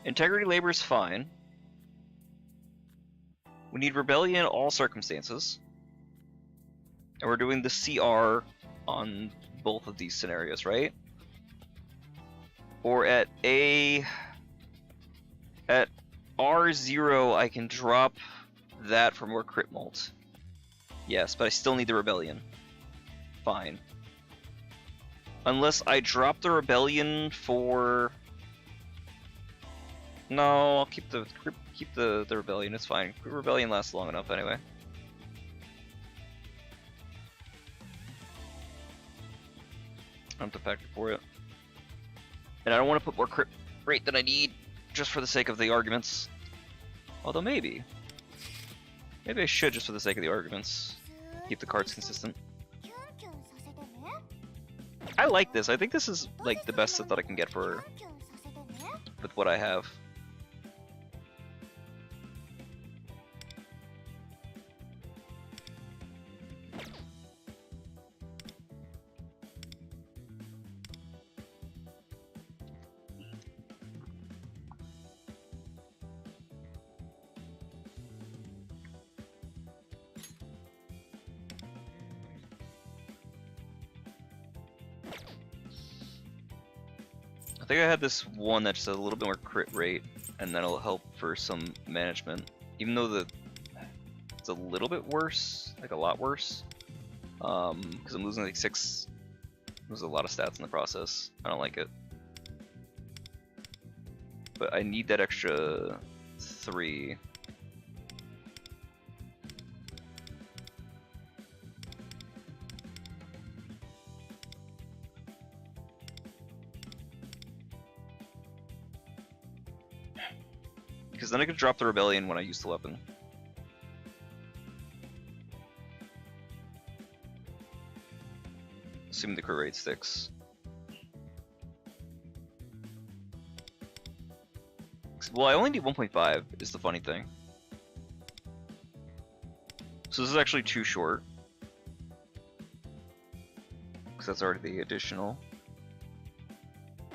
Speaker 1: Integrity Labor is fine. We need Rebellion in all circumstances. And we're doing the CR on both of these scenarios, right? Or at R0, I can drop that for more crit molt. Yes, but I still need the Rebellion. Fine. Unless I drop the Rebellion for... No, I'll keep the Rebellion, it's fine. Rebellion lasts long enough anyway. I don't have to factor for it. And I don't want to put more crit rate than I need, just for the sake of the arguments. Although maybe. Maybe I should just for the sake of the arguments. Keep the cards consistent. I like this. I think this is like the best set that I can get for with what I have. I think I had this one that just has a little bit more crit rate, and that'll help for some management. Even though it's a little bit worse, like a lot worse, because I'm losing like 6. There's a lot of stats in the process. I don't like it, but I need that extra 3. Because then I could drop the Rebellion when I use the weapon. Assuming the crit rate sticks. Well, I only need 1.5 is the funny thing. So this is actually too short. Because that's already the additional.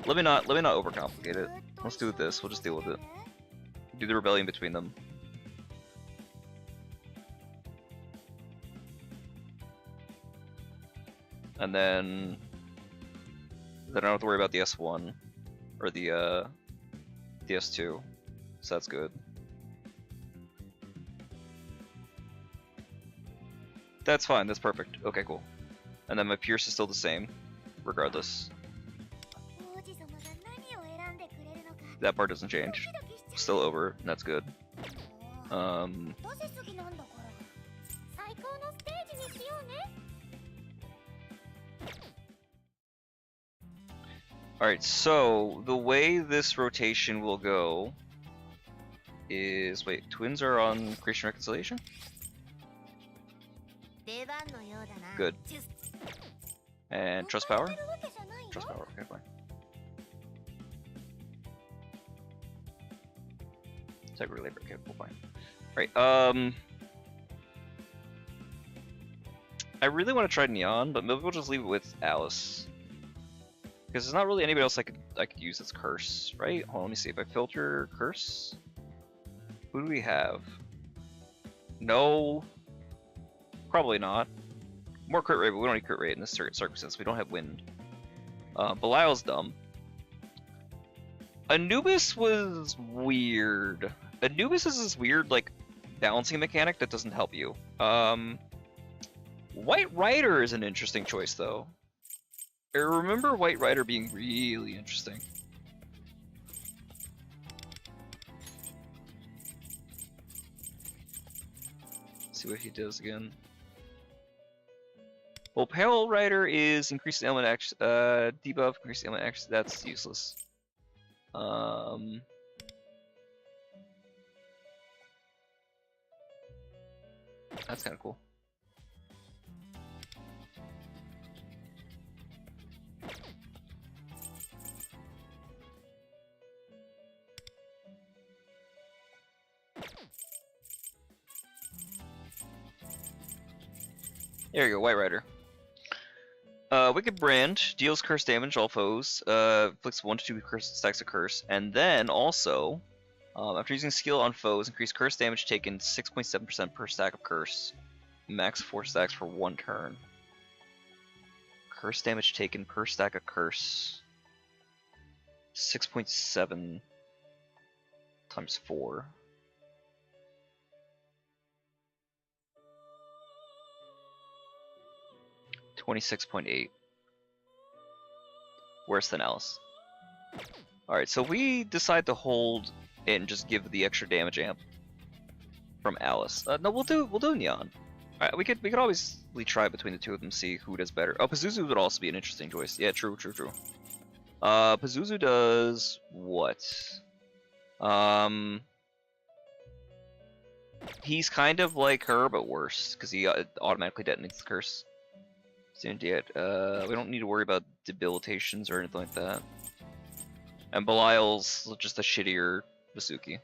Speaker 1: Let me not overcomplicate it. Let's do this. We'll just deal with it. Do the Rebellion between them. And then I don't have to worry about the S1 or the S2. So that's good. That's fine, that's perfect. Okay, cool. And then my Pierce is still the same, regardless. That part doesn't change. Still over, and that's good. Alright, so the way this rotation will go is... Wait, twins are on Creation Reconciliation? Good. And Trust Power? Trust Power, okay, fine. Integrity Labor, okay, cool, fine. Right, I really want to try Neon, but maybe we'll just leave it with Alice. Because there's not really anybody else I could use that's Curse, right? Hold on, let me see if I filter Curse. Who do we have? No. Probably not. More crit rate, but we don't need crit rate in this circumstance. We don't have wind. Belial's dumb. Anubis was weird. Anubis is this weird, like, balancing mechanic that doesn't help you. White Rider is an interesting choice, though. I remember White Rider being really interesting. see what he does again. Well, Pale Rider is increased element action, debuff, increased element action. That's useless. That's kind of cool. There you go, White Rider. Wicked Brand deals curse damage all foes, inflicts 1 to 2 stacks of curse, and then also, after using skill on foes, increase curse damage taken 6.7% per stack of curse, max 4 stacks for 1 turn. Curse damage taken per stack of curse, 6.7 times 4. 26.8. Worse than Alice. Alright, so we decide to hold it and just give the extra damage amp from Alice. No, we'll do Neon. Alright, we could always try between the two of them, see who does better. Oh, Pazuzu would also be an interesting choice. Yeah, true. Pazuzu does what? He's kind of like her, but worse, because he automatically detonates the curse. We don't need to worry about debilitations or anything like that. And Belial's just a shittier Vasuki.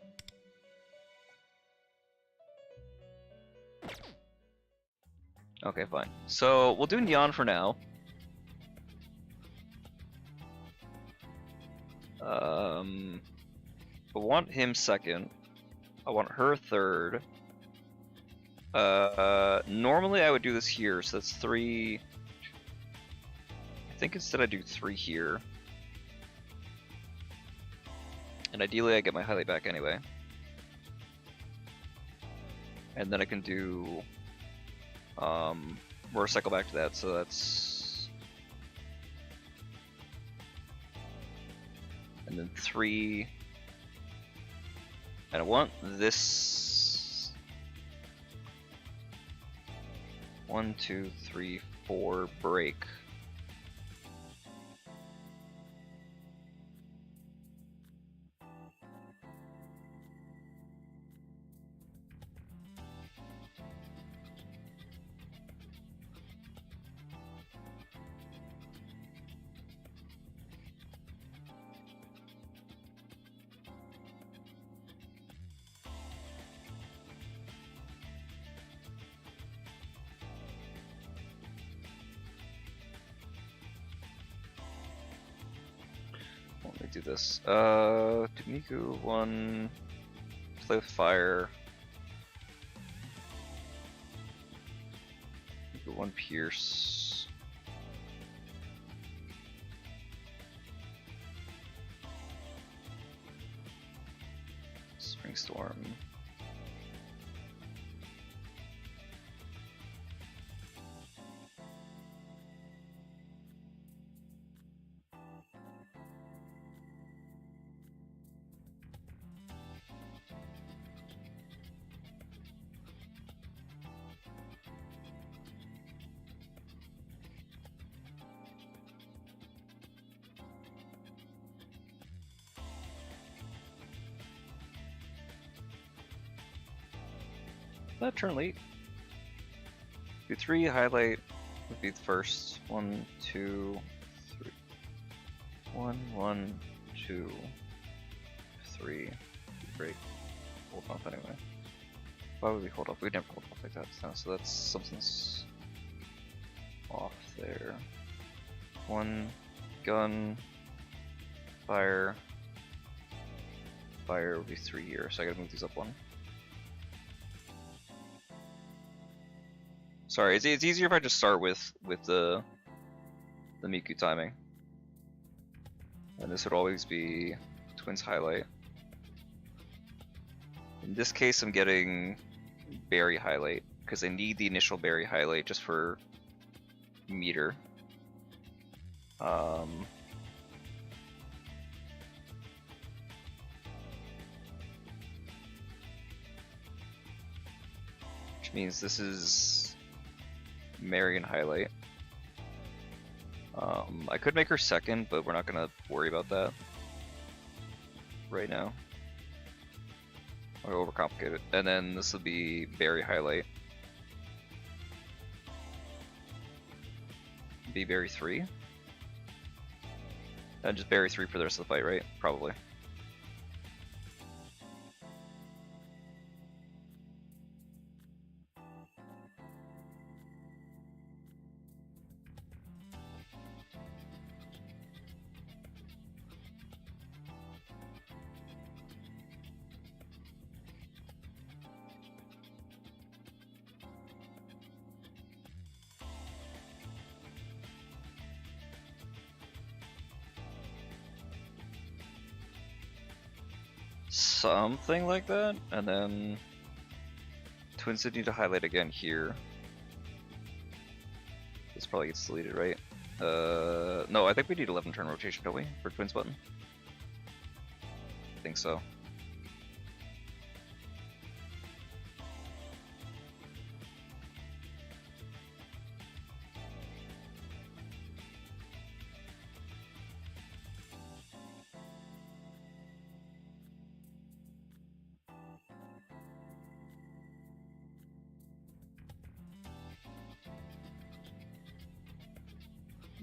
Speaker 1: Okay, fine. So we'll do Neon for now. I want him second. I want her third. Normally I would do this here, so that's 3. I think instead I do 3 here. And ideally I get my highlight back anyway. And then I can do motorcycle back to that, so that's, and then 3, and I want this 1, 2, 3, 4 break. Let me do this. Miku 1, play with fire. Miku 1 pierce. Spring Storm. That turn late. Do 3, highlight would be the first. 1, 2, 3. 1, 1, 2, 3. Break. Hold off anyway. Why would we hold off? We'd never hold off like that. So that's something's off there. 1, gun, fire. Fire would be 3 here, so I gotta move these up 1. Sorry, it's easier if I just start with the Miku timing. And this would always be Twins highlight. In this case I'm getting berry highlight, because I need the initial berry highlight just for meter. which means this is Marion highlight. I could make her second, but we're not gonna worry about that right now. I'll overcomplicate it. And then this will be Barry highlight. Be Barry 3. And just Barry 3 for the rest of the fight, right? Probably. Something like that, and then Twins did need to highlight again here. This probably gets deleted, right? No, I think we need 11 turn rotation, don't we, for Twins button? I think so.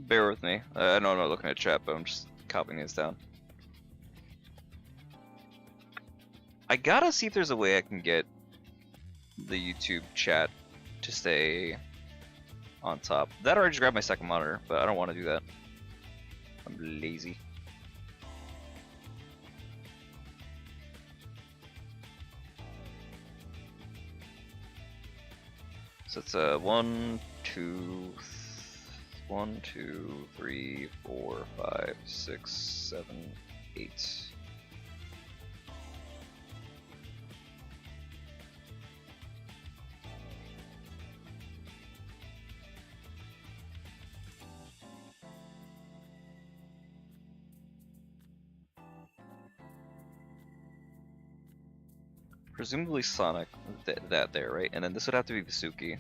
Speaker 1: Bear with me. I know I'm not looking at chat, but I'm just copying these down. I gotta see if there's a way I can get the YouTube chat to stay on top. That or I just grab my second monitor, but I don't want to do that. I'm lazy. So it's 1, 2, 3, 4, 5, 6, 7, 8. Presumably Sonic, that there, right? And then this would have to be Vasuki.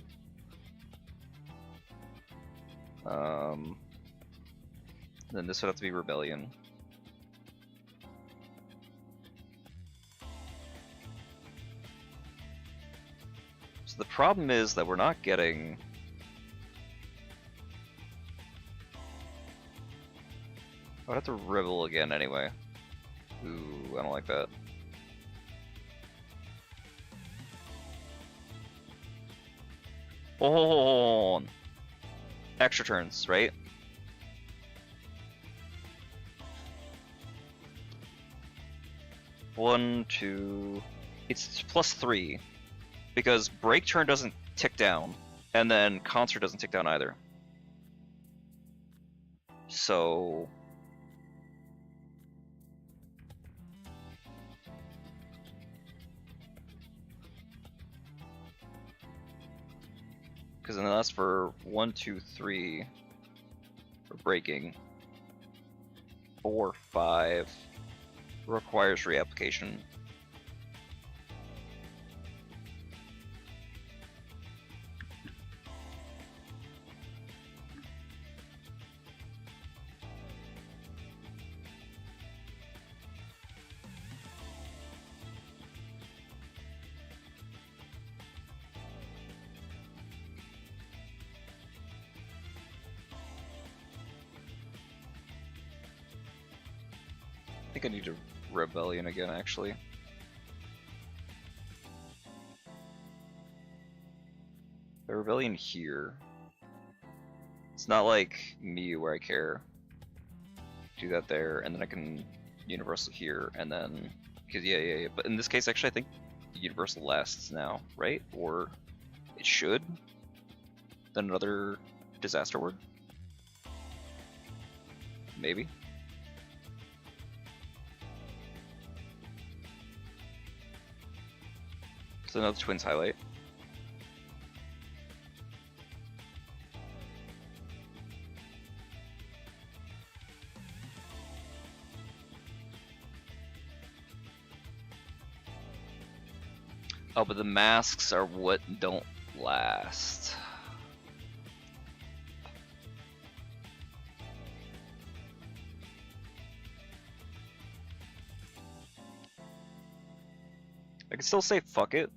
Speaker 1: Then this would have to be Rebellion. So the problem is that we're not getting... I would have to Rebel again anyway. Ooh, I don't like that. Oh, extra turns, right? One, two. It's +3 because break turn doesn't tick down, and then concert doesn't tick down either. So because then that's for 1, 2, 3 for breaking. 4, 5 requires reapplication. I think I need to Rebellion again, actually. The Rebellion here. It's not like Mew where I care. Do that there, and then I can Universal here, and then... Because yeah. But in this case, actually, I think Universal lasts now, right? Or it should? Then another Disaster Word? Maybe? So another Twins highlight. Oh, but the masks are what don't last? I can still say fuck it.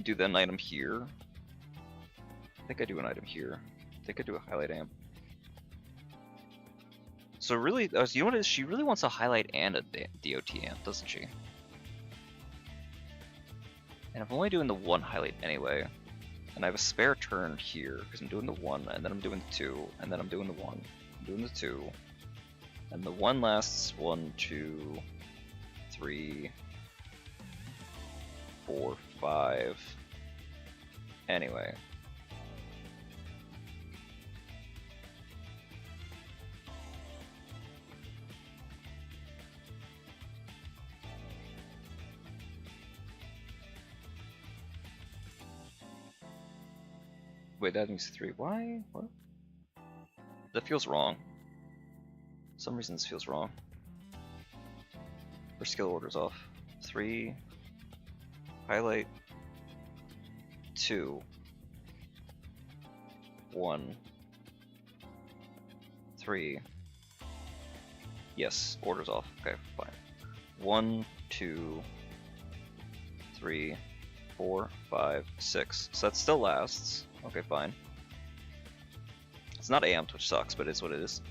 Speaker 1: Do then item here. I think I do an item here. I think I do a highlight amp. So really, you know what it is? She really wants a highlight and a DOT amp, doesn't she? And I'm only doing the one highlight anyway. And I have a spare turn here, because I'm doing the one, and then I'm doing the two, and then I'm doing the one, I'm doing the two. And the one lasts 1, 2, 3, 4, 5. Anyway. Wait, that means 3. Why? What? That feels wrong. For some reason this feels wrong. Or skill orders off. 3. Highlight. 2. 1. 3. Yes, orders off. Okay, fine. 1, 2, 3, 4, 5, 6. So that still lasts. Okay, fine. It's not amped, which sucks, but it's what it is.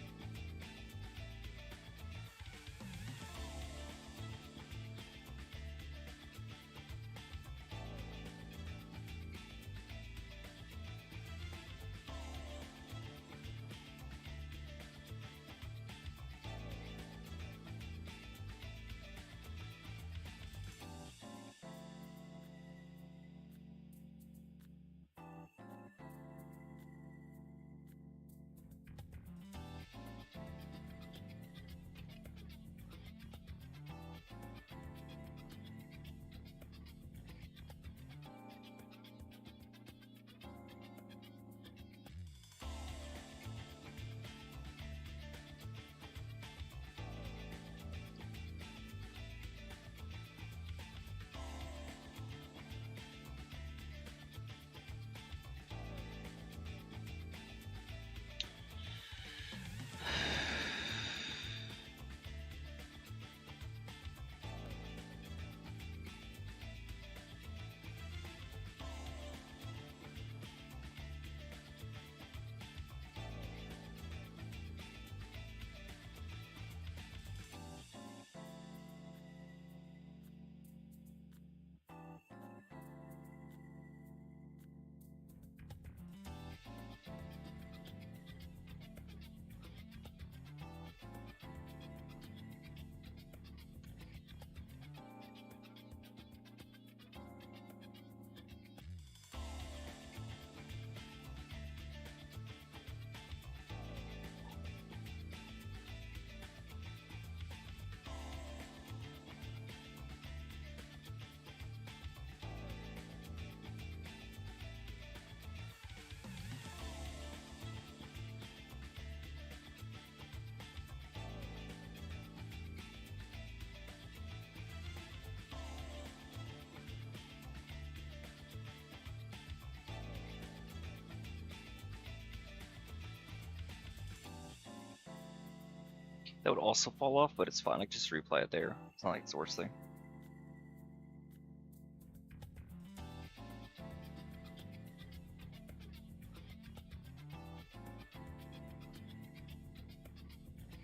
Speaker 1: That would also fall off, but it's fine. I can just replay it there. It's not like it's the worst thing.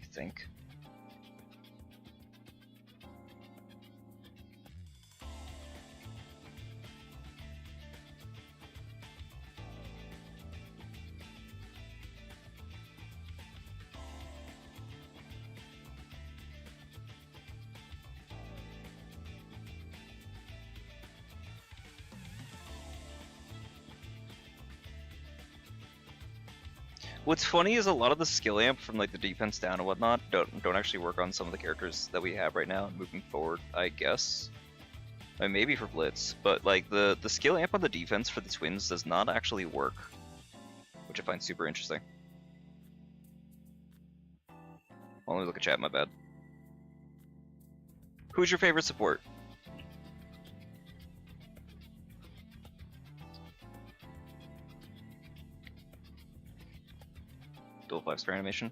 Speaker 1: I think. What's funny is a lot of the skill amp from like the defense down and whatnot don't actually work on some of the characters that we have right now moving forward, I guess. I mean, maybe for Blitz, but like the skill amp on the defense for the twins does not actually work, which I find super interesting. Well, let me look at chat, my bad. Who's your favorite support? Dual 5-star animation.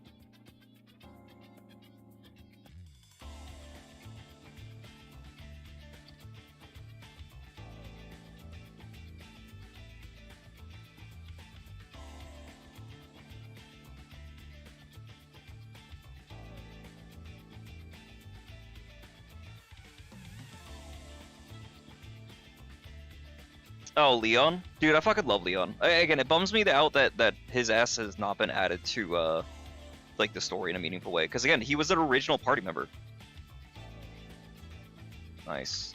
Speaker 1: Oh, Leon? Dude, I fucking love Leon. Again, it bums me out that his ass has not been added to, like, the story in a meaningful way. Because, again, he was an original party member. Nice.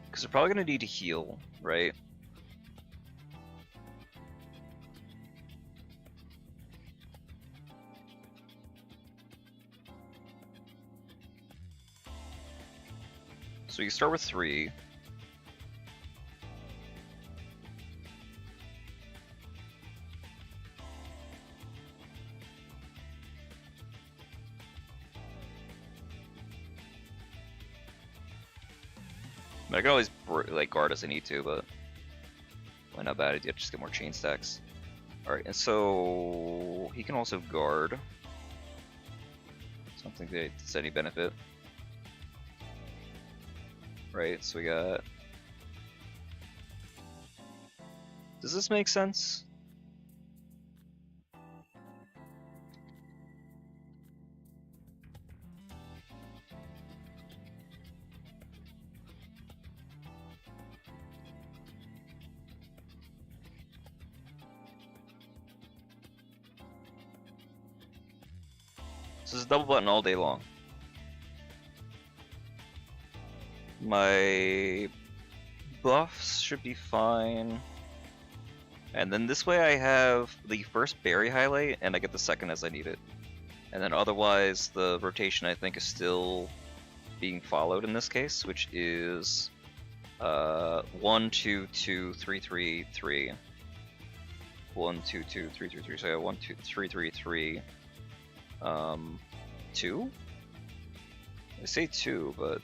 Speaker 1: Because they're probably going to need to heal, right? So you start with 3. I mean, I can always like guard as I need to, but probably not a bad idea. Just get more chain stacks. All right, and so he can also guard. I don't think that's any benefit. Right, so we got... Does this make sense? This is a double button all day long. My buffs should be fine. And then this way I have the first berry highlight and I get the second as I need it. And then otherwise the rotation I think is still being followed in this case, which is 1, 2, 2, 3, 3, 3. 1, 2, 2, 3, 3, 3. So I got 1, 2, 3, 3, 3. 2? I say 2, but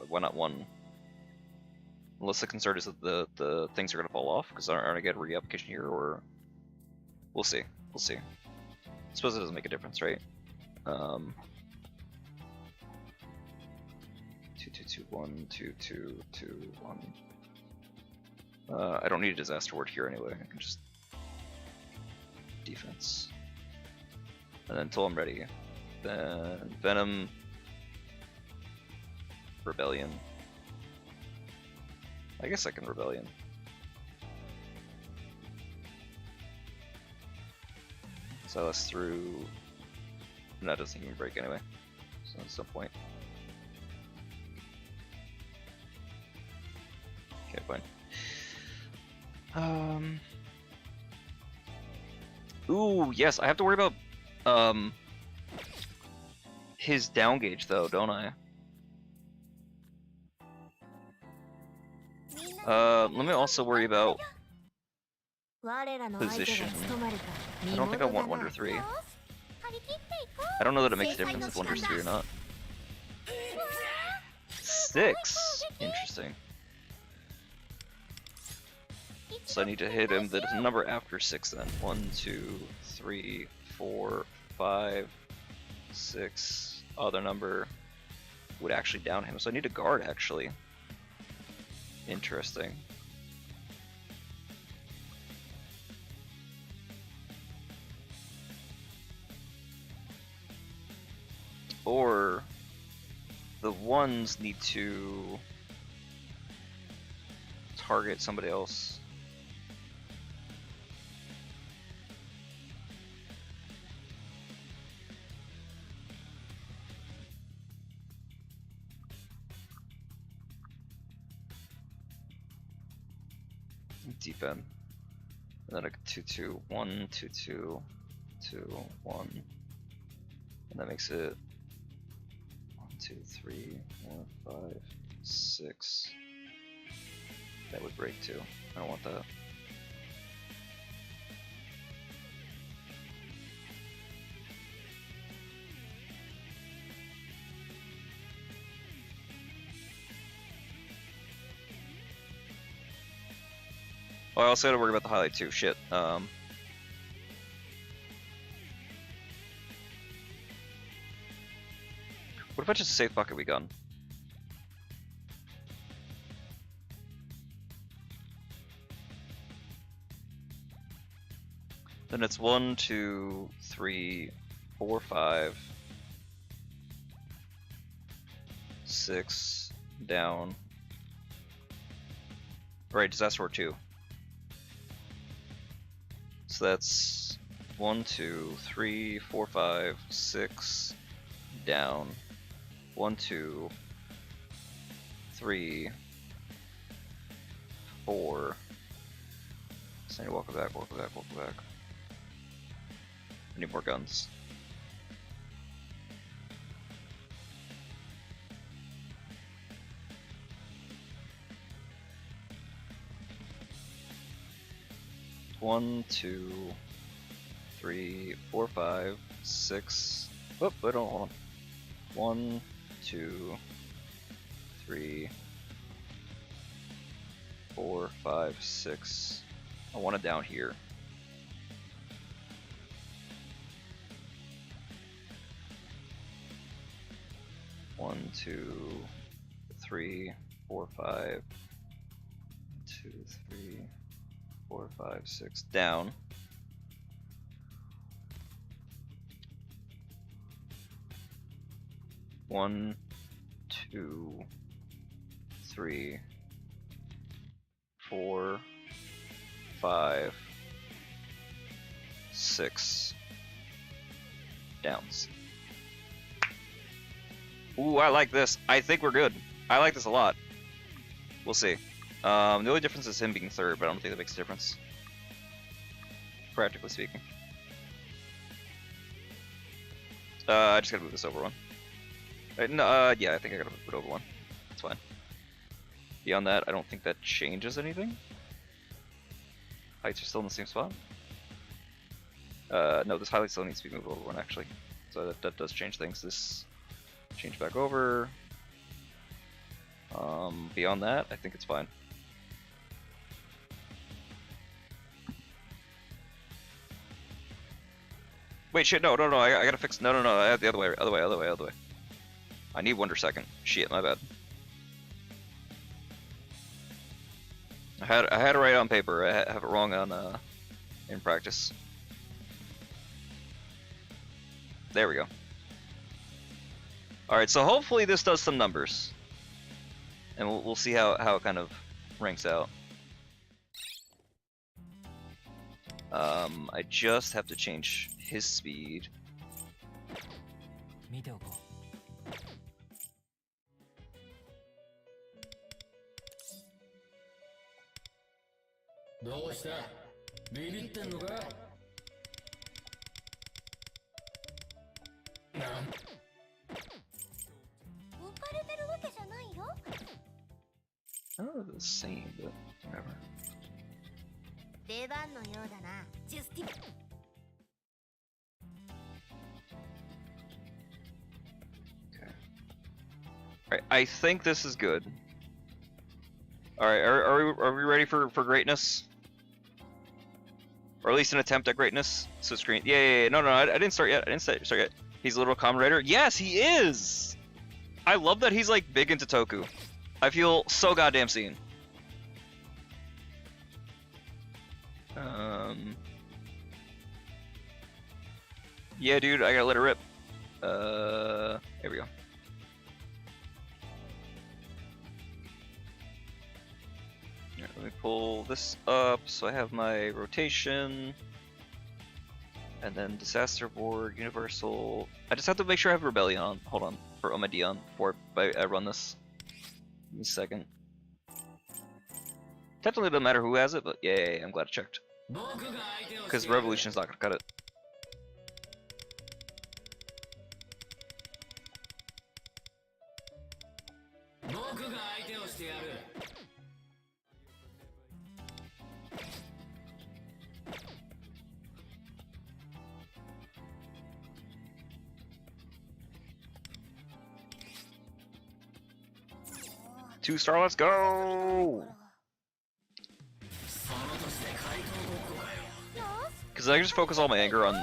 Speaker 1: why not 1? Unless the concern is that the things are gonna fall off, because aren't I get reapplication here, or we'll see. We'll see. I suppose it doesn't make a difference, right? 2, 2, 2, 1, 2, 2, 2, 1. I don't need a disaster ward here anyway. I can just defense, and then until I'm ready, then Venom, Rebellion. I guess I can Rebellion. So that's through. That doesn't even break anyway. So at some point. Okay, fine. Ooh, yes, I have to worry about his down gauge though, don't I? Let me also worry about position. I don't think I want Wonder 3. I don't know that it makes a difference if Wonder's 3 or not. 6? Interesting. So I need to hit him the number after 6 then. 1, 2, 3, 4, 5, 6. Other number would actually down him. So I need to guard actually. Interesting. Or the ones need to target somebody else. Defend. And then a 2, 2, 1, 2, 2, 2, 1. And that makes it 1, 2, 3, 4, 5, 6. That would break too. I don't want that. Oh, I also gotta worry about the highlight too. Shit. What if I just save bucket we gun? Then it's 1, 2, 3, 4, 5, 6 down. Right, disaster 2. So that's 1, 2, 3, 4, 5, 6 down. 1, 2, 3, 4. So I need to walk it back, walk it back, walk it back. I need more guns. One, 2, 3, 4, 5, 6. Oh, wait, hold on. 1, 2, 3, 4, 5, 6. I want it down here. One, 2, 3, 4, 5, 2, 3, 4, 5, 6 down. One, 2, 3, 4, 5, 6 downs. Ooh, I like this. I think we're good. I like this a lot. We'll see. The only difference is him being third, but I don't think that makes a difference. Practically speaking. I just gotta move this over one. No, yeah, I think I gotta move it over one. That's fine. Beyond that, I don't think that changes anything. Heights are still in the same spot. No, this highlight still needs to be moved over one, actually. So that does change things. This change back over. Beyond that, I think it's fine. Wait, shit, no, I gotta fix, no, the other way. I need Wonder Second. Shit, my bad. I had it right on paper. I have it wrong on in practice. There we go. All right, so hopefully this does some numbers, and we'll see how it kind of ranks out. I just have to change his speed. Oh, the same, but whatever. Okay. Alright, I think this is good. Alright, are we ready for greatness? Or at least an attempt at greatness? So screen. Yeah. No, I didn't start yet. Start yet. He's a little Kamen Rider. Yes, he is! I love that he's like big into Toku. I feel so goddamn seen. Yeah, dude, I gotta let it rip. Here we go. Here, let me pull this up so I have my rotation. And then Disaster Board, Universal. I just have to make sure I have Rebellion on. Hold on, for Omadion before I run this. Give me a second. Technically, it doesn't matter who has it, but yeah, I'm glad I checked. Because Revolution is not gonna cut it. 2-star, let's go! Because I can just focus all my anger on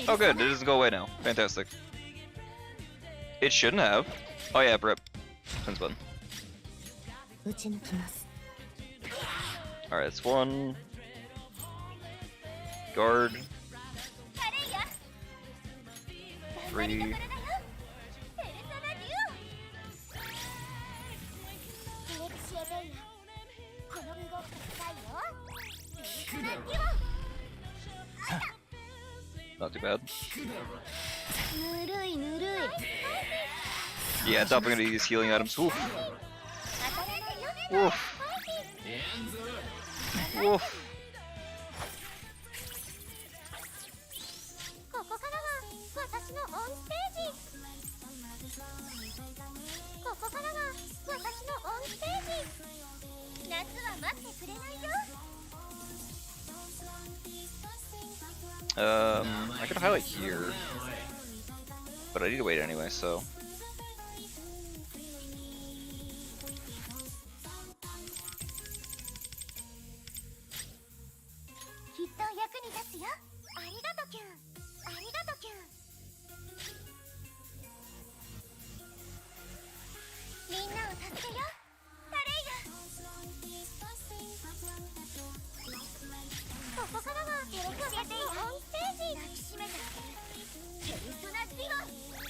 Speaker 1: oh good, it doesn't go away now. Fantastic. It shouldn't have. Oh yeah, rip. Pins button. Alright, it's one. Guard. 3. Not too bad. Yeah, definitely gonna use healing items. Woof. Woof. Woof. I could highlight here, but I need to wait anyway, so.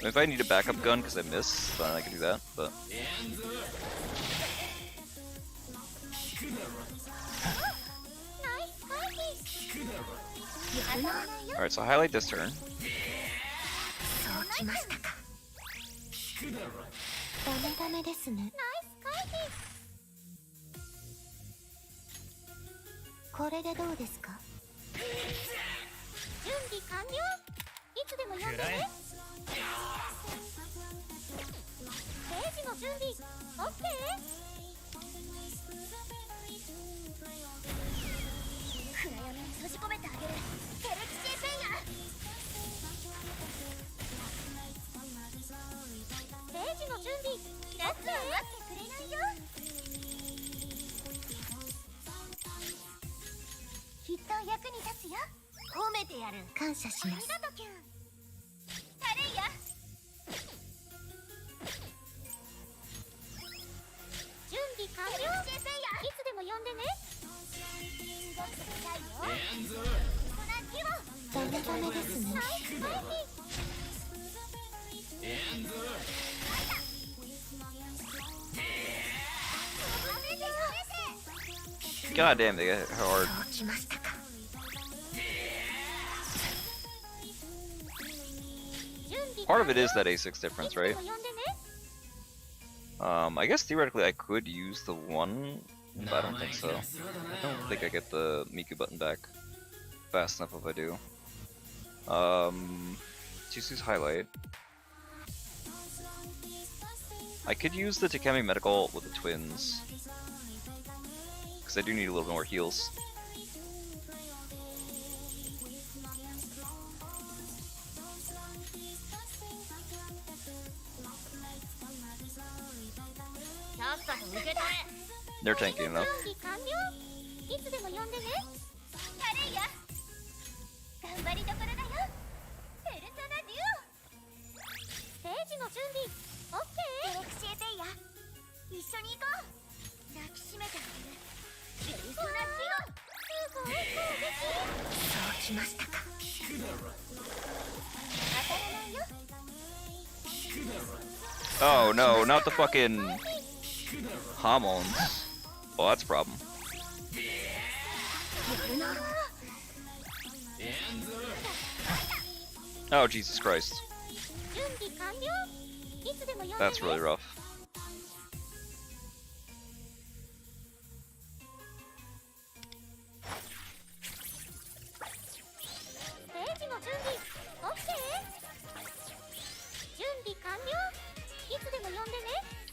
Speaker 1: If I need a backup gun because I missed, then I can do that, but... Alright, so highlight this turn. God damn, they get hard. Part of it is that A6 difference, right? I guess theoretically I could use the 1, but I don't think so. I don't think I get the Miku button back fast enough if I do. Just use highlight. I could use the Takemi medical with the twins, because I do need a little more heals. They're tanky enough. Oh no, not the fucking hormones. Oh, that's a problem. Oh, Jesus Christ. That's really rough.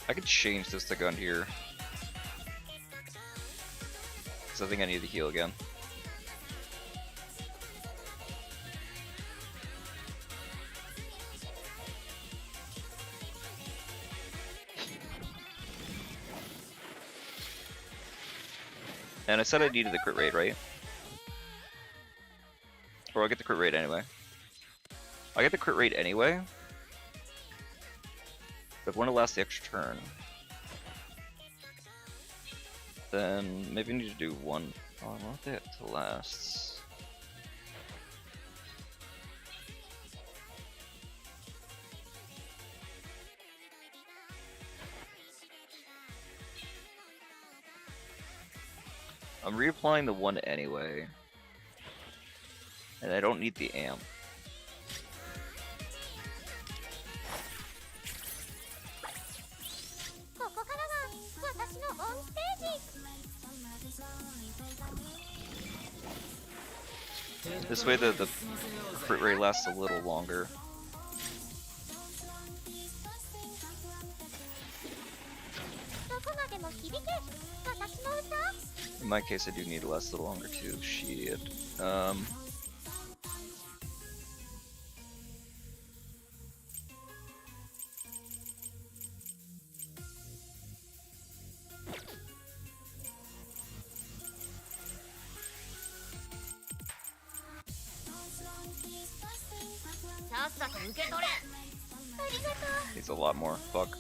Speaker 1: I could change this to gun here. Because I think I need to heal again. And I said I needed the crit rate, right? Or I'll get the crit rate anyway. I get the crit rate anyway. But I want to last the extra turn. Then maybe I need to do one. Oh, I want that to last. I'm reapplying the one anyway. And I don't need the amp. This way the crit rate lasts a little longer. In my case, I do need to last a little longer too. Shit. Needs a lot more. Fuck.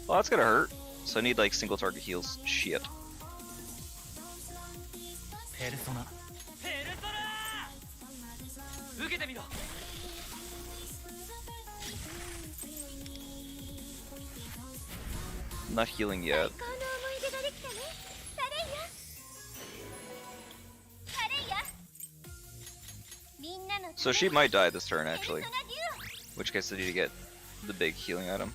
Speaker 1: Well, that's gonna hurt. So I need like single target heals. Shit. I'm not healing yet. So she might die this turn actually. In which case I need to get the big healing item.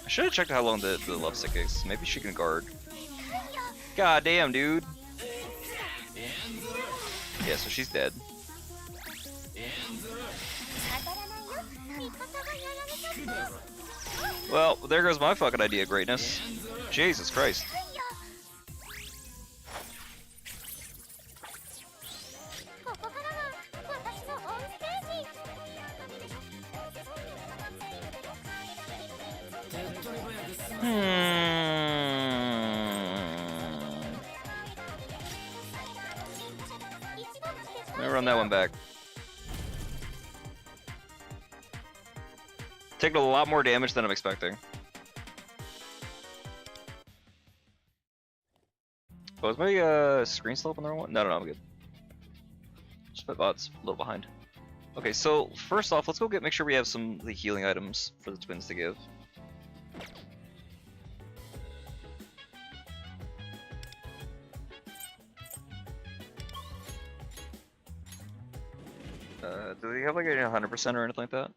Speaker 1: I should have checked how long the lovesick is. Maybe she can guard. God damn, dude. Yeah, so she's dead. Well, there goes my fucking idea of greatness. Jesus Christ. Let me run that one back. Taking a lot more damage than I'm expecting. Oh, is my screen still up on the wrong one? No, I'm good. Just my bot's a little behind. Okay, so first off, let's go make sure we have some of the healing items for the twins to give. Do we have like a 100% or anything like that?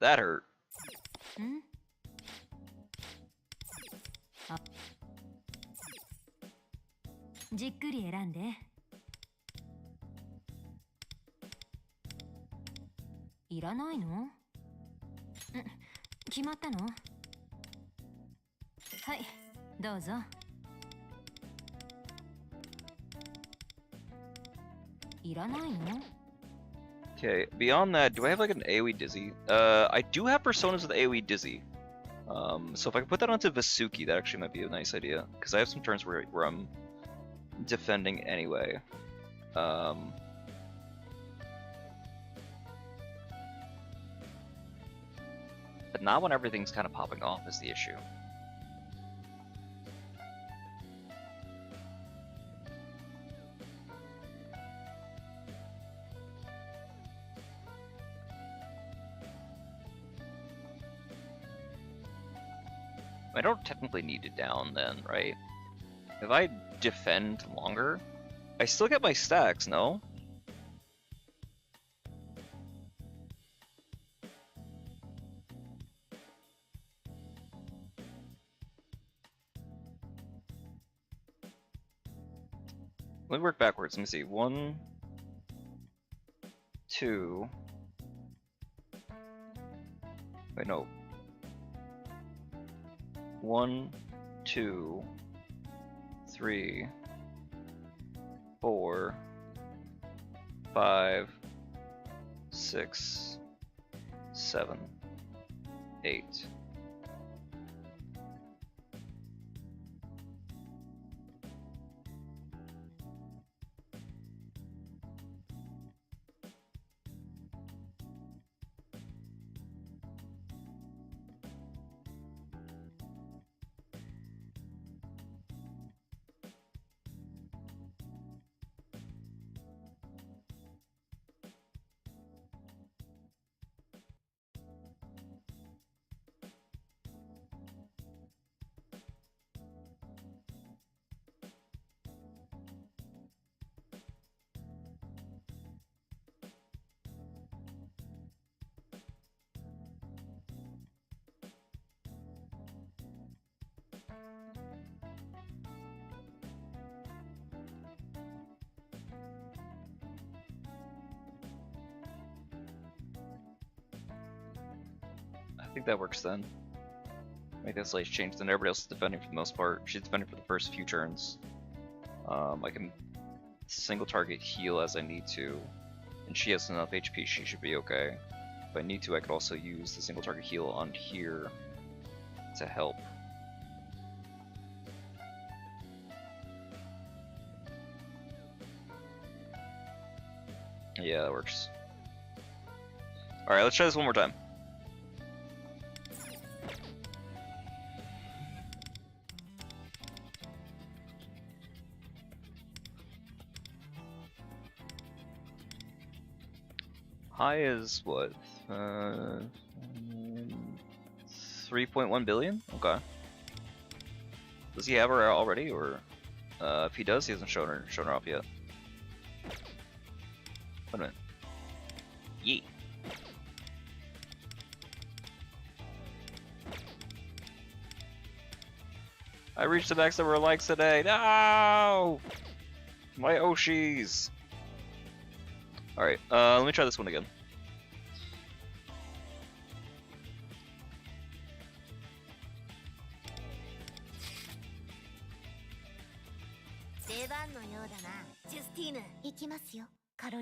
Speaker 1: That hurt. Okay, beyond that, do I have like an AoE Dizzy? I do have personas with AoE Dizzy. So if I can put that onto Vasuki, that actually might be a nice idea. Because I have some turns where I'm defending anyway. But not when everything's kind of popping off is the issue. I don't technically need it down then, right? If I defend longer, I still get my stacks, no? work backwards. Let me see. 1, 2. Wait, no. 1, 2, 3, 4, 5, 6, 7, 8. I think that works then. Make that slight change, then everybody else is defending for the most part. She's defending for the first few turns. I can single target heal as I need to, and she has enough HP, she should be okay. If I need to, I could also use the single target heal on here to help. Yeah, that works. Alright, let's try this one more time. High is what? 3.1 billion? Okay. Does he have her already, or if he does, he hasn't shown her off yet. Wait a minute. Yeet. I reached the max number of likes today. No! My Oshis. Alright, let me try this one again.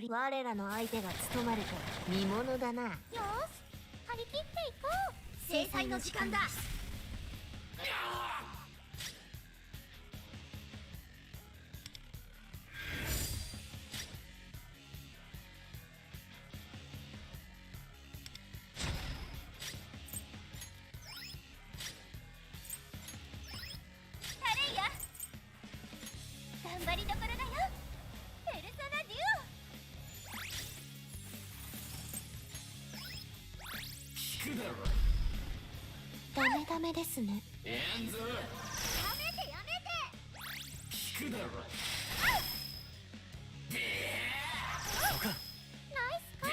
Speaker 2: 我らの相手が務まると見ものだな。よし、張り切っていこう。制裁の時間だ。タレイヤ、頑張りどころだよ。ペルソナデュオ。ダメダメですね。やめてやめて。聞くだろ。そうか。ナイス回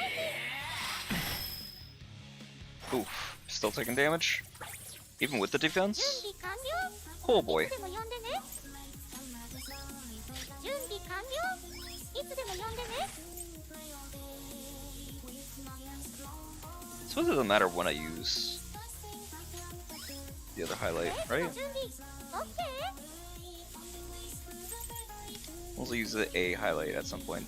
Speaker 2: 避。
Speaker 1: Oof, still taking damage? Even with the defense?
Speaker 2: 準備完了。
Speaker 1: Oh boy.
Speaker 2: いつでも呼んでね。準備完了。いつでも呼んでね。
Speaker 1: I suppose it doesn't matter when I use the other highlight, right? We'll also use the A highlight at some point.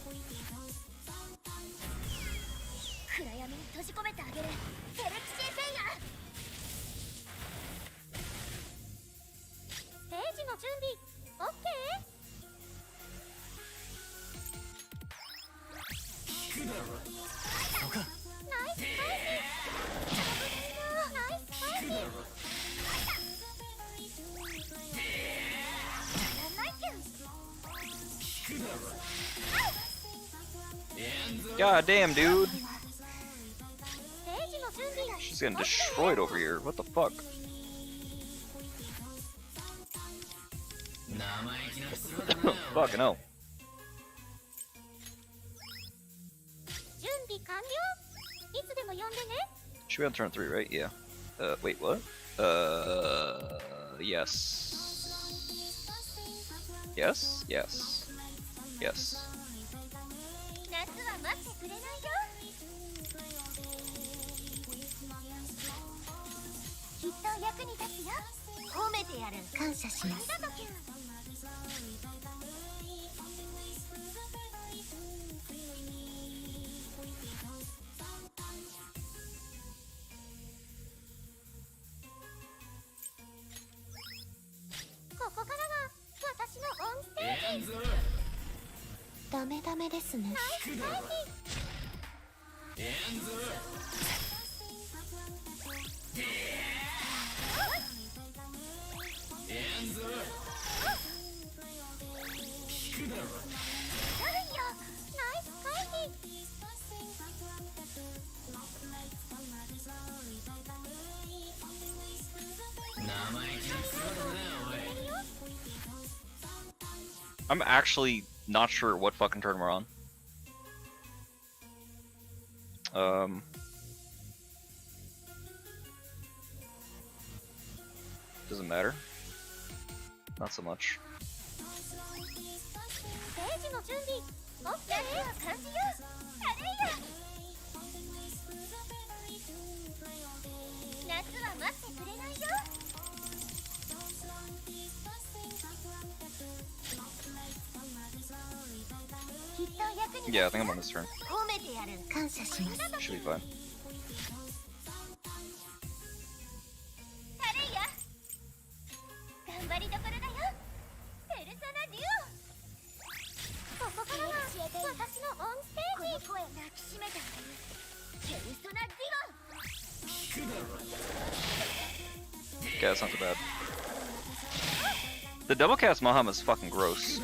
Speaker 1: God damn, dude! She's getting destroyed over here. What the fuck? Fucking hell. Should be on turn 3, right? Yeah. Wait, what? Yes. Yes? Yes. Yes.
Speaker 2: 夏は待ってくれないよ。きっと役に立つよ。褒めてやる。感謝します。ありがとうキュン。ここからが私のオンステージ。ダメダメですね。ナイス回避。
Speaker 1: I'm actually not sure what fucking turn we're on. Doesn't matter. Not so much.
Speaker 2: ステージの準備。オッケー。感じよ。やれや。夏は待ってくれないよ。きっと役に立つ。
Speaker 1: Yeah, I think I'm on this turn.
Speaker 2: 褒めてやる。感謝します。
Speaker 1: Should be fine.
Speaker 2: やれや。頑張りどころだよ。ペルソナデュオ。ここからが私のオンステージ。この声抱きしめたペルソナデュオ。
Speaker 1: Okay, that's not too bad. The double cast Maham is fucking gross.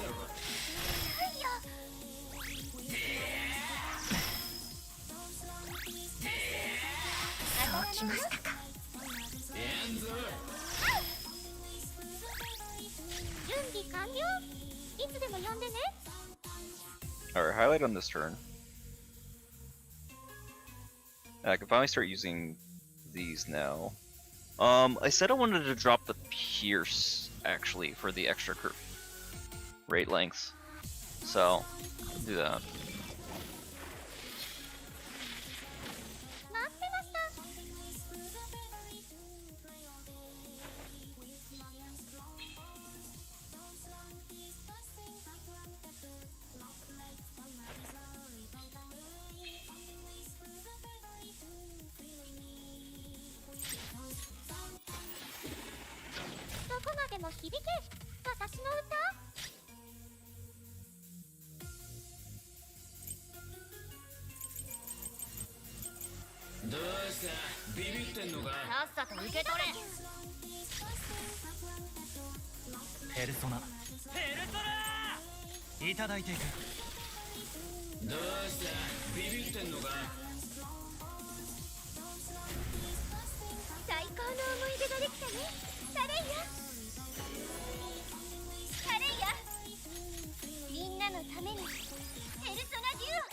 Speaker 2: 来ましたか。準備完了。いつでも呼んでね。
Speaker 1: Alright, highlight on this turn. I can finally start using these now. I said I wanted to drop the Pierce, actually, for the extra rate length. So, I'll do that.
Speaker 2: 待ってました。どこまでも響け。私の歌。
Speaker 3: どうしたビビってんのか。
Speaker 2: さっさと受け取れ。
Speaker 4: ペルソナいただいていく。
Speaker 3: どうしたビビってんのか。
Speaker 2: 最高の思い出ができたね。サレイヤ。サレイヤ。みんなのためにペルソナデュオ。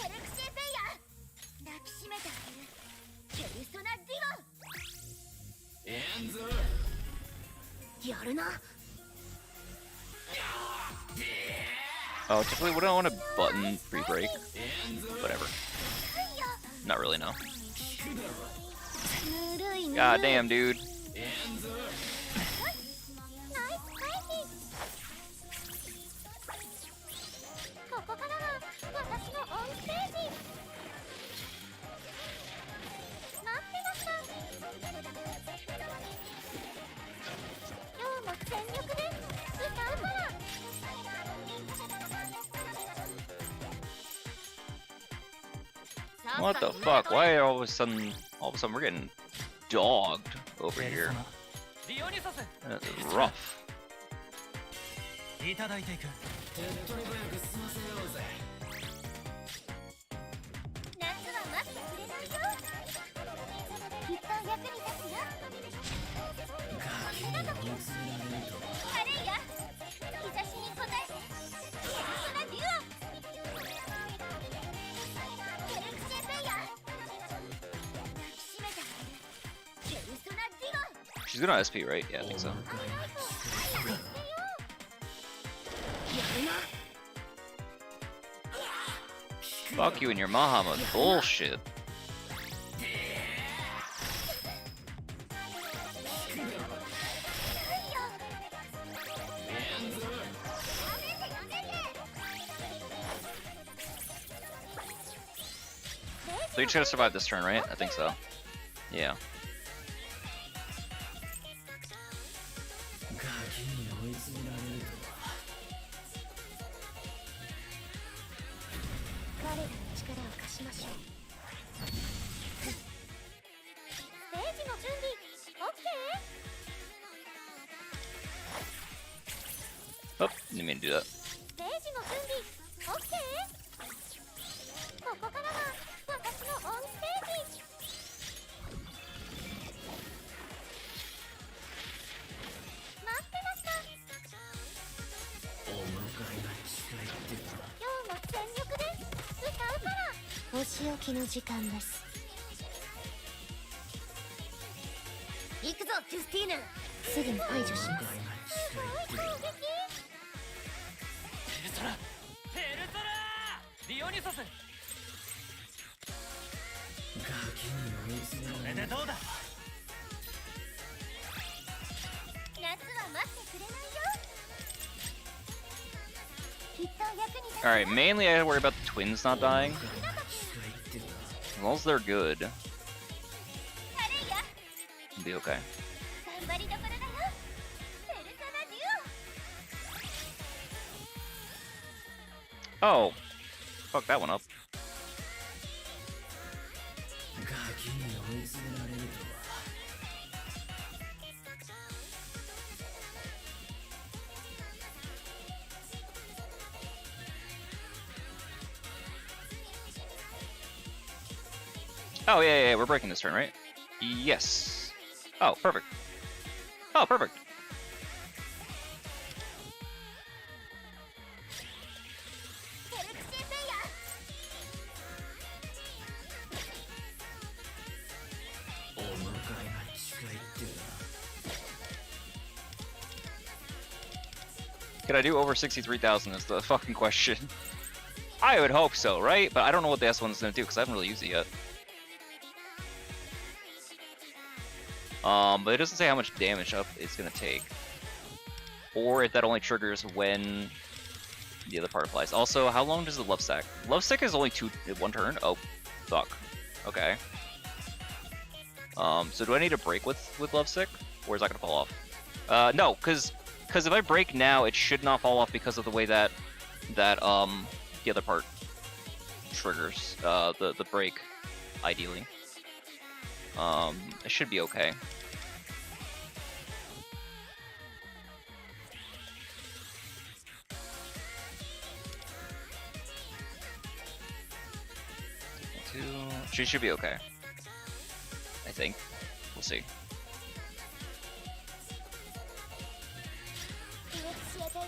Speaker 2: ペルクシーペイヤ。抱きしめてあげる。ペルソナデ
Speaker 3: やんぞ。
Speaker 2: ュオ。やるな。
Speaker 1: Oh, typically wouldn't want a button free break. Whatever. Not really, no.
Speaker 2: ぬるいね。
Speaker 1: God damn, dude.
Speaker 2: ナイス回避。ここからは私のオンステージ。待ってました。今日も全力で歌うから。
Speaker 1: What the fuck? Why all of a sudden we're getting dogged over
Speaker 4: ペル
Speaker 1: here?
Speaker 4: ソナディオニサス
Speaker 1: That's rough.
Speaker 4: いただいていく。
Speaker 3: 手っ取り早く済ませようぜ。
Speaker 2: 夏は待ってくれないよ。きっと役に立つよ。
Speaker 3: ガキに追い詰められると。
Speaker 2: カレイヤ。日差しに応えて。ペルソナデュオ。ペルクシーペイヤ。抱きしめてあげる。ペルソナデュオ。
Speaker 1: She's good on SP, right? Yeah, I think so.
Speaker 2: や
Speaker 1: Fuck you and your Mahama bullshit. So you just gotta survive this turn, right? I think so. Yeah.
Speaker 3: ガキに追い詰められるとは。
Speaker 2: 我らの力を貸しましょう。ステージの準備 OK?
Speaker 1: Oh, didn't mean to do that.
Speaker 2: ステージの準備 OK? ここからは私のオンステージ。待ってました。
Speaker 3: お迎えが近いってな。
Speaker 2: 今日も全力で歌うから。お仕置きの時間です。行くぞジュスティーヌ。すぐに排除します。
Speaker 3: お迎えが近いってな。
Speaker 2: 攻撃。
Speaker 4: ペルソナディオニソス。
Speaker 3: ガキに追い詰め
Speaker 4: こ
Speaker 3: られるとは。
Speaker 4: れでどうだ。
Speaker 2: 夏は待ってくれないよ。きっと役に立つ。
Speaker 1: Alright, mainly I worry about the twins not dying.
Speaker 3: お迎えが近いってな。
Speaker 1: As long as they're good,
Speaker 2: カレイヤ
Speaker 1: it'll be okay.
Speaker 2: 頑張りどころだよ。ペルソナデュオ。
Speaker 1: Oh! Fuck that one up.
Speaker 3: ガキに追い詰められるとは。
Speaker 1: Oh, yeah, we're breaking this turn, right? Yes. Oh, perfect. Oh, perfect.
Speaker 2: ペルクシーペイヤ
Speaker 3: お迎えが近いってな。
Speaker 1: Can I do over 63,000 is the fucking question. I would hope so, right? But I don't know what the S1's gonna do because I haven't really used it yet. But it doesn't say how much damage up it's gonna take. Or if that only triggers when the other part applies. Also, how long does the love stack? Love stack is only one turn? Oh, fuck. Okay. So do I need to break with love stick? Or is that gonna fall off? No, because if I break now, it should not fall off because of the way that the other part triggers the break, ideally. It should be okay. She should be okay. I think. We'll see.
Speaker 2: ディレクシアペイヤ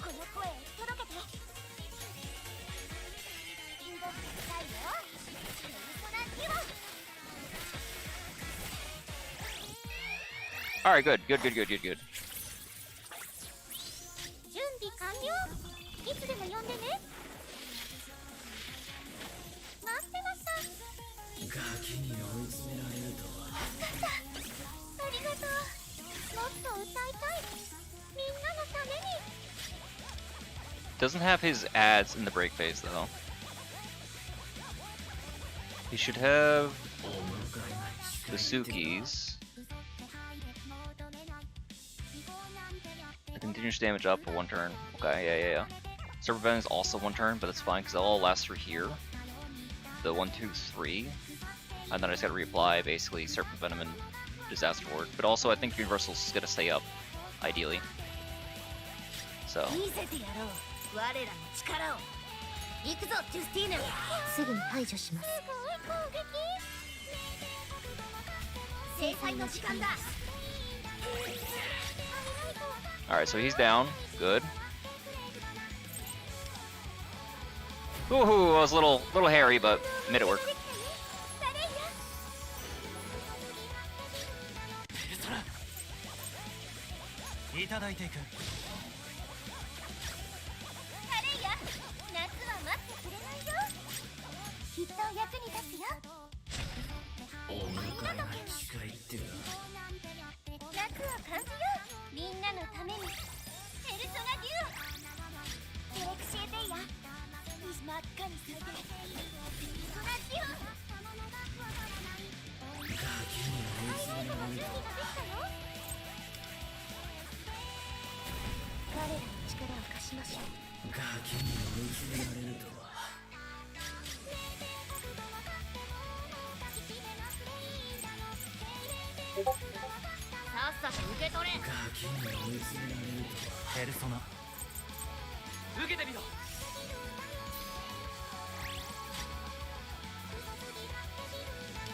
Speaker 2: この声届けて。動くないよ。ペルソナデュオ。
Speaker 1: Alright, good.
Speaker 2: 準備完了。いつでも呼んでね。待ってました。
Speaker 3: ガキに追い詰められるとは。
Speaker 2: 助かった。ありがとう。もっと歌いたい。みんなのために。
Speaker 1: Doesn't have his ads in the break phase though. He should have
Speaker 3: お迎えが
Speaker 1: the
Speaker 3: 近いってな。
Speaker 1: Sukis. The continuous damage up for one turn. Okay, yeah. Serpent Venom is also one turn, but it's fine because they'll all last through here. The 1, 2, 3. And then I just gotta reapply basically Serpent Venom and Disaster Ward. But also I think Universal's gonna stay up, ideally. So
Speaker 2: 見せてやろう。我らの力を。行くぞジュスティーヌ。すぐに排除します。すごい攻撃。制裁の時間だ。
Speaker 1: alright, so he's down. Good. Ooh, I was a little hairy, but made it work.
Speaker 4: ペルソナいただいていく。
Speaker 2: カレイヤ夏は待ってくれないよ。
Speaker 3: ガキに追い詰められるとは。
Speaker 2: さっさと受け取れ。
Speaker 3: ガキに追い詰められるとは。
Speaker 4: ペルソナ受けてみろ。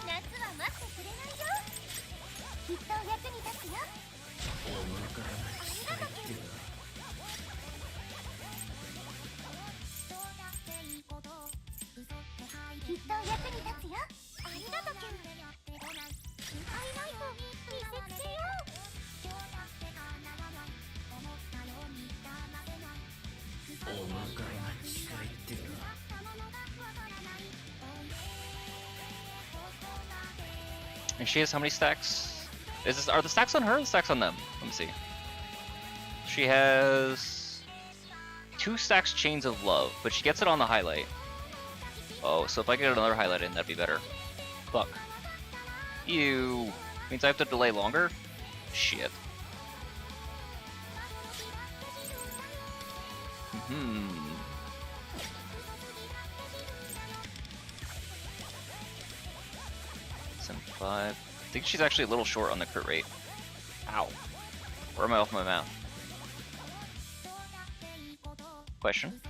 Speaker 2: 夏は待ってくれないよ。きっと役に立つよ。
Speaker 3: お前からがしたいってな。
Speaker 2: きっと役に立つよ。ありがとうキュン。ハイライト見せつけよう。
Speaker 3: お前からがしたいってな。
Speaker 1: And she has how many stacks? Are the stacks on her or the stacks on them? Let me see. She has 2 stacks Chains of Love, but she gets it on the highlight. Oh, so if I get another highlight in, that'd be better. Fuck. Ew. Means I have to delay longer? Shit. Hmm. Some 5. I think she's actually a little short on the crit rate. Ow. Where am I off my map? Question.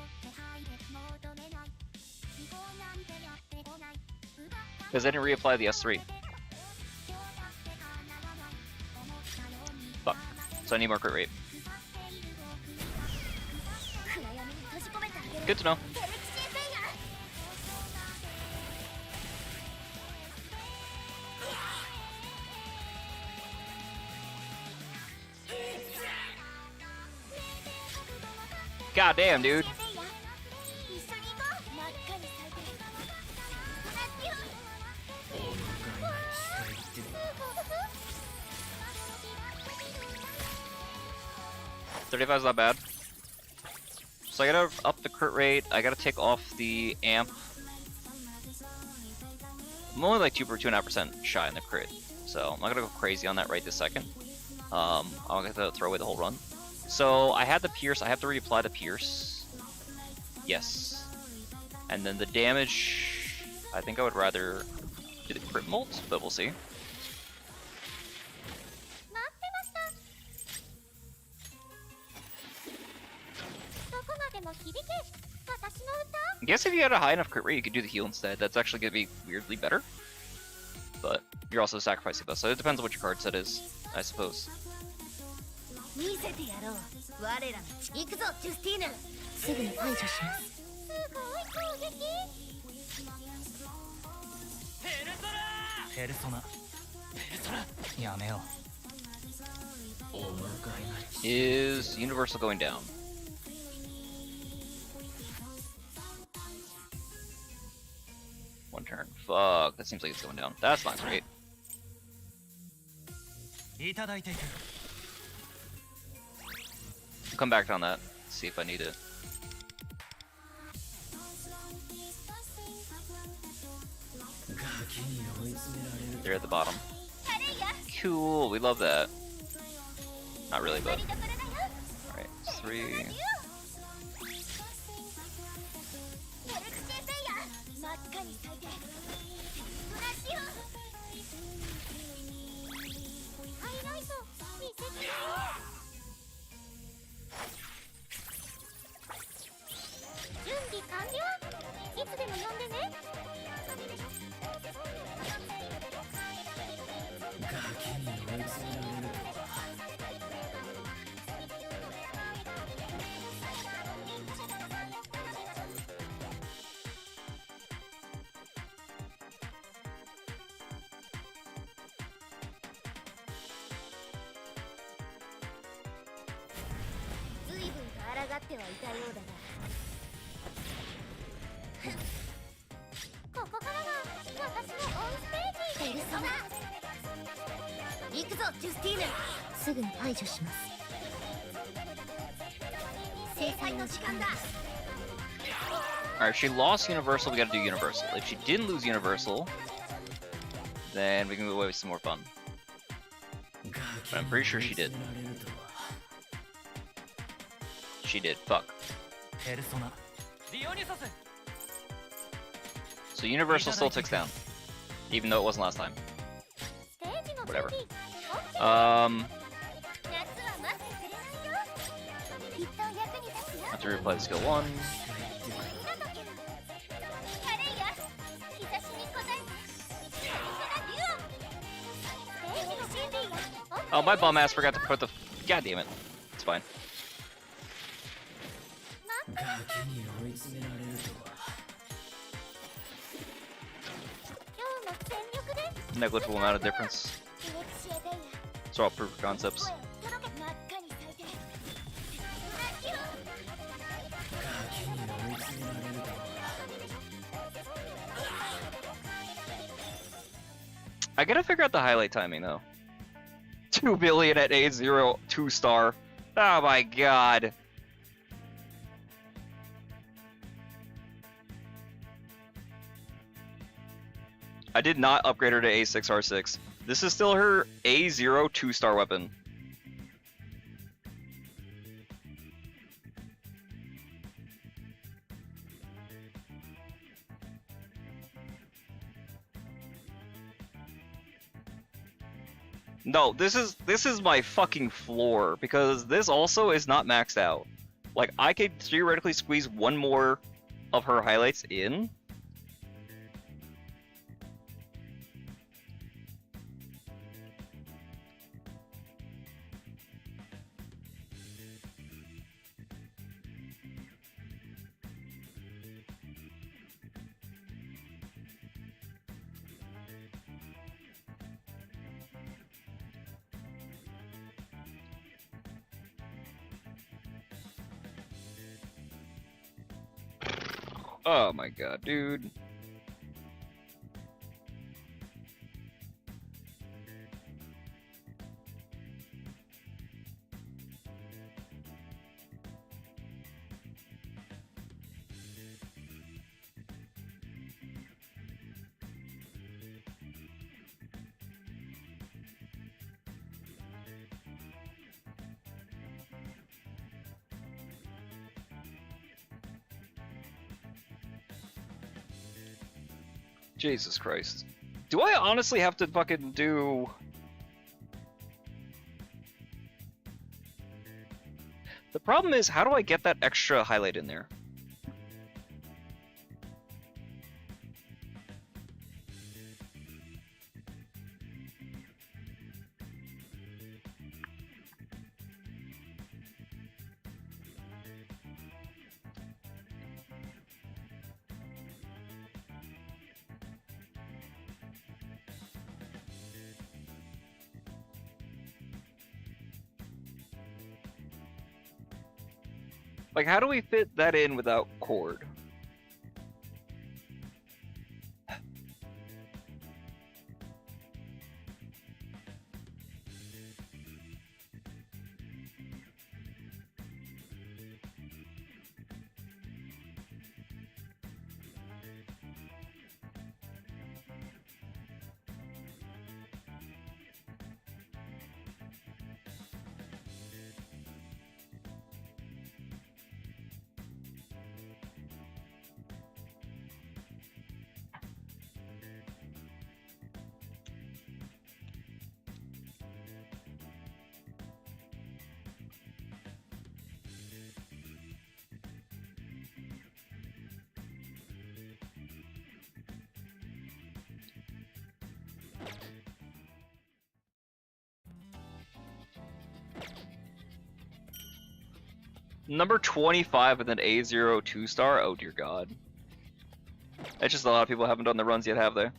Speaker 1: Because I didn't reapply the S3. Fuck. So I need more crit rate. Good to know. God damn, dude. $35's not bad. So I gotta up the crit rate, I gotta take off the amp. I'm only like 2.5% shy in the crit, so I'm not gonna go crazy on that right this second. I'm gonna have to throw away the whole run. So I had the pierce, I have to reapply the pierce. Yes. And then the damage, I think I would rather do the crit molt, but we'll see. I guess if you had a high enough crit rate, you could do the heal instead. That's actually gonna be weirdly better. But you're also sacrificing us, so it depends on what your card set is, I suppose. Is Universal going down? One turn. Fuck, that seems like it's going down. That's not great. I'll come back on that. See if I need it. They're at the bottom. Cool, we love that. Not really, but. Alright, 3. Alright, if she lost Universal, we gotta do Universal. If she didn't lose Universal, then we can go away with some more fun. But I'm pretty sure she did. She did. Fuck. So Universal still ticks down. Even though it wasn't last time. Whatever.
Speaker 2: 夏は待ってくれないよ。きっと役に立つよ。
Speaker 1: Have to replay skill 1.
Speaker 2: カレイヤ、日差しに応えて。ペルソナデュオ。ステージの CD や。
Speaker 1: Oh, my bum ass forgot to put the. God damn it. It's fine.
Speaker 3: ガキに追い詰められるとは。
Speaker 2: 今日も全力で。
Speaker 1: Negligible amount of difference.
Speaker 2: エレクシアデイヤ。
Speaker 1: It's all proof of concepts.
Speaker 2: 声を届け。真っ赤に咲いて。ペルソナデュオ。
Speaker 3: ガキに追い詰められるとは。
Speaker 1: I gotta figure out the highlight timing though. 2 billion at A0 2-star. Oh my god. I did not upgrade her to A6 R6. This is still her A0 2-star weapon. No, this is my fucking floor because this also is not maxed out. Like I could theoretically squeeze one more of her highlights in. Oh my god, dude. Jesus Christ. Do I honestly have to fucking do... The problem is, how do I get that extra highlight in there? Like, how do we fit that in without cord? Number 25 with an A0 2-star? Oh dear god. That's just a lot of people haven't done the runs yet, have they?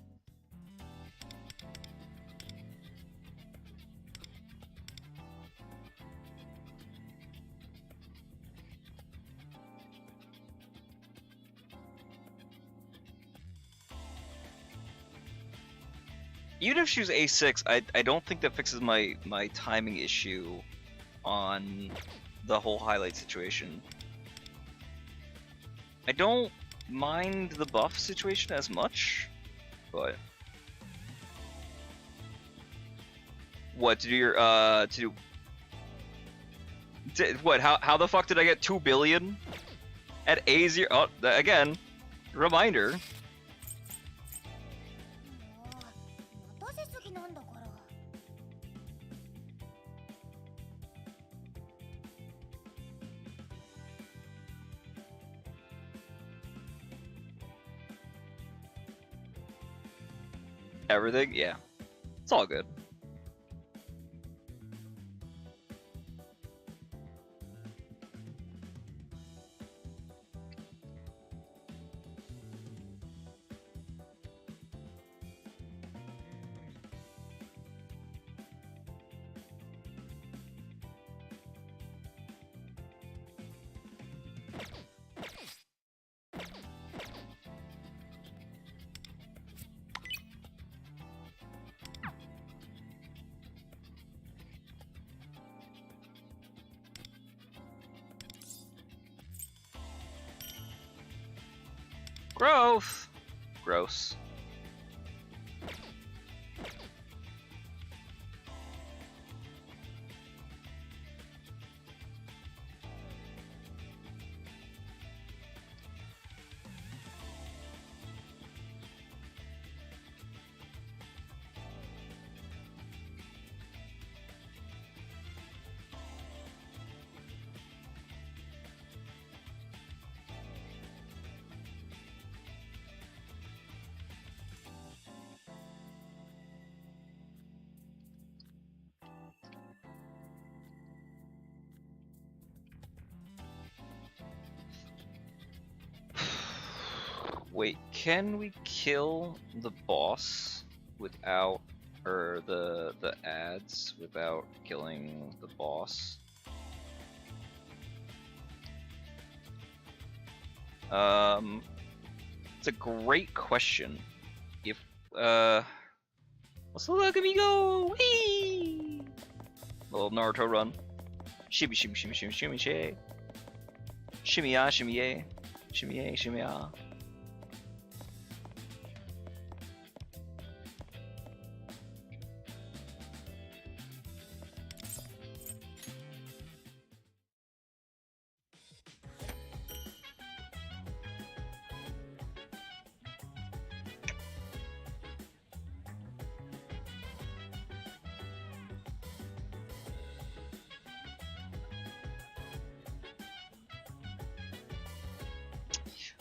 Speaker 1: Even if she was A6, I don't think that fixes my timing issue on the whole highlight situation. I don't mind the buff situation as much, but what to do your what? How the fuck did I get 2 billion at A0? Oh, again, reminder.
Speaker 2: もう待たせすぎなんだから。
Speaker 1: Everything, yeah, it's all good. Growth! Gross. Wait, can we kill the boss without, or the ads without killing the boss? It's a great question. If let's look at me go! Whee! Little Naruto run. Shimmy, shimmy, shimmy, shimmy, shimmy, shimmy. Shimmy ya, shimmy ya. Shimmy ya, shimmy ya.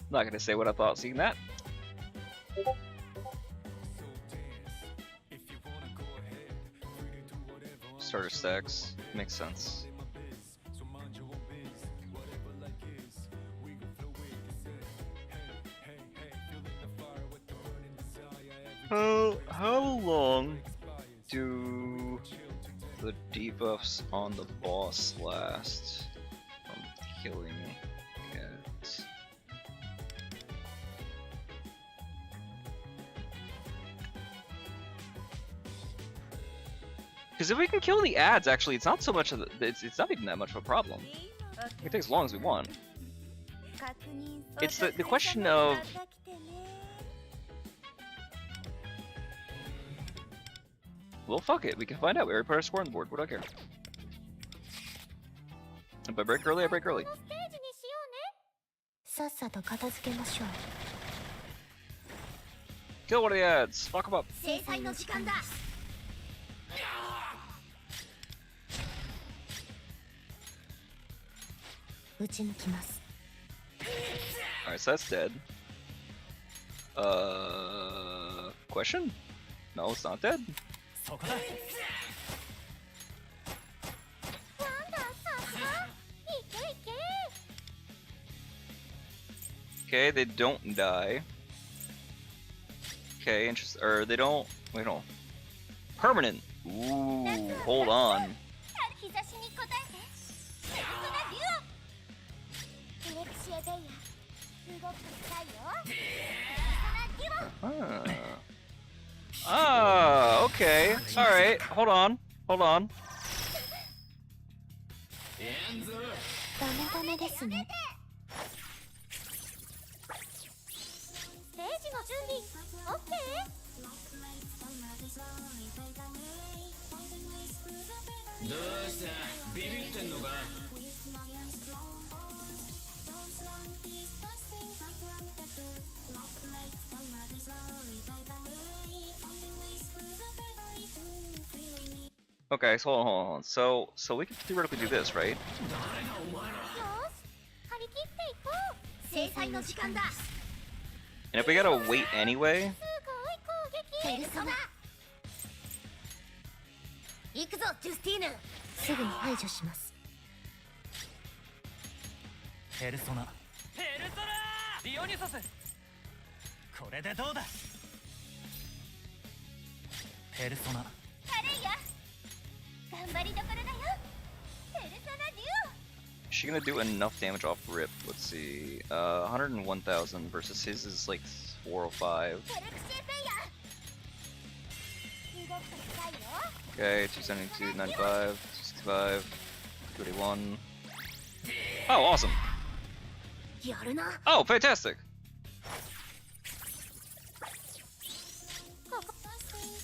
Speaker 1: I'm not gonna say what I thought seeing that. Starter stacks. Makes sense. How long do the debuffs on the boss last from killing cats? Because if we can kill the ads, actually, it's not so much of the, it's not even that much of a problem. We can take as long as we want. It's the question of, well, fuck it. We can find out. We already put our score on the board. What do I care? If I break early, I break early.
Speaker 2: さっさと片付けましょう。
Speaker 1: Kill one of the ads. Fuck them up.
Speaker 2: 制裁の時間だ。撃ち抜きます。
Speaker 1: Alright, so that's dead. Question? No, it's not dead.
Speaker 4: そこだ。
Speaker 1: Okay, they don't die. Okay, interesting. Or they don't. Wait, no. Permanent. Ooh, hold on. Ah, okay. All right. Hold on. Hold on.
Speaker 2: ダメダメですね。
Speaker 3: どうしたビビってんのか
Speaker 1: Okay, so hold on. So we can theoretically do this, right?
Speaker 2: よし張り切っていこう制裁の時間だ
Speaker 1: And if we gotta wait anyway,
Speaker 2: すごい攻撃ペルソナ行くぞジュスティーヌすぐに排除します
Speaker 4: ペルソナディオニュソスこれでどうだペルソナ
Speaker 2: カレイヤ頑張りどころだよペルソナデュ
Speaker 1: is she gonna do enough damage off rip? Let's see. 101,000 versus his is like 405.
Speaker 2: オペルクシーペイヤー動くと深いよ
Speaker 1: Okay, 272, 95, 65, 31. Oh, awesome!
Speaker 2: やるな
Speaker 1: Oh, fantastic!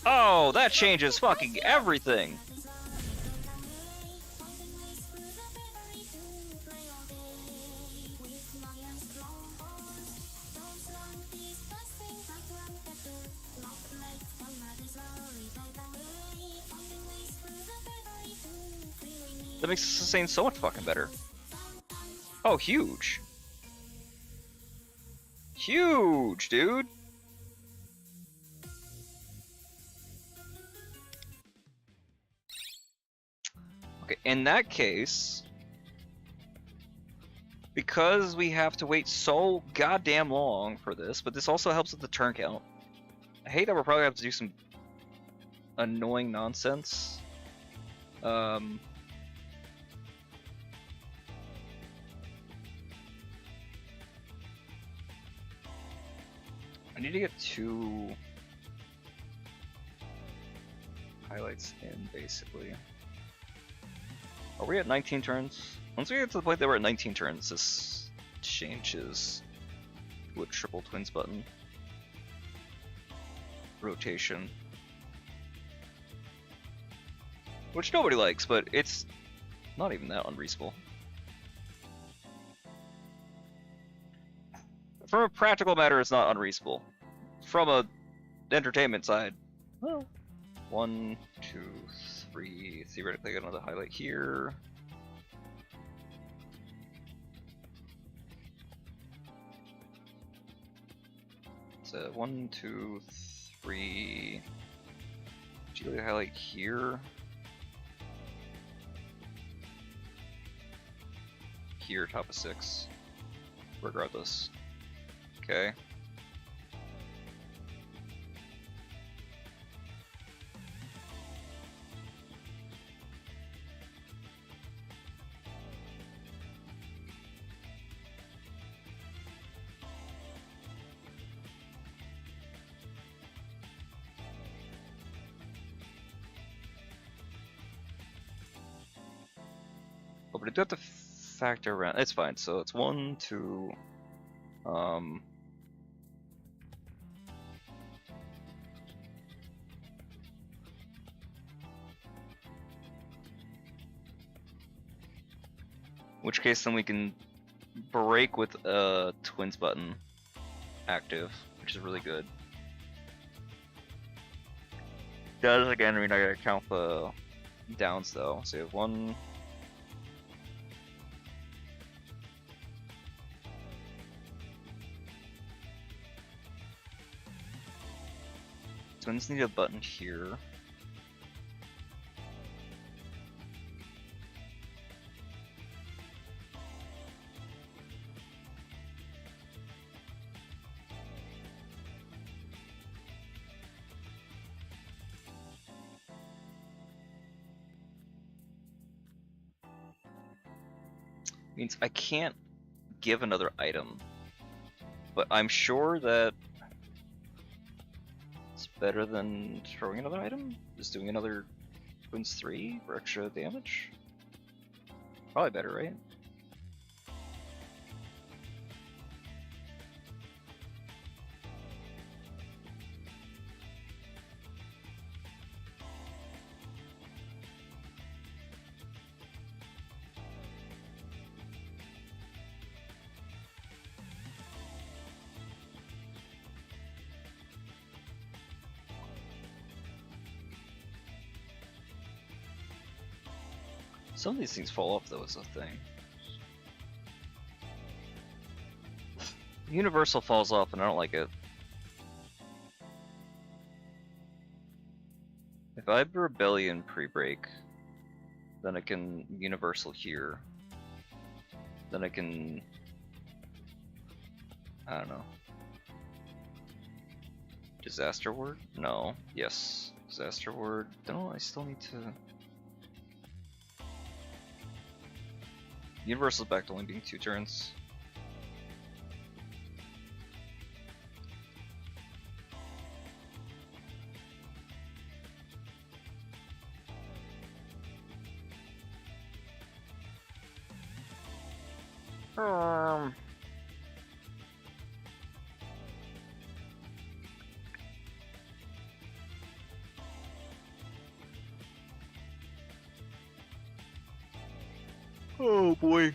Speaker 1: Oh, that changes fucking everything! That makes the sustain so much fucking better. Oh, huge. Huge, dude. Okay, in that case, because we have to wait so goddamn long for this, but this also helps with the turn count. I hate that we're probably gonna have to do some annoying nonsense. I need to get 2 highlights in, basically. Are we at 19 turns? Once we get to the point that we're at 19 turns, this changes to a triple twins button. Rotation. Which nobody likes, but it's not even that unreasonable. From a practical matter, it's not unreasonable. From a entertainment side, well, 1, 2, 3. Theoretically, I got another highlight here. So 1, 2, 3. Did you highlight here? Here, top of 6. Regardless. Okay. Oh, but I do have to factor around. It's fine. So it's 1, 2. In which case, then we can break with a twins button active, which is really good. Does again, I mean, I gotta count the downs though. So you have 1. Twins need a button here. Means I can't give another item, but I'm sure that it's better than throwing another item. Just doing another Twins 3 for extra damage. Probably better, right? Some of these things fall off though, is the thing. Universal falls off and I don't like it. If I have Rebellion pre-break, then I can Universal here. Then I can... I don't know. Disaster Word? No. Yes. Disaster Word. No, I still need to... Universal's back to only being 2 turns. Oh boy.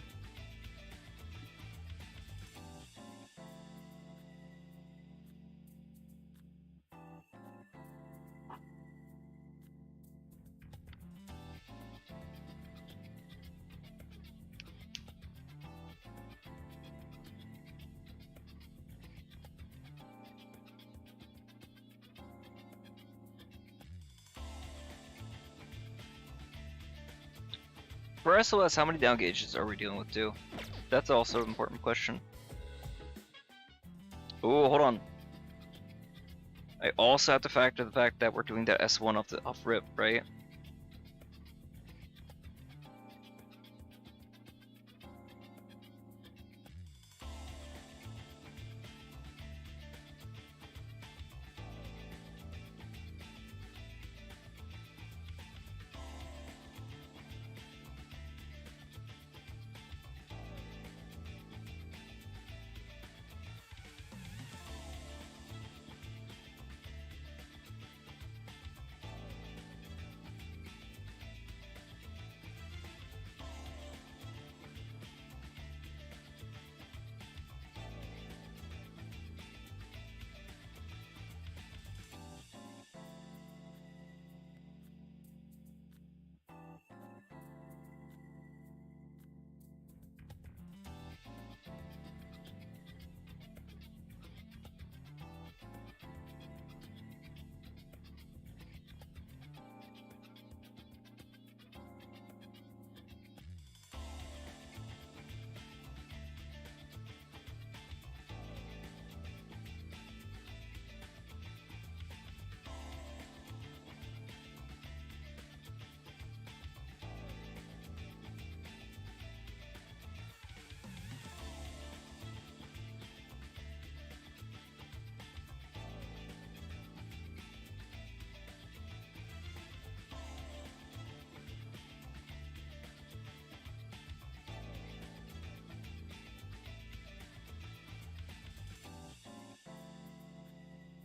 Speaker 1: For SOS, how many down gauges are we dealing with too? That's also an important question. Oh, hold on. I also have to factor the fact that we're doing that S1 off rip, right?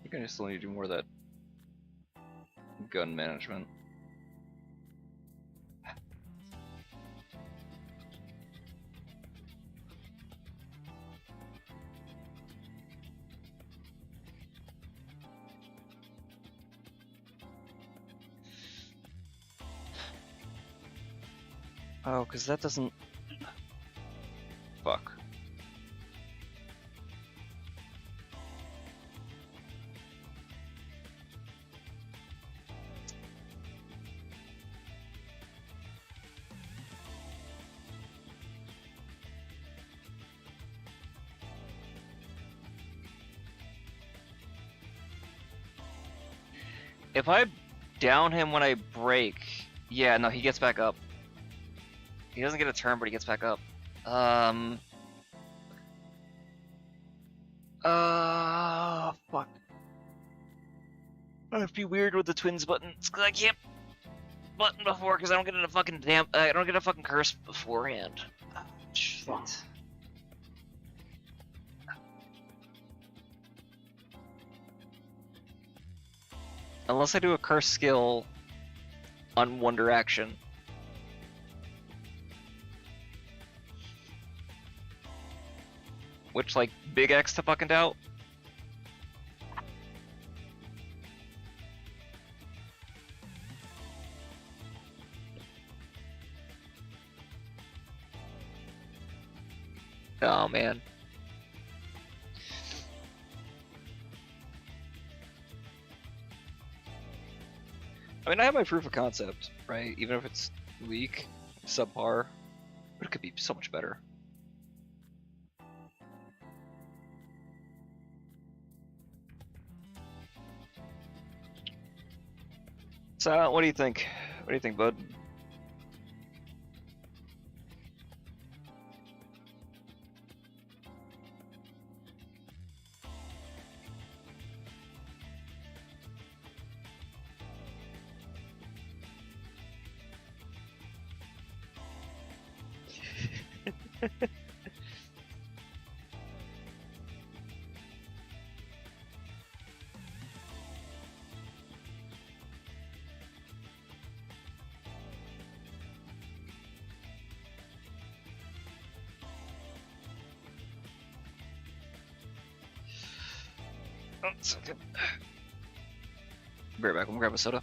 Speaker 1: I think I still need to do more of that gun management. Oh, because that doesn't... Fuck. If I down him when I break, yeah, no, he gets back up. He doesn't get a turn, but he gets back up. Fuck. I have to be weird with the twins buttons, cause I can't button before, cause I don't get a fucking I don't get a fucking curse beforehand. Oh, shit. Unless I do a curse skill on one direction. Which, like, big X to fucking doubt? Oh man. I mean, I have my proof of concept, right? Even if it's weak, subpar, but it could be so much better. So, what do you think? What do you think, bud? Oh, so good. Be right back. I'm gonna grab a soda.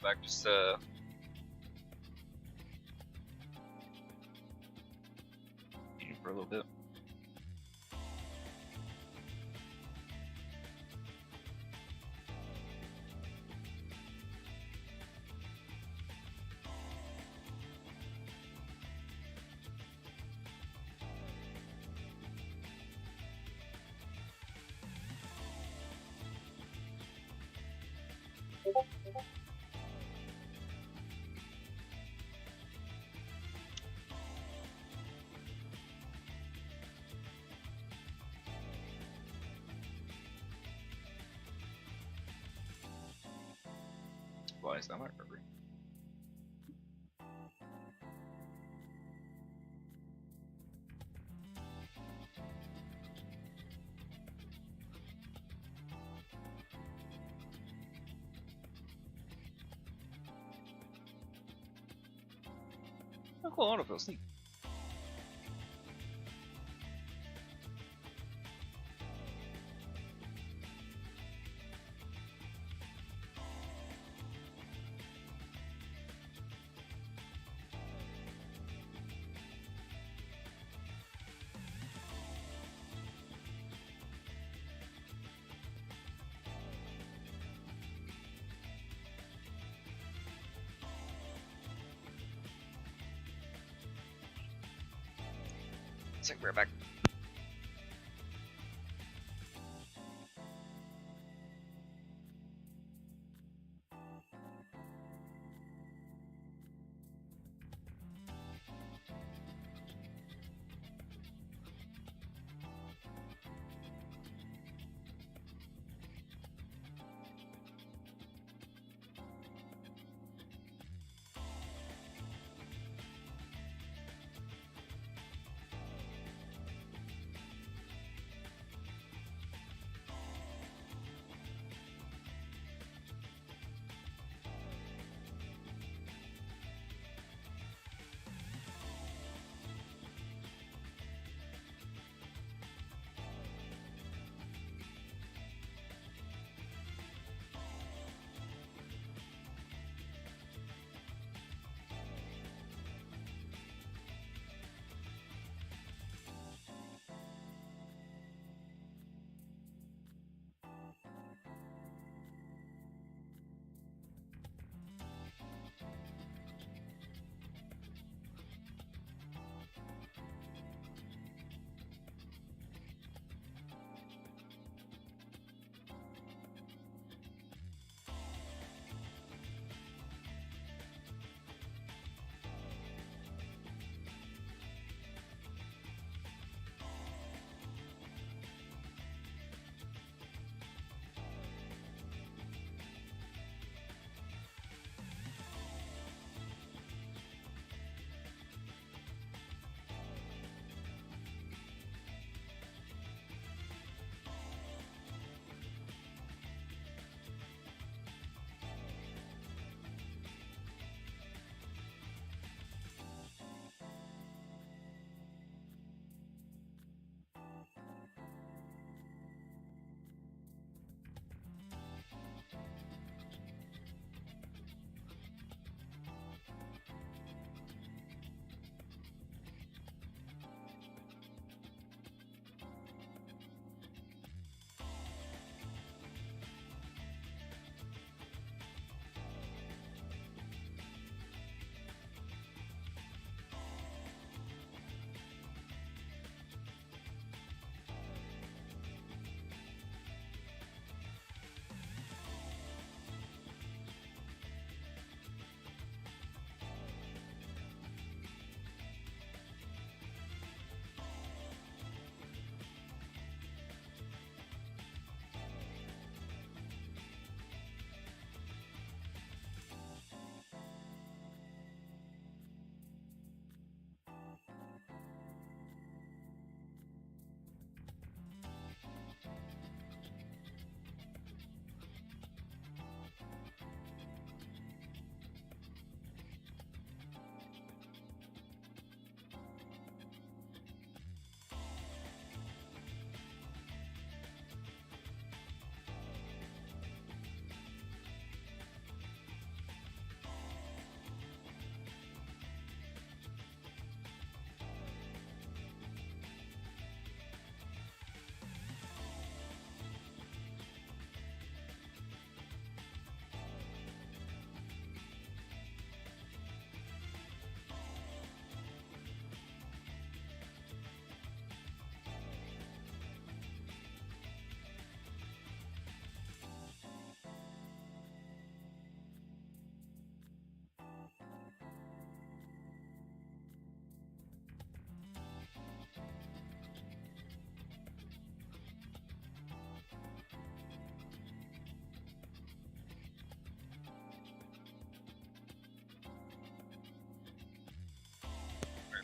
Speaker 1: Back just for a little bit. Why is that my recovery? Oh, cool, autofill, sneak. Sick, we're back.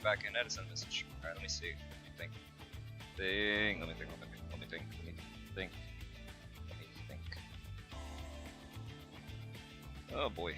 Speaker 1: Back in Edison message. Alright, let me see. Let me think. Let me think. Let me think. Oh boy.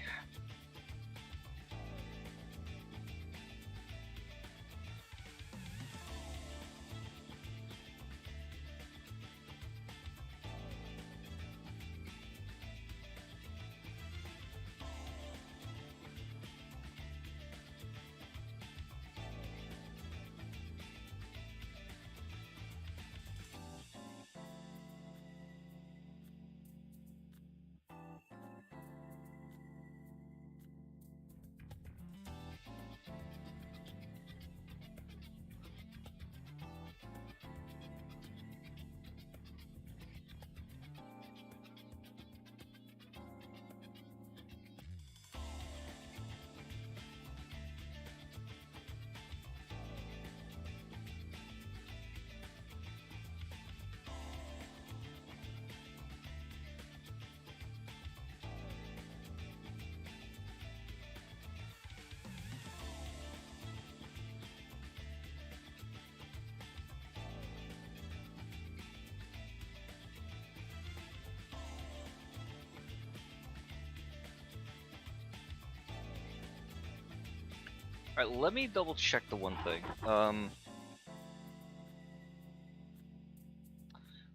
Speaker 1: Alright, let me double check the one thing.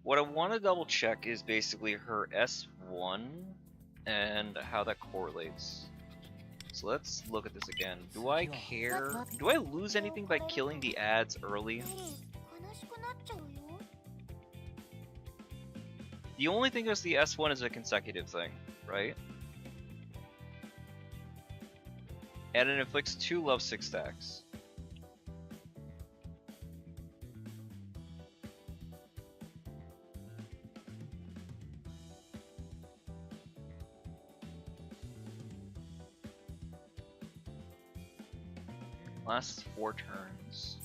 Speaker 1: What I want to double check is basically her S1 and how that correlates. So let's look at this again. Do I care? Do I lose anything by killing the ads early?
Speaker 2: 悲しくなっちゃうよ。
Speaker 1: The only thing is the S1 is a consecutive thing, right? And it inflicts 2 love 6 stacks. Lasts 4 turns.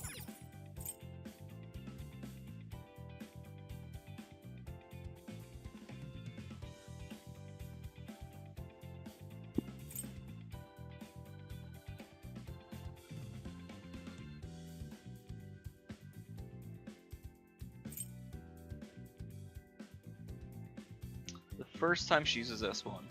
Speaker 1: The first time she uses S1.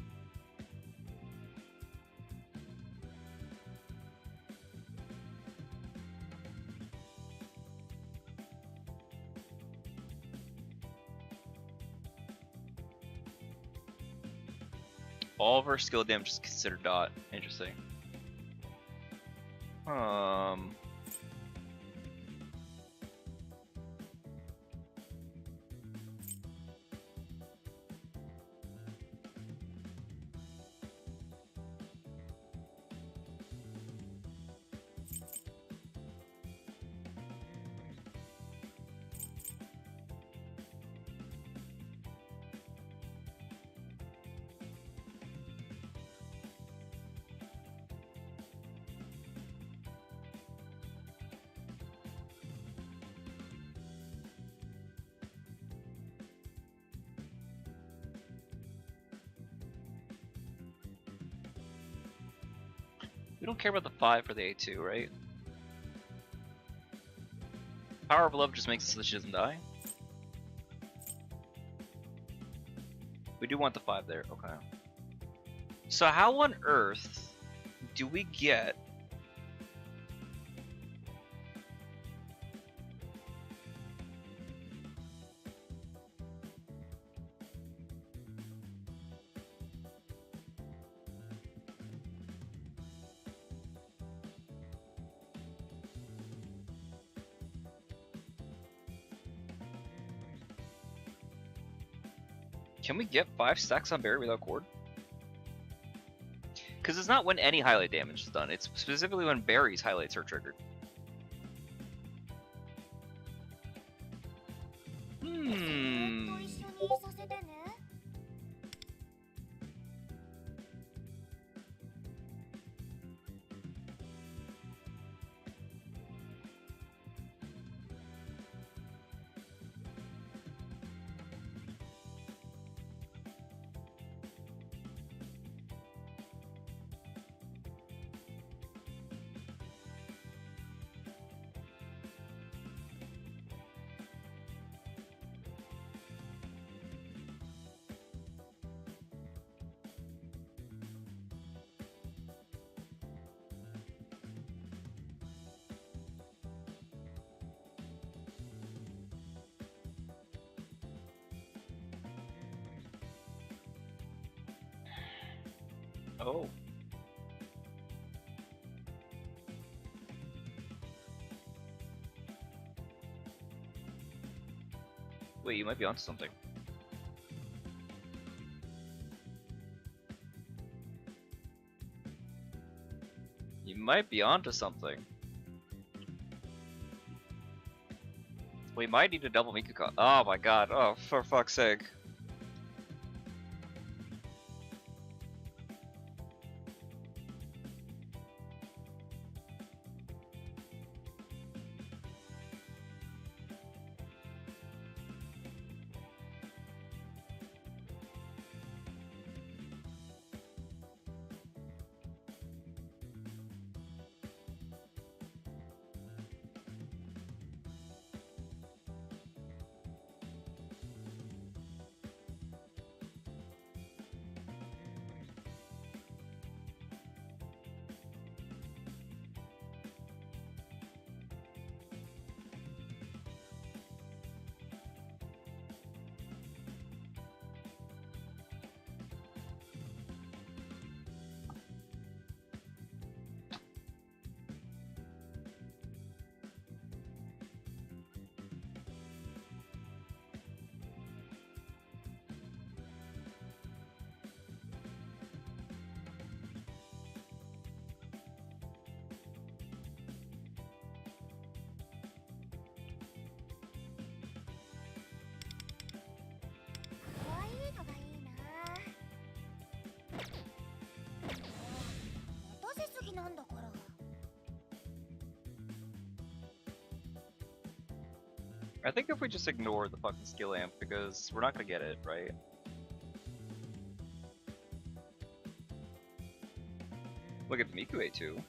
Speaker 1: All of her skill damage is considered dot. Interesting. We don't care about the 5 for the A2, right? Power of Love just makes it so that she doesn't die. We do want the 5 there, okay. So how on earth do we get Can we get 5 stacks on Barry without Cord? Because it's not when any highlight damage is done, it's specifically when Barry's highlights are triggered. Hmm.
Speaker 2: ずっと一緒にいさせてね。
Speaker 1: Oh. Wait, you might be onto something. You might be onto something. We might need a double Mikuka. Oh my god, oh, for fuck's sake. I think if we just ignore the fucking skill amp, because we're not gonna get it, right? Look at Miku A2.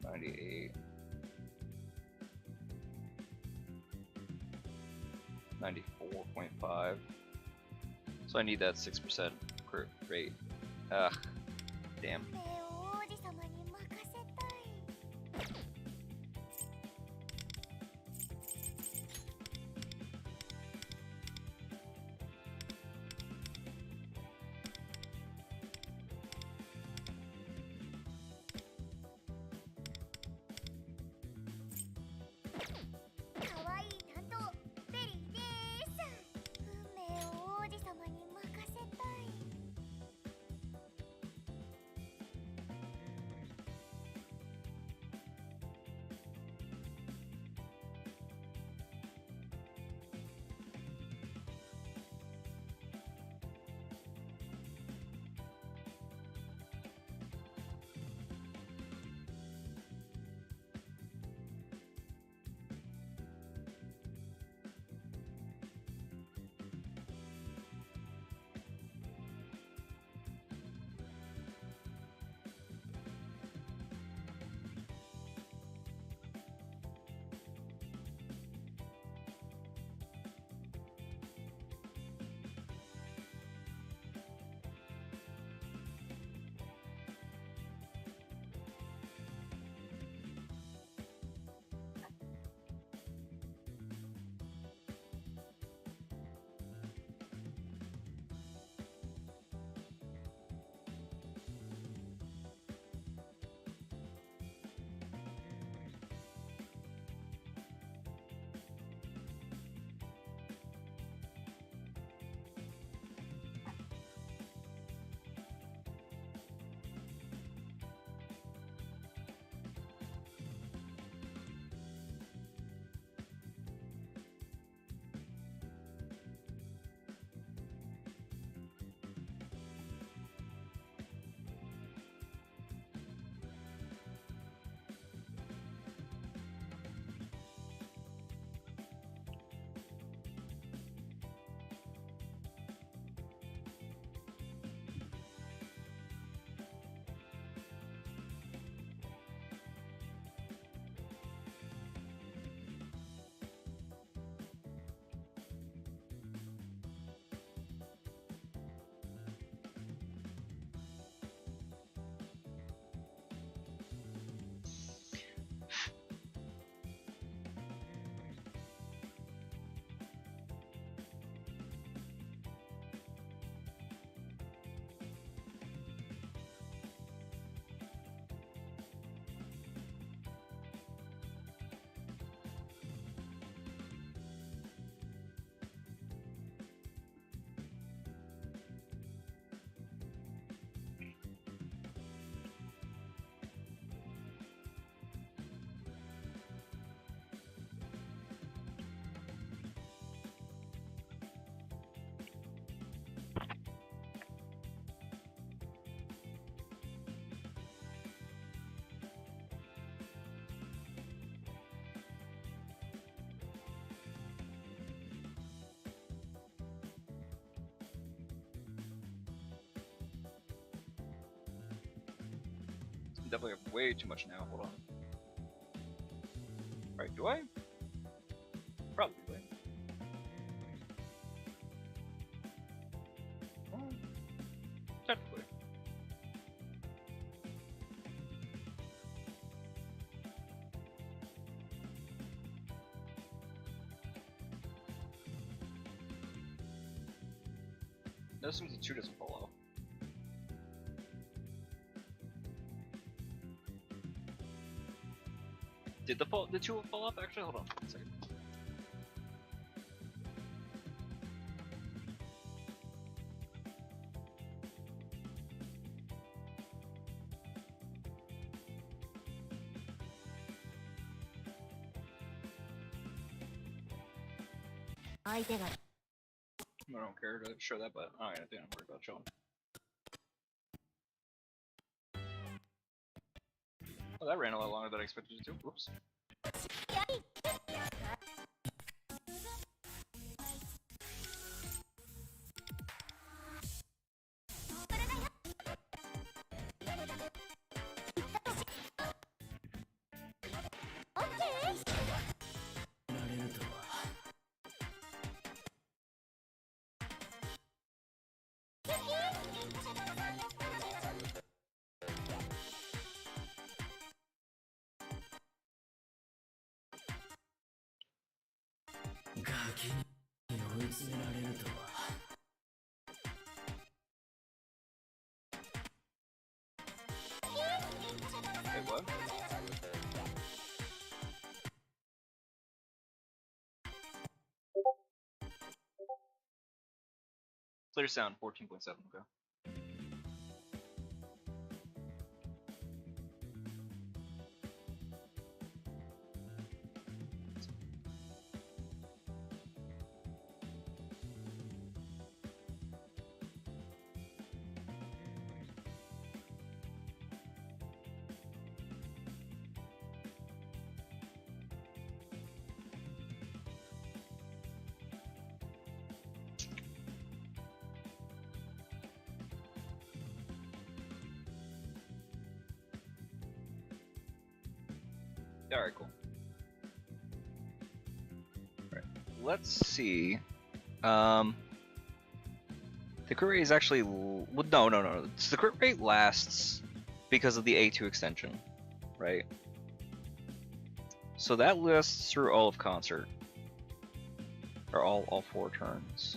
Speaker 1: $98. 94.5. So I need that 6% rate. Ugh. Damn.
Speaker 2: 運命を王子様に任せたい。かわいい担当ベリーです。運命を王子様に任せたい。
Speaker 1: Definitely have way too much now. Hold on. Alright, do I? Probably. Well, technically. That assumes the 2 doesn't fall off. Did the 2 fall off? Actually, hold on a second.
Speaker 2: 相手が
Speaker 1: I don't care to show that, but I don't worry about showing. Oh, that ran a lot longer than I expected it to. Whoops. Wait, what? Clear sound 14.7, okay. Alright, cool. Alright, let's see. The crit rate is actually... well, no. The crit rate lasts because of the A2 extension, right? So that lasts through all of Concert. Or all 4 turns.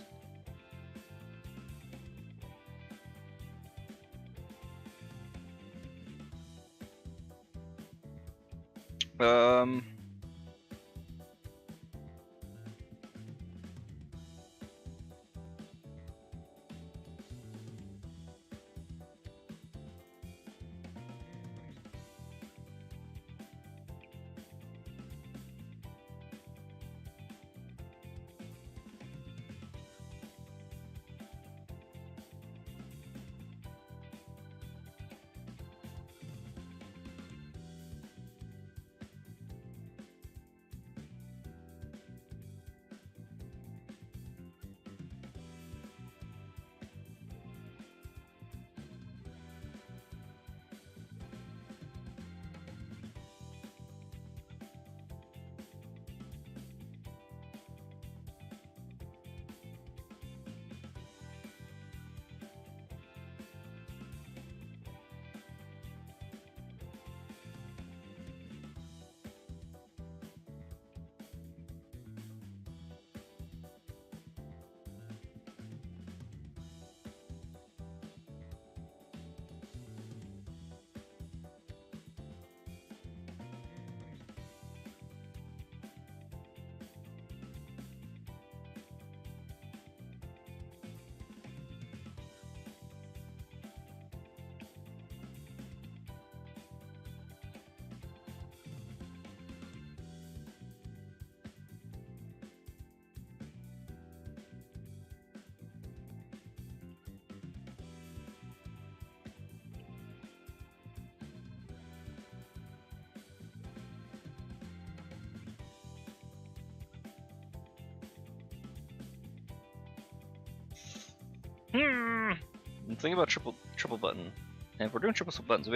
Speaker 1: I'm thinking about triple button. And if we're doing triple buttons, we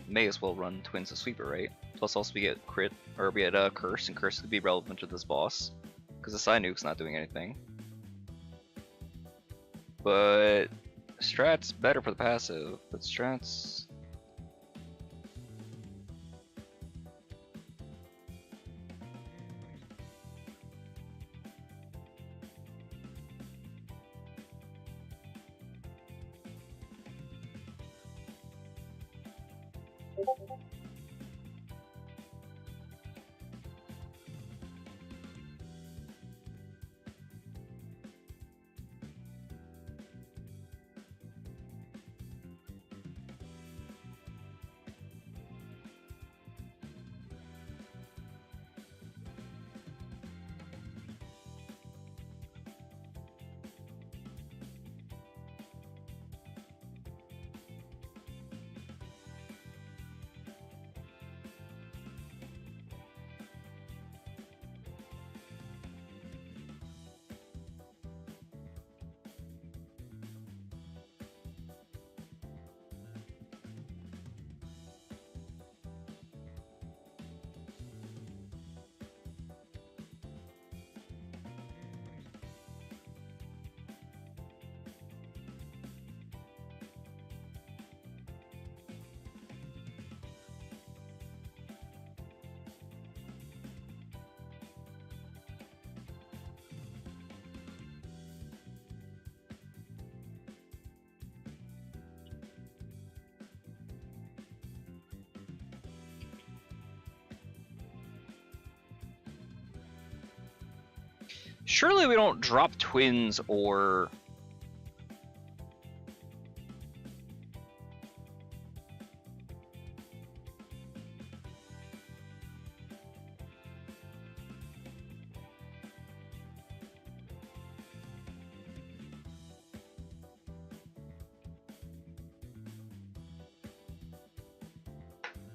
Speaker 1: may as well run Twins of Sweeper, right? Plus, also we get crit, or we get Curse, and Curse could be relevant to this boss, because the side nuke's not doing anything. But Strat's better for the passive. But Strat's... Surely we don't drop twins or...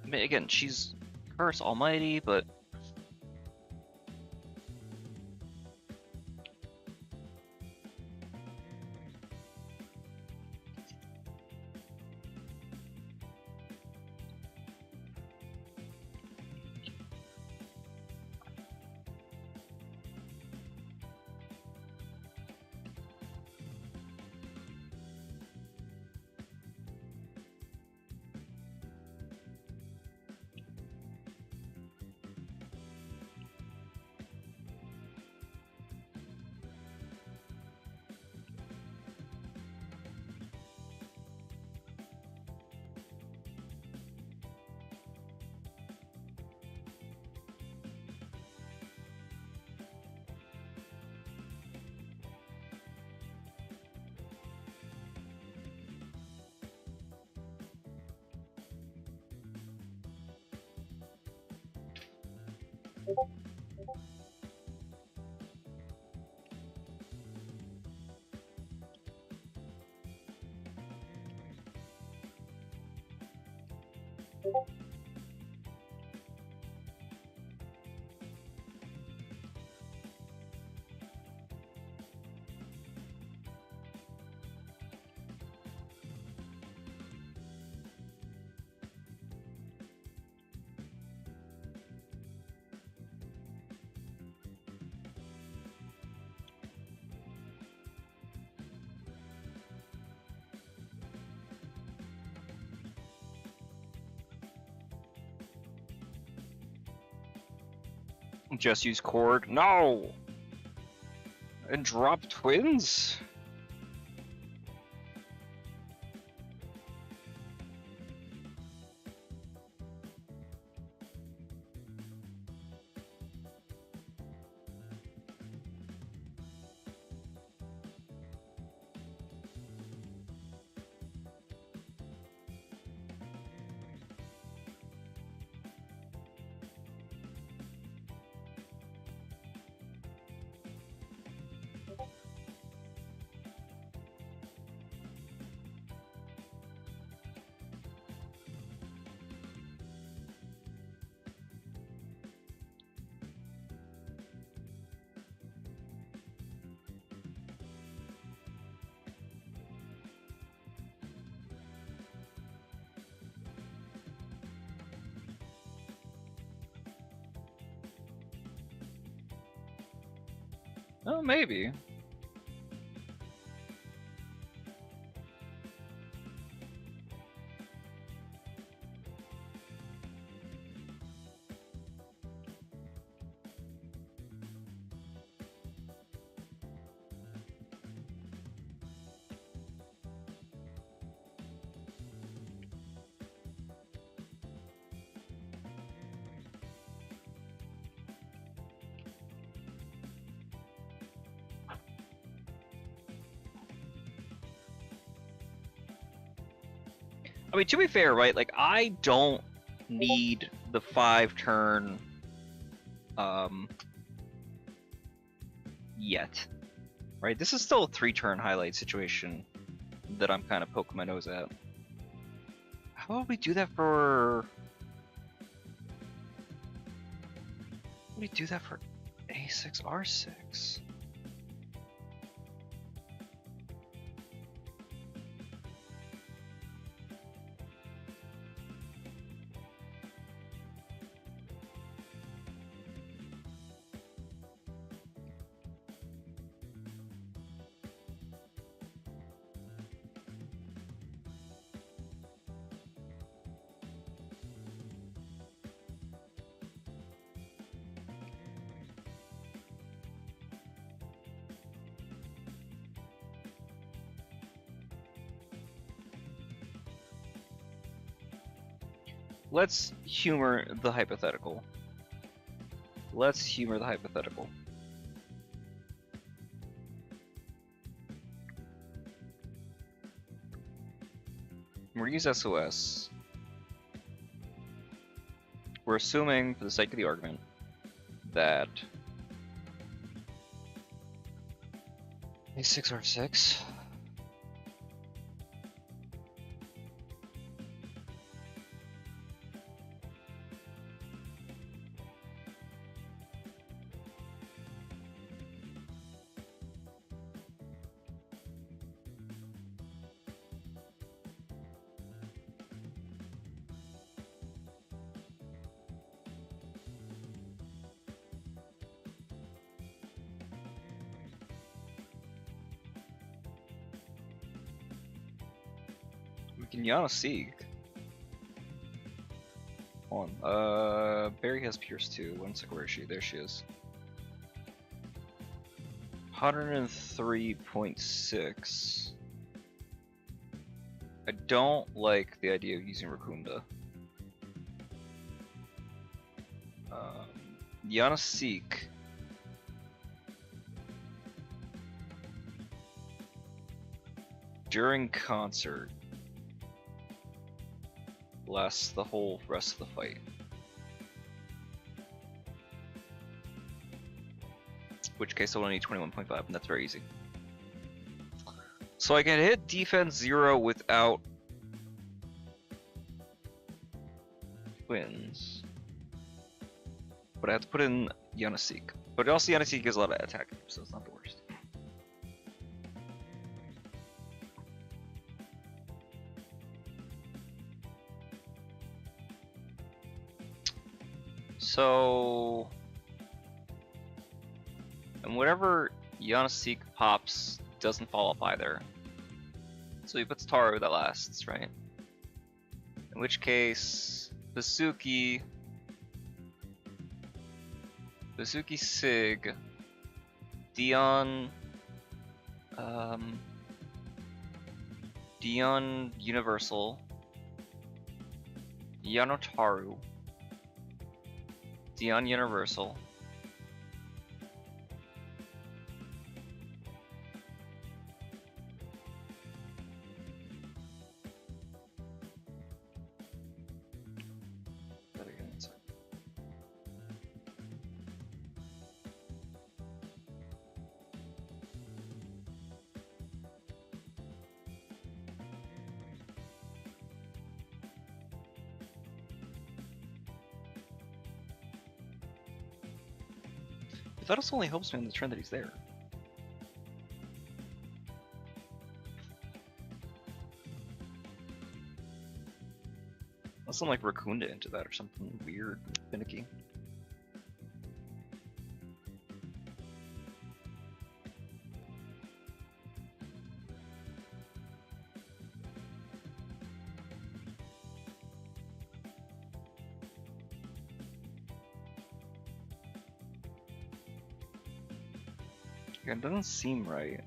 Speaker 1: I mean, again, she's Curse Almighty, but... Just use Cord? No! And drop twins? Oh, maybe. I mean, to be fair, right? Like, I don't need the 5-turn, yet. Right? This is still a 3-turn highlight situation that I'm kind of poking my nose at. How about we do that for... How do we do that for A6, R6? Let's humor the hypothetical. Let's humor the hypothetical. we're gonna use SOS. We're assuming, for the sake of the argument, that A6R6. We can Yana Sieg. Hold on. Barry has Pierce too. One sec, where is she? There she is. 103.6. I don't like the idea of using Rakunda. Yana Seek. During concert lasts the whole rest of the fight. In which case I'll only need 21.5, and that's very easy. So I can hit defense 0 without twins. But I have to put in Yanaseek. But also Yanaseek gives a lot of attack, so it's not the worst. So, and whatever Yanaseek pops doesn't fall up either. So he puts Taru that lasts, right? In which case, Basuki Sig, Dion Universal, Yanotaru, Dion Universal, that also only helps me on the turn that he's there. Unless I'm like Rakunda into that or something weird, finicky. Yeah, it doesn't seem right.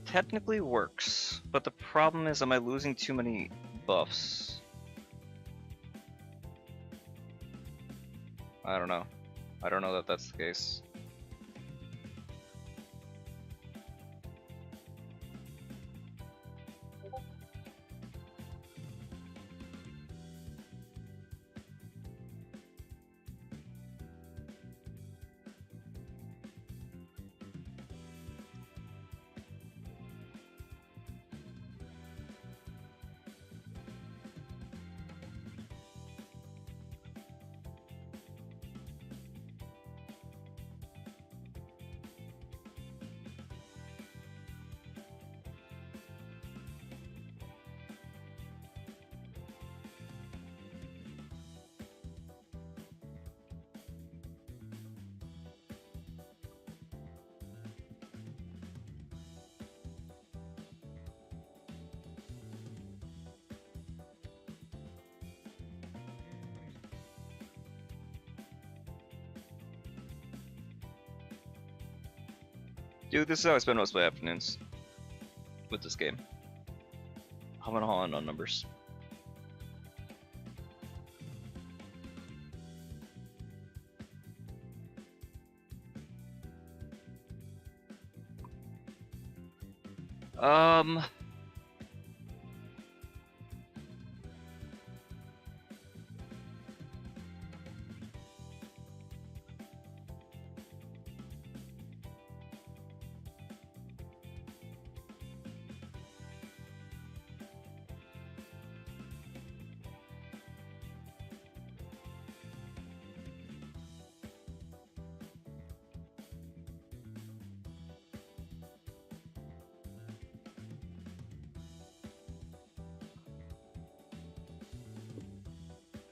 Speaker 1: Technically works, but the problem is, am I losing too many buffs? I don't know. I don't know that that's the case. Dude, this is how I spend most of my afternoons with this game. I'm gonna haul in on numbers. Um.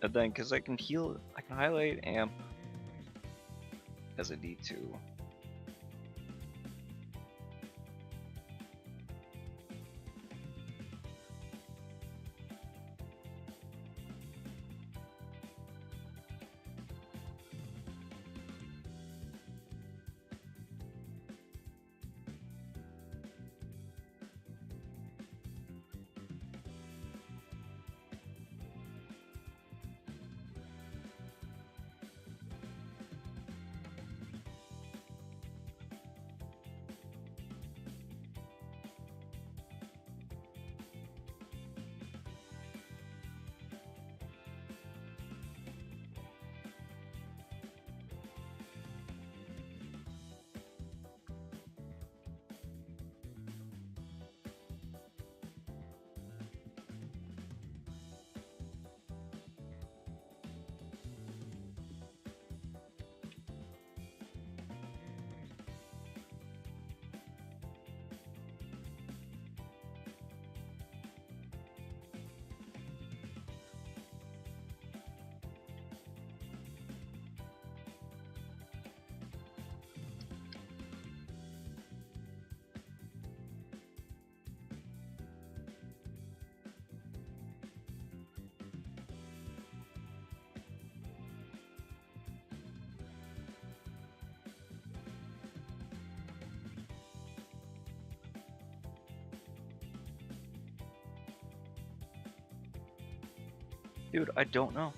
Speaker 1: And then, because I can heal, I can highlight amp as I need to. Dude, I don't know.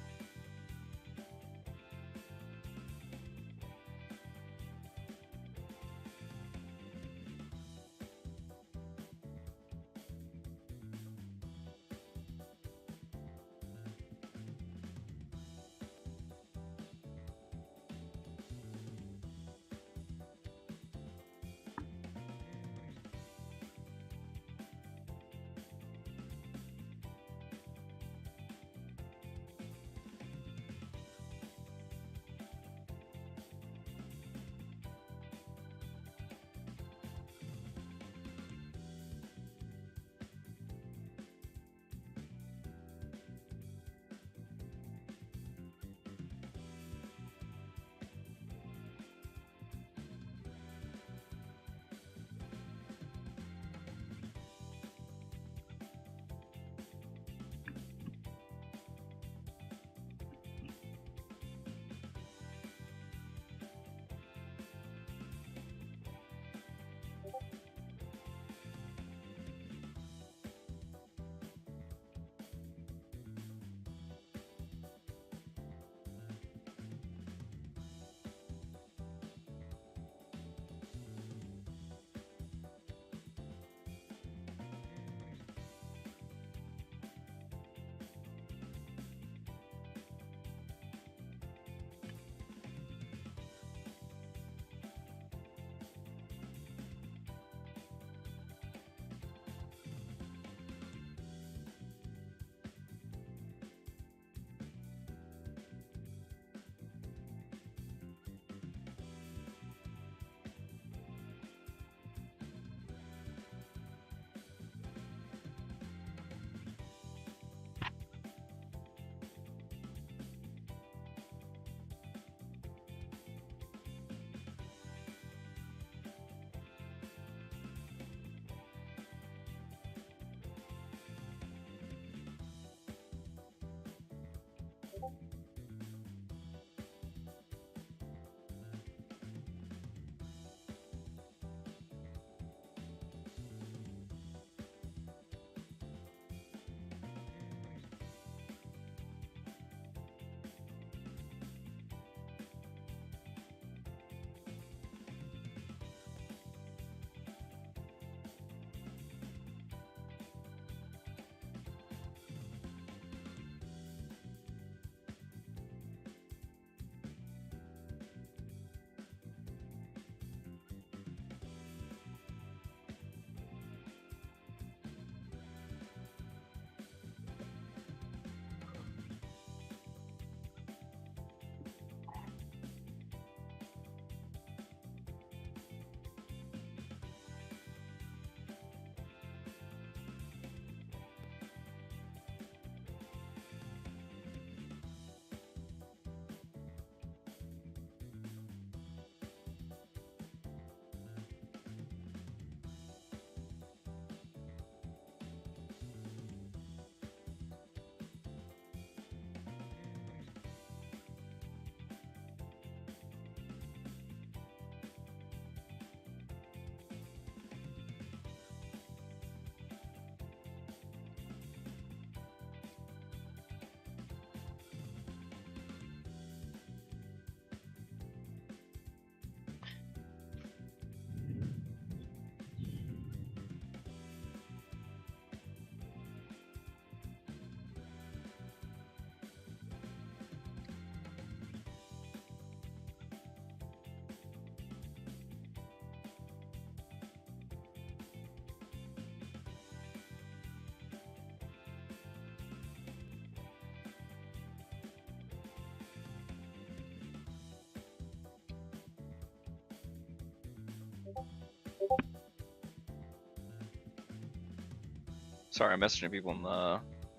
Speaker 1: Sorry, I'm messaging people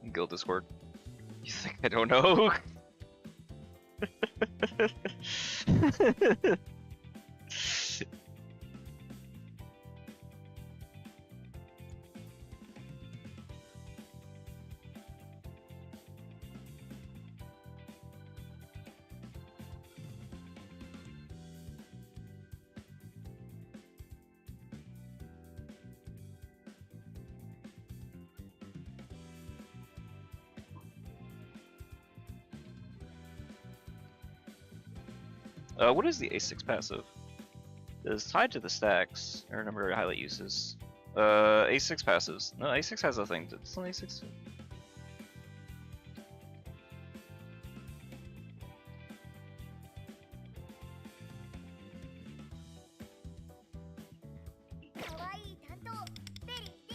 Speaker 1: in Guild Discord. You think I don't know? What is the A6 passive? It's tied to the stacks, or number of highlight uses. A6 passives. No, A6 has a thing. It's not A6.
Speaker 2: かわいい担当ベリーです。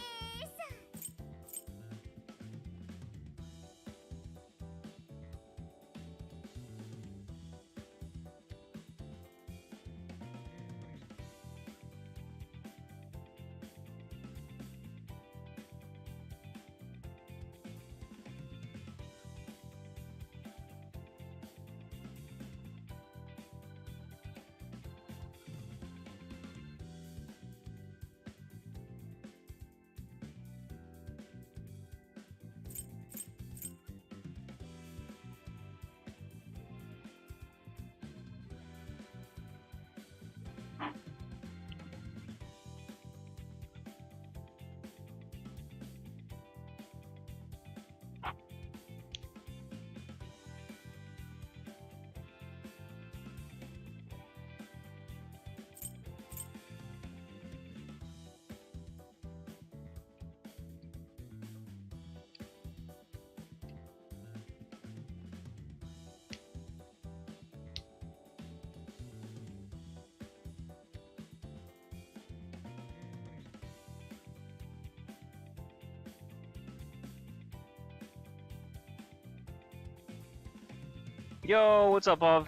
Speaker 2: Yo, what's up, Bob?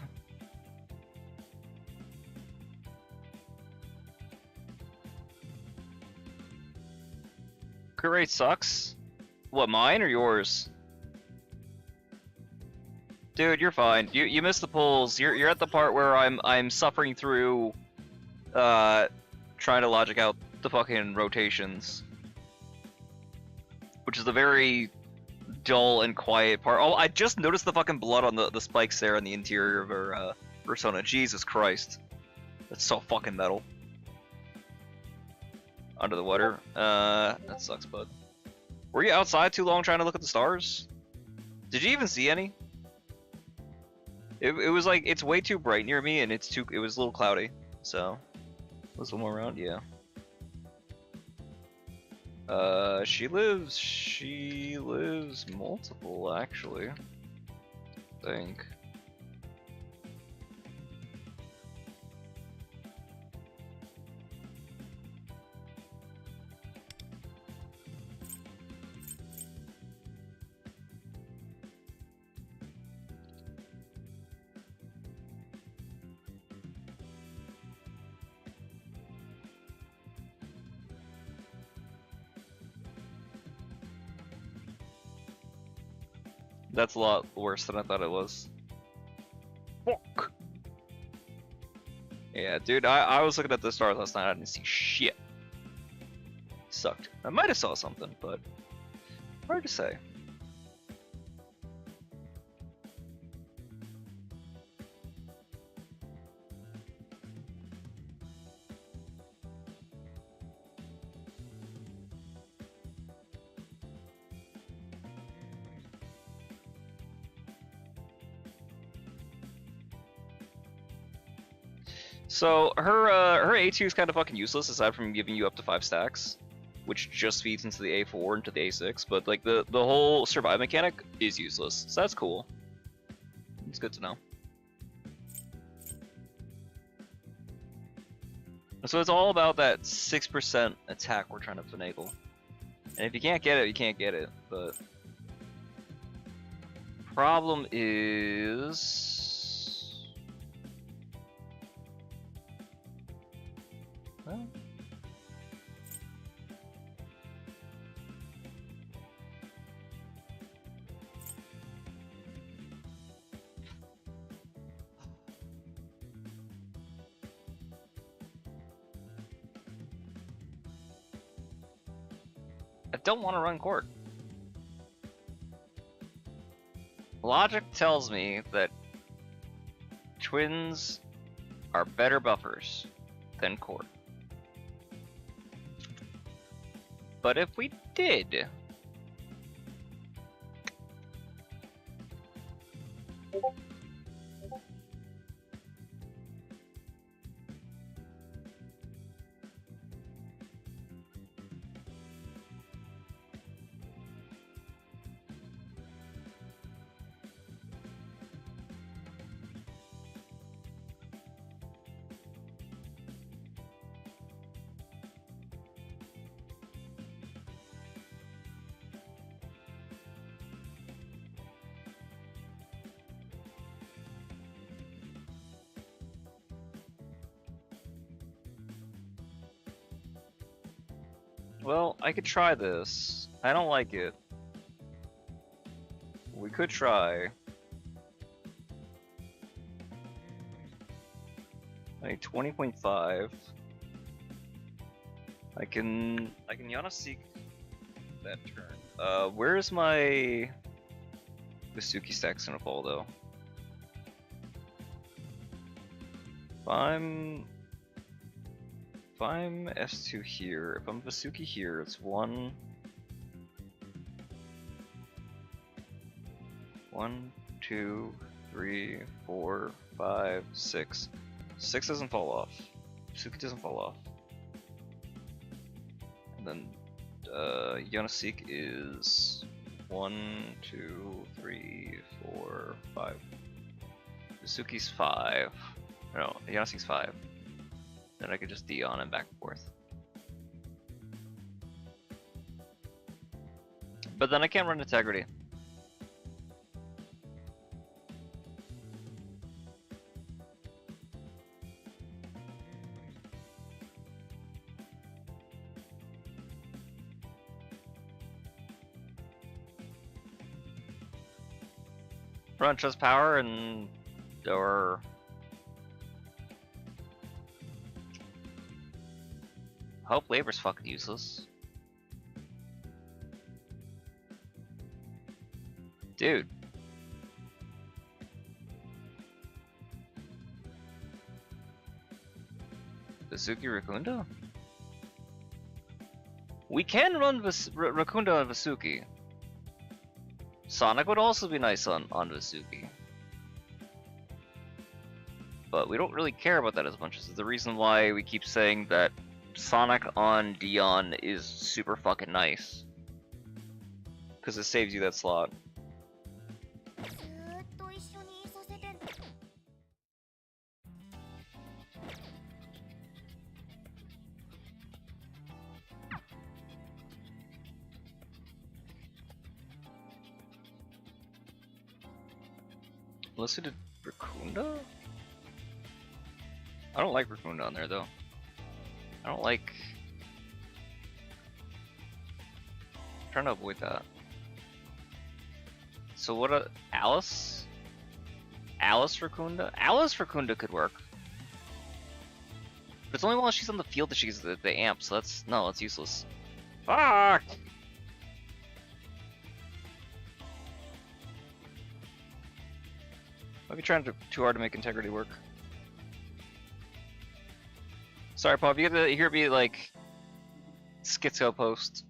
Speaker 2: Crit rate sucks. What, mine or yours? Dude, you're fine. You missed the pulls. You're at the part where I'm suffering through trying to logic out the fucking rotations. Which is a very dull and quiet part. Oh, I just noticed the fucking blood on the spikes there in the interior of her persona. Jesus Christ. That's so fucking metal. Under the water. That sucks, bud. Were you outside too long trying to look at the stars? Did you even see any? It was like, it's way too bright near me and it was a little cloudy. So, a little more around, yeah. She lives multiple, actually. I think. That's a lot worse than I thought it was. Fuck. Yeah, dude, I was looking at the stars last night, I didn't see shit. Sucked. I might have saw something, but hard to say. So her A2 is kind of fucking useless aside from giving you up to 5 stacks, which just feeds into the A4 and to the A6. But like the whole survive mechanic is useless, so that's cool. It's good to know. So it's all about that 6% attack we're trying to finagle, and if you can't get it, you can't get it. But problem is. Well,
Speaker 1: don't want to run court. Logic tells me that twins are better buffers than court. But if we did... Well, I could try this. I don't like it. We could try. I need 20.5. I can Yana seek that turn. Where's my Vasuki stacks gonna fall though? If I'm S2 here, if I'm Vasuki here, it's 1, 2, 3, 4, 5, 6. 6 doesn't fall off. Vasuki doesn't fall off. And then Yonaseek is 1, 2, 3, 4, 5. Vasuki's 5. No, Yonaseek's 5. Then I could just D on and back and forth. But then I can't run integrity. Run trust power and or hope labor's fucking useless. Dude. Vasuki Rakunda? We can run Rakunda on Vasuki. Sonic would also be nice on Vasuki. But we don't really care about that as much as the reason why we keep saying that Sonic on Dion is super fucking nice. Because it saves you that slot. Unless we did Rakunda? I don't like Rakunda on there though. I don't like... I'm trying to avoid that. So what Alice? Alice Rakunda? Alice Rakunda could work. But it's only while she's on the field that she gets the amp, so that's... no, that's useless. Fuck! I'll be trying too hard to make integrity work. Sorry, Paul, if you get to hear me like schizo post.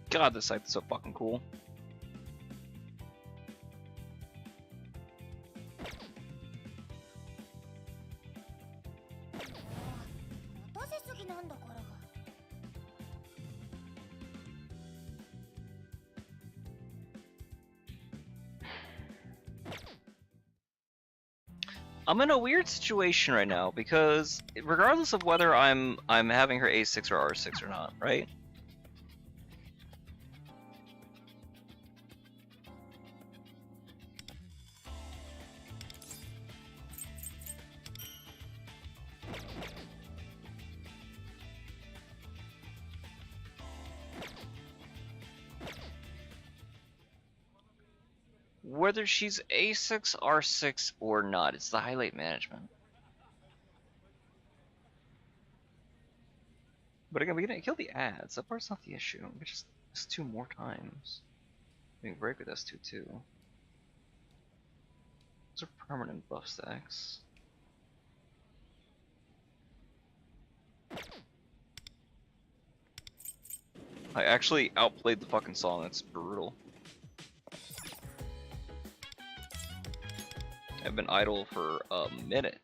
Speaker 1: God, this site is so fucking cool. I'm in a weird situation right now because regardless of whether I'm having her A6 or R6 or not, right? Whether she's A6, R6 or not, it's the highlight management. But again, we can kill the ads. That part's not the issue. We can just S2 more times. We can break with S2 too. Those are permanent buff stacks. I actually outplayed the fucking song. That's brutal. I've been idle for a minute.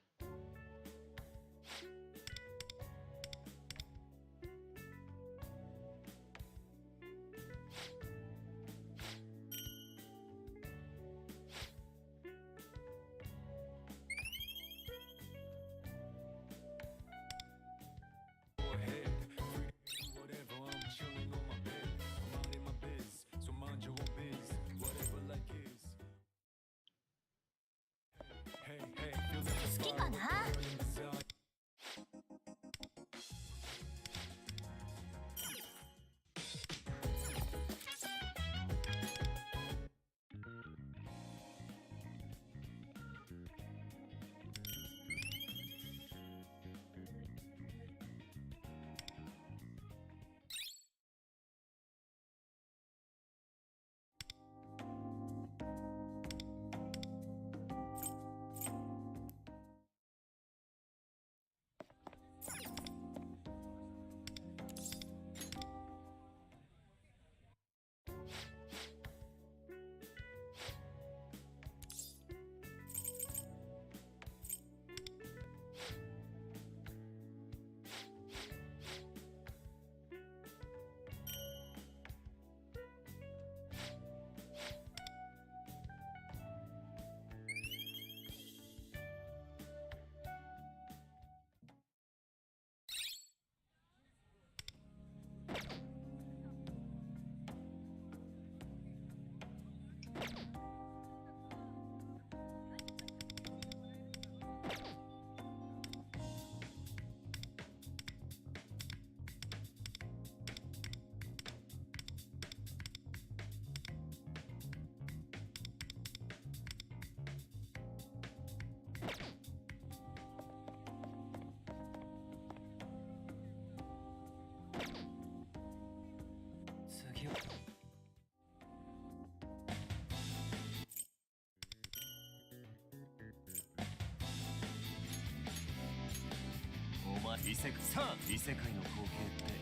Speaker 4: 異世界の光景って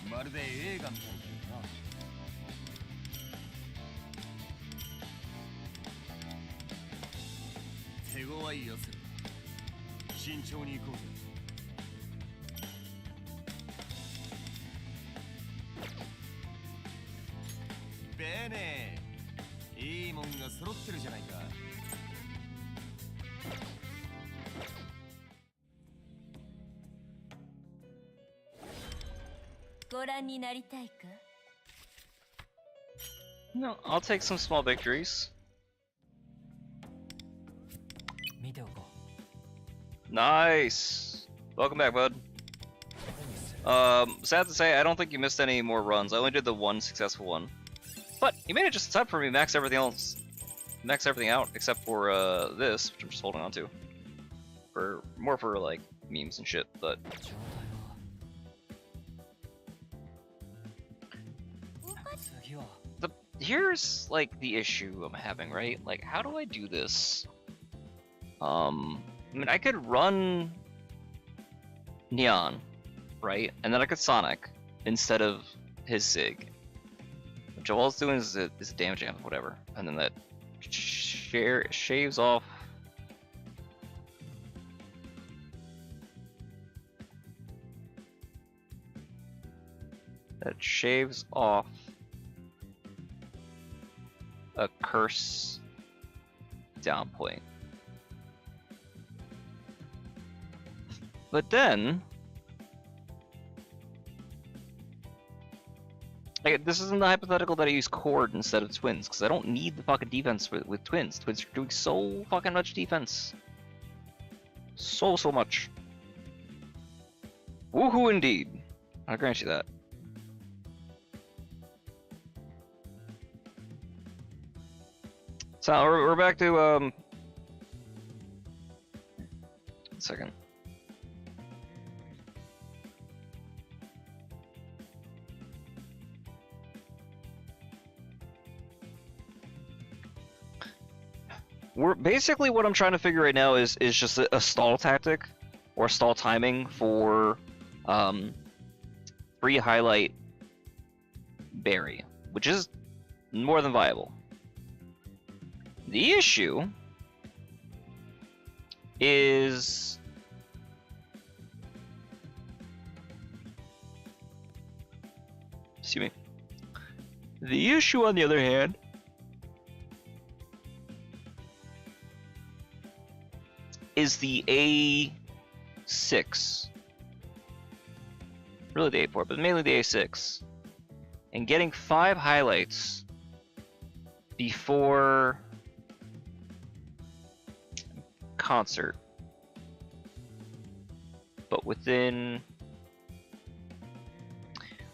Speaker 4: まるで映画みたいだよな。手強いやつら、慎重に行こうぜ。ベーネー、いいもんが揃ってるじゃないか。
Speaker 2: ご覧になりたいか?
Speaker 1: No, I'll take some small victories. Nice! Welcome back, bud. Sad to say, I don't think you missed any more runs. I only did the one successful one. But you made it just in time for me to max everything else. Max everything out, except for this, which I'm just holding on to. More for like memes and shit, but here's like the issue I'm having, right? Like, how do I do this? I mean, I could run Neon, right? And then I could Sonic instead of his Sig. Which all it's doing is a damage amp, whatever. And then that shaves off. That shaves off a curse down point. But then, like, this isn't the hypothetical that I use Cord instead of Twins, because I don't need the fucking defense with Twins. Twins are doing so fucking much defense. So much. Woohoo indeed. I'll grant you that. So we're back to one second. We're basically what I'm trying to figure right now is just a stall tactic or stall timing for free highlight berry, which is more than viable. The issue is excuse me. The issue, on the other hand, is the A6. Really the A4, but mainly the A6. And getting 5 highlights before concert. But within...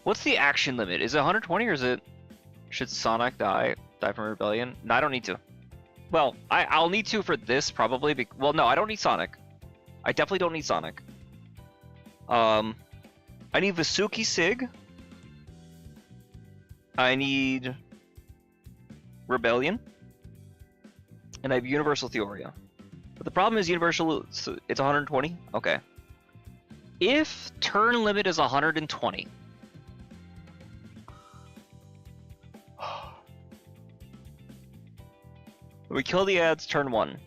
Speaker 1: What's the action limit? Is it 120 or is it... Should Sonic die from Rebellion? No, I don't need to. Well, I'll need to for this, probably. Well, no, I don't need Sonic. I definitely don't need Sonic. I need Vasuki Sig. I need Rebellion. And I have Universal Theoria. But the problem is Universal, it's 120? Okay. If turn limit is 120... We kill the ads turn 1.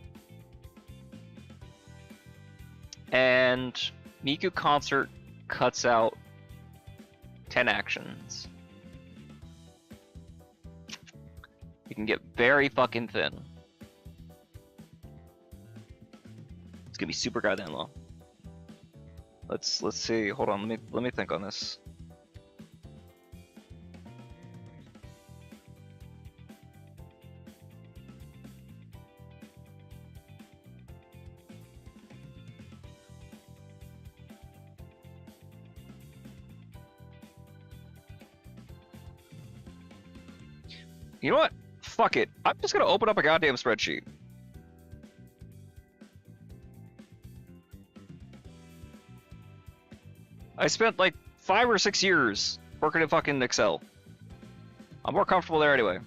Speaker 1: And Miku Concert cuts out 10 actions. You can get very fucking thin. It's gonna be super goddamn low. Let's see. Hold on, let me think on this. You know what? Fuck it. I'm just gonna open up a goddamn spreadsheet. I spent like 5 or 6 years working in fucking Excel. I'm more comfortable there anyway.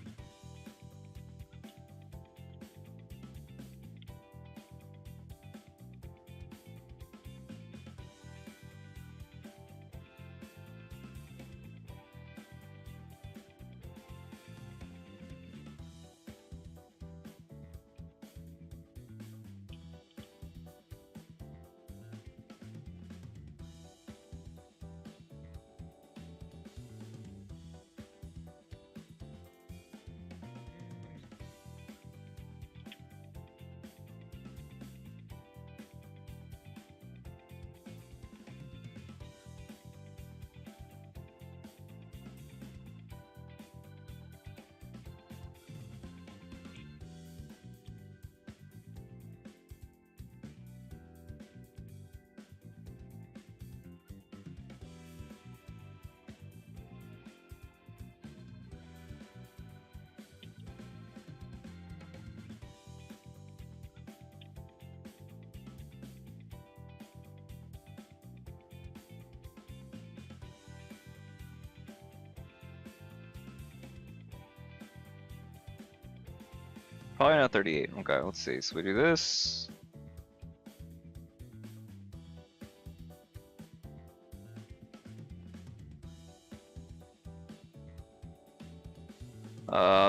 Speaker 1: Probably not 38. Okay, let's see. So we do this.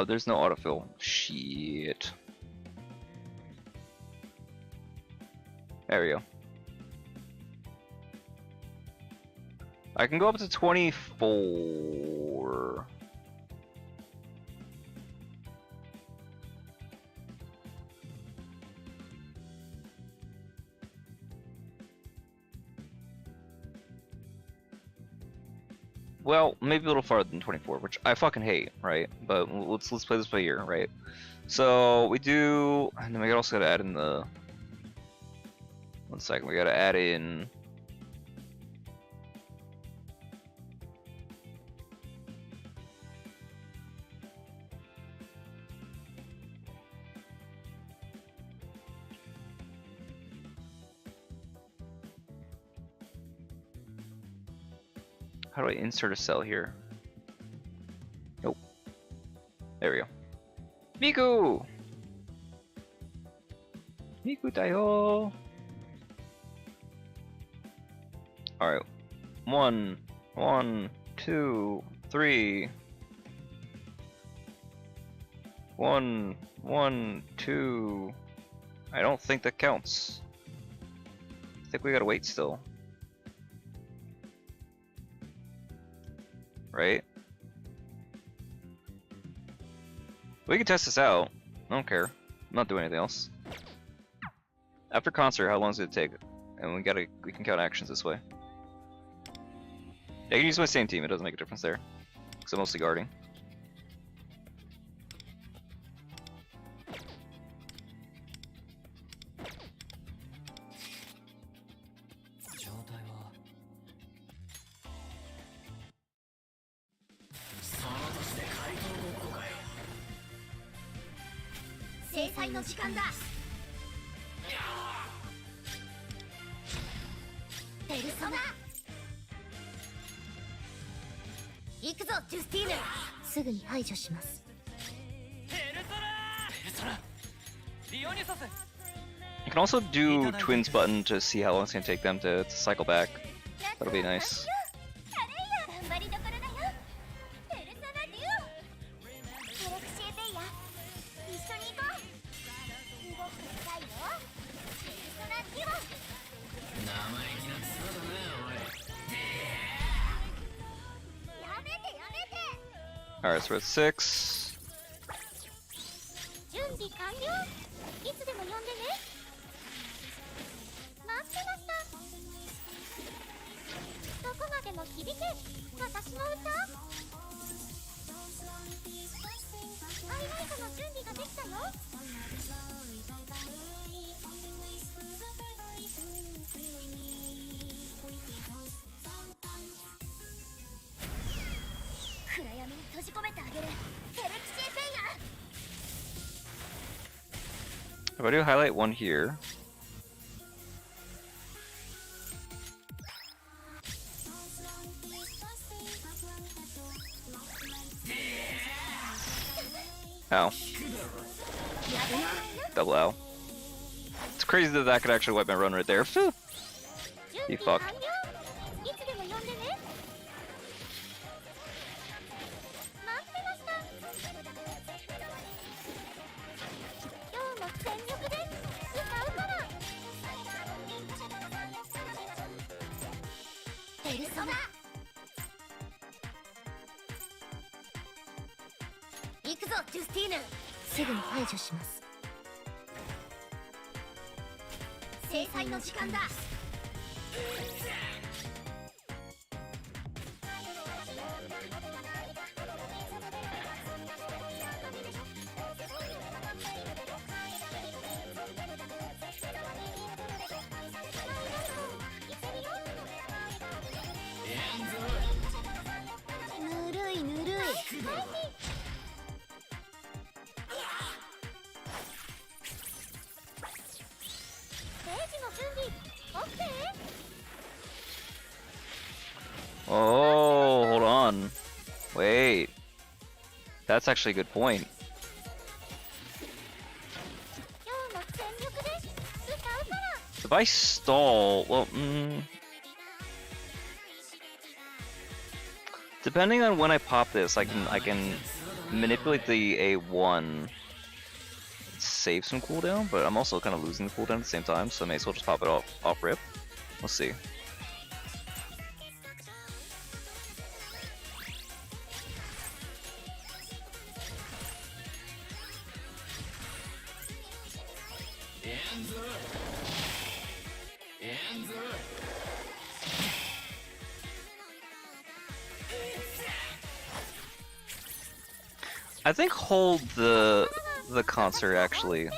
Speaker 1: There's no autofill. Shit. There we go. I can go up to 24. well, maybe a little farther than 24, which I fucking hate, right? But let's play this by ear, right? So we do, and then we also gotta add in the. 1 second, we gotta add in. How do I insert a cell here? Nope. There we go. Miku! Miku dayo! Alright. 1, 1, 2, 3. 1, 1, 2. I don't think that counts. I think we gotta wait still. Right? We can test this out. I don't care. I'm not doing anything else. After concert, how long does it take? And we can count actions this way. Yeah, I can use my same team, it doesn't make a difference there. Because I'm mostly guarding. You can also do twins button to see how long it's gonna take them to cycle back. That'll be nice. Alright, so we're at 6. If I do highlight one here. Ow. Double ow. It's crazy that that could actually wipe my run right there. Phew. Be fucked. Oh, hold on. Wait. That's actually a good point. If I stall, well, depending on when I pop this, I can manipulate the A1, save some cooldown, but I'm also kind of losing the cooldown at the same time, so I may as well just pop it off rip. Let's see. I think hold the concert actually.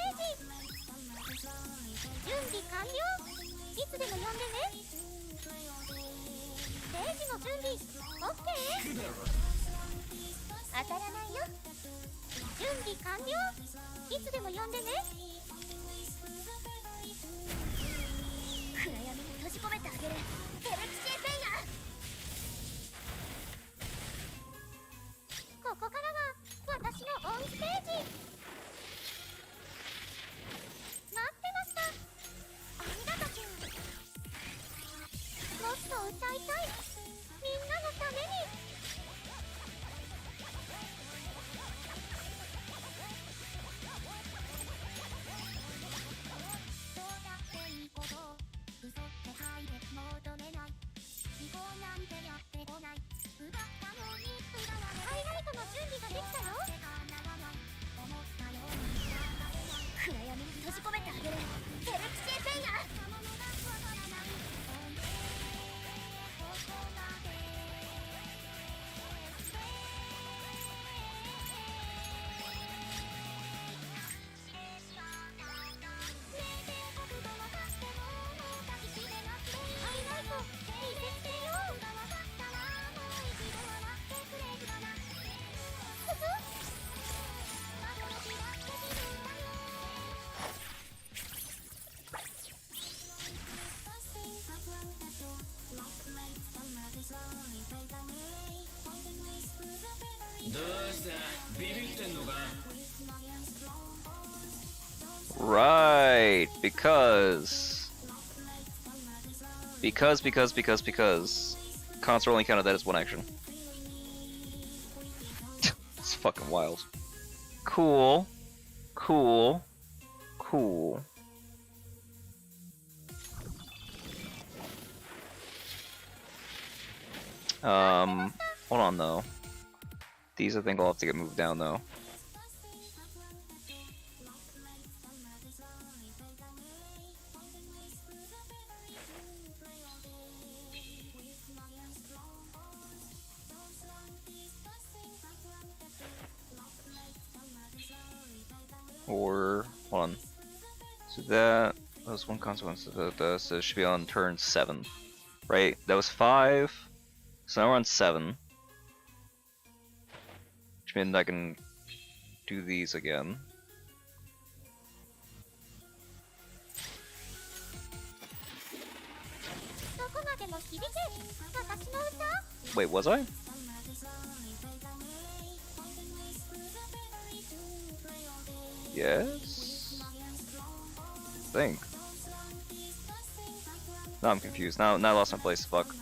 Speaker 2: 準備完了。いつでも呼んでね。ステージの準備 OK。 当たらないよ。準備完了。いつでも呼んでね。暗闇に閉じ込めてあげる。ヘルキシーペイヤー。ここからが私のオンステージ。待ってました。ありがとう。もっと歌いたい。みんなのために。どうだっていいこと。嘘って入れ求めない。違法なんてやってこない。奪ったのに奪われ。ハイライトの準備ができたよ。暗闇に閉じ込めてあげる。ヘルキシーペイヤー。
Speaker 3: どうしたビビってんのか
Speaker 1: Right, because concert only counted that as one action. It's fucking wild. Cool. Cool. Cool. Hold on though. These I think will have to get moved down though. Or hold on. So that was one consequence. So it should be on turn 7, right? That was 5. So now we're on 7. Which means I can do these again. Wait, was I? Yes? I think. Now I'm confused. Now I lost my place. Fuck.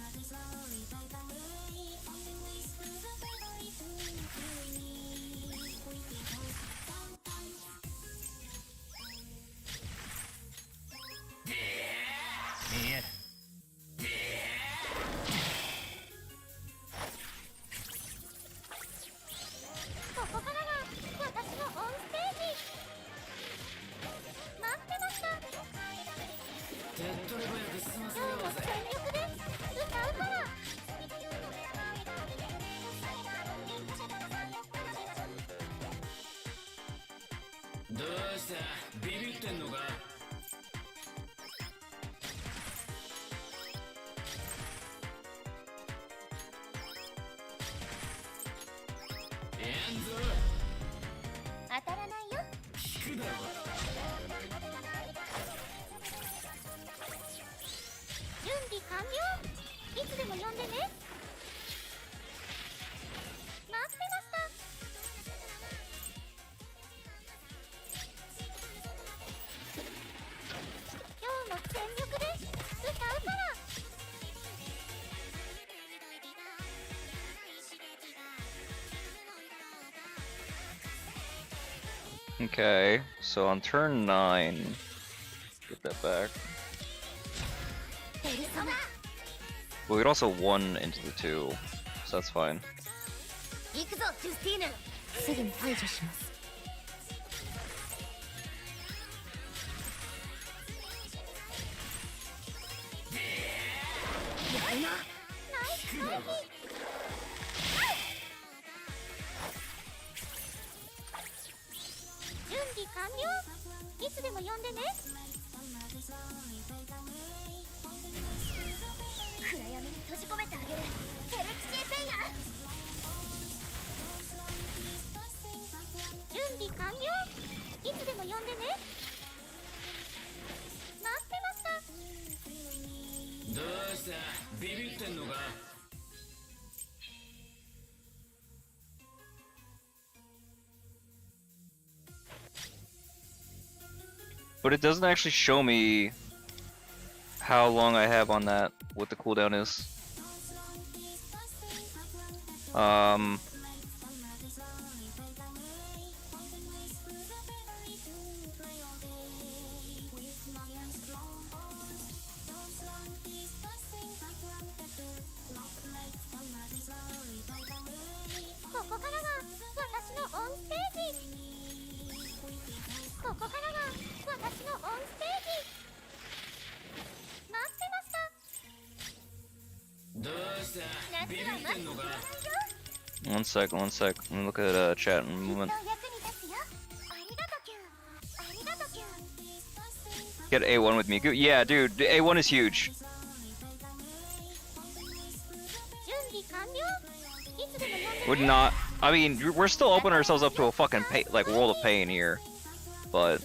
Speaker 1: Okay, so on turn 9, get that back. Well, we could also 1 into the 2, so that's fine.
Speaker 2: つでも呼んでね。暗闇に閉じ込めてあげる。ヘルキシーペイヤー。準備完了。いつでも呼んでね。待ってました。
Speaker 3: どうしたビビってんのか。
Speaker 1: But it doesn't actually show me how long I have on that, what the cooldown is. One sec. Let me look at chat in a moment. Get A1 with Miku. Yeah, dude, A1 is huge. Would not. I mean, we're still opening ourselves up to a fucking world of pain here, but.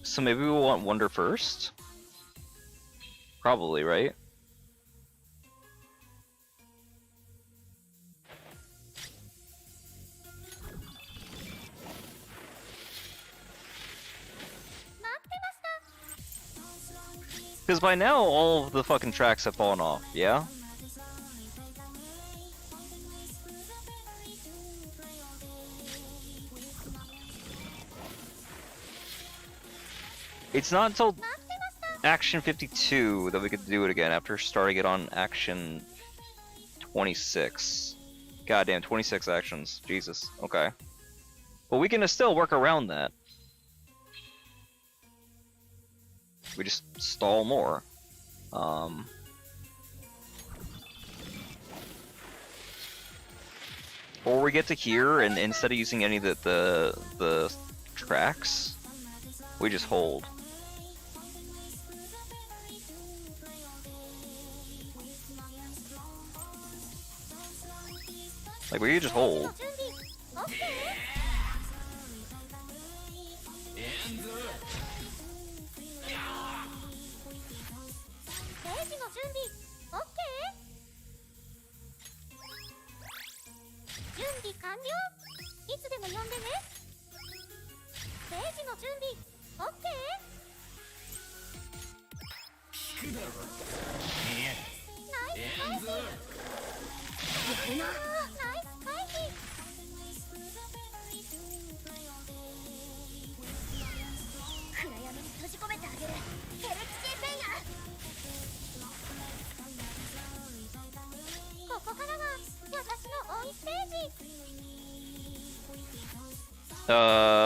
Speaker 1: So maybe we'll want Wonder first? Probably, right? Because by now, all of the fucking tracks have fallen off, yeah? It's not until Action 52 that we could do it again after starting it on Action 26. Goddamn, 26 actions. Jesus. Okay. But we can still work around that. We just stall more. Or we get to here and instead of using any of the tracks, we just hold. Like, we could just hold.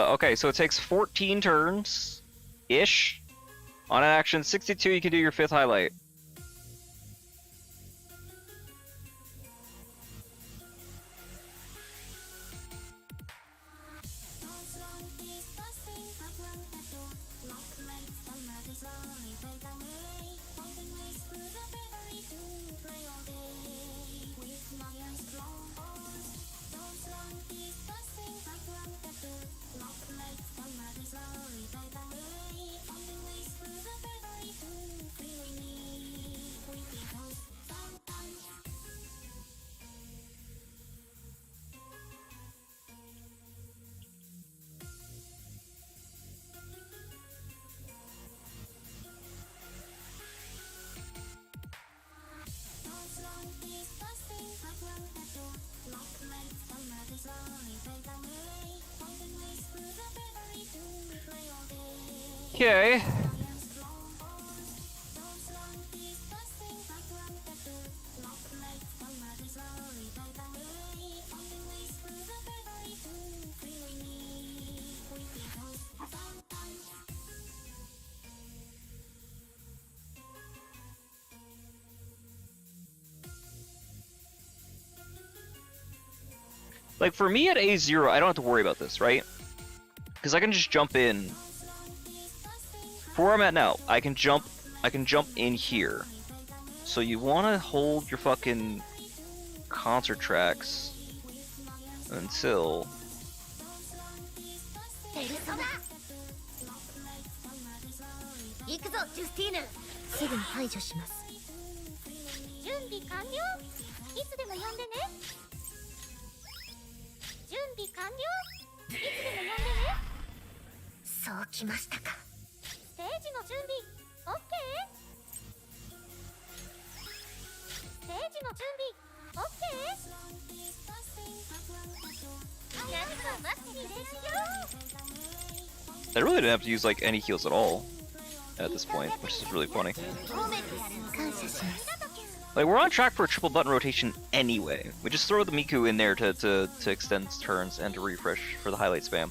Speaker 1: Okay, so it takes 14 turns-ish. On an action 62, you can do your 5th highlight. Okay. Like, for me at A0, I don't have to worry about this, right? Because I can just jump in. For where I'm at now, I can jump in here. So you want to hold your fucking concert tracks until... I really didn't have to use like any heals at all at this point, which is really funny. Like, we're on track for a triple button rotation anyway. We just throw the Miku in there to extend turns and to refresh for the highlight spam.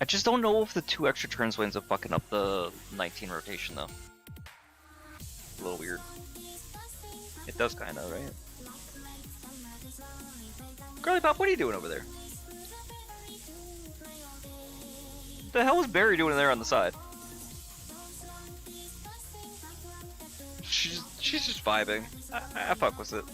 Speaker 1: I just don't know if the 2 extra turns winds up fucking up the 19 rotation though. A little weird. It does kinda, right? Girly Pop, what are you doing over there? What the hell was Barry doing there on the side? She's just vibing. I fuck with it.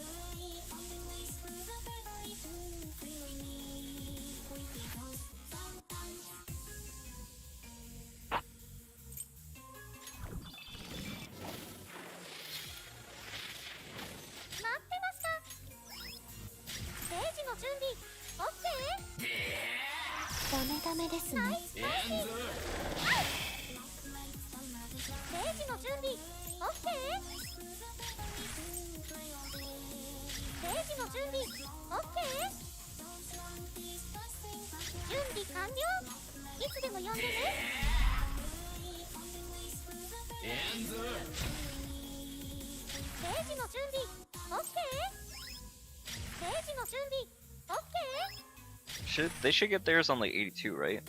Speaker 1: They should get theirs on like 82, right?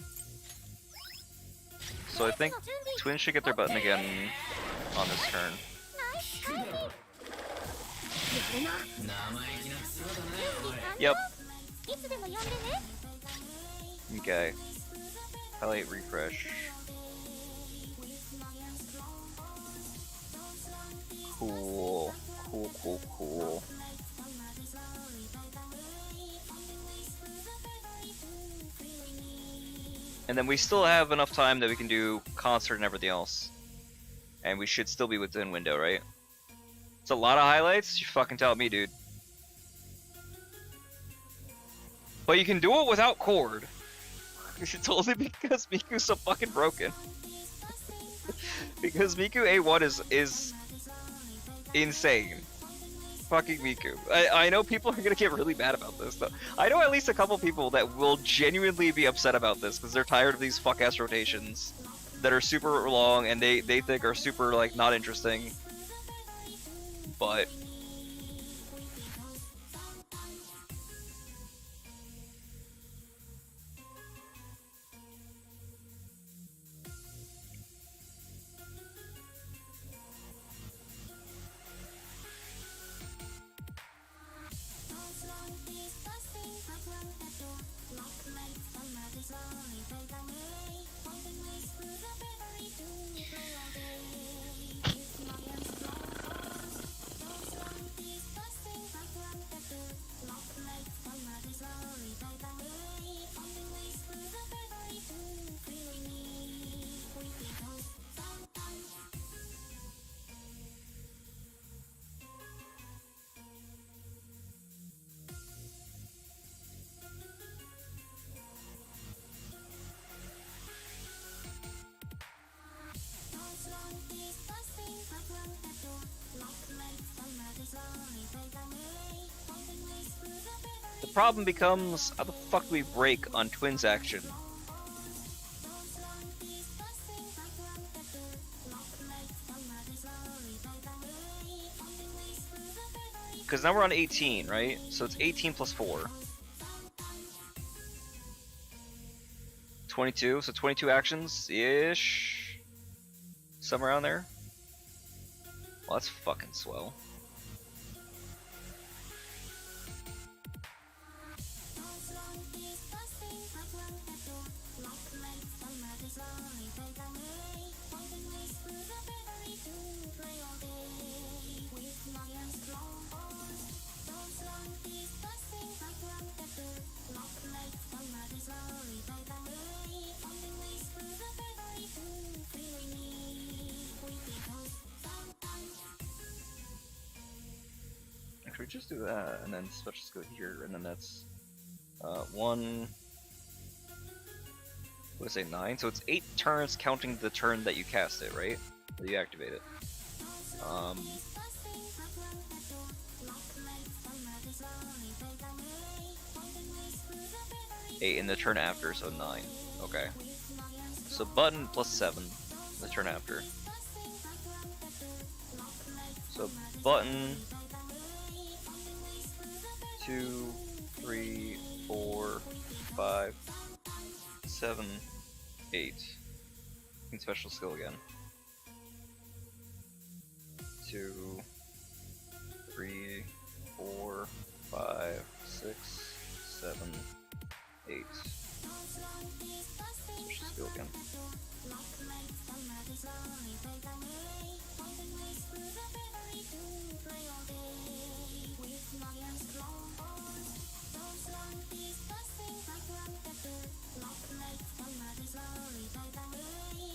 Speaker 1: So I think Twins should get their button again on this turn. Yep. Okay. Highlight refresh. Cool. Cool. And then we still have enough time that we can do concert and everything else. And we should still be within window, right? It's a lot of highlights? You fucking tell me, dude. But you can do it without cord. It's only because Miku's so fucking broken. Because Miku A1 is insane. Fucking Miku. I know people are gonna get really mad about this, though. I know at least a couple people that will genuinely be upset about this because they're tired of these fuck-ass rotations that are super long and they think are super, like, not interesting. But... problem becomes, how the fuck do we break on Twins action? Because now we're on 18, right? So it's 18 plus 4. 22, so 22 actions-ish? Somewhere around there? Well, that's fucking swell. Actually, just do that, and then let's just go here, and then that's 1. What did I say, 9? So it's 8 turns counting the turn that you cast it, right? That you activate it. 8 in the turn after, so 9. Okay. So button plus 7 in the turn after. So button 2, 3, 4, 5, 7, 8. And special skill again. 2, 3, 4, 5, 6, 7, 8. Special skill again.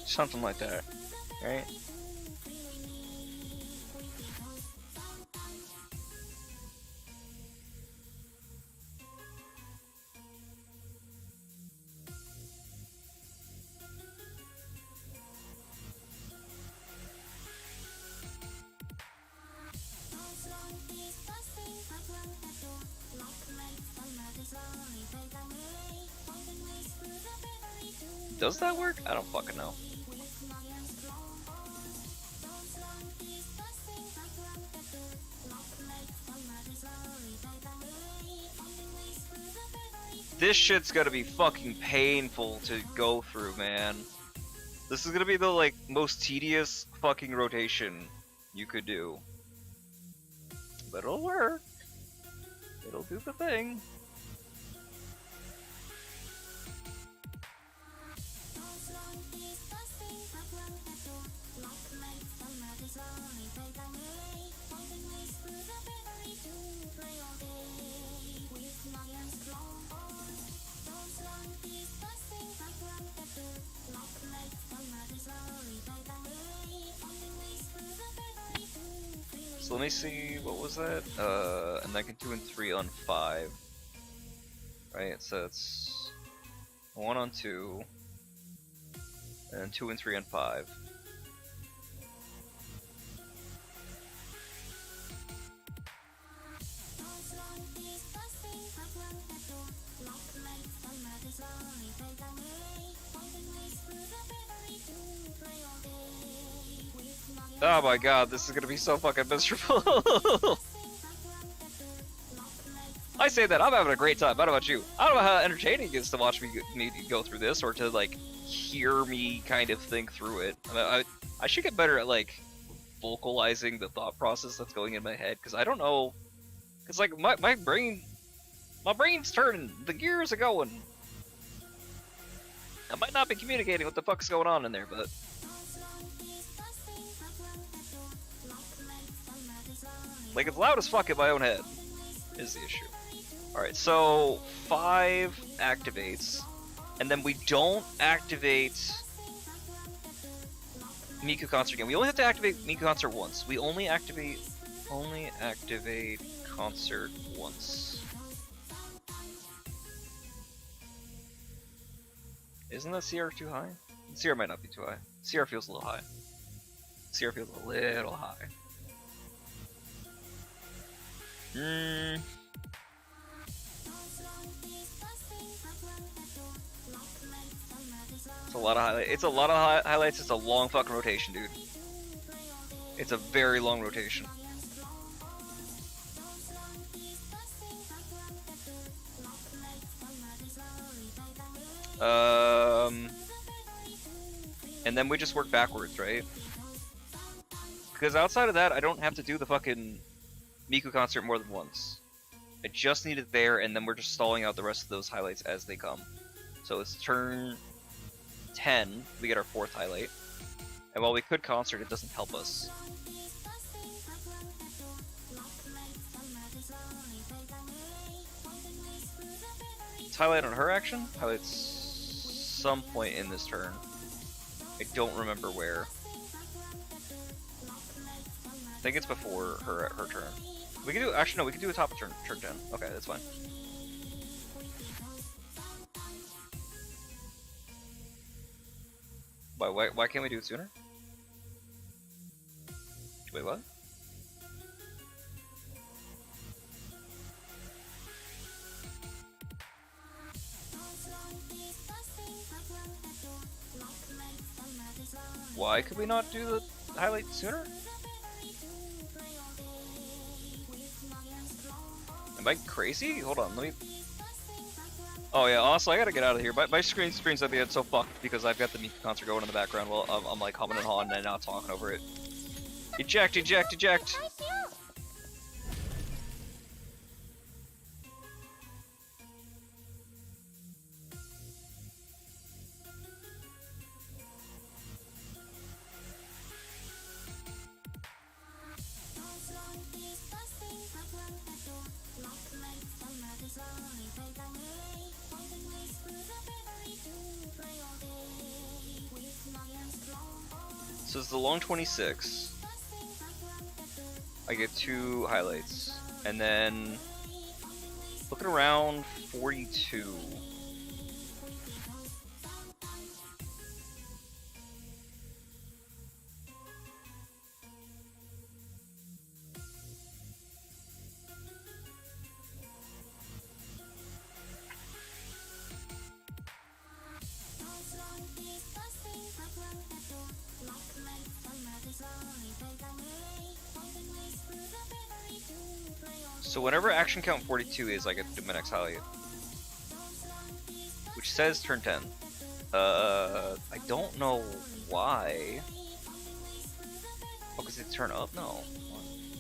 Speaker 1: Something like that, right? Does that work? I don't fucking know. This shit's gonna be fucking painful to go through, man. This is gonna be the, like, most tedious fucking rotation you could do. But it'll work. It'll do the thing. So let me see, what was that? And I can 2 and 3 on 5. Right, so it's 1 on 2, and 2 and 3 on 5. Oh my god, this is gonna be so fucking miserable. I say that, I'm having a great time. I don't know about you. I don't know how entertaining it is to watch me go through this, or to, like, hear me kind of think through it. I should get better at, like, vocalizing the thought process that's going in my head, because I don't know. It's like, my brain's turning, the gears are going. I might not be communicating what the fuck's going on in there, but... like, it's loud as fuck in my own head, is the issue. Alright, so 5 activates, and then we don't activate Miku Concert again. We only have to activate Miku Concert once. We only activate Concert once. Isn't that CR too high? CR might not be too high. CR feels a little high. CR feels a little high. It's a lot of highlights. It's a lot of highlights. It's a long fucking rotation, dude. It's a very long rotation. And then we just work backwards, right? Because outside of that, I don't have to do the fucking Miku concert more than once. I just need it there, and then we're just stalling out the rest of those highlights as they come. So it's turn 10, we get our 4th highlight. And while we could concert, it doesn't help us. Let's highlight on her action. Highlights some point in this turn. I don't remember where. I think it's before her turn. We can do, actually no, we can do a top of turn 10. Okay, that's fine. Why can't we do it sooner? Wait, what? Why could we not do the highlight sooner? Am I crazy? Hold on, let me... Oh yeah, also I gotta get out of here. My screen's at the end so fucked because I've got the Miku concert going in the background while I'm like humming and hawing and not talking over it. Eject, eject, eject! So it's the long 26. I get 2 highlights. And then looking around 42. So whenever action count 42 is, I get to do my next highlight. Which says turn 10. I don't know why. Oh, because it's turn up? No.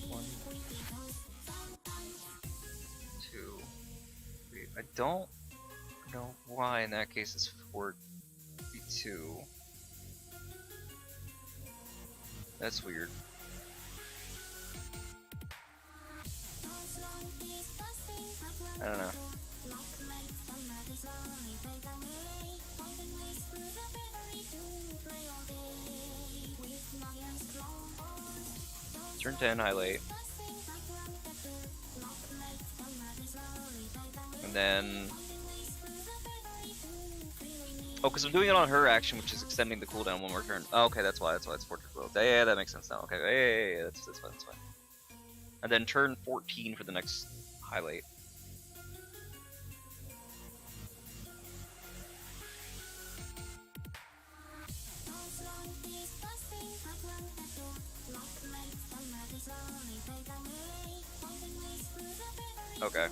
Speaker 1: 1, 2, 3. I don't know why in that case it's 42. That's weird. I don't know. Turn 10 highlight. And then... Oh, because I'm doing it on her action, which is extending the cooldown one more turn. Oh, okay, that's why it's Fortress World. Yeah, that makes sense now. Okay, yeah, that's fine, that's fine. And then turn 14 for the next highlight. Okay.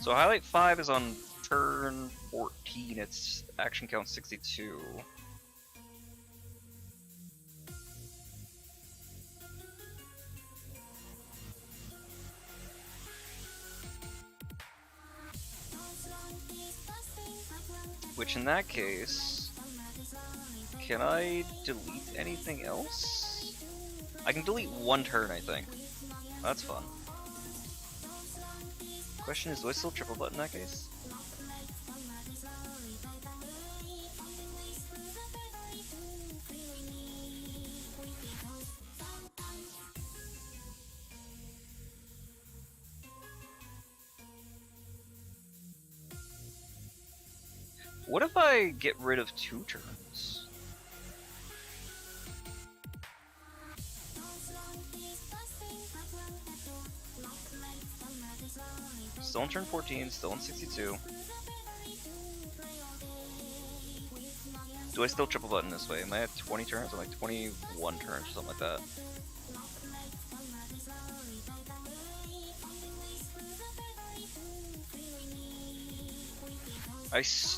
Speaker 1: So highlight 5 is on turn 14, its action count 62. Which in that case, can I delete anything else? I can delete 1 turn, I think. That's fun. Question is, do I still triple button in that case? What if I get rid of 2 turns? Still in turn 14, still in 62. Do I still triple button this way? Am I at 20 turns? I'm like 21 turns or something like that.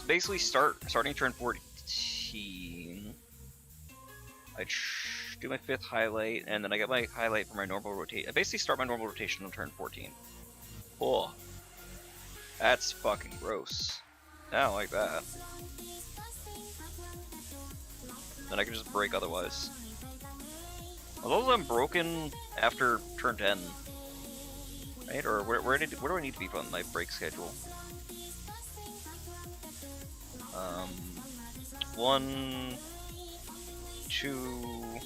Speaker 1: Basically starting turn 14. I do my 5th highlight, and then I get my highlight for my normal rotation. I basically start my normal rotation on turn 14. Oh, that's fucking gross. I don't like that. Then I can just break otherwise. Although I'm broken after turn 10. Right? Or where do I need to be on my break schedule? 1, 2...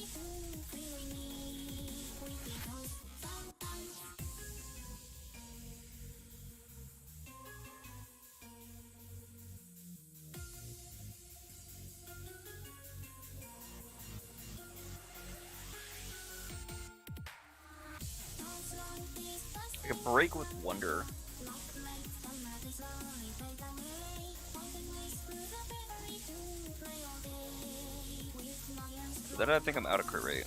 Speaker 1: Like a break with wonder. But then I think I'm out of crit rate.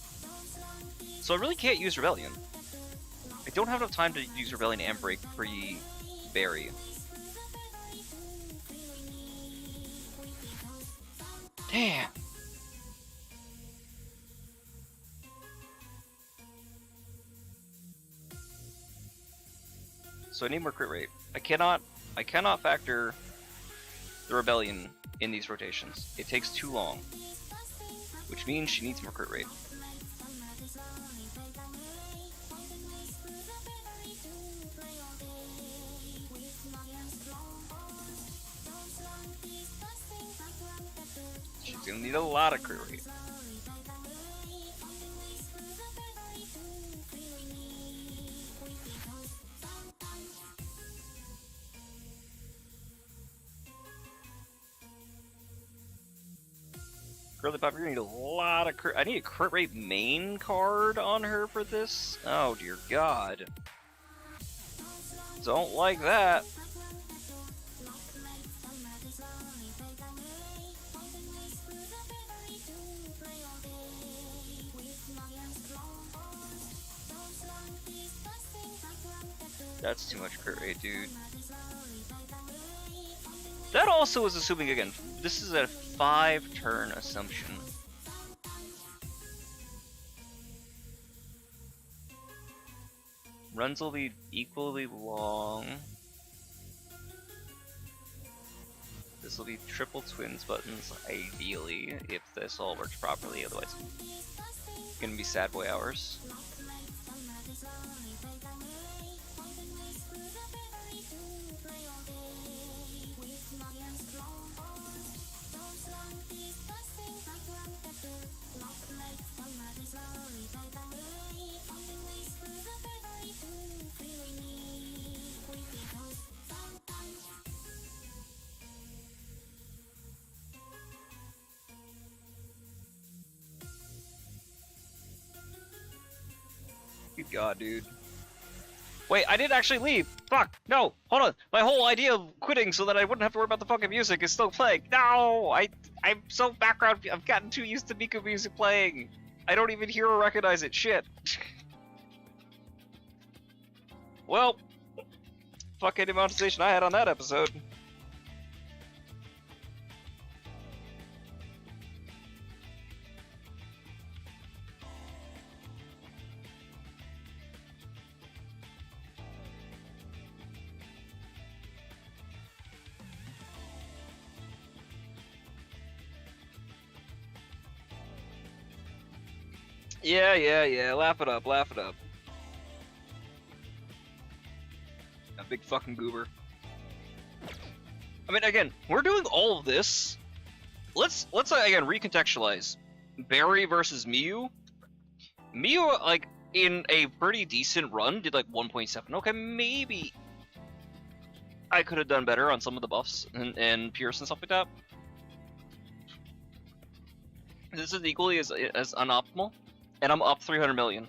Speaker 1: So I really can't use Rebellion. I don't have enough time to use Rebellion and break pre-Berry. Damn! So I need more crit rate. I cannot factor the Rebellion in these rotations. It takes too long. Which means she needs more crit rate. She's gonna need a lot of crit rate. Girly Pop, you're gonna need a lot of crit. I need a crit rate main card on her for this. Oh dear God. Don't like that. That's too much crit rate, dude. That also is assuming, again, this is a 5-turn assumption. Runs will be equally long. This will be triple twins buttons, ideally, if this all works properly, otherwise it's gonna be sad boy hours. Good God, dude. Wait, I didn't actually leave! Fuck! No! Hold on! My whole idea of quitting so that I wouldn't have to worry about the fucking music is still playing! No! I'm so background. I've gotten too used to Miku music playing! I don't even hear or recognize it. Shit! Well, fucking demonetization I had on that episode. Yeah, laugh it up, laugh it up. A big fucking goober. I mean, again, we're doing all of this. Let's again recontextualize. Barry versus Miyu. Miyu, like, in a pretty decent run, did like 1.7. Okay, maybe I could have done better on some of the buffs and Pierce and stuff like that. This is equally as unoptimal. And I'm up 300 million.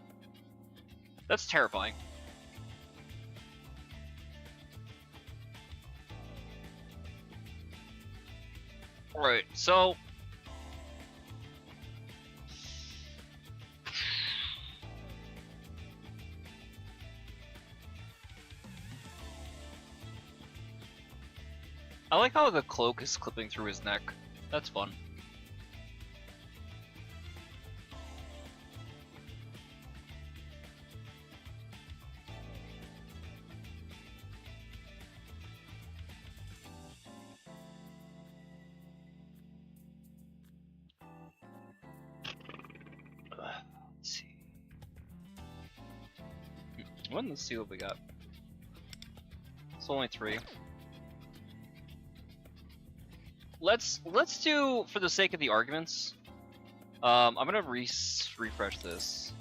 Speaker 1: That's terrifying. Right, so I like how the cloak is clipping through his neck. That's fun. Let's see. Let's see what we got. It's only 3. Let's do, for the sake of the arguments, I'm gonna refresh this,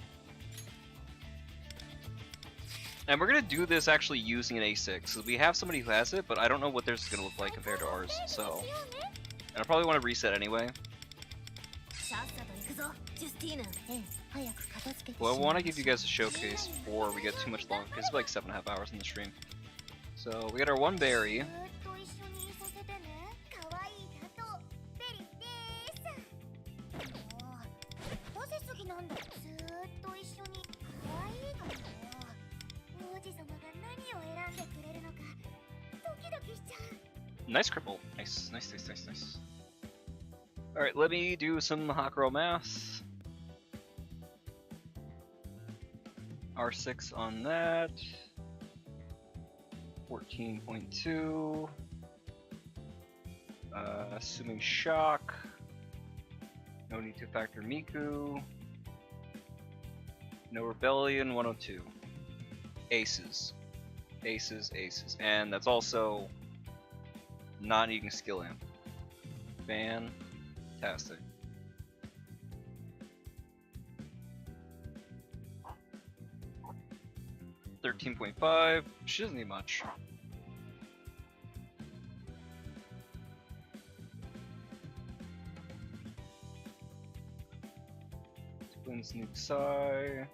Speaker 1: and we're gonna do this actually using an A6 because we have somebody who has it, but I don't know what theirs is gonna look like compared to ours. So, and I probably want to reset anyway. Well, I want to give you guys a showcase before we get too much long, because it's like 7.5 hours in the stream. So we got our 1 berry. Nice cripple. Nice. Alright, let me do some Hakuro math. R6 on that. 14.2. Assuming shock. No need to factor Miku. No rebellion, 102. Aces. And that's also not needing skill amp. Fantastic. $13.5. She doesn't need much. Twins Nuke Sai.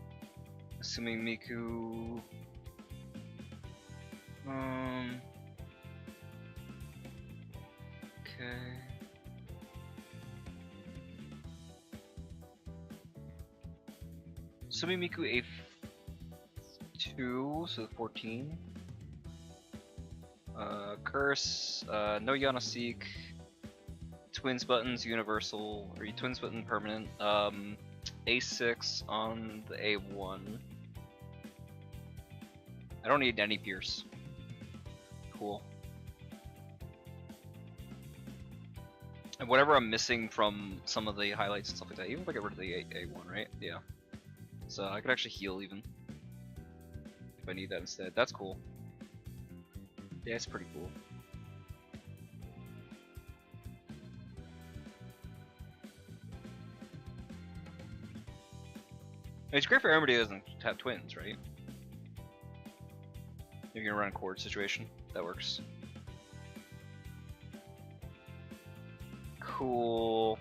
Speaker 1: Assuming Miku. Okay. Assuming Miku A2, so 14. Curse, no Yana Seek. Twins buttons universal, or twins button permanent. A6 on the A1. I don't need any Pierce. Cool. And whatever I'm missing from some of the highlights and stuff like that, even if I get rid of the A1, right? Yeah. So I could actually heal even. If I need that instead. That's cool. Yeah, it's pretty cool. It's great for everybody who doesn't have twins, right? If you're gonna run a cord situation, that works. Cool.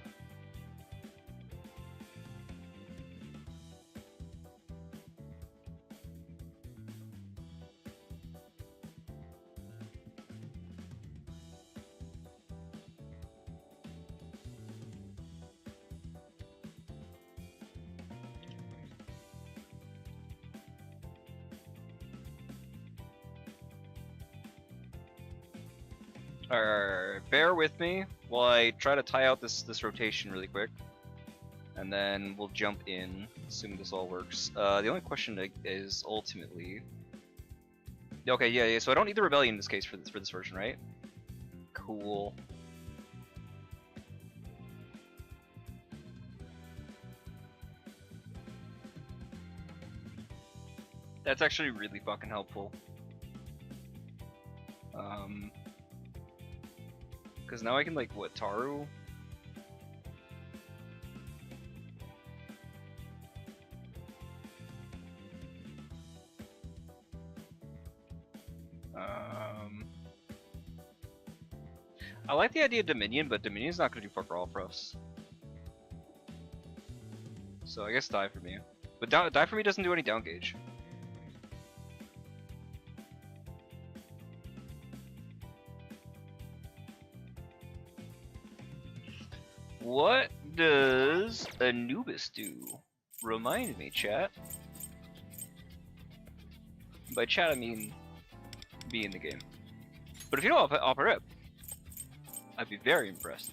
Speaker 1: Alright, bear with me while I try to tie out this rotation really quick, and then we'll jump in, assuming this all works. The only question is ultimately, okay, yeah. So I don't need the rebellion in this case for this version, right? Cool. That's actually really fucking helpful. Because now I can, like, what, Taru? I like the idea of Dominion, but Dominion's not going to do fuck all for us. So I guess die for me. But die for me doesn't do any down gauge. What does Anubis do? Remind me, chat. By chat, I mean be in the game. But if you know, I'll rip. I'd be very impressed.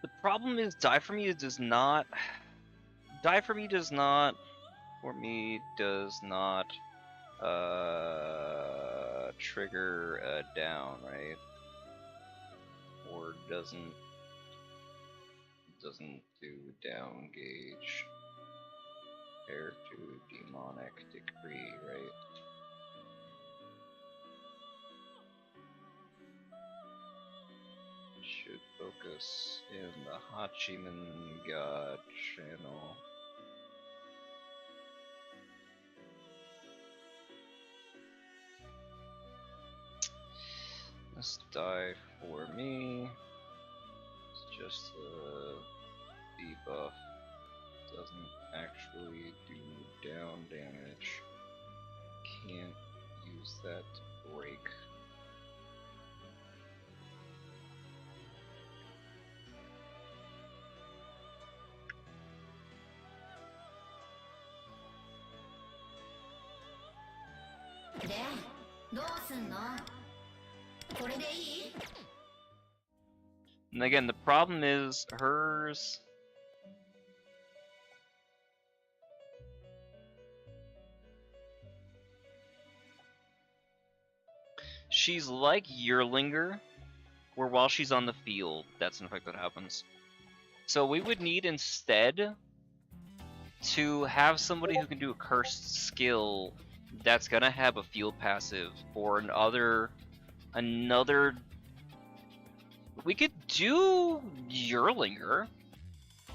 Speaker 1: The problem is die for me does not trigger a down, right? Or doesn't do down gauge compared to demonic decree, right? Should focus in the Hachiman God channel. This die for me. It's just a debuff. Doesn't actually do down damage. Can't use that to break. And again, the problem is hers. She's like Yearlinger, where while she's on the field, that's an effect that happens. So we would need instead to have somebody who can do a cursed skill that's gonna have a field passive or another. We could do Yearlinger.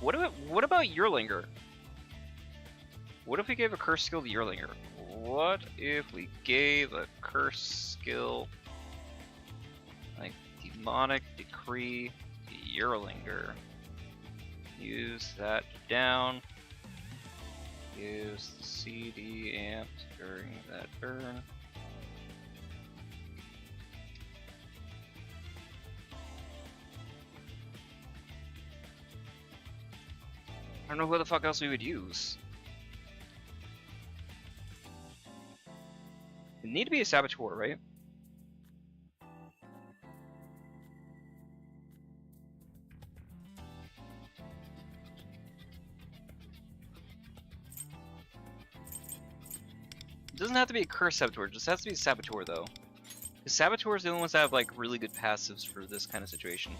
Speaker 1: What about Yearlinger? What if we gave a curse skill to Yearlinger? What if we gave a curse skill like Demonic Decree to Yearlinger? Use that down. Use the CD amp during that turn. I don't know who the fuck else we would use. It need to be a saboteur, right? It doesn't have to be a curse saboteur, it just has to be a saboteur though. The saboteurs are the only ones that have like really good passives for this kind of situation.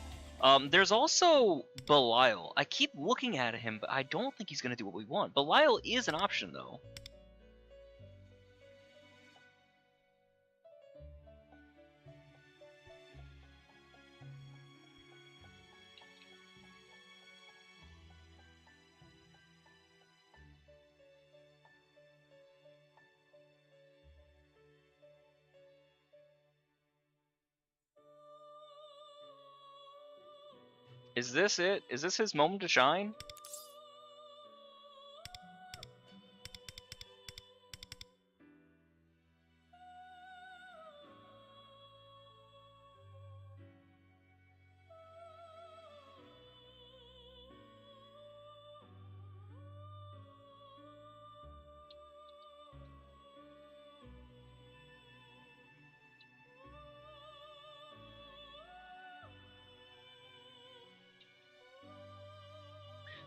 Speaker 1: There's also Belial. I keep looking at him, but I don't think he's gonna do what we want. Belial is an option though. Is this it? Is this his moment to shine?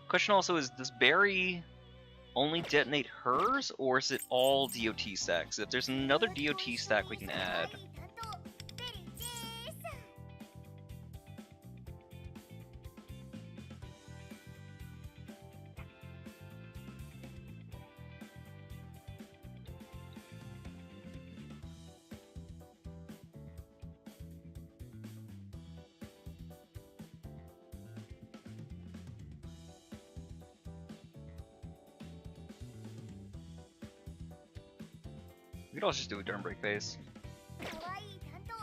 Speaker 1: Question also is, does Barry only detonate hers, or is it all DOT stacks? If there's another DOT stack we can add.
Speaker 2: ベリーです。
Speaker 1: We could also just do a turn break phase.
Speaker 2: 可愛い担当。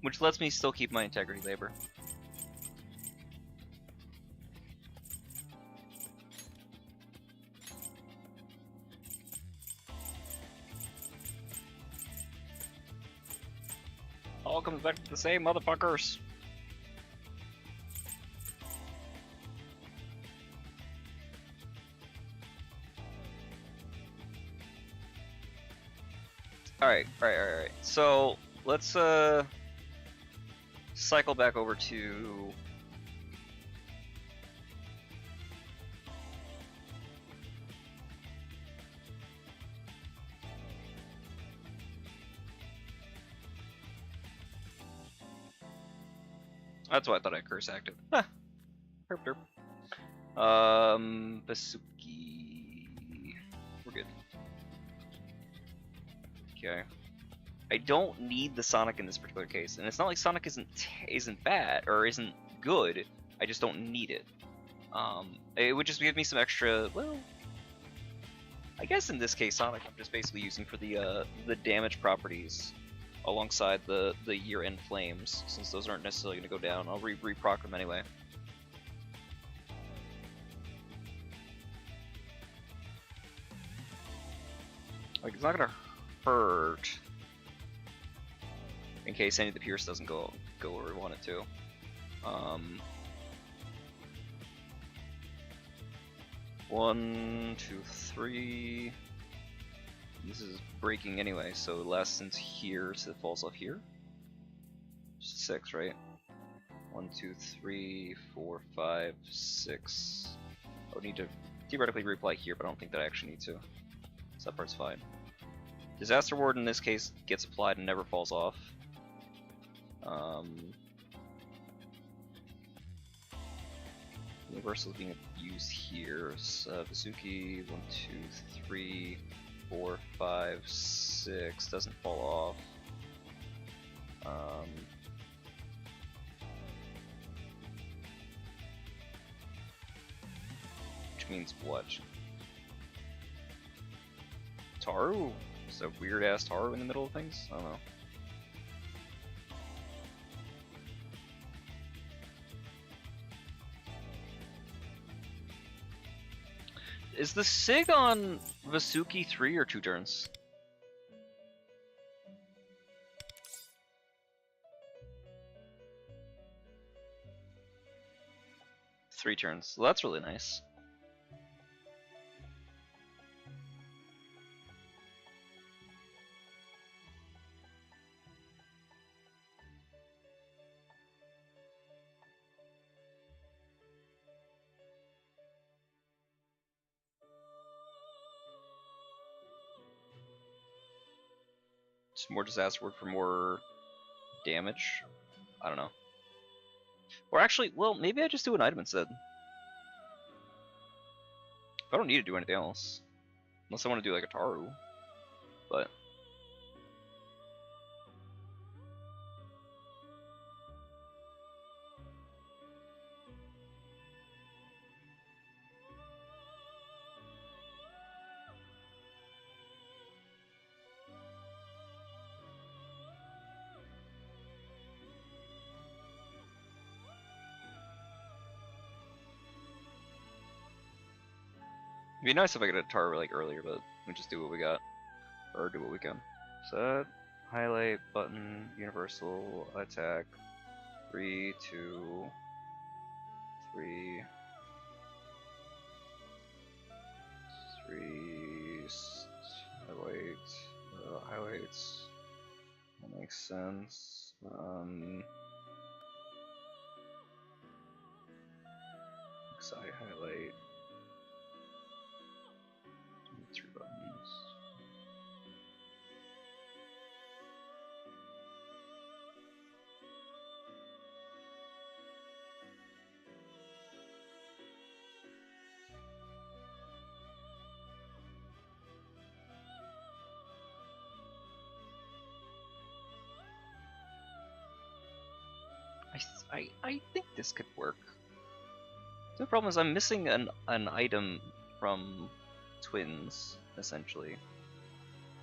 Speaker 1: Which lets me still keep my integrity labor. All comes back to the same motherfuckers. Alright. So let's cycle back over to that's why I thought I curse active. Huh. Herp derp. Basuki. We're good. Okay. I don't need the Sonic in this particular case, and it's not like Sonic isn't bad or isn't good. I just don't need it. It would just give me some extra. Well, I guess in this case, Sonic I'm just basically using for the damage properties, alongside the year-end flames, since those aren't necessarily going to go down. I'll reproc them anyway. Like, it's not gonna hurt in case any of the Pierce doesn't go where we want it to. 1, 2, 3. This is breaking anyway, so it lasts into here, so it falls off here. 6, right? 1, 2, 3, 4, 5, 6. I would need to theoretically reapply here, but I don't think that I actually need to. So that part's fine. Disaster Ward in this case gets applied and never falls off. Universal is being used here. Bazuki, 1, 2, 3, 4, 5, 6 doesn't fall off. Which means what? Taru? Is a weird ass Taru in the middle of things? I don't know. Is the Sig on Vasuki 3 or 2 turns? Three turns. So that's really nice. Just more disaster word for more damage. I don't know. Or actually, well, maybe I just do an item instead. I don't need to do anything else. Unless I want to do like a Taru. But be nice if I could have tar like earlier, but we just do what we got, or do what we can. Set, highlight, button, universal, attack, 3, 2, 3, 3, highlights, that makes sense. Side highlight, 3 buttons. I think this could work. The problem is I'm missing an item from Twins, essentially,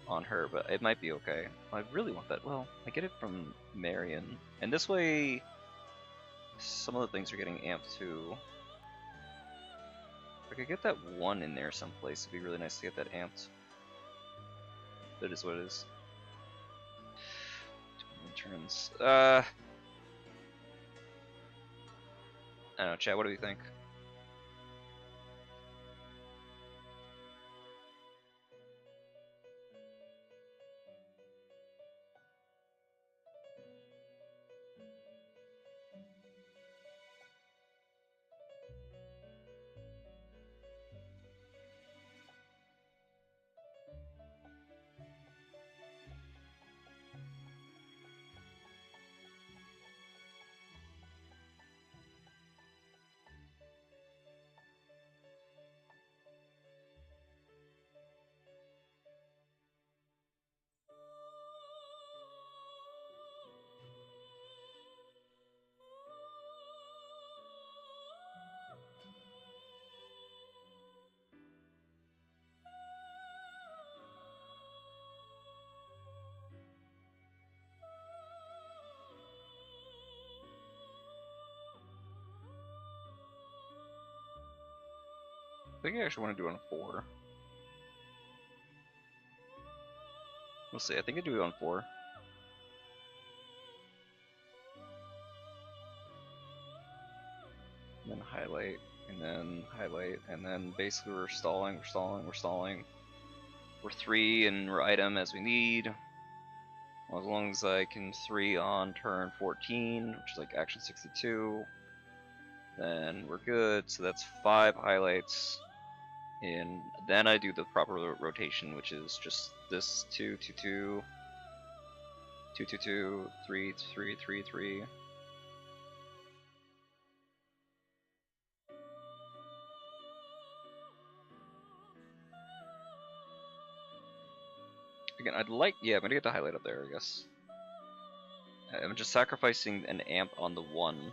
Speaker 1: on her, but it might be okay. I really want that. Well, I get it from Marion, and this way some of the things are getting amped too. If I could get that 1 in there someplace, it'd be really nice to get that amped. That is what it is. 20 turns. I don't know, chat, what do you think? I think I actually want to do it on 4. We'll see. I think I do it on 4. And then highlight, and then basically we're stalling. We're 3 and we're item as we need. Well, as long as I can 3 on turn 14, which is like action 62, then we're good. So that's 5 highlights. And then I do the proper rotation, which is just this 2, 2, 2, 2, 2, 2, 3, 3, 3, 3. Again, I'd like, yeah, I'm gonna get the highlight up there, I guess. I'm just sacrificing an amp on the 1.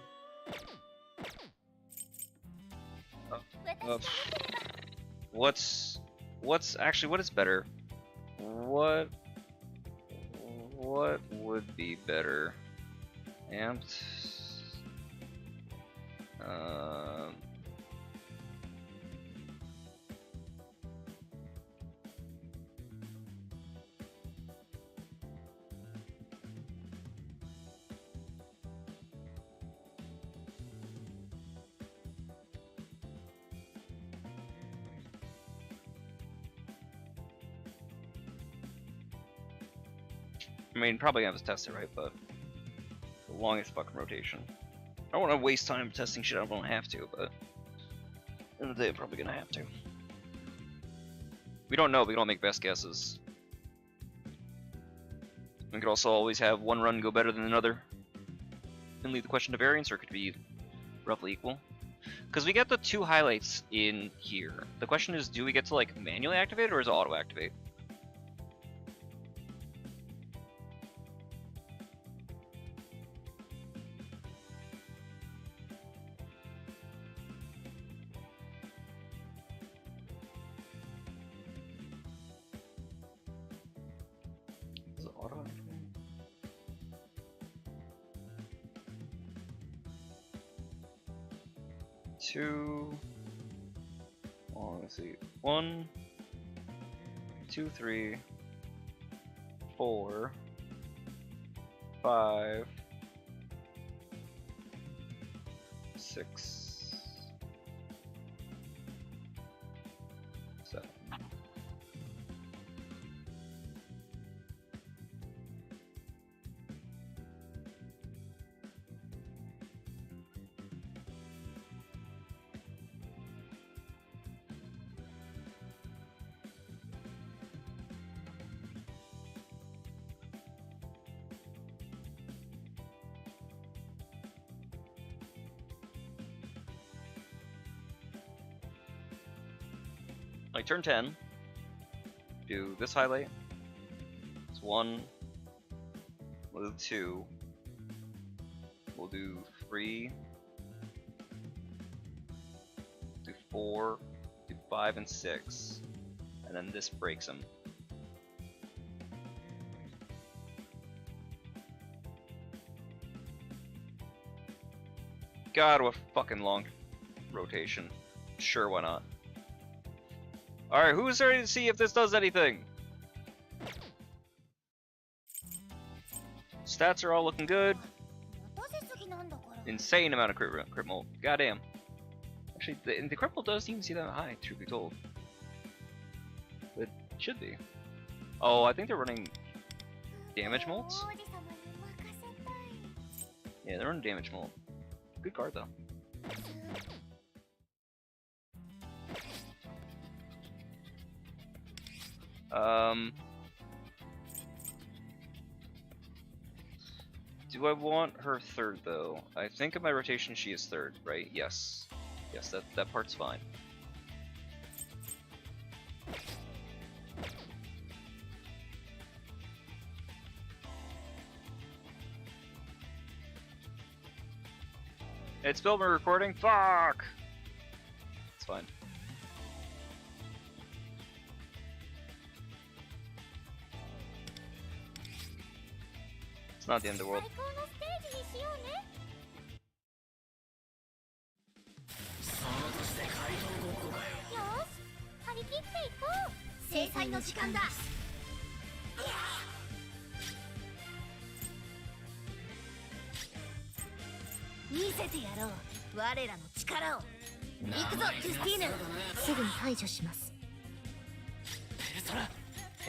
Speaker 1: What's actually, what is better? What would be better? Amped. I mean, probably gonna have to test it, right? But the longest fucking rotation. I don't want to waste time testing shit I don't have to, but in the day, I'm probably gonna have to. We don't know. We don't make best guesses. We could also always have one run go better than another, and leave the question to variance, or it could be roughly equal. Because we get the 2 highlights in here. The question is, do we get to like manually activate, or is it auto activate? Auto activate? 2 on let me see. 1, 2, 3, 4, 5, 6, 7. Like turn 10, do this highlight. It's 1, we'll do 2, we'll do 3, do 4, do 5 and 6, and then this breaks them. God, what fucking long rotation. Sure, why not? Alright, who's ready to see if this does anything? Stats are all looking good. Insane amount of crit mold. Goddamn. Actually, the crit mold doesn't even seem that high, truth be told. But it should be. Oh, I think they're running damage molds? Yeah, they're running damage mold. Good card, though. Do I want her third though? I think in my rotation she is third, right? Yes. Yes, that part's fine. It's Bill, we're recording? Fuck! It's fine. It's not the end of the world.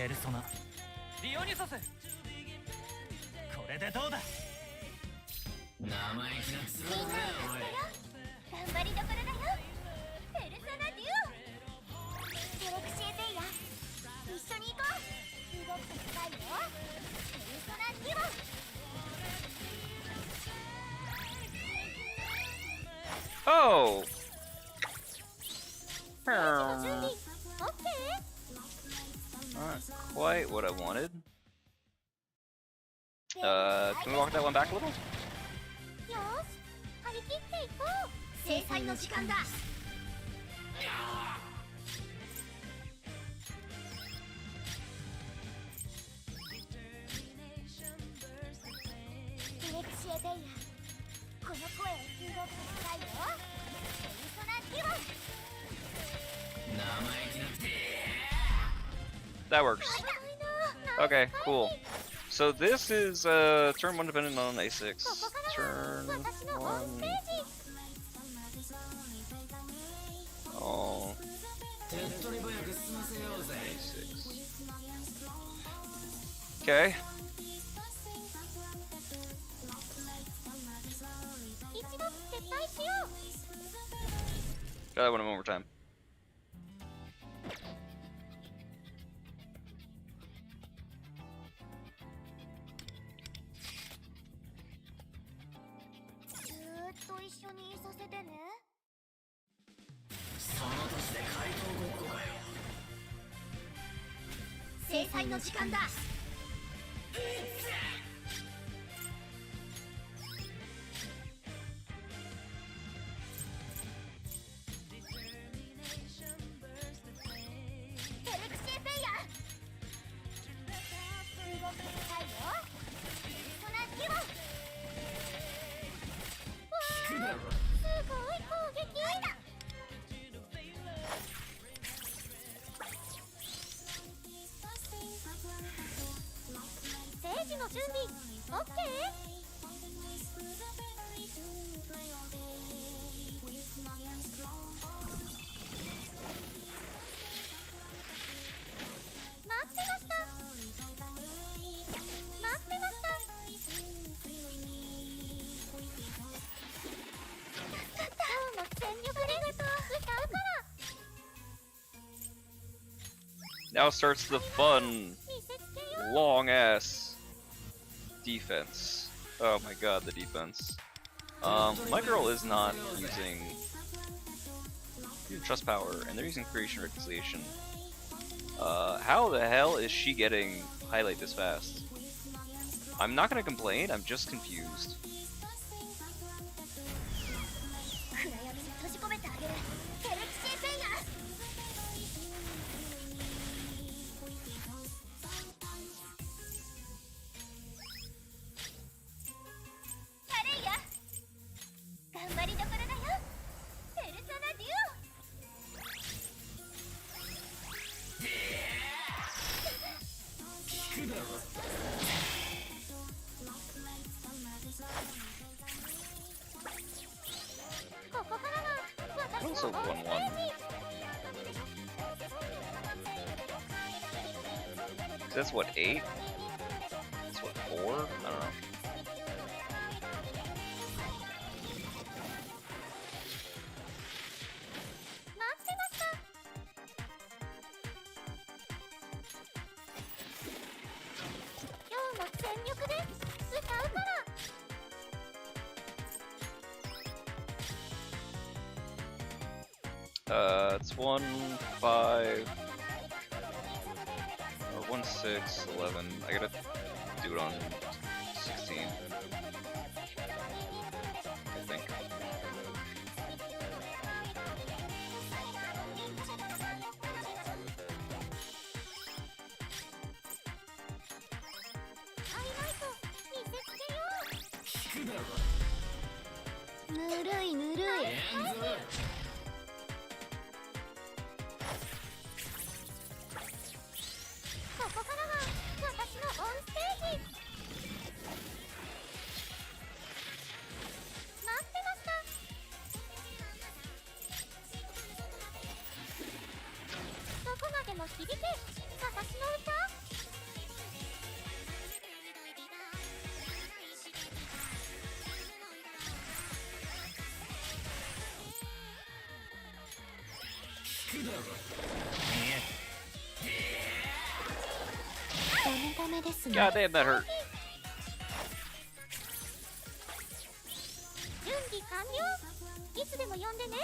Speaker 4: ペルソナディオニサスこれでどうだ生意気なつらだねおい
Speaker 2: 頑張りどころだよペルソナデュオセレクシエペイヤ一緒に行こう動くと高いよペルソナデュオ
Speaker 1: Oh!
Speaker 2: 準備 OK?
Speaker 1: Not quite what I wanted. Can we walk that one back a little?
Speaker 2: よし張り切っていこう制裁の時間だセレクシエペイヤこの声動くと高いよペルソナデュオ
Speaker 1: That works. Okay, cool. So this is turn 1 dependent on A6. Turn 1. Oh. A6. Okay. Try that one more time.
Speaker 2: オッケー。待ってました。待ってました。今日も全力で歌うから。
Speaker 1: Now starts the fun,
Speaker 2: 見せつけよう。
Speaker 1: long ass defense. Oh my god, the defense. My girl is not using trust power, and they're using creation reconciliation. How the hell is she getting highlight this fast? I'm not gonna complain, I'm just confused.
Speaker 2: 暗闇に閉じ込めてあげる。ヘルキシーペイヤー。やれや。頑張りどころだよ。ペルソナデュ
Speaker 3: 聞くだろ。
Speaker 2: オ。ここからは私
Speaker 1: Also
Speaker 2: のオンステー
Speaker 1: 1-1.
Speaker 2: ジ。
Speaker 1: That's what, 8? That's what, 4? I don't know.
Speaker 2: 待ってました。今日も全力で歌うから。
Speaker 1: It's 1-5 or 1-6-11. I gotta do it on 16. I think.
Speaker 2: ハイライト見せつけよ
Speaker 3: 聞くだろ。
Speaker 2: う。ぬるいぬるい。
Speaker 3: エンズ
Speaker 2: ここからは私のオンステージ。待ってました。どこまでも響け、私の歌。
Speaker 3: 聞くだろ。
Speaker 2: ダメですね。
Speaker 1: God damn, that hurt.
Speaker 2: 準備完了。いつでも呼んでね。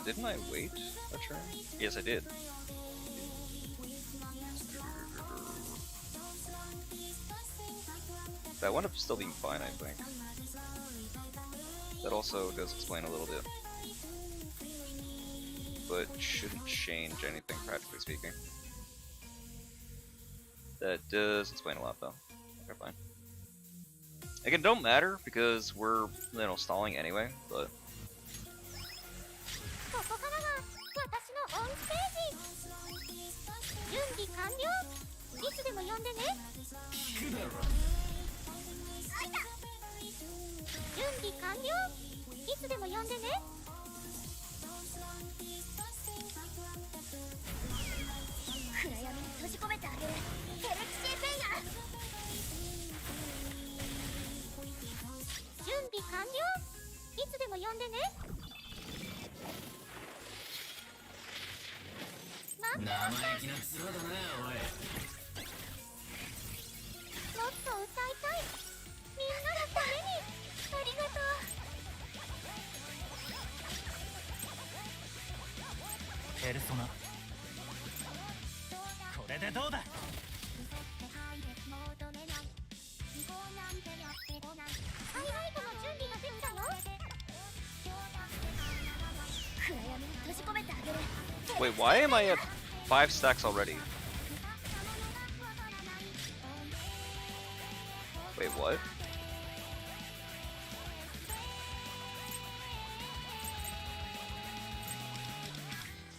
Speaker 1: Didn't I wait a turn? Yes, I did. That wound up still being fine, I think. That also does explain a little bit. But shouldn't change anything, practically speaking. That does explain a lot, though. Okay, fine. Again, don't matter, because we're, stalling anyway, but...
Speaker 2: ここからは私のオンステージ。準備完了。いつでも呼んでね。
Speaker 3: 聞くだろ。
Speaker 2: 準備完了。いつでも呼んでね。暗闇に閉じ込めてあげる。ヘルキシーペイヤー。準備完了。いつでも呼んでね。待ってました。
Speaker 3: 生意気な面だな、おい。
Speaker 2: もっと歌いたい。みんなのために。ありがとう。
Speaker 4: ペルソナ、これでどうだ。
Speaker 2: ハイライトの準備ができたよ。暗闇に閉じ込めてあげる。
Speaker 1: Wait, why am I at 5 stacks already? Wait, what?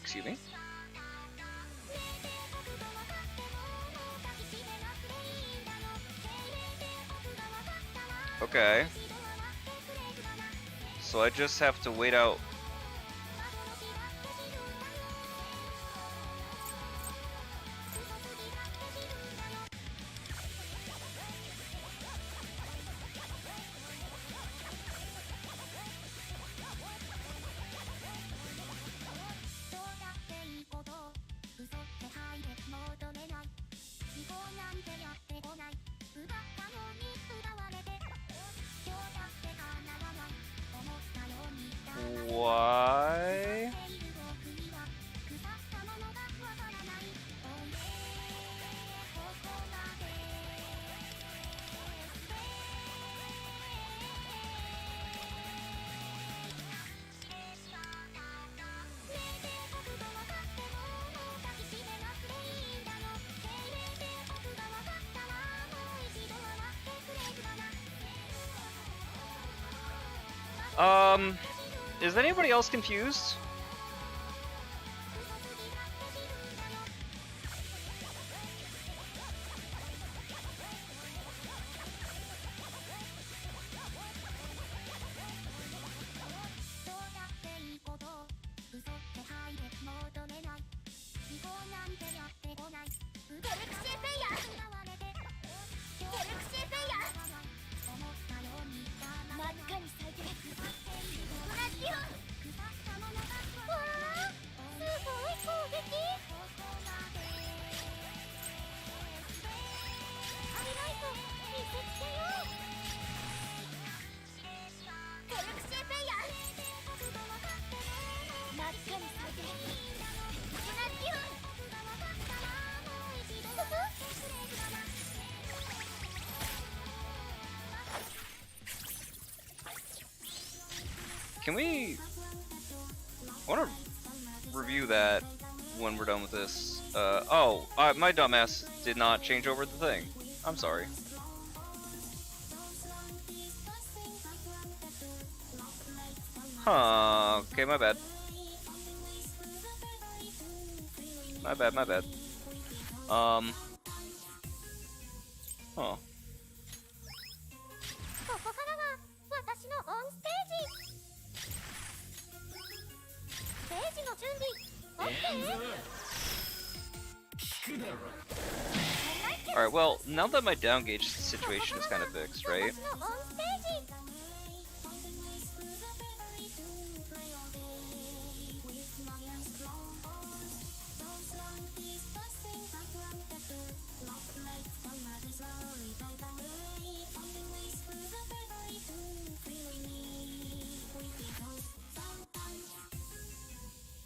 Speaker 1: Excuse me? Okay. So I just have to wait out. Why? Is anybody else confused? Can we... I want to review that when we're done with this. My dumbass did not change over the thing. I'm sorry. Huh, okay, my bad. My bad. Huh.
Speaker 2: ここからは私のオンステージ。ステージの準備 OK？
Speaker 1: Alright, well, now that my down gauge situation is kind of fixed, right?
Speaker 2: 私のオンステージ。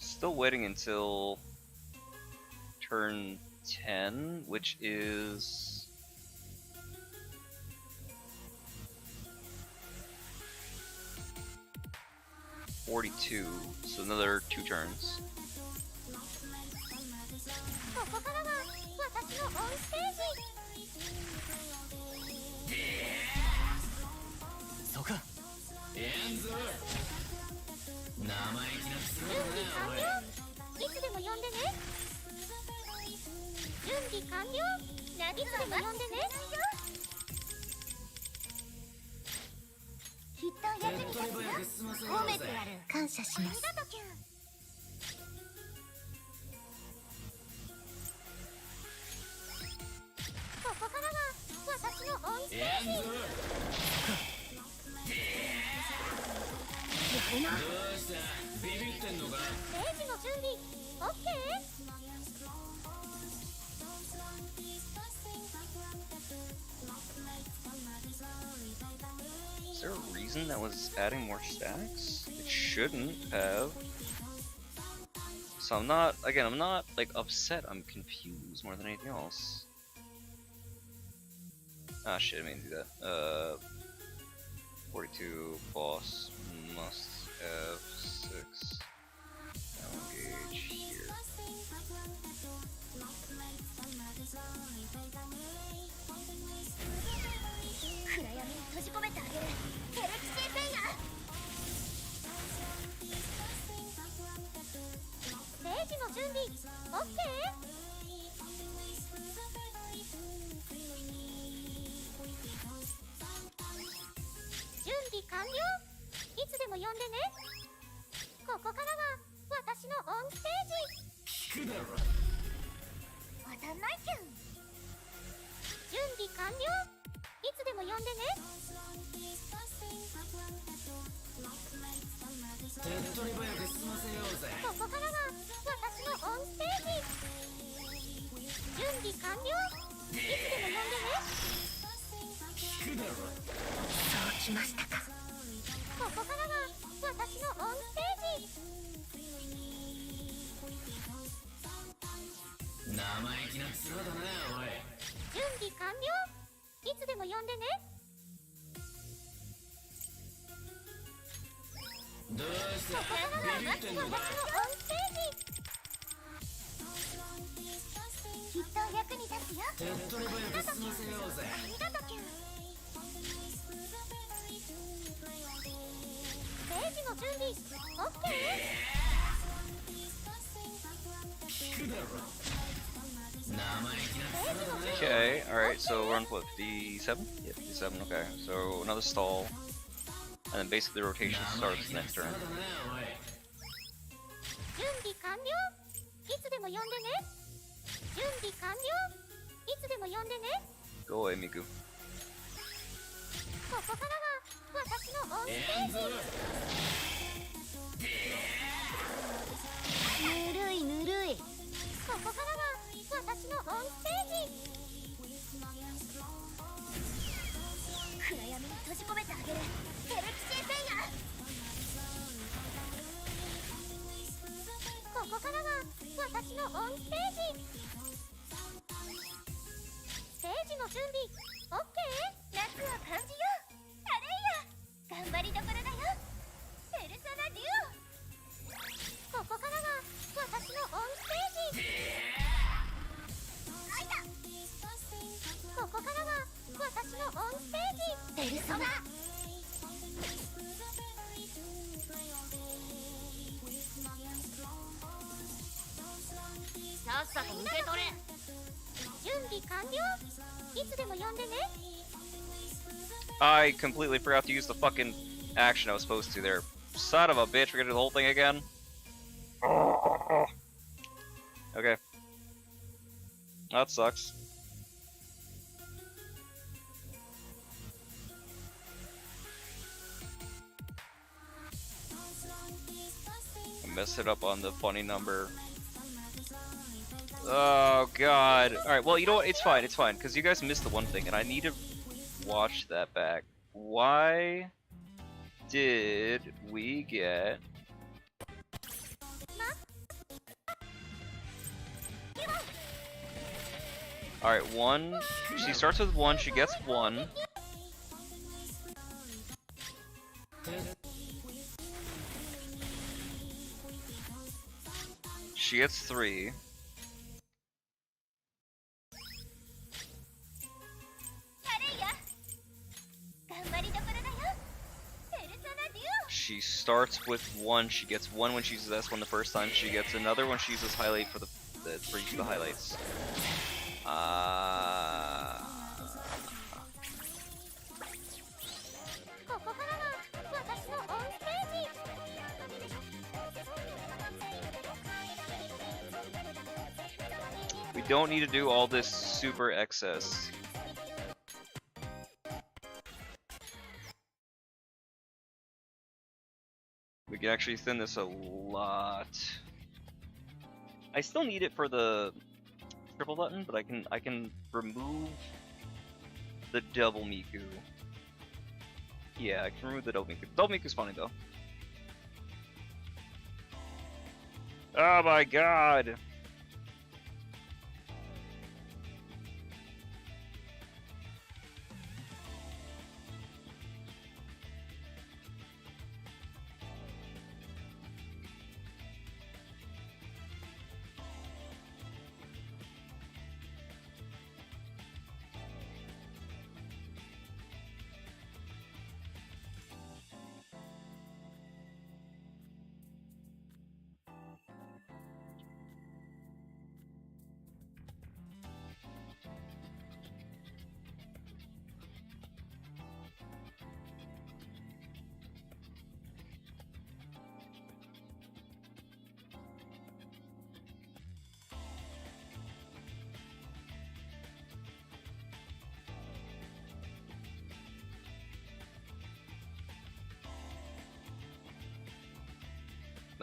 Speaker 1: Still waiting until turn 10, which is 42, so another 2 turns.
Speaker 2: ここからは私のオンステージ。
Speaker 4: そうか。
Speaker 3: 生意気なつ
Speaker 2: 準備完了。いつでも呼んでね。準備完了。いつでも呼んでね。きっと役に立つよ。褒めてやる。感謝します。ありがとうキュン。ここからは私のオンステージ。やるな。
Speaker 3: どうしたビビってんのか。
Speaker 2: ステージの準備 OK？
Speaker 1: Is there a reason that was adding more stacks? It shouldn't have. So I'm not like upset, I'm confused more than anything else. Ah shit, I mean do that. 42 boss must have 6 down gauge here.
Speaker 2: いつでも呼んでね。ここからが私のオンステージ。
Speaker 3: 聞くだろ。
Speaker 2: 当たんないじゃん。準備完了。いつでも呼んでね。
Speaker 3: 手っ取り早く済ませようぜ。
Speaker 2: ここからが私のオンステージ。準備完了。いつでも呼んでね。
Speaker 3: 聞くだろ。
Speaker 2: そうきましたか。ここからが私のオンステージ。
Speaker 3: 生意気な面だな、おい。
Speaker 2: 準備完了。いつでも呼んでね。
Speaker 3: どうし
Speaker 2: ここからが
Speaker 3: た？ビビってんのか？
Speaker 2: 私のオンステージ。きっと役に立つよ。
Speaker 3: 手っ取り早く済ませようぜ。
Speaker 2: ありがとキュン。ステージの準備 OK。
Speaker 3: 聞くだろ。生意気な面だな。
Speaker 1: Okay, alright, so we're on what, D7? Yeah, D7, okay. So another stall. And then basically the rotation starts next turn.
Speaker 2: 準備完了。いつでも呼んでね。準備完了。いつでも呼んでね。
Speaker 1: Go away, Miku.
Speaker 2: ここからが私のオンステージ。ぬるいぬるい。ここからが私のオンステージ。暗闇に閉じ込めてあげる。ヘルキシーペイヤー。ここからが私のオンステージ。ステージの準備 OK。 夏を感じよう。あれいや頑張りどころだよ。ペルソナデュオ。ここからが私のオンステージ。あいた。ここからが私のオンステージ。ペルソナ。さっさと受け取れ。準備完了。いつでも呼んでね。
Speaker 1: I completely forgot to use the fucking action I was supposed to there. Son of a bitch, we're gonna do the whole thing again? Okay. That sucks. I messed it up on the funny number. Oh god. Alright, well, you know what? It's fine, because you guys missed the one thing, and I need to watch that back. Why did we get... Alright, 1. She starts with 1, she gets 1. She gets 3. She starts with 1, she gets 1 when she uses S1 the first time, she gets another when she uses highlight for the highlights. We don't need to do all this super excess. We can actually thin this a lot. I still need it for the triple button, but I can remove the double Miku. Yeah, I can remove the double Miku. Double Miku's funny though. Oh my god!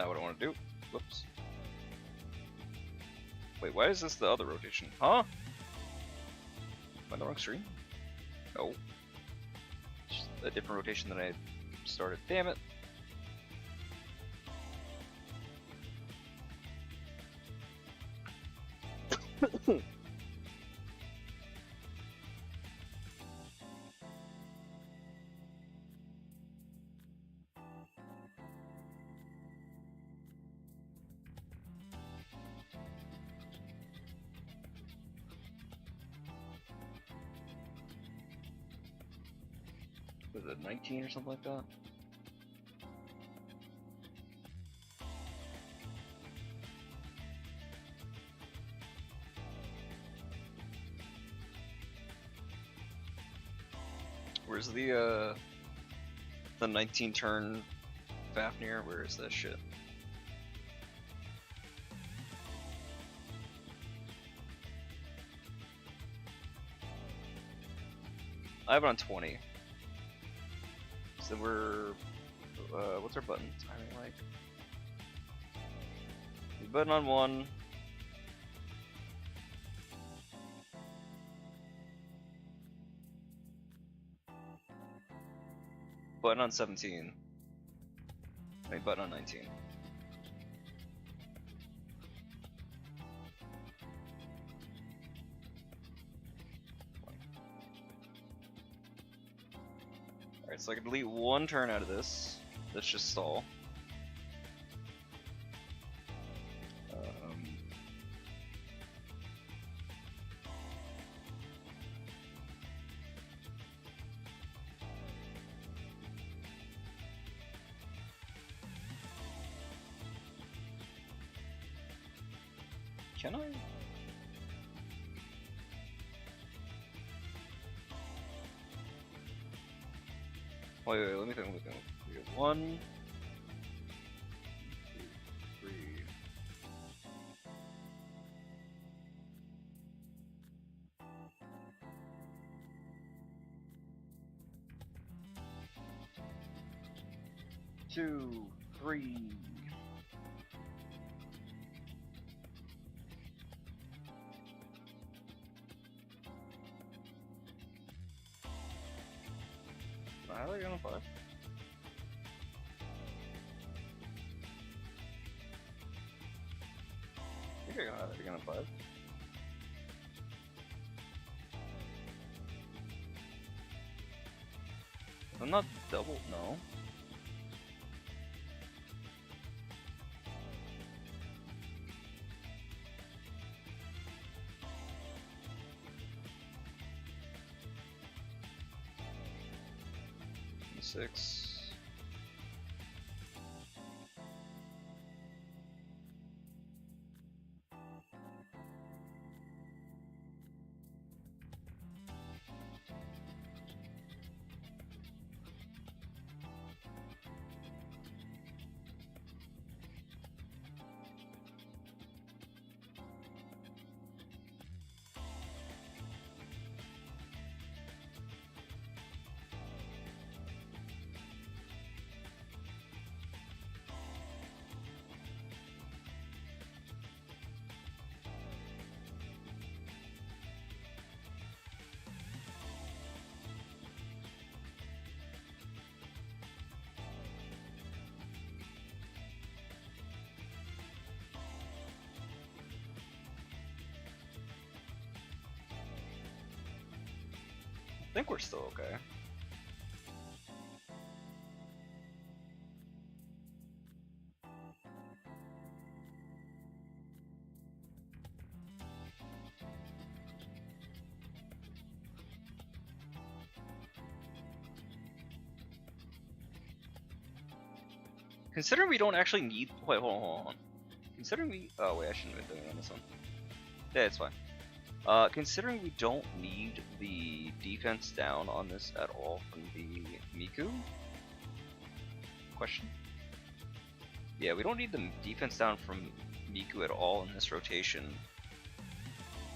Speaker 1: not what I want to do. Whoops. Wait, why is this the other rotation? Huh? Am I on the wrong screen? No. Just a different rotation than I started. Damn it. Was it 19 or something like that? Where's the 19 turn Fafnir? Where is that shit? I have it on 20. So we're what's our button timing like? Button on 1. Button on 17. I mean, button on 19. Alright, so I can delete one turn out of this. Let's just stall. Can I? Wait, let me think. We have 1, 2, 3. Two, 3. How are they on 5? I think I got it again on 5. I'm not double, no. Six. I think we're still okay. Considering we don't actually need. Wait, hold on. Considering we. Oh, wait, I shouldn't have been doing it on this one. Yeah, it's fine. Considering we don't need the defense down on this at all from the Miku? Question? Yeah, we don't need the defense down from Miku at all in this rotation.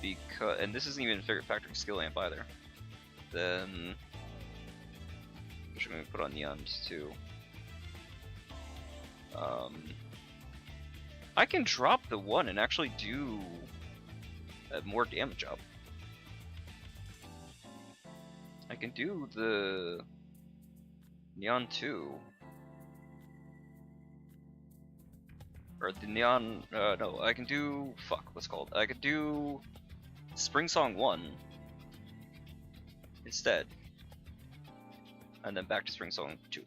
Speaker 1: Because, and this isn't even factoring skill amp either. Then, which I'm going to put on Neons too. I can drop the 1 and actually do more damage up. I can do the Neon 2. Or the Neon, no, I can do, fuck, what's it called? I could do Spring Song 1 instead. And then back to Spring Song 2.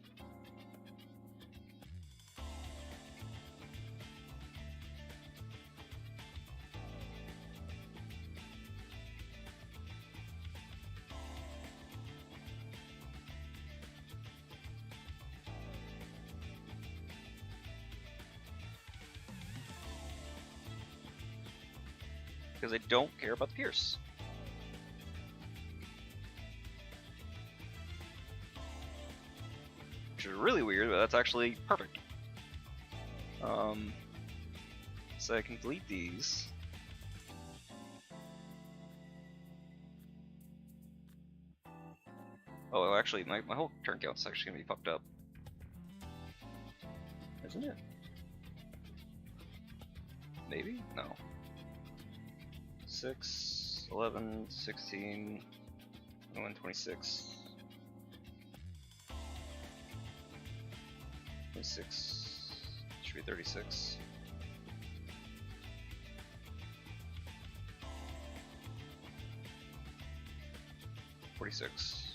Speaker 1: Because I don't care about the Pierce. Which is really weird, but that's actually perfect. So I can delete these. Oh, actually, my whole turn count's actually gonna be fucked up. Isn't it? Maybe? No. 6, 11, 16, 21, 26. 26, should be 36. $46.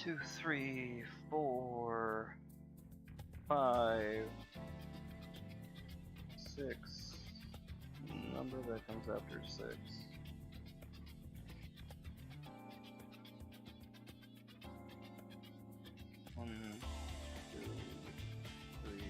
Speaker 1: Two, 3, 4, 5, 6. Number that comes after 6. 1, 2, 3.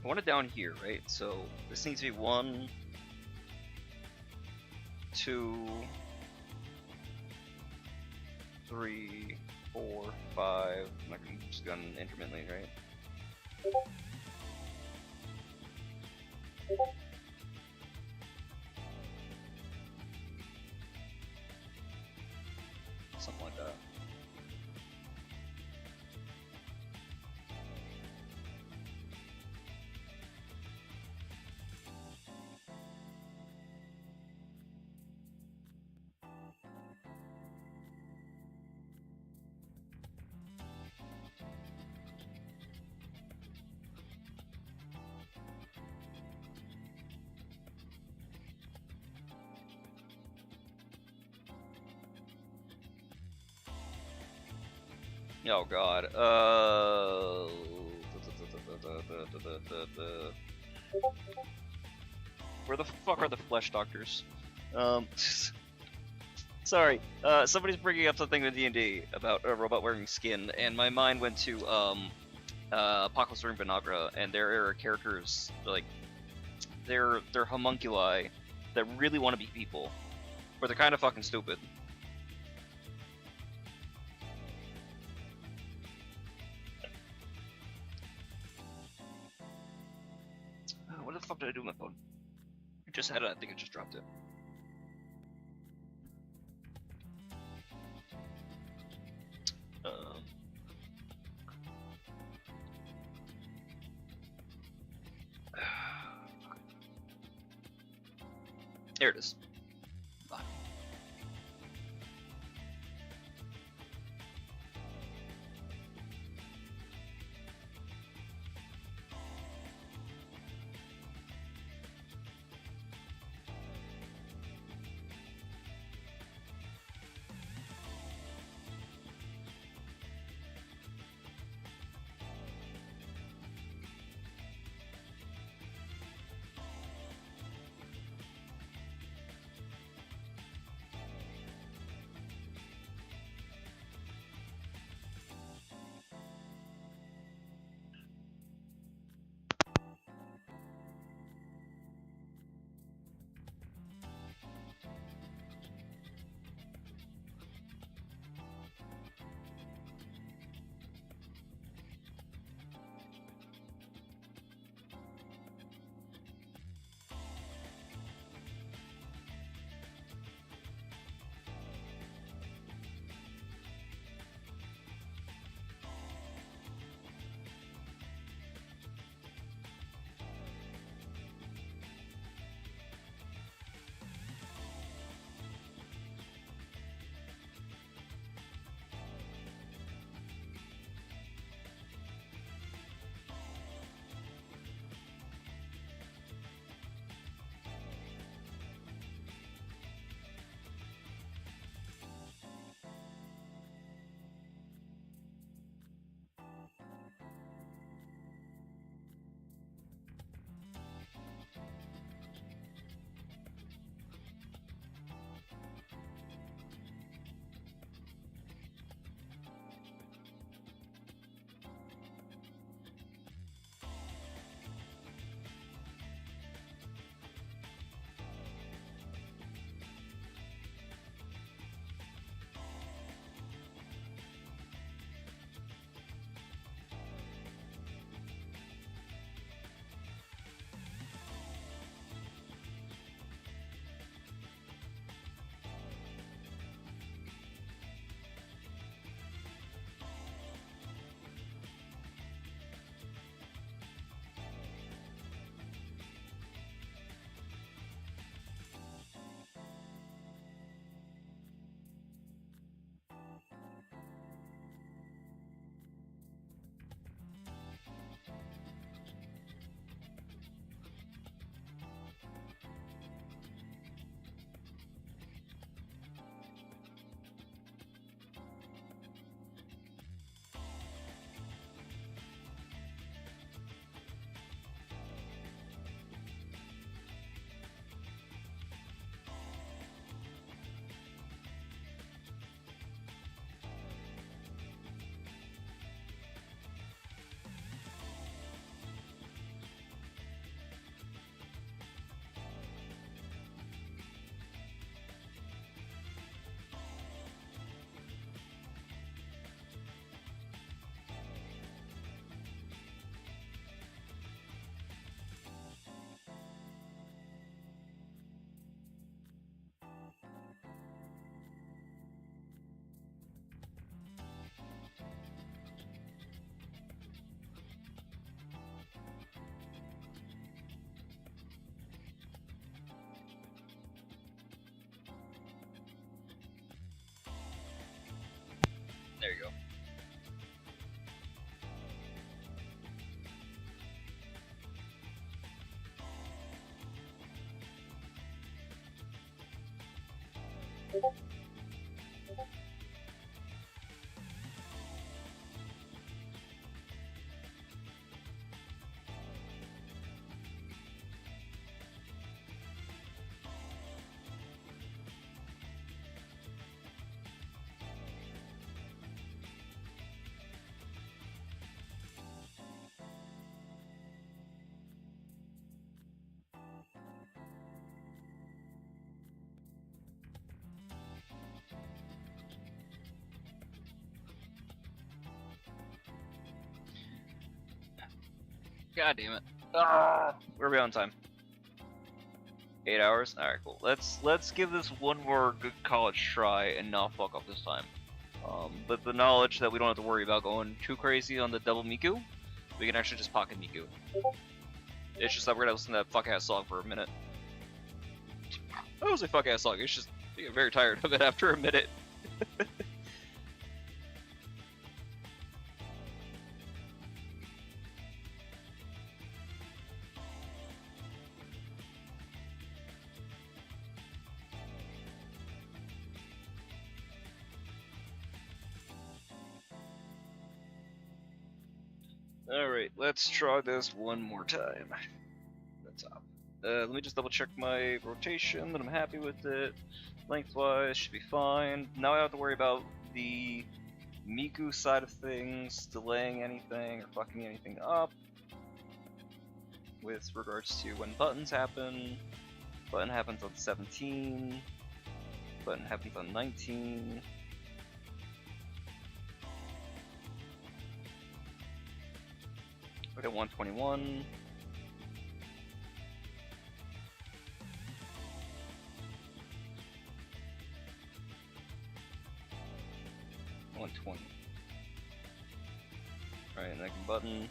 Speaker 1: I want it down here, right? So this needs to be 1, 2, 3, 4, 5. I'm not gonna just gun intermittently, right? Something like that. Oh god. Where the fuck are the flesh doctors? Sorry. Somebody's bringing up something in D&D about a robot wearing skin, and my mind went to Apocalypse Ring Banagra, and there are characters like they're homunculi that really want to be people, but they're kind of fucking stupid. What the fuck did I do with my phone? I just had it. I think I just dropped it. There it is. Bye. There you go. God damn it. Ah, where are we on time? 8 hours? Alright, cool. Let's give this one more good college try and not fuck up this time. But the knowledge that we don't have to worry about going too crazy on the double Miku, we can actually just pocket Miku. It's just that we're gonna listen to that fuck ass song for a minute. That was a fuck ass song, it's just I get very tired of it after a minute. Alright, let's try this one more time. The top. Let me just double check my rotation, that I'm happy with it. Lengthwise, should be fine. Now I don't have to worry about the Miku side of things, delaying anything or fucking anything up. With regards to when buttons happen. Button happens on 17. Button happens on 19. Okay, 121. $120. Alright, next button.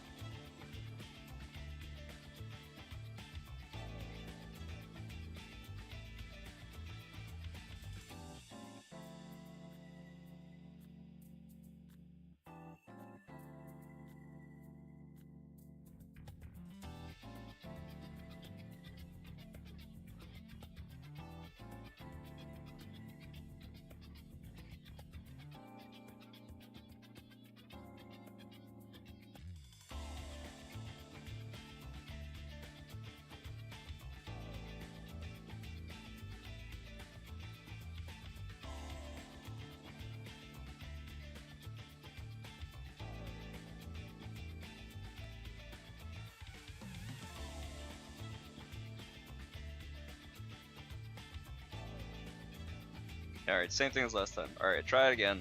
Speaker 1: Alright, same thing as last time. Alright, try it again.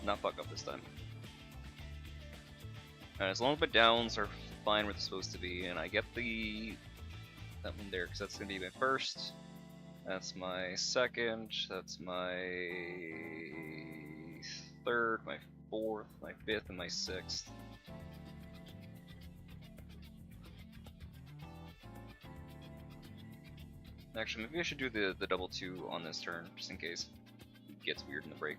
Speaker 1: Not fuck up this time. Alright, as long as my downs are fine where they're supposed to be, and I get that one there, because that's going to be my first. That's my second. That's my third, my fourth, my fifth, and my sixth. Actually, maybe I should do the double 2 on this turn, just in case it gets weird in the break.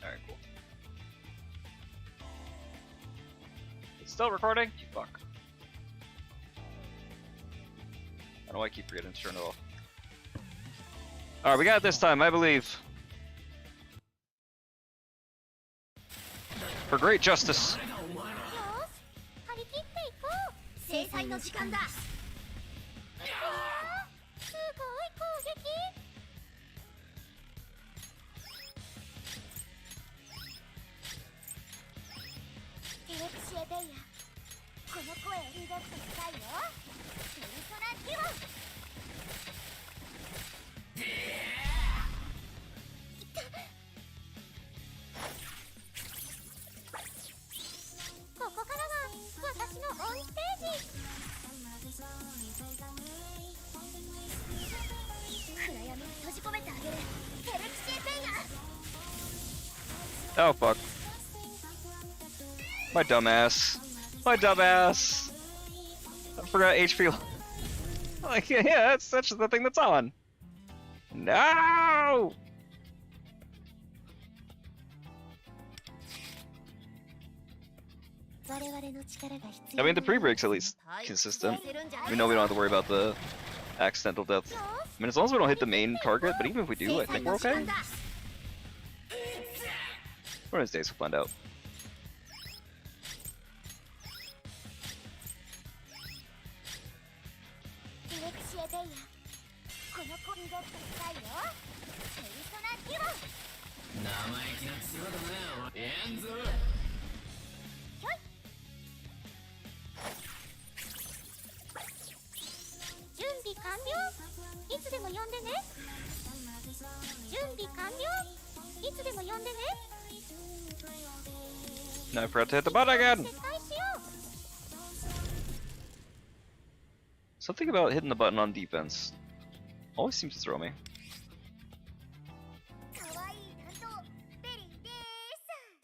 Speaker 1: Alright, cool. It's still recording? You fuck. I don't know why I keep forgetting to turn it off. Alright, we got it this time, I believe. For great justice.
Speaker 2: よーし張り切っていこう制裁の時間だうわーすごい攻撃エレクシエベイヤこの声動くと高いよペルソナデュオここからが私のオンステージ暗闇に閉じ込めてあげるエレクシエベイヤ
Speaker 1: Oh fuck. My dumbass. My dumbass. I forgot HP. Like, yeah, that's the thing that's on. No! I mean, the pre-break's at least consistent. We know we don't have to worry about the accidental death. I mean, as long as we don't hit the main target, but even if we do, I think we're okay. One of these days we'll find out.
Speaker 2: 準備完了。いつでも呼んでね。
Speaker 1: Now I forgot to hit the button again!
Speaker 2: 撤回しよう。
Speaker 1: Something about hitting the button on defense always seems to throw me.
Speaker 2: かわいい担当ベリーでー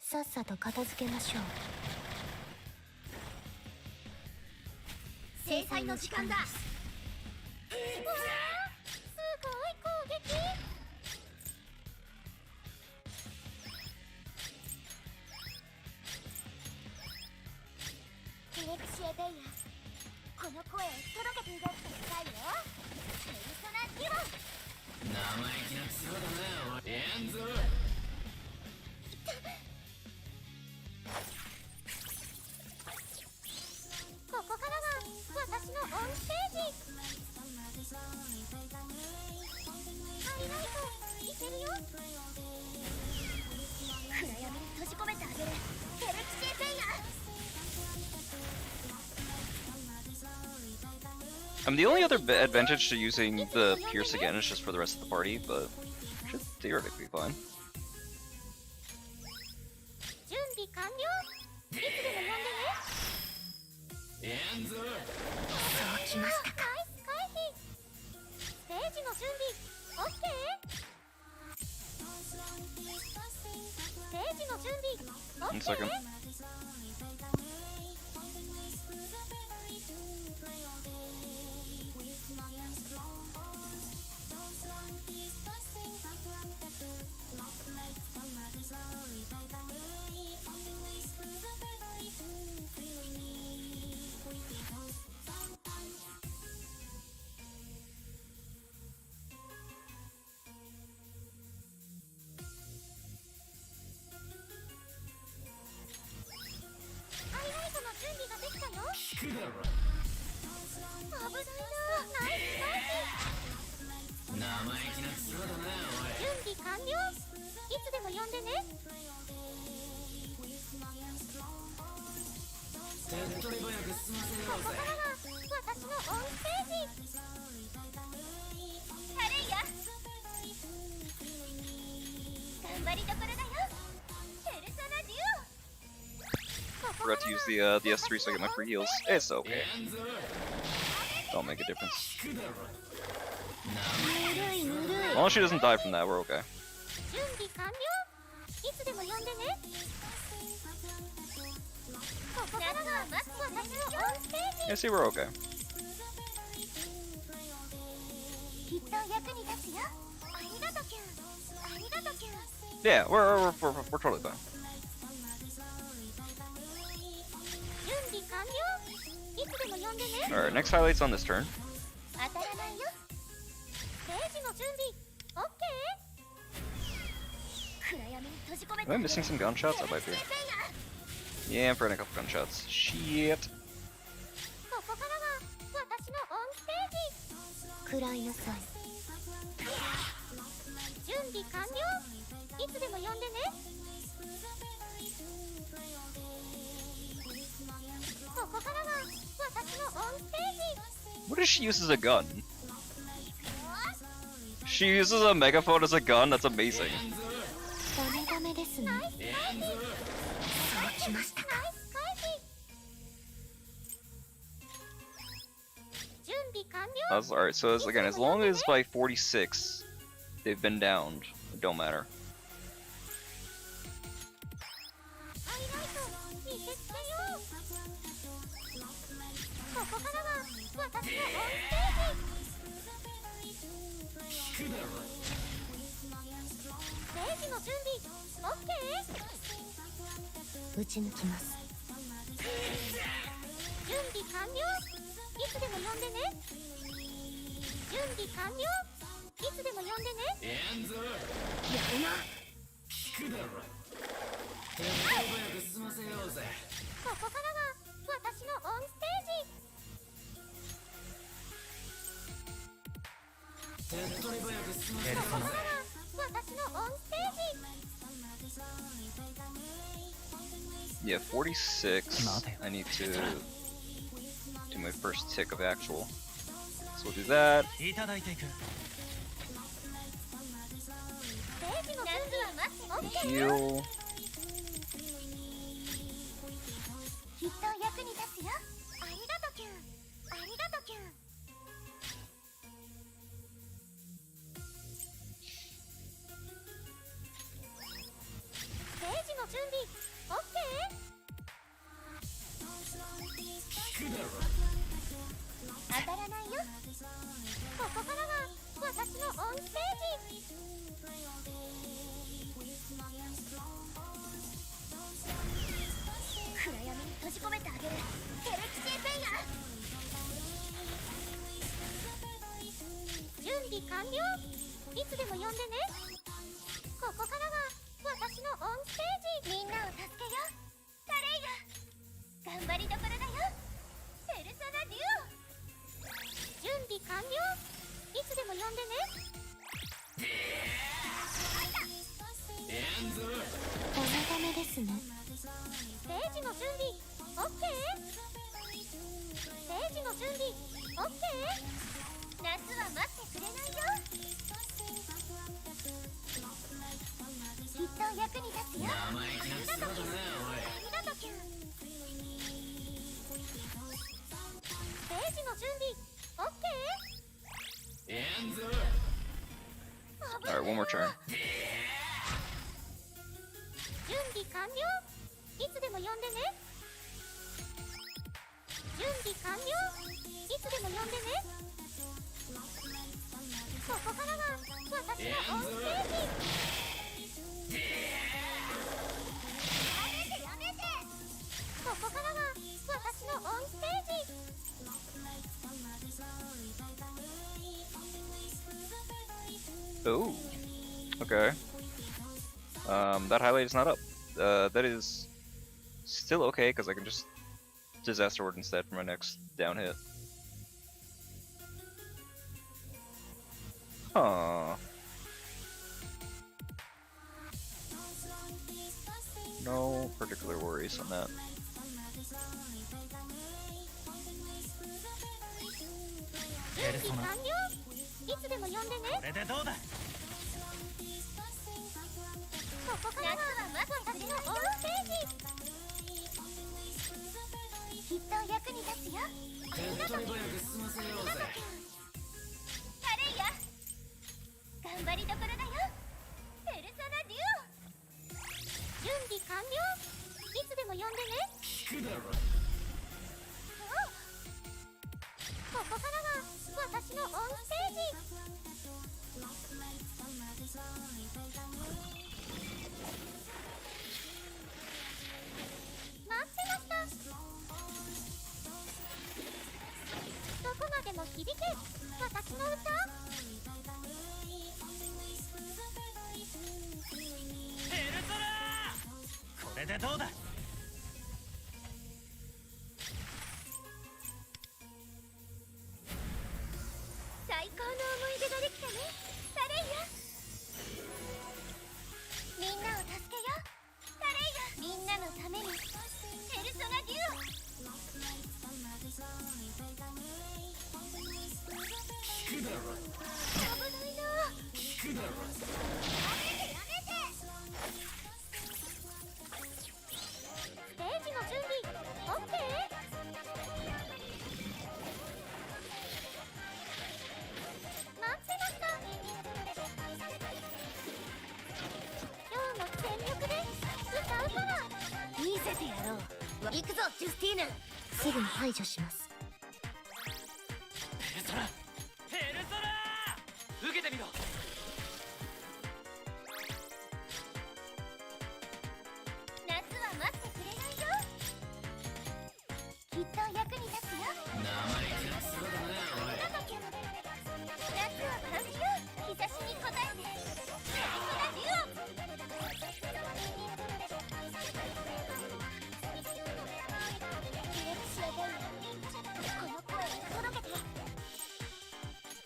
Speaker 2: す。さっさと片付けましょう。制裁の時間だ。うわー、すごい攻撃。エレクシエベイヤ、この声届けているってくださいよ。ペルソナデュオ。
Speaker 3: 生意気なクソだなおい。やんぞ。
Speaker 2: ここからが私のオンステージ。ハイライトいけるよ。暗闇に閉じ込めてあげる。エレクシエベイヤ。
Speaker 1: The only other advantage to using the Pierce again is just for the rest of the party, but should theoretically be fine.
Speaker 2: 準備完了。いつでも呼んでね。
Speaker 3: やんぞ。
Speaker 2: そうきましたか。ナイス回避。ステージの準備オッケー。ステージの準備オッケ
Speaker 1: One
Speaker 2: ー。
Speaker 1: second. Forgot to use the S3 so I get my free heals. It's okay. Don't make a difference. As long as she doesn't die from that, we're okay. Yeah, see, we're okay. Yeah, we're totally fine. Alright, next highlight's on this turn. Am I missing some gunshots? I might be. Yeah, I'm forgetting a couple gunshots. Shit. What does she use as a gun? She uses a megaphone as a gun? That's amazing. Alright, so again, as long as by 46 they've been downed, it don't matter. Yeah, 46. I need to do my first tick of actual. So we'll do that. Heal.
Speaker 2: きっと役に立つよ。ありがとキュン。ありがとキュン。ステージの準備オッケー。当たらないよ。ここからが私のオンステージ。暗闇に閉じ込めてあげる。ゲレキシーペイヤー。準備完了。いつでも呼んでね。ここからが私のオンステージ。みんなを助けよう。タレイヤ頑張りどころだよ。ペルソナデュオ。準備完了。いつでも呼んでね。お願めですね。ステージの準備オッケー。ステージの準備オッケー。夏は待ってくれないよ。きっと役に立つよ。ありがとキュン。ありがとキュン。ステージの準備オッケー。
Speaker 1: Alright, one more turn.
Speaker 2: 準備完了。いつでも呼んでね。準備完了。いつでも呼んでね。ここからが私のオンステージ。やめてやめて。ここからが私のオンステージ。
Speaker 1: Oh, okay. That highlight is not up. That is still okay because I can just disaster ward instead for my next down hit. Huh. No particular worries on that.
Speaker 4: ペルソナ。
Speaker 2: 完了。いつでも呼んでね。
Speaker 4: これでどうだ。
Speaker 2: ここからが私のオンステージ。きっと役に立つよ。ありがとう。ありがとう。タレイヤ頑張りどころだよ。ペルソナデュオ。準備完了。いつでも呼んでね。ここからが私のオンステージ。待ってました。どこまでも響け私の歌。
Speaker 4: ペルソナ。これでどうだ。
Speaker 2: 最高の思い出ができたね。タレイヤみんなを助けよう。タレイヤみんなのために。ペルソナデュオ。危ないな。やめてやめて。ステージの準備オッケー。待ってました。今日も全力で歌うから。見せてやろう。行くぞジュスティーヌ。すぐに排除します。
Speaker 4: ペルソナ。ペルソナ。受けてみろ。
Speaker 2: 夏は待ってくれないよ。きっと役に立つよ。
Speaker 3: 生意気なそうだなおい。
Speaker 2: 夏は感じよう。日差しに応えて。ペルソナデュオ。ディレクシアデイこの声に届けて。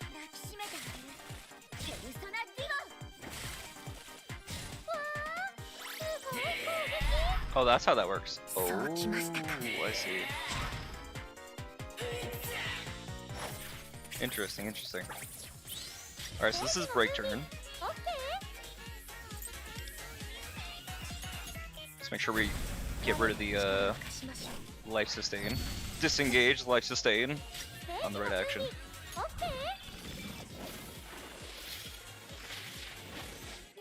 Speaker 2: 抱きしめてあげる。ペルソナデュオ。わー、すごい攻撃。
Speaker 1: Oh, that's how that works. Oh,
Speaker 2: そうきましたか。
Speaker 1: I see. Interesting, interesting. Alright, so this is break turn.
Speaker 2: オッケー。
Speaker 1: Let's make sure we get rid of the life sustain. Disengage life sustain on the right action.
Speaker 2: オッケー。待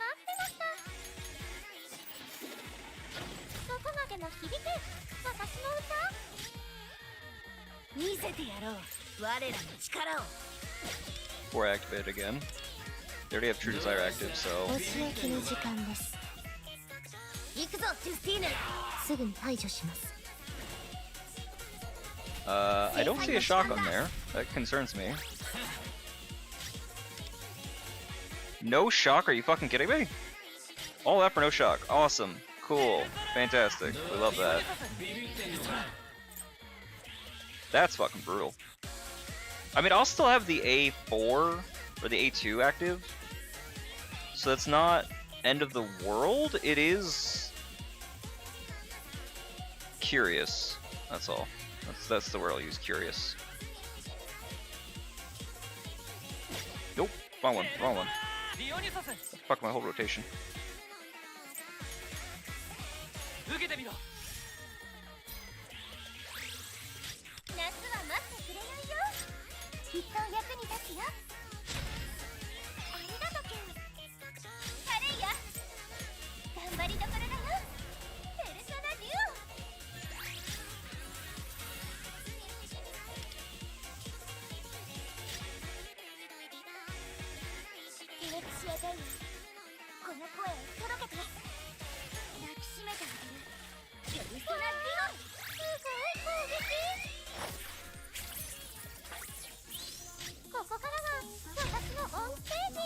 Speaker 2: ってました。どこまでも響け。私の歌。見せてやろう。我らの力を。
Speaker 1: Or activate again. They already have True Desire active, so
Speaker 2: お仕置きの時間です。行くぞ、ジュスティーヌ。すぐに排除します。
Speaker 1: I don't see a shock on there. That concerns me. No shock? Are you fucking kidding me? All that for no shock. Awesome. Cool. Fantastic. We love that. That's fucking brutal. I mean, I'll still have the A4 or the A2 active. So that's not end of the world. It is curious. That's all. That's the word I'll use, curious. Nope, wrong one, wrong one. Fuck my whole rotation.
Speaker 4: 受けてみろ。
Speaker 2: 夏は待ってくれないよ。きっと役に立つよ。ありがとうキュン。カレイヤ。頑張りどころだよ。ペルソナデュオ。ディレクシアダイヤ。この声を届けて。抱きしめてあげる。ペルソナデュオ。すごい攻撃。ここからは私のオンステージ。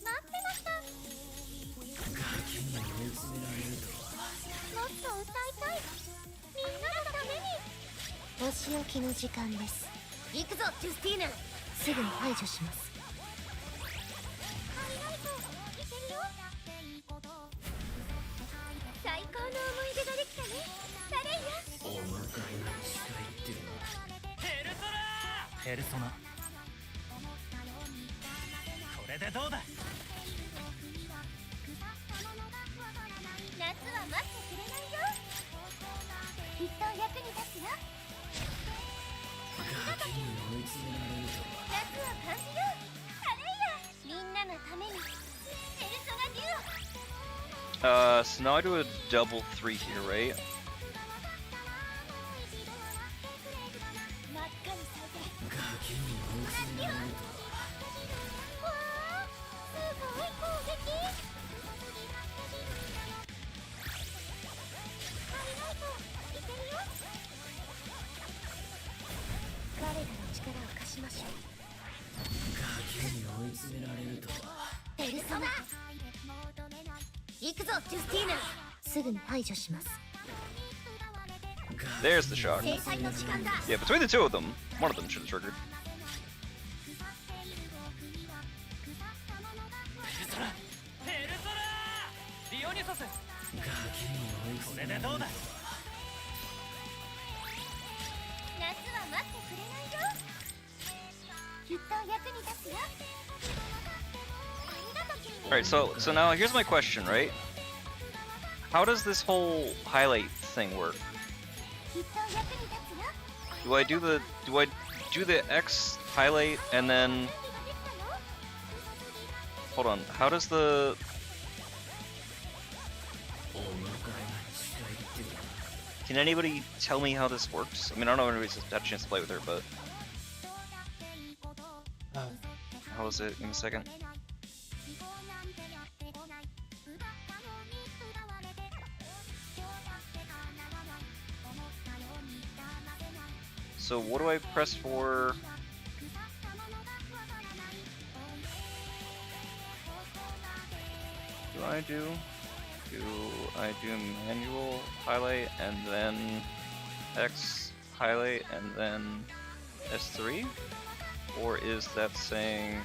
Speaker 2: 待ってました。もっと歌いたい。みんなのために。お仕置きの時間です。行くぞ、ジュスティーヌ。すぐに排除します。ハイライト、いけるよ。最高の思い出ができたね。カレイヤ。
Speaker 4: ペルソナ。これでどうだ。
Speaker 2: 夏は待ってくれないよ。きっと役に立つよ。夏は感じよ。カレイヤ。みんなのために。ペルソナデュオ。
Speaker 1: So now I do a double 3 here, right?
Speaker 2: 真っ赤に咲いて。デュオ。わあ、すごい攻撃。ハイライト、いけるよ。我らの力を貸しましょう。ペルソナ。行くぞ、ジュスティーヌ。すぐに排除します。
Speaker 1: There's the shock.
Speaker 2: 制裁の時間だ。
Speaker 1: Yeah, between the two of them, one of them should have triggered.
Speaker 4: ペルソナ。ディオニソス。これでどうだ。
Speaker 2: 夏は待ってくれないよ。きっと役に立つよ。ありがとうキュン。
Speaker 1: Alright, so now here's my question, right? How does this whole highlight thing work?
Speaker 2: きっと役に立つよ。
Speaker 1: Do I do the X highlight and then hold on, how does the Can anybody tell me how this works? I mean, I don't know if anybody's had a chance to play with her, but how is it? Give me a second. So what do I press for? Do I do manual highlight and then X highlight and then S3? Or is that saying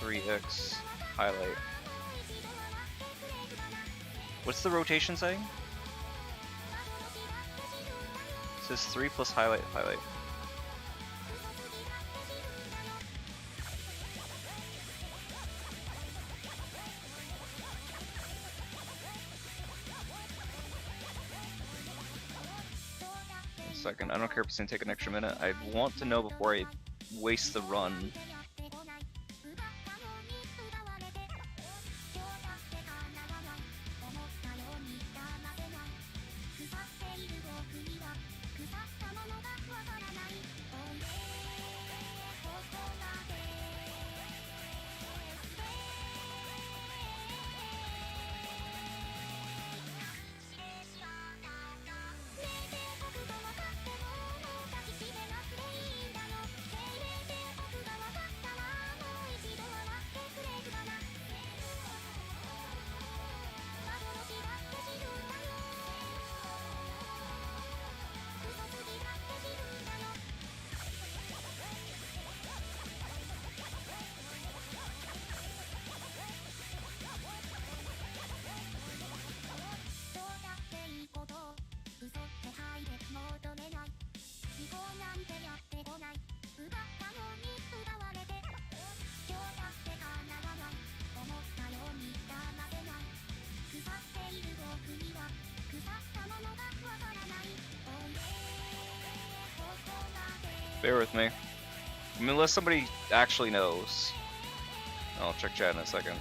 Speaker 1: 3X highlight? What's the rotation saying? It says 3 plus highlight, highlight. second. I don't care if it's gonna take an extra minute. I want to know before I waste the run. Bear with me. I mean, unless somebody actually knows. I'll check chat in a second.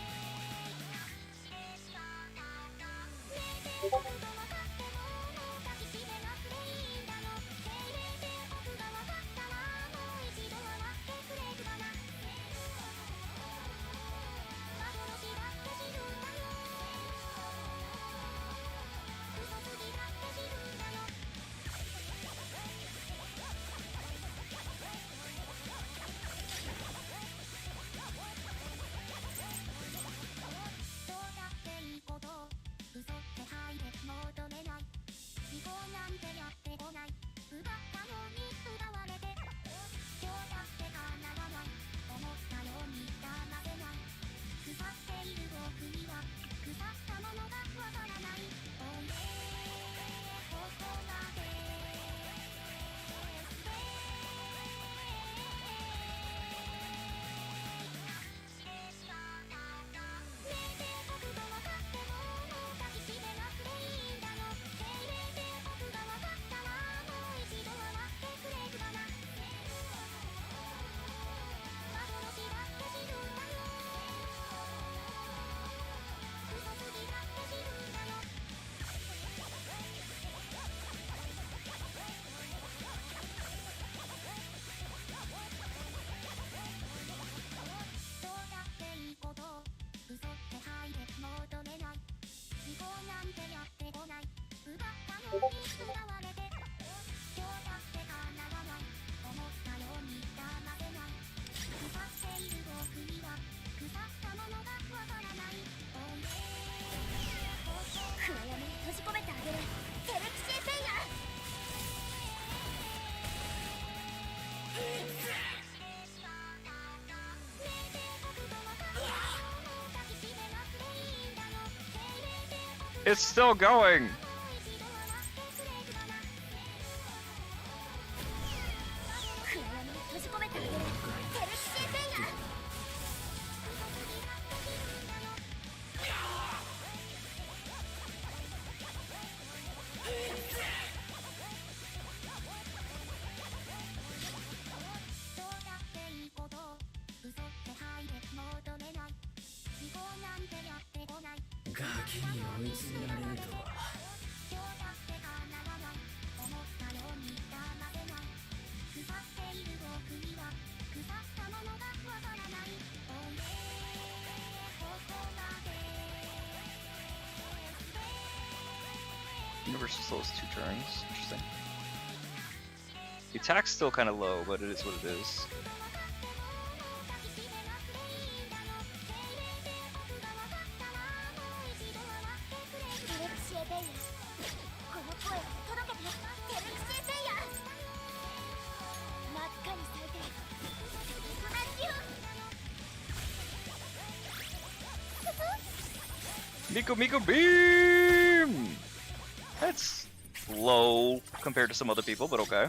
Speaker 1: It's still going! Universal still has 2 turns. Interesting. The attack's still kind of low, but it is what it is. Miko Beam! That's low compared to some other people, but okay.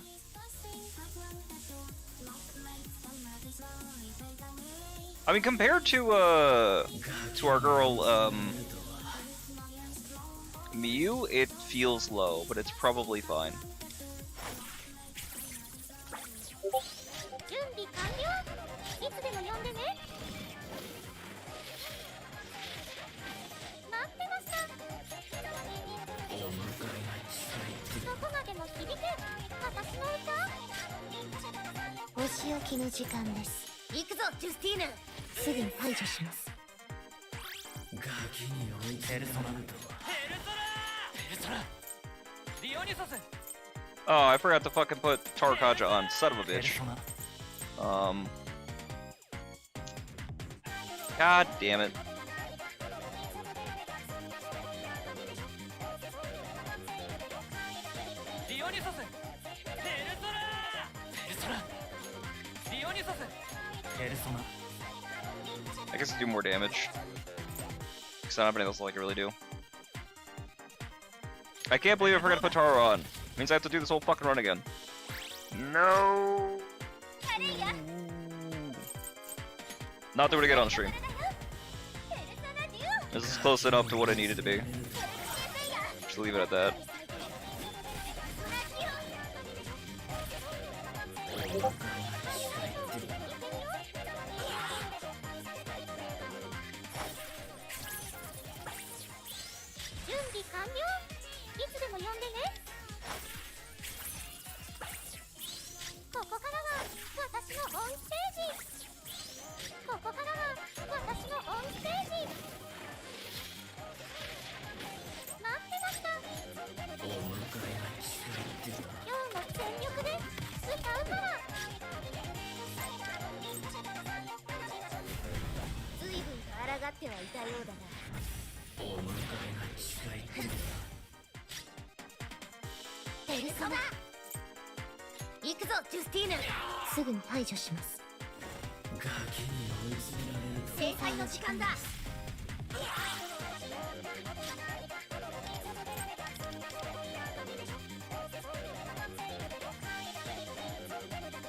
Speaker 1: I mean, compared to our girl, Miyu, it feels low, but it's probably fine.
Speaker 2: いつでも呼んでね。待ってました。
Speaker 3: お迎えが近いって
Speaker 2: どこまでも響け。私の歌。お仕置きの時間です。行くぞジュスティーヌ。すぐに排除します。
Speaker 3: ガキに追いつめられるとは。
Speaker 4: ペルソナディオニソス
Speaker 1: Oh, I forgot to fucking put Tarkaja on. Son of a
Speaker 4: ペル
Speaker 1: bitch.
Speaker 4: ソナ
Speaker 1: God damn it.
Speaker 4: ディオニソスペルソナディオニソスペルソナ
Speaker 1: I guess I do more damage. Because I don't have anything else like I really do. I can't believe I forgot to put Taro on. Means I have to do this whole fucking run again. No. Not doing it again on stream. This is close enough to what I needed to be. Just leave it at that.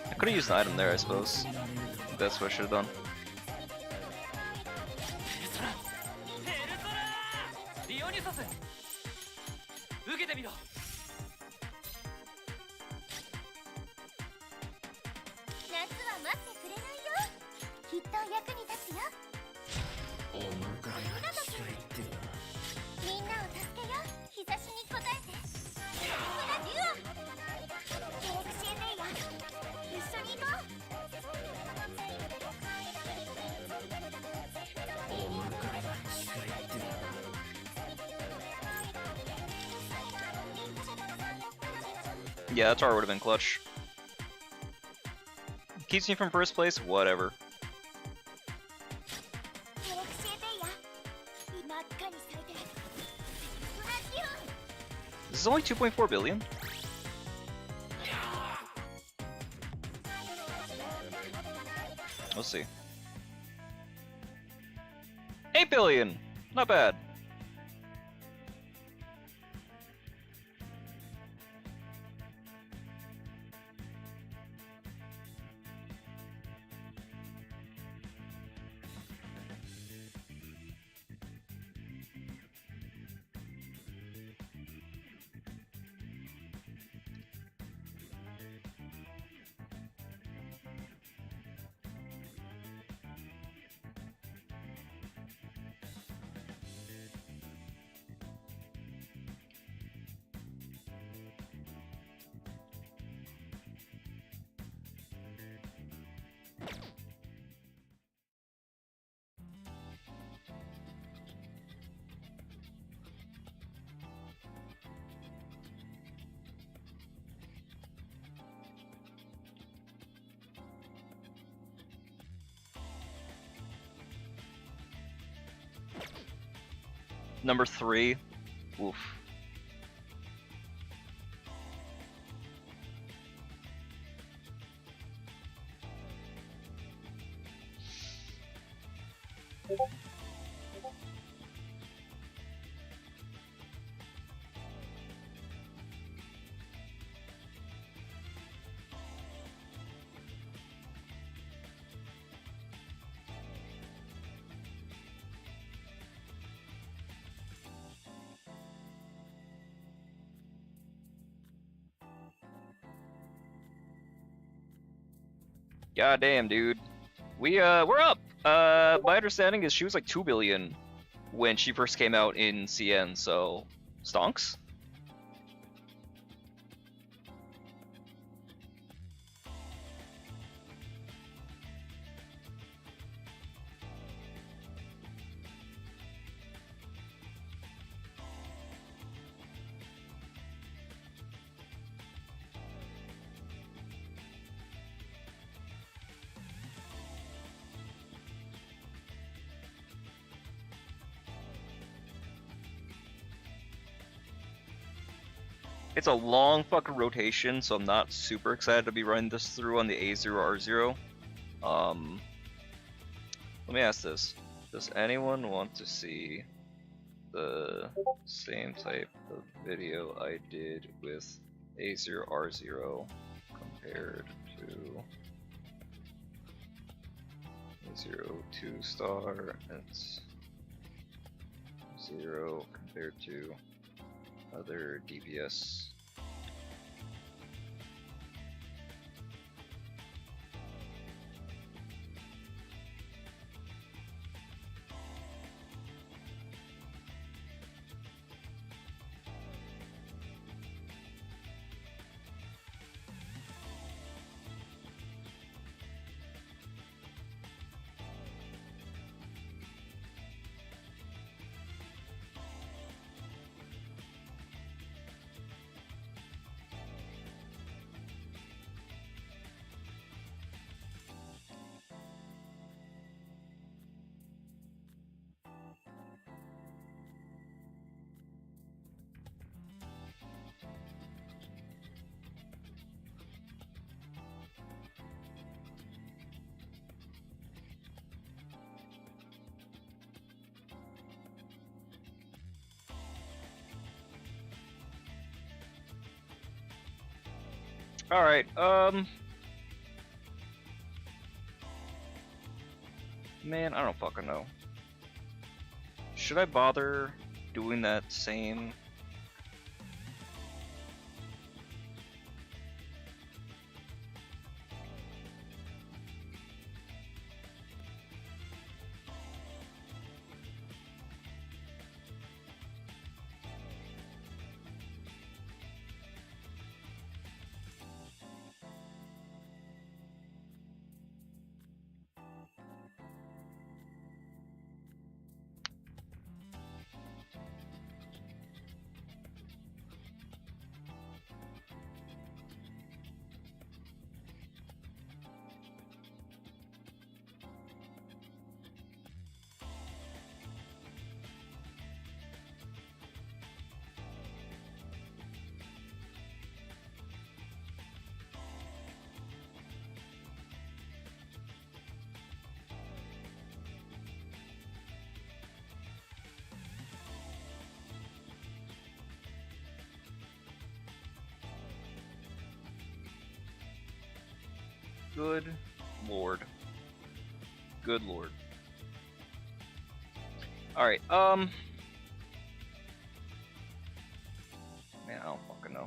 Speaker 1: I could have used an item there, I suppose. That's what I should have done.
Speaker 4: ディオニソス受けてみろ
Speaker 2: 夏は待ってくれないよ。きっと役に立つよ。
Speaker 3: お迎えが近いってな。
Speaker 2: みんなを助けよ。日差しに応えて。ほらデュオ。エレクシエレイヤー。一緒に行こう。
Speaker 3: お迎えが近いってな。
Speaker 1: Yeah, that Taro would have been clutch. Keeps me from first place? Whatever.
Speaker 2: エレクシエレイヤー。真っ赤に咲いて。ほらデュオ。
Speaker 1: This is only 2.4 billion? Let's see. 8 billion! Not bad. Number 3. Oof. God damn, dude. We're up. My understanding is she was like 2 billion when she first came out in CN, so stonks. It's a long fucking rotation, so I'm not super excited to be running this through on the A0R0. Let me ask this. Does anyone want to see the same type of video I did with A0R0 compared to A0 2-star and 0 compared to other DPS? Alright, man, I don't fucking know. Should I bother doing that same? Good lord. Good lord. Alright, man, I don't fucking know.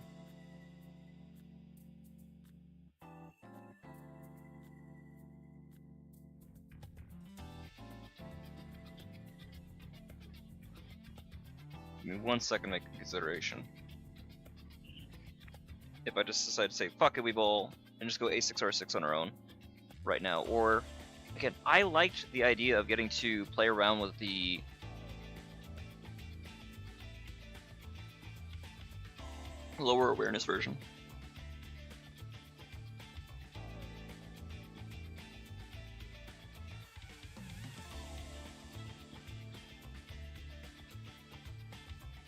Speaker 1: Give me 1 second to make a consideration. If I just decide to say, fuck it, we bowl, and just go A6R6 on our own right now. Or, again, I liked the idea of getting to play around with the lower awareness version.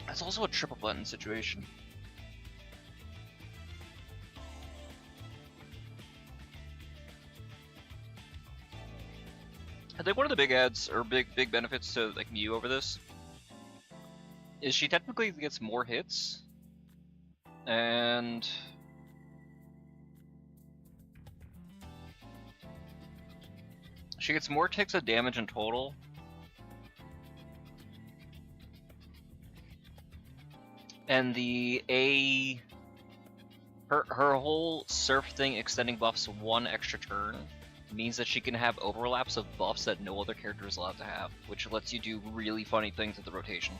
Speaker 1: It's also a triple button situation. I think one of the big adds or big benefits to like Mew over this is she technically gets more hits, and she gets more ticks of damage in total. And her whole surf thing extending buffs 1 extra turn means that she can have overlaps of buffs that no other character is allowed to have, which lets you do really funny things with the rotation.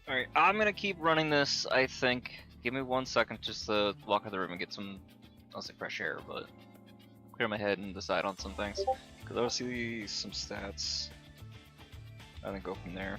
Speaker 1: Alright, I'm gonna keep running this, I think. Give me 1 second just to walk out of the room and get some, I'll say fresh air, but clear my head and decide on some things. Because I'll see some stats, and then go from there.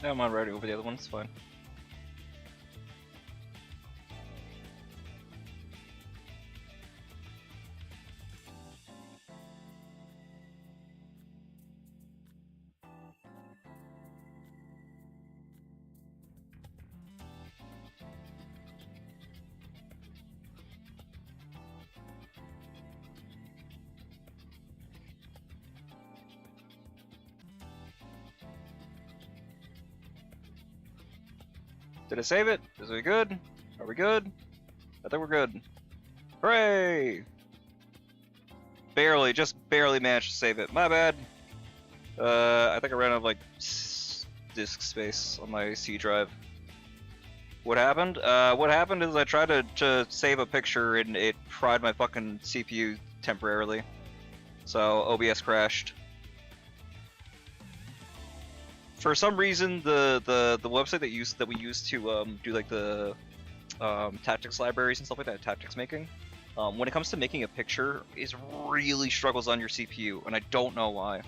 Speaker 1: Yeah, I'm already over the other one, it's fine. Did I save it? Is we good? Are we good? I think we're good. Hooray! Barely, just barely managed to save it. My bad. I think I ran out of like disk space on my C drive. What happened? What happened is I tried to save a picture and it fried my fucking CPU temporarily. So OBS crashed. For some reason, the website that we use to do like the tactics libraries and stuff like that, tactics making, when it comes to making a picture, is really struggles on your CPU, and I don't know why.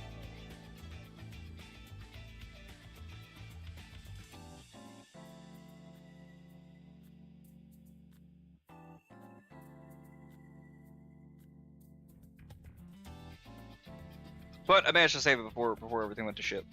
Speaker 1: But I managed to save it before everything went to shit.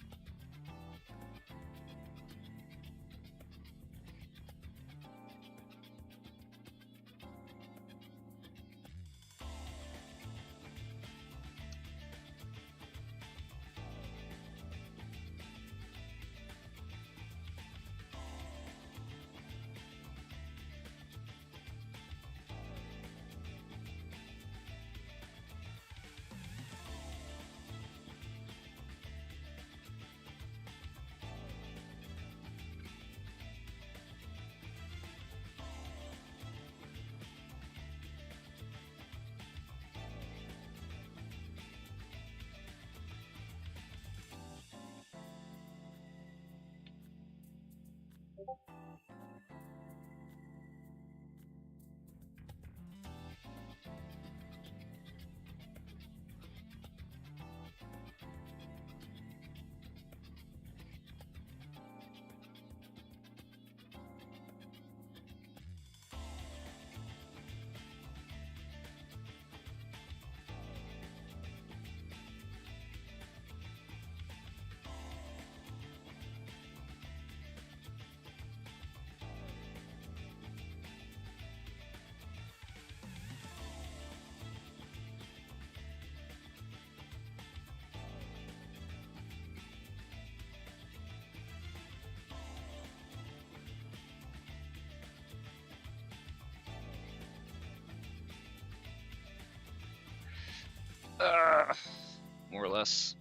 Speaker 1: More or less.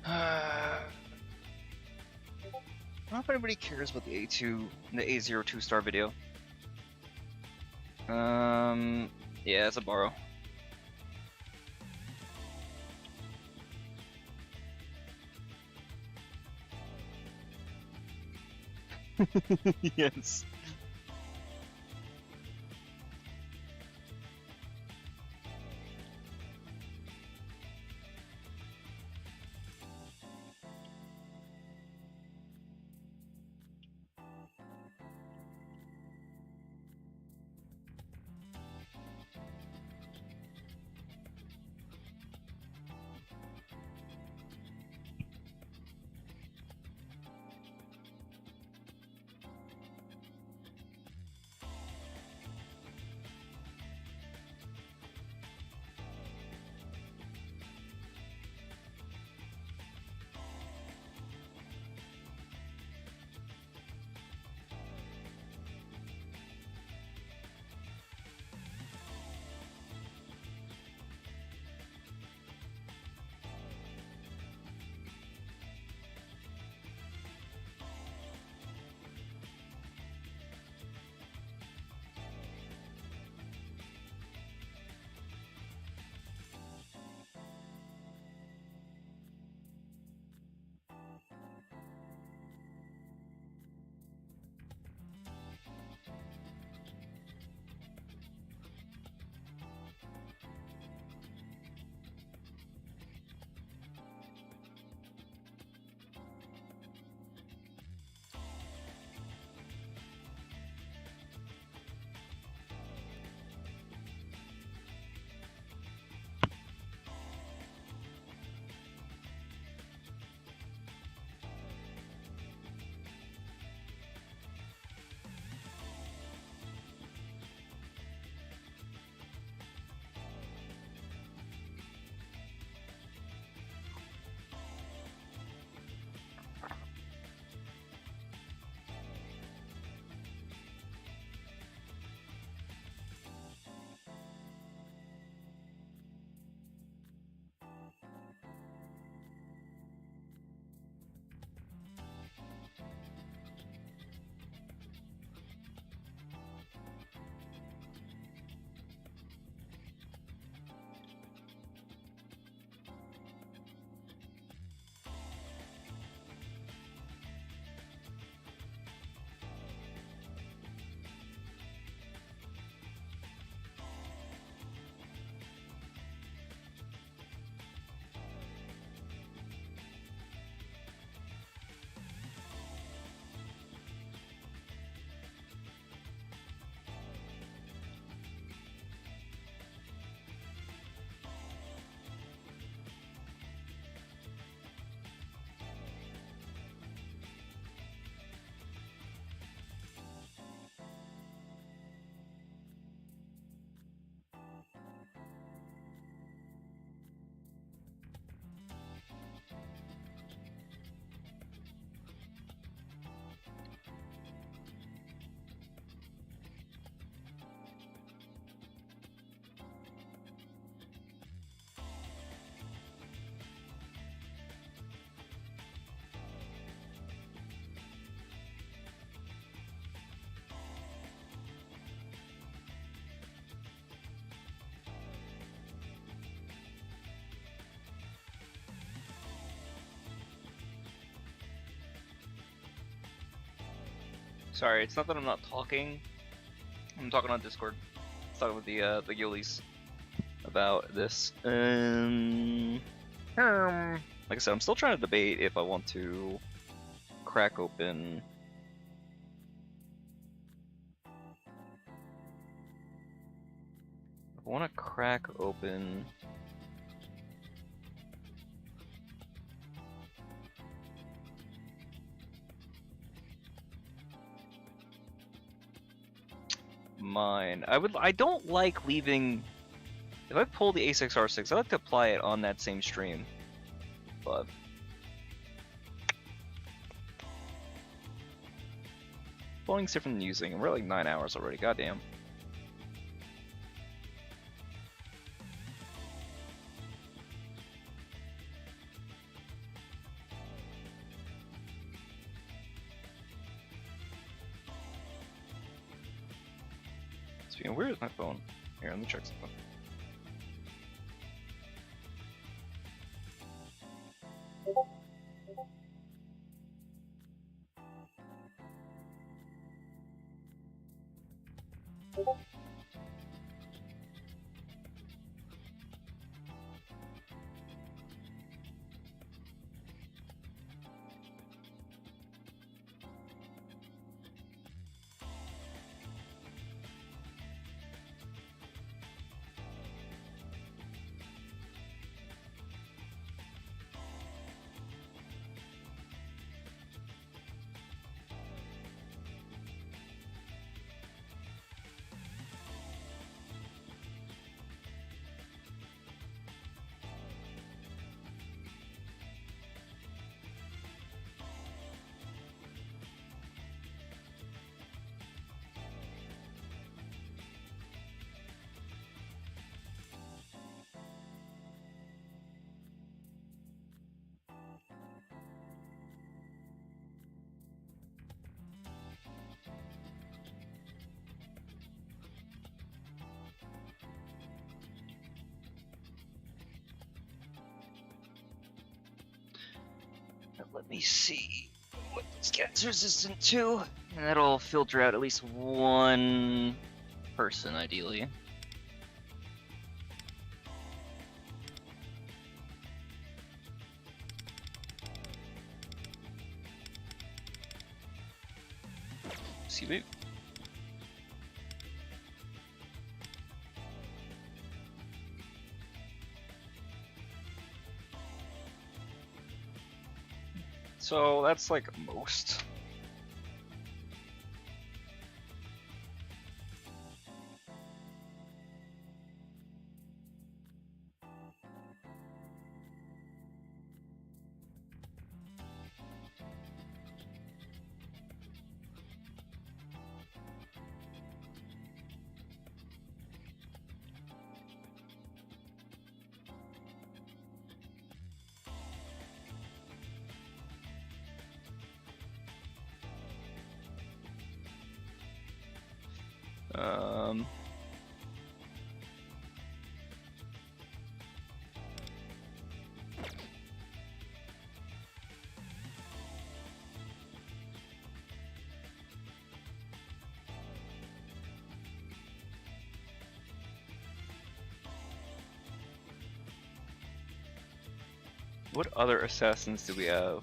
Speaker 1: I don't know if anybody cares about the A02 star video. Yeah, it's a borrow. Yes. Sorry, it's not that I'm not talking. I'm talking on Discord. I'm talking with the Yolis about this. Like I said, I'm still trying to debate if I want to crack open. I want to crack open. mine. I don't like leaving. If I pull the A6R6, I like to apply it on that same stream. But pulling different than using. We're like 9 hours already. Goddamn. Speaking of, where is my phone? Here, let me check something. Let me see what this gets resistant to. And that'll filter out at least one person, ideally. See, babe. So that's like most. What other assassins do we have?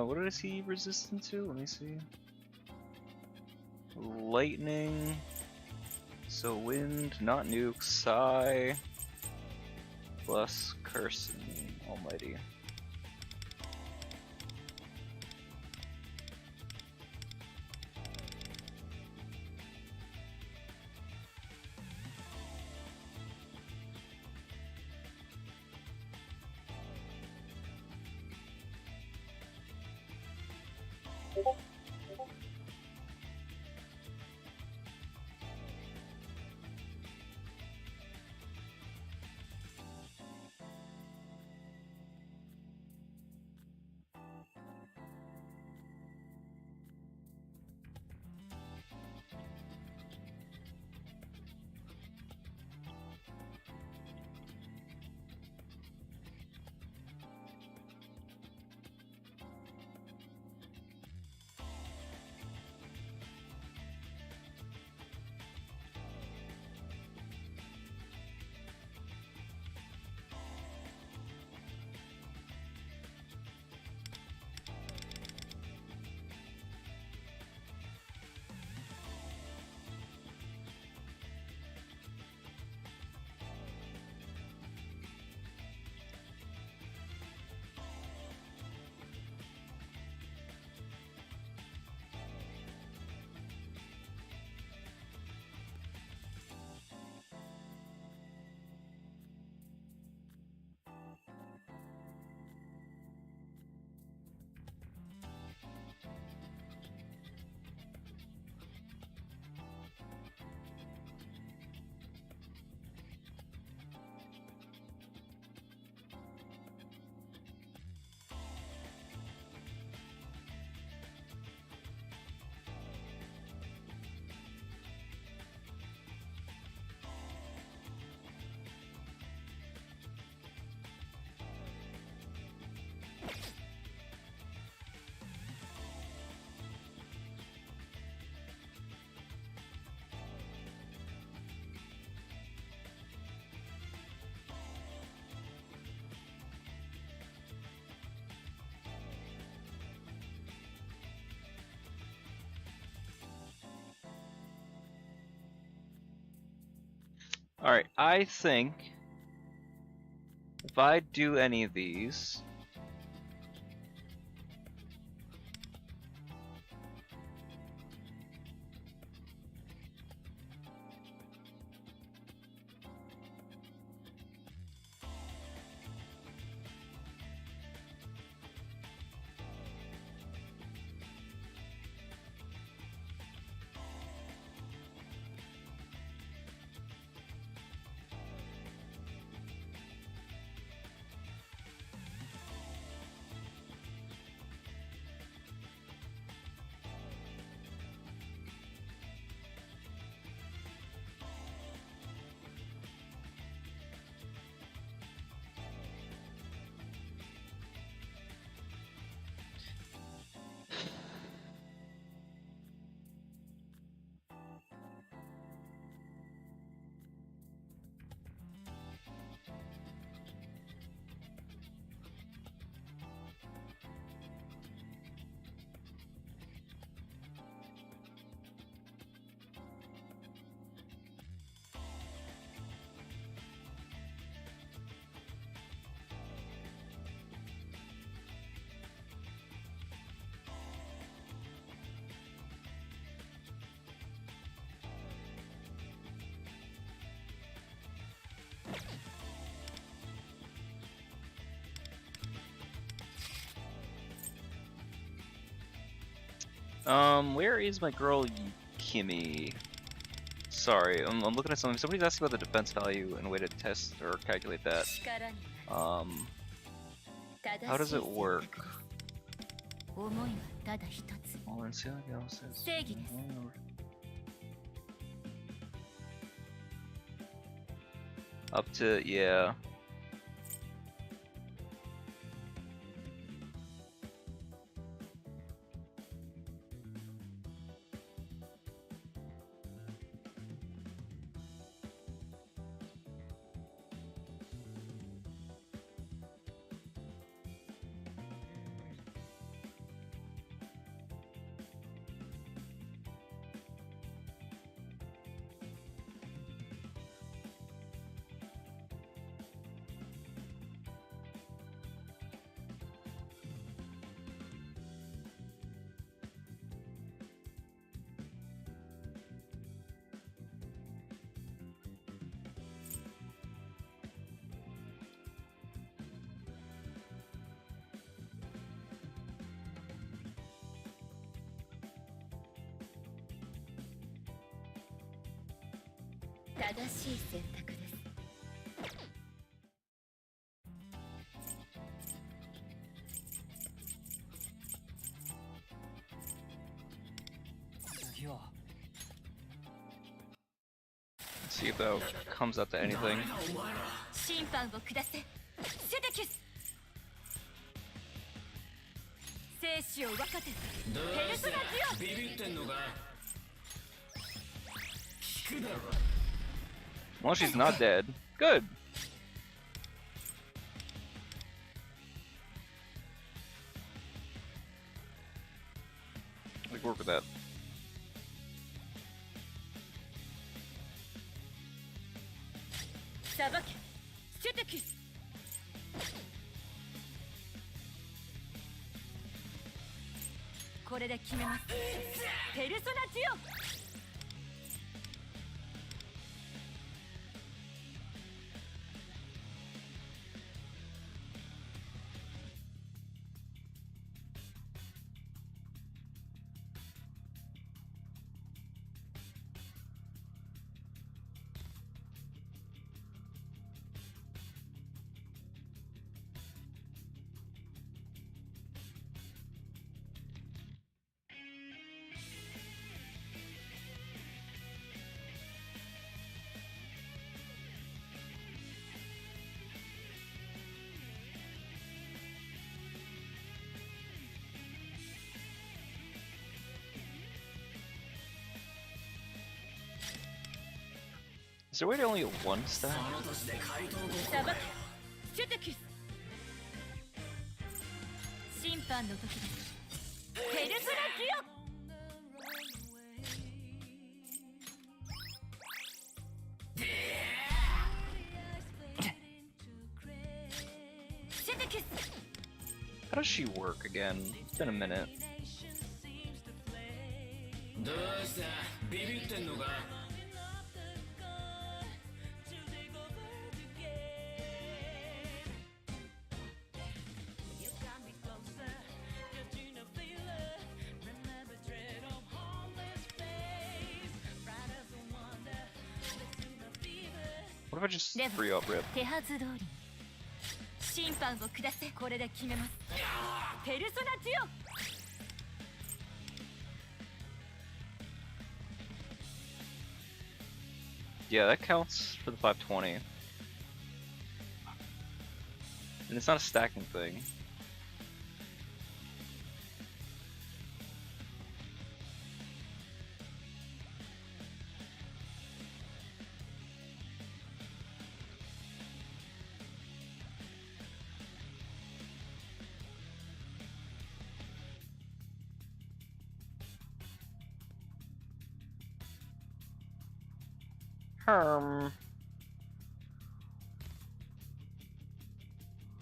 Speaker 1: What is he resistant to? Let me see. Lightning. So wind, not nuke, psi, plus cursing, almighty. Alright, I think if I do any of these, where is my girl Kimmy? Sorry, I'm looking at something. Somebody's asking about the defense value and a way to test or calculate that. How does it work? Up to, yeah. Let's see if that comes up to anything.
Speaker 2: 審判を下せセテキュス生死を分かてペルソナデュオ
Speaker 3: ビビってんのか聞くだろ
Speaker 1: Well, she's not dead. Good. We can work with that.
Speaker 2: さばけセテキュスこれで決めますペルソナデュオ
Speaker 1: Is there a way to only get one stat?
Speaker 2: さばけセテキュス審判の時ですペルソナデュオ
Speaker 1: How does she work again? It's been a minute.
Speaker 3: どうしたビビってんのか
Speaker 1: What if I just free up Rip?
Speaker 2: 手はず通り審判を下せ。これで決めます。ペルソナデュオ。
Speaker 1: Yeah, that counts for the 520. And it's not a stacking thing.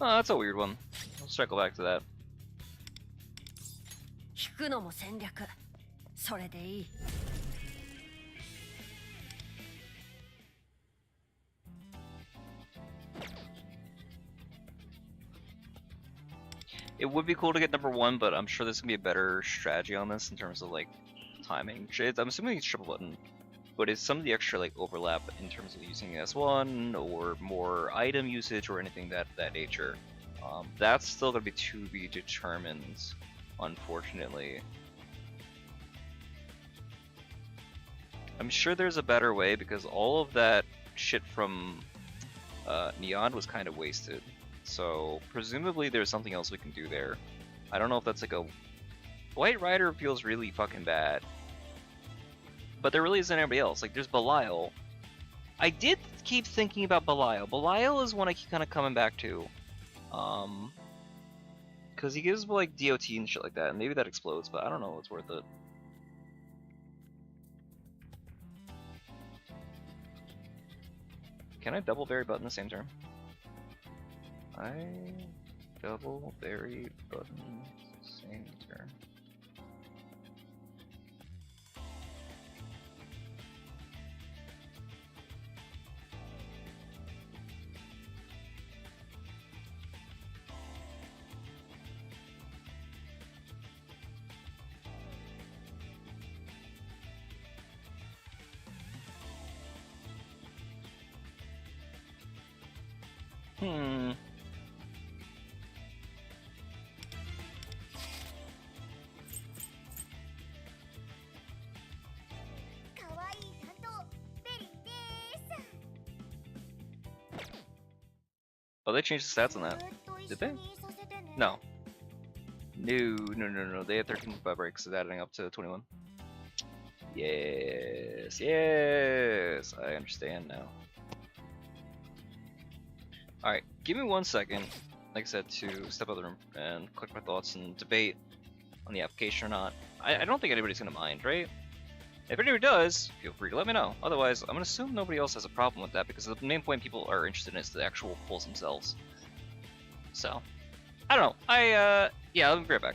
Speaker 1: Oh, that's a weird one. Let's circle back to that.
Speaker 2: 引くのも戦略。それでいい。
Speaker 1: It would be cool to get number 1, but I'm sure there's gonna be a better strategy on this in terms of like timing. I'm assuming it's triple button, but it's some of the extra like overlap in terms of using S1 or more item usage or anything that nature. That's still gonna be to be determined, unfortunately. I'm sure there's a better way because all of that shit from Neon was kind of wasted. So presumably there's something else we can do there. I don't know if that's like a... White Rider feels really fucking bad. But there really isn't anybody else. Like there's Belial. I did keep thinking about Belial. Belial is one I keep kind of coming back to. Because he gives like DOT and shit like that, and maybe that explodes, but I don't know if it's worth it. Can I double berry button the same turn? I double berry button same turn. Oh, they changed the stats on that. Did they? No. No. They had 13.5 breaks, so adding up to 21. Yes. I understand now. Alright, give me 1 second, like I said, to step out of the room and collect my thoughts and debate on the application or not. I don't think anybody's gonna mind, right? If anybody does, feel free to let me know. Otherwise, I'm gonna assume nobody else has a problem with that because the main point people are interested in is the actual pulls themselves. So, I don't know. Yeah, let me be right back.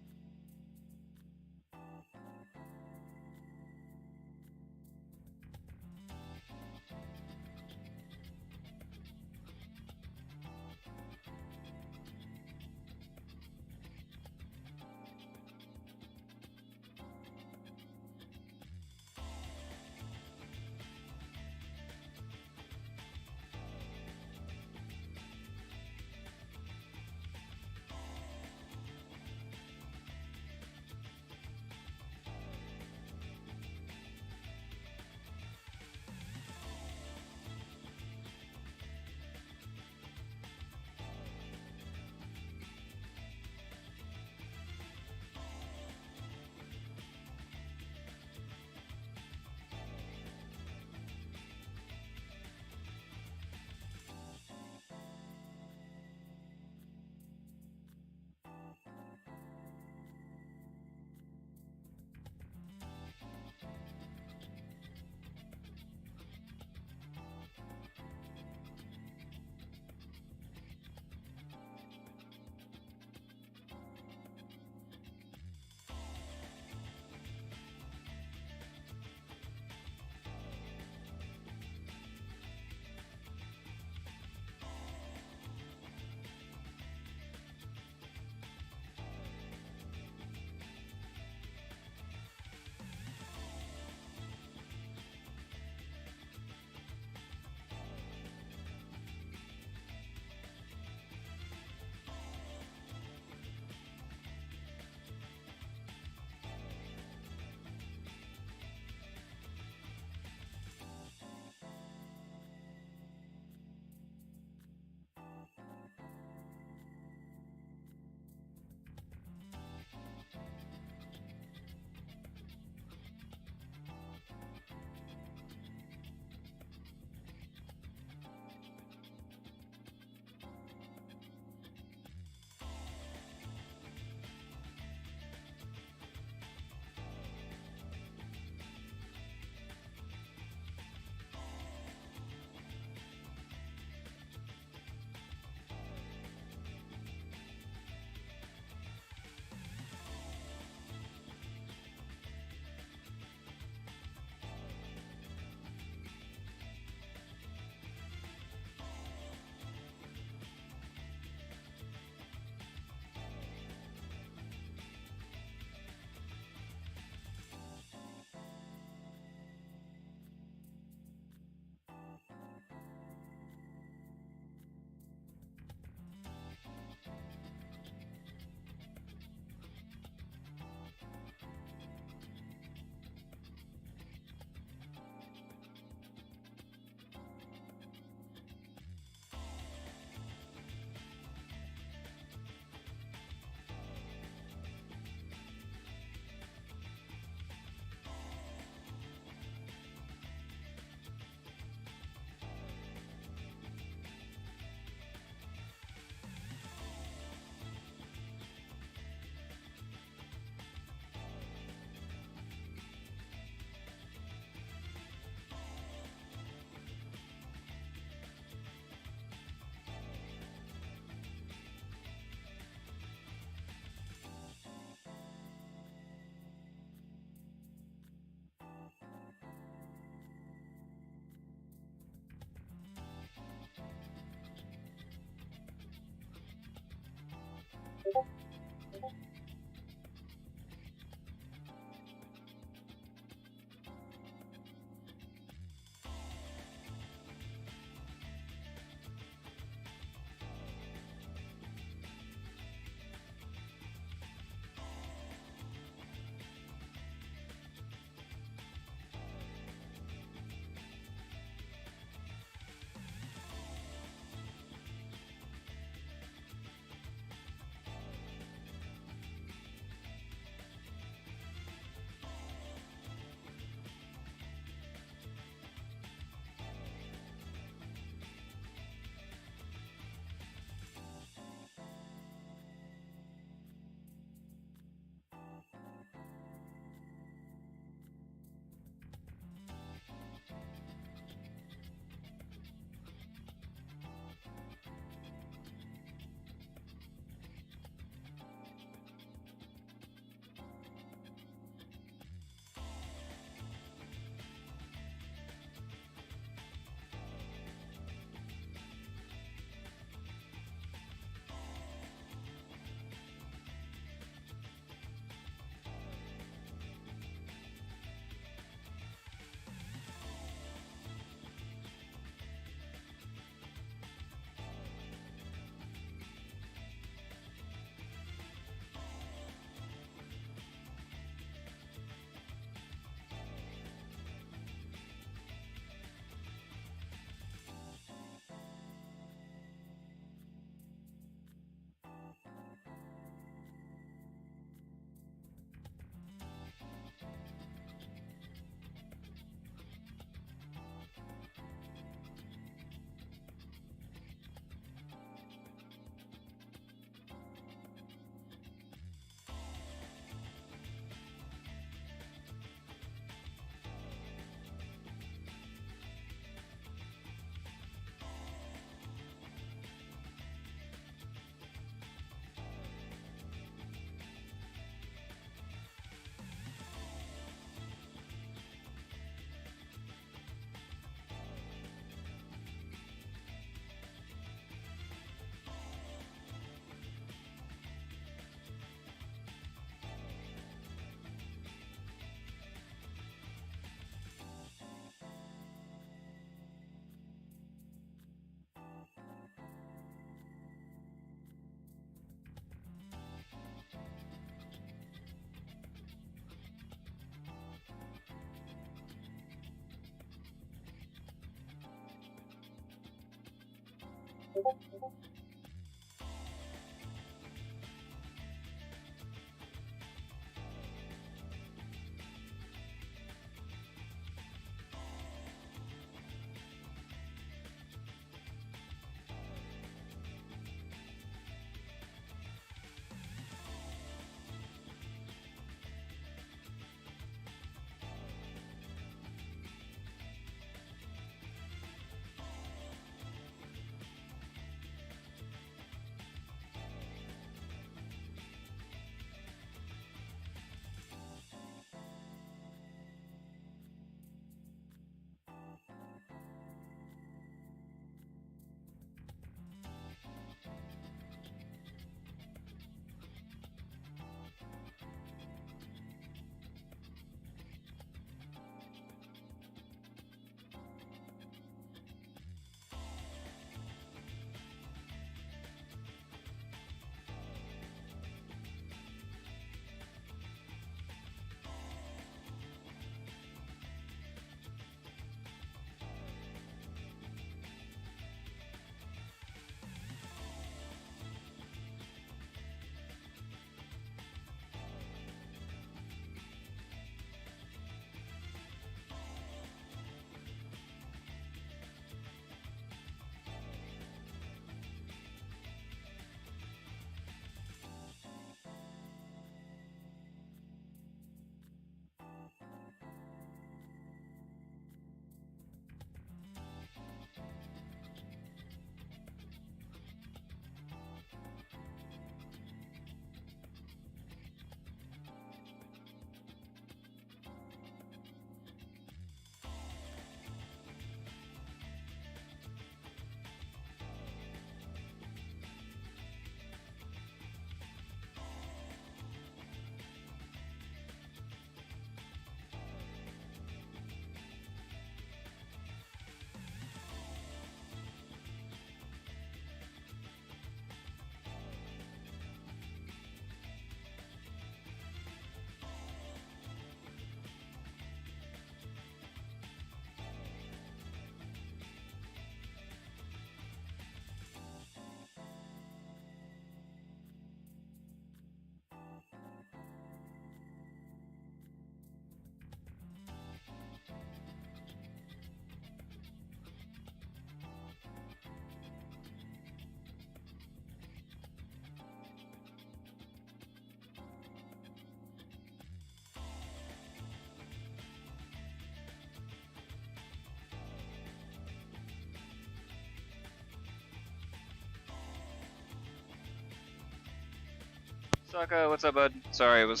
Speaker 1: Saka, what's up, bud? Sorry, I was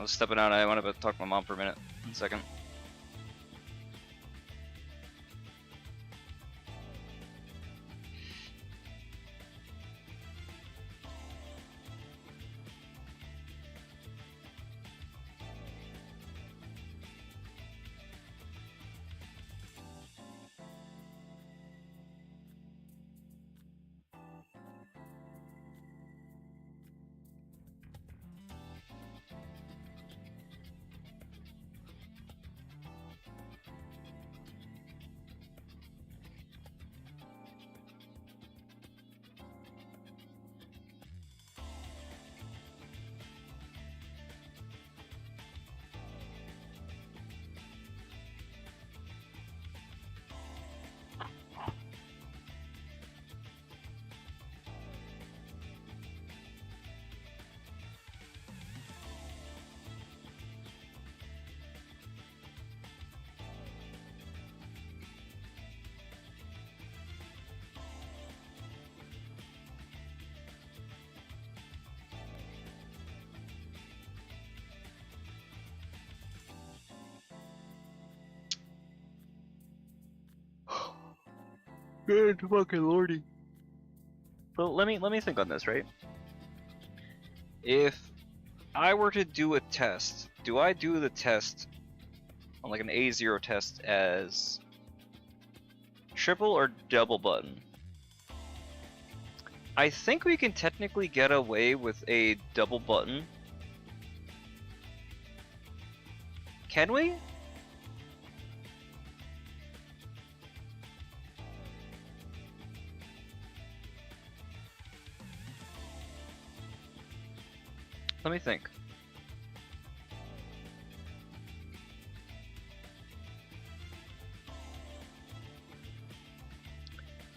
Speaker 1: stepping out. I wanted to talk to my mom for a minute. 1 second. Good fucking lordy. Well, let me think on this, right? If I were to do a test, do I do the test on like an A0 test as triple or double button? I think we can technically get away with a double button. Can we? Let me think.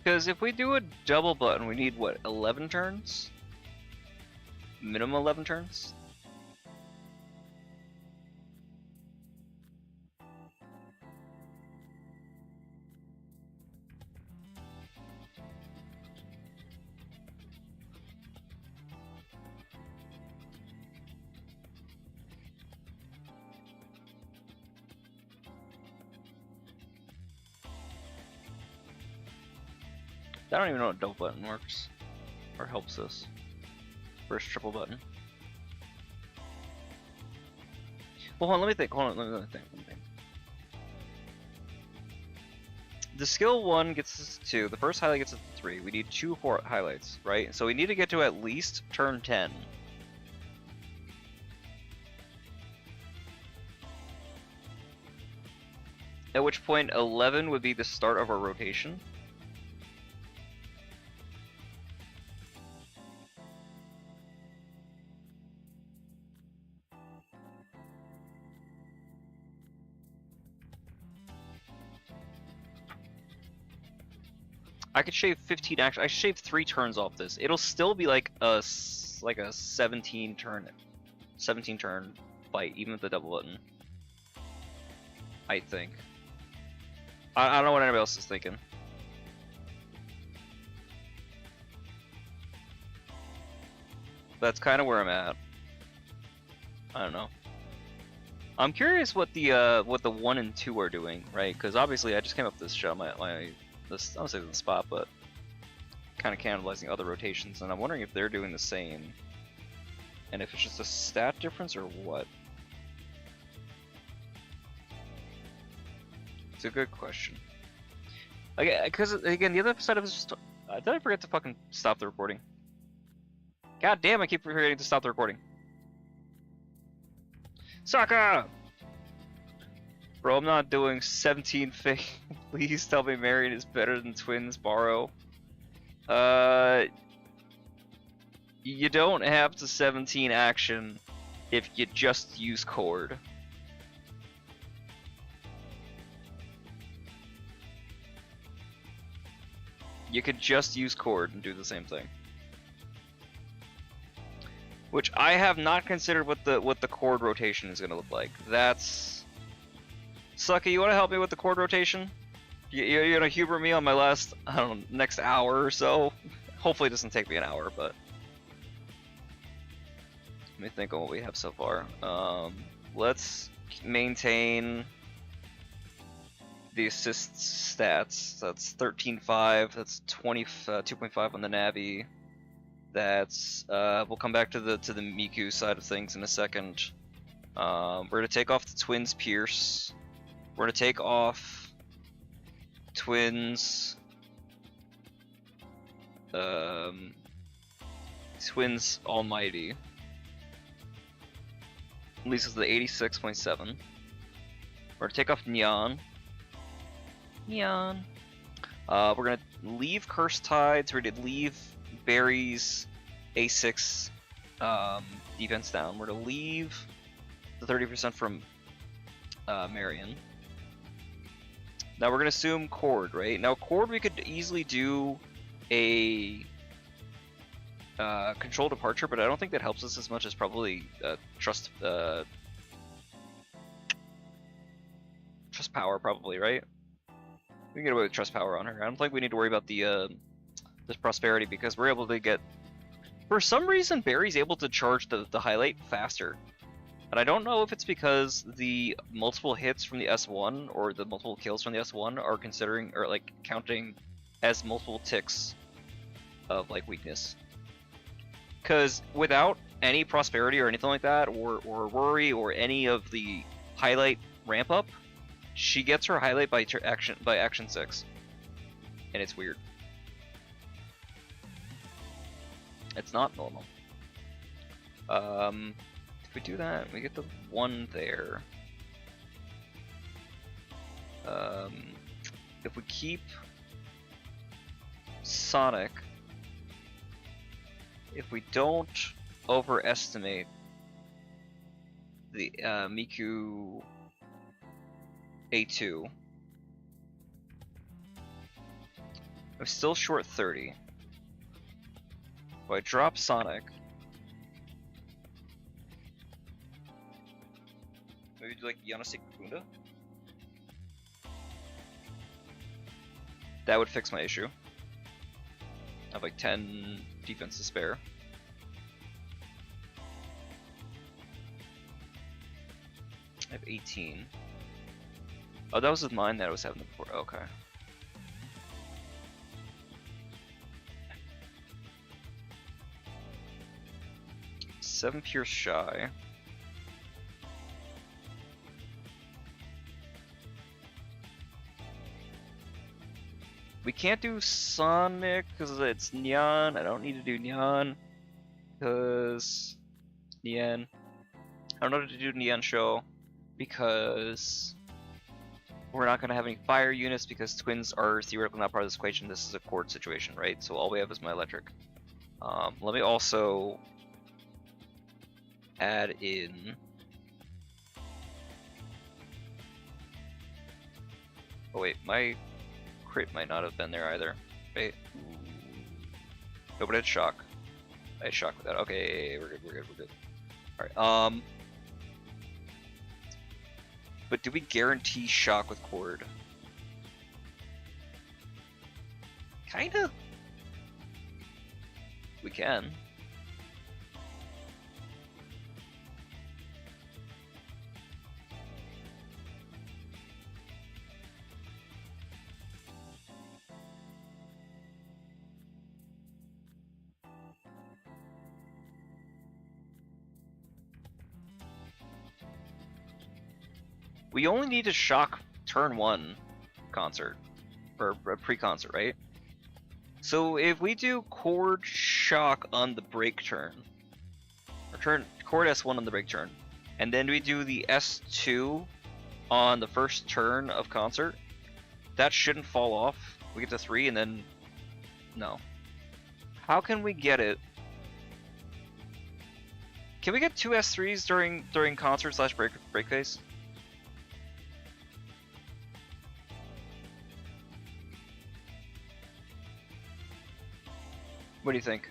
Speaker 1: Because if we do a double button, we need what, 11 turns? Minimum 11 turns? I don't even know what double button works or helps us versus triple button. Well, hold on, let me think. Hold on, let me think. The skill 1 gets us to 2. The first highlight gets us to 3. We need 2 highlights, right? So we need to get to at least turn 10. At which point 11 would be the start of our rotation. I could shave 15 action. I should shave 3 turns off this. It'll still be like a 17 turn fight, even with the double button. I think. I don't know what anybody else is thinking. That's kind of where I'm at. I don't know. I'm curious what the 1 and 2 are doing, right? Because obviously I just came up with this shot. I don't say the spot, but kind of cannibalizing other rotations, and I'm wondering if they're doing the same, and if it's just a stat difference or what. It's a good question. Okay, because again, the other side of it is just, did I forget to fucking stop the recording? God damn, I keep forgetting to stop the recording. Saka! Bro, I'm not doing 17 fake. Please tell me Marion is better than Twins Borrow. You don't have to 17 action if you just use Cord. You could just use Cord and do the same thing. Which I have not considered what the Cord rotation is gonna look like. That's Sucky, you wanna help me with the Cord rotation? You're gonna humor me on my last, I don't know, next hour or so? Hopefully it doesn't take me an hour, but me think on what we have so far. Let's maintain the assist stats. That's 13.5. That's 2.5 on the Navi. That's we'll come back to the Miku side of things in a second. We're gonna take off the Twins Pierce. We're gonna take off Twins. Twins Almighty. At least it's the 86.7. We're gonna take off Neon. Neon. We're gonna leave Cursed Tides. We're gonna leave Barry's A6 defense down. We're gonna leave the 30% from Marion. Now we're gonna assume Cord, right? Now Cord, we could easily do a control departure, but I don't think that helps us as much as probably trust power, probably, right? We can get away with trust power on her. I don't think we need to worry about the this prosperity because we're able to get. For some reason, Barry's able to charge the highlight faster, and I don't know if it's because the multiple hits from the S1 or the multiple kills from the S1 are considering or like counting as multiple ticks of like weakness. Because without any prosperity or anything like that, or worry or any of the highlight ramp up, she gets her highlight by action 6, and it's weird. It's not normal. If we do that, we get the 1 there. If we keep Sonic, if we don't overestimate the Miku A2, I'm still short 30. If I drop Sonic, maybe do like Yanase Kukunda? That would fix my issue. I have like 10 defense to spare. I have 18. Oh, that was with mine that I was having before. Okay. Seven Pierce shy. We can't do Sonic because it's Neon. I don't need to do Neon because Neon. I don't know how to do Neon Show because we're not going to have any fire units because twins are theoretically not part of this equation. This is a Cord situation, right? So all we have is my electric. Let me also add in. Oh wait, my crit might not have been there either. Wait. No, but I had shock. I had shock with that. Okay, we're good. Alright, but do we guarantee shock with Cord? Kinda. We can. We only need to shock turn 1 concert, or pre-concert, right? So if we do Cord shock on the break turn, or Cord S1 on the break turn, and then we do the S2 on the first turn of concert, that shouldn't fall off. We get to 3 and then, no. How can we get it? Can we get 2 S3s during concert / break phase? What do you think?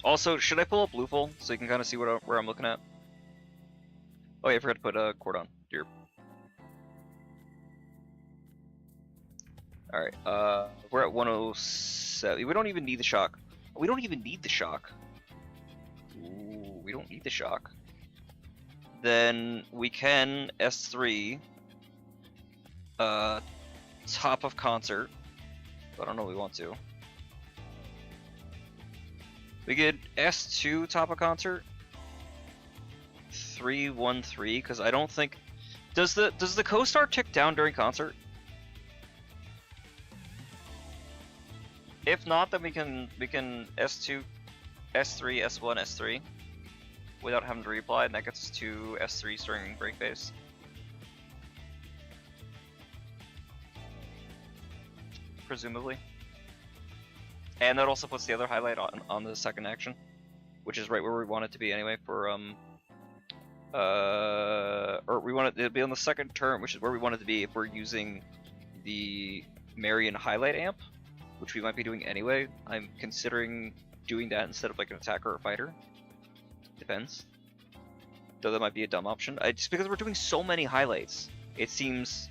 Speaker 1: Also, should I pull up Blueful so you can kind of see where I'm looking at? Oh yeah, I forgot to put Cord on. Dear. Alright, we're at 107. We don't even need the shock. We don't even need the shock. Ooh, we don't need the shock. Then we can S3 top of concert. I don't know if we want to. We get S2 top of concert. 313 because I don't think does the co-star tick down during concert? If not, then we can S2, S3, S1, S3 without having to reapply, and that gets us to S3 during break phase. Presumably. And that also puts the other highlight on the second action, which is right where we want it to be anyway for or we want it to be on the second turn, which is where we want it to be if we're using the Marion highlight amp, which we might be doing anyway. I'm considering doing that instead of like an attacker or fighter. Depends. Though that might be a dumb option. Just because we're doing so many highlights, it seems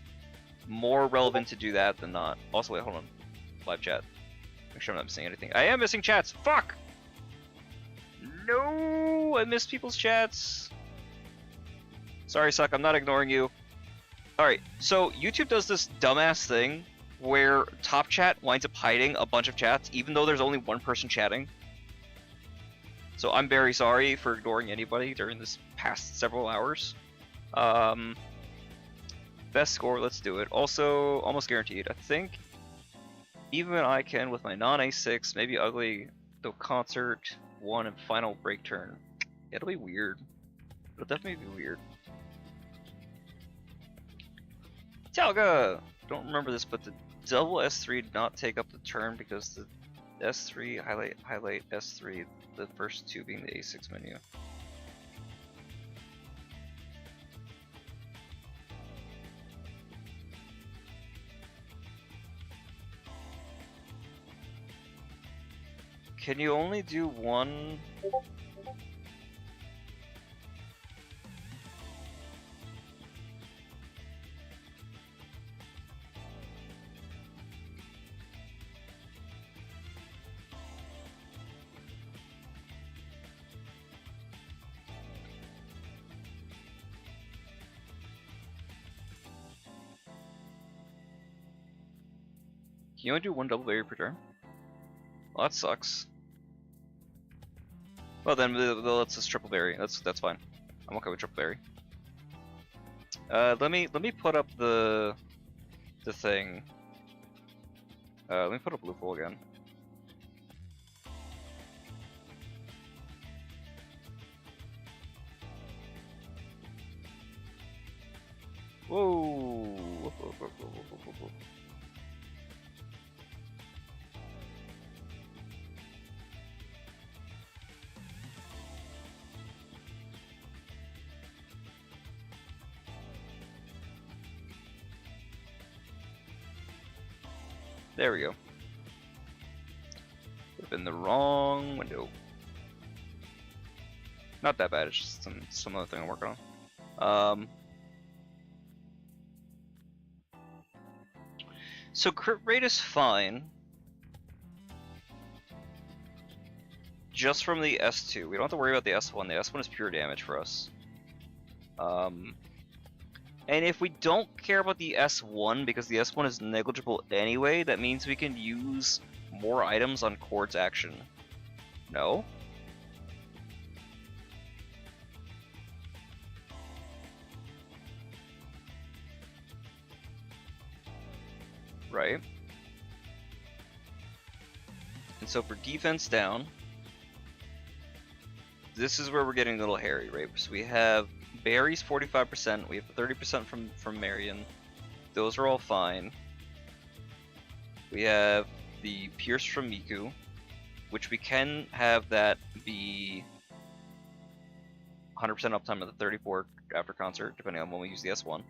Speaker 1: more relevant to do that than not. Also, wait, hold on. Live chat. Make sure I'm not missing anything. I am missing chats. Fuck! No! I missed people's chats. Sorry, Suck. I'm not ignoring you. Alright, so YouTube does this dumbass thing where top chat winds up hiding a bunch of chats even though there's only one person chatting. So I'm very sorry for ignoring anybody during this past several hours. Best score, let's do it. Also, almost guaranteed. I think even I can with my non-A6, maybe ugly, though concert, 1 and final break turn. It'll be weird. It'll definitely be weird. Talga! Don't remember this, but the double S3 did not take up the turn because the S3, highlight S3, the first two being the A6 menu. Can you only do one? Can you only do one double berry per turn? Well, that sucks. Well, then let's just triple berry. That's fine. I'm okay with triple berry. Let me put up the thing. Let me put up blue pool again. Whoa! There we go. Would have been the wrong window. Not that bad, it's just some other thing I'm working on. So crit rate is fine. Just from the S2. We don't have to worry about the S1. The S1 is pure damage for us. And if we don't care about the S1, because the S1 is negligible anyway, that means we can use more items on Chord's action. No? Right. And so for defense down, this is where we're getting a little hairy, right? So we have Barry's 45%, we have 30% from Marion. Those are all fine. We have the Pierce from Miku, which we can have that be 100% uptime of the 34 after concert, depending on when we use the S1.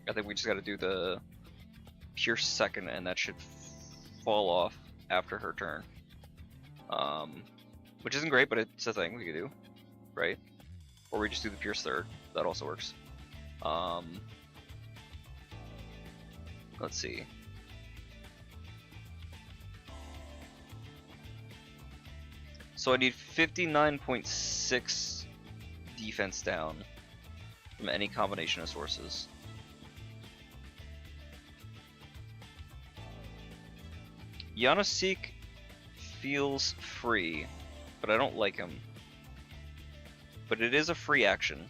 Speaker 1: I think we just gotta do the Pierce second, and that should fall off after her turn. Which isn't great, but it's a thing we can do, right? Or we just do the Pierce third. That also works. Let's see. So I need 59.6 defense down from any combination of sources. Yanosek feels free, but I don't like him. But it is a free action.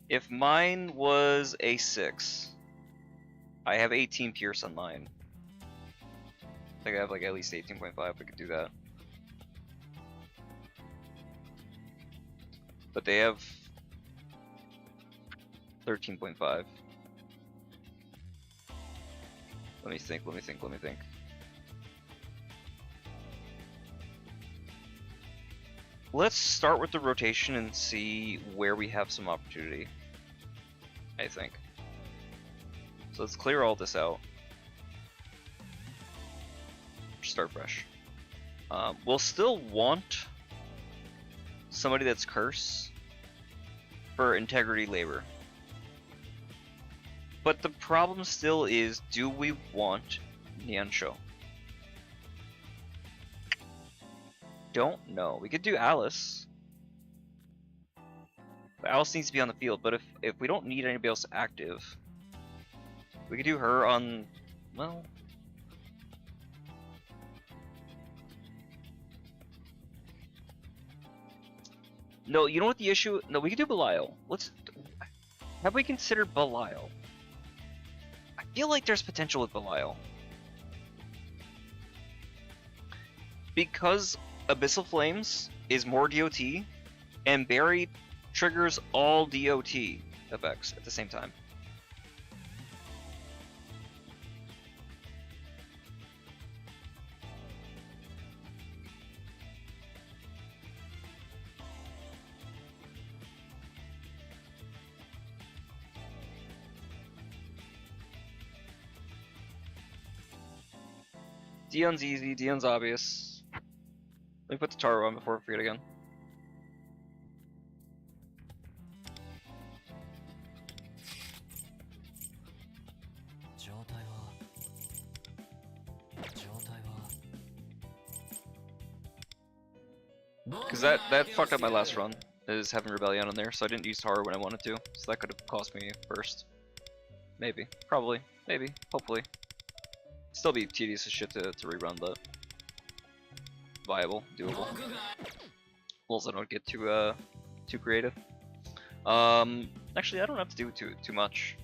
Speaker 1: If mine was a 6, I have 18 Pierce on mine. I think I have like at least 18.5. I could do that. But they have 13.5. Let me think. Let's start with the rotation and see where we have some opportunity, I think. So let's clear all this out. Start fresh. We'll still want somebody that's curse for integrity labor. But the problem still is, do we want Neon Show? Don't know. We could do Alice. But Alice needs to be on the field, but if we don't need anybody else active, we could do her on, well... No, you know what the issue... No, we could do Belial. Have we considered Belial? I feel like there's potential with Belial. Because Abyssal Flames is more DOT, and Barry triggers all DOT effects at the same time. Dion's easy, Dion's obvious. Let me put the Taro on before I forget again. Because that fucked up my last run, is having Rebellion on there, so I didn't use Taro when I wanted to, so that could have cost me first. Maybe. Probably. Maybe. Hopefully. Still be tedious as shit to rerun, but viable, doable. Well, I don't get too creative. Actually, I don't have to do too much.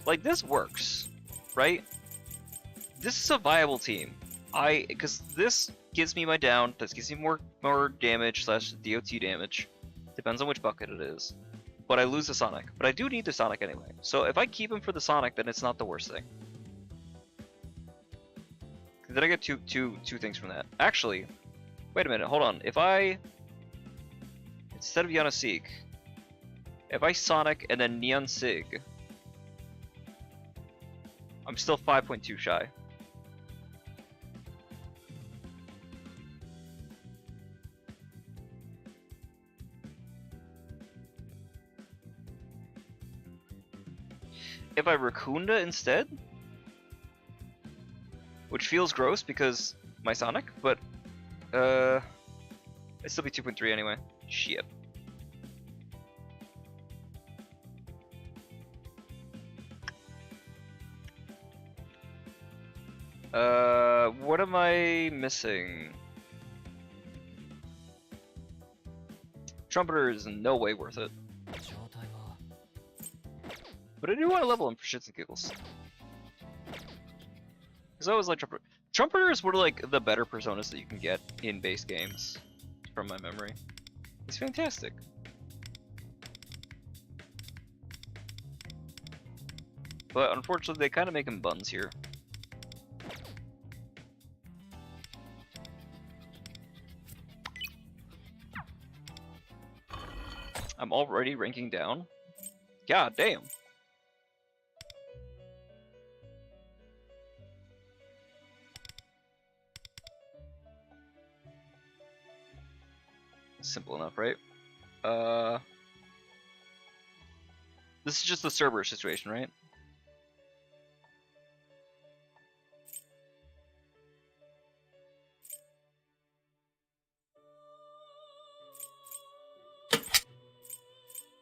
Speaker 1: Like, this works, right? This is a viable team. Because this gives me my down. This gives me more damage / DOT damage. Depends on which bucket it is. But I lose the Sonic. But I do need the Sonic anyway. So if I keep him for the Sonic, then it's not the worst thing. Then I get two things from that. Actually, wait a minute, hold on. If I, instead of Yanosek, if I Sonic and then Neon Sig, I'm still 5.2 shy. If I Raccoonda instead, which feels gross because my Sonic, but it'd still be 2.3 anyway. Shit. What am I missing? Trumpeter is in no way worth it. But I do want to level him for shits and giggles. Because I always like Trumpeter. Trumpeter is one of like the better personas that you can get in base games, from my memory. He's fantastic. But unfortunately, they kind of make him buns here. I'm already ranking down? God damn. simple enough, right? This is just the server situation, right?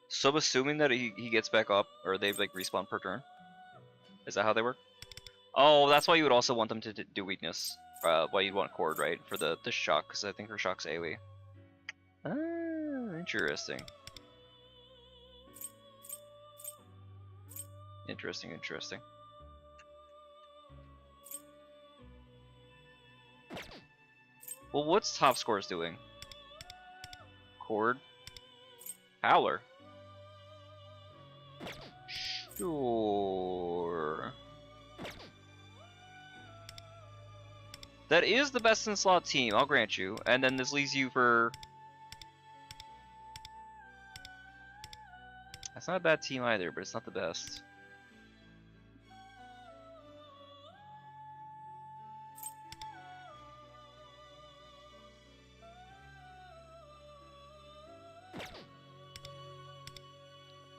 Speaker 1: So I'm assuming that he gets back up, or they like respawn per turn. Is that how they work? Oh, that's why you would also want them to do weakness. Why you'd want Cord, right? For the shock, because I think her shock's AoE. Ah, interesting. Interesting. Well, what's top scores doing? Cord? Howler? Sure. That is the best in slot team, I'll grant you. And then this leaves you for... That's not a bad team either, but it's not the best.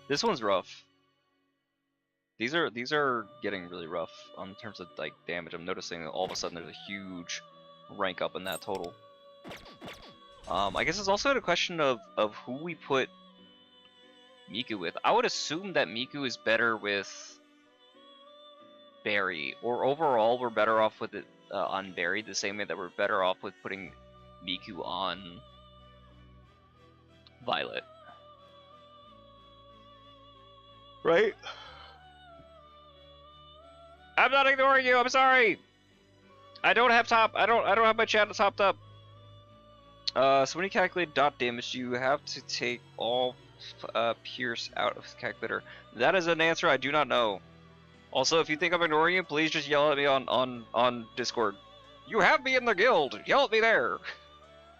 Speaker 1: This one's rough. These are getting really rough on terms of like damage. I'm noticing that all of a sudden there's a huge rank up in that total. I guess it's also a question of who we put Miku with. I would assume that Miku is better with Barry, or overall we're better off with it on Barry, the same way that we're better off with putting Miku on Violet. Right? I'm not ignoring you. I'm sorry. I don't have my channel topped up. So when you calculate dot damage, you have to take all Pierce out of the calculator. That is an answer I do not know. Also, if you think I'm ignoring you, please just yell at me on Discord. You have me in the guild. Yell at me there,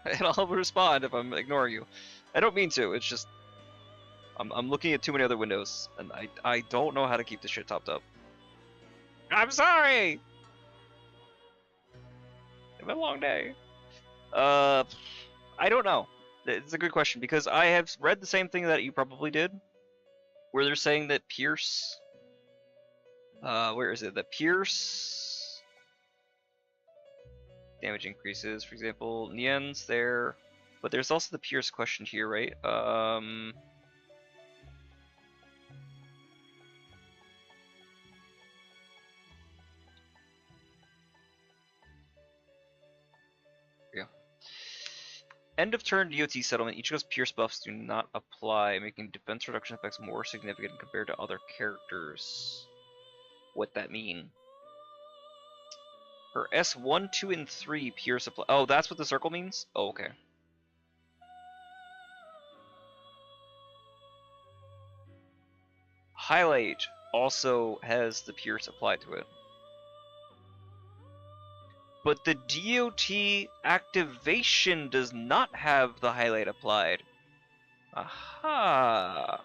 Speaker 1: and I'll respond if I'm ignoring you. I don't mean to. It's just I'm looking at too many other windows, and I don't know how to keep this shit topped up. I'm sorry! It's been a long day. I don't know. It's a good question, because I have read the same thing that you probably did, where they're saying that Pierce... where is it? That Pierce... damage increases, for example. Nien's there, but there's also the Pierce question here, right? End of turn DOT settlement. Each of those Pierce buffs do not apply, making defense reduction effects more significant compared to other characters. What that mean? Her S1, 2, and 3 Pierce apply. Oh, that's what the circle means? Oh, okay. Highlight also has the Pierce applied to it. But the DOT activation does not have the highlight applied. Aha!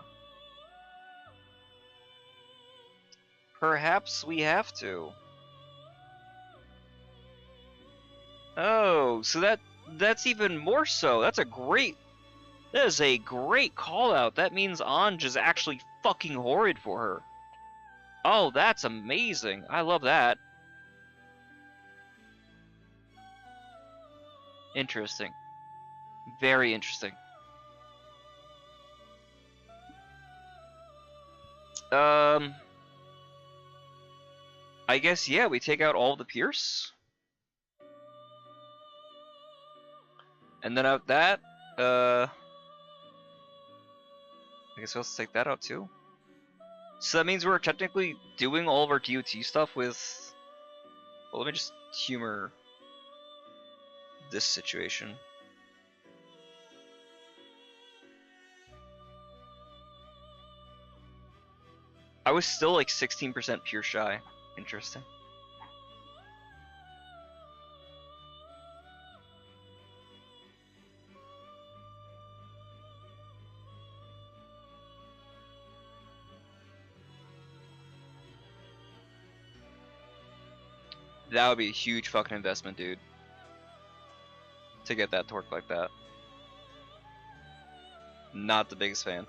Speaker 1: Perhaps we have to. Oh, so that's even more so. That is a great call out. That means Anj is actually fucking horrid for her. Oh, that's amazing. I love that. Interesting. Very interesting. I guess, yeah, we take out all the Pierce. And then out that, I guess we'll take that out too. So that means we're technically doing all of our DOT stuff with... Well, let me just humor this situation. I was still like 16% pure shy. Interesting. That would be a huge fucking investment, dude. To get that to work like that. Not the biggest fan.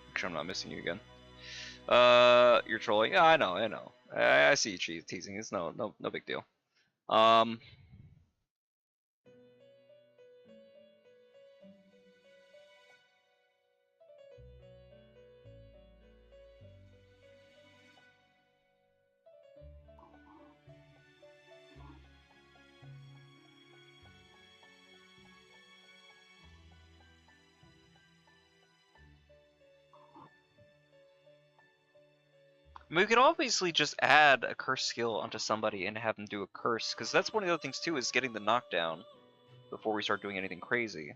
Speaker 1: Make sure I'm not missing you again. You're trolling. Yeah, I know, I know. I see you teasing. It's no big deal. I mean, we could obviously just add a curse skill onto somebody and have them do a curse, because that's one of the other things too, is getting the knockdown before we start doing anything crazy.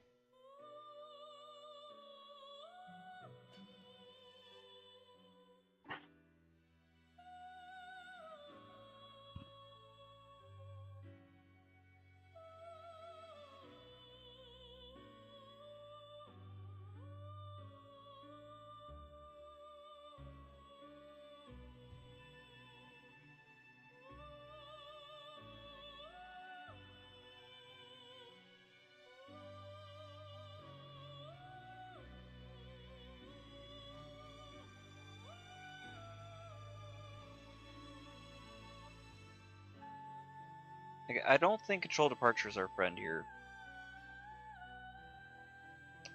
Speaker 1: Like, I don't think Control Departure is our friend here.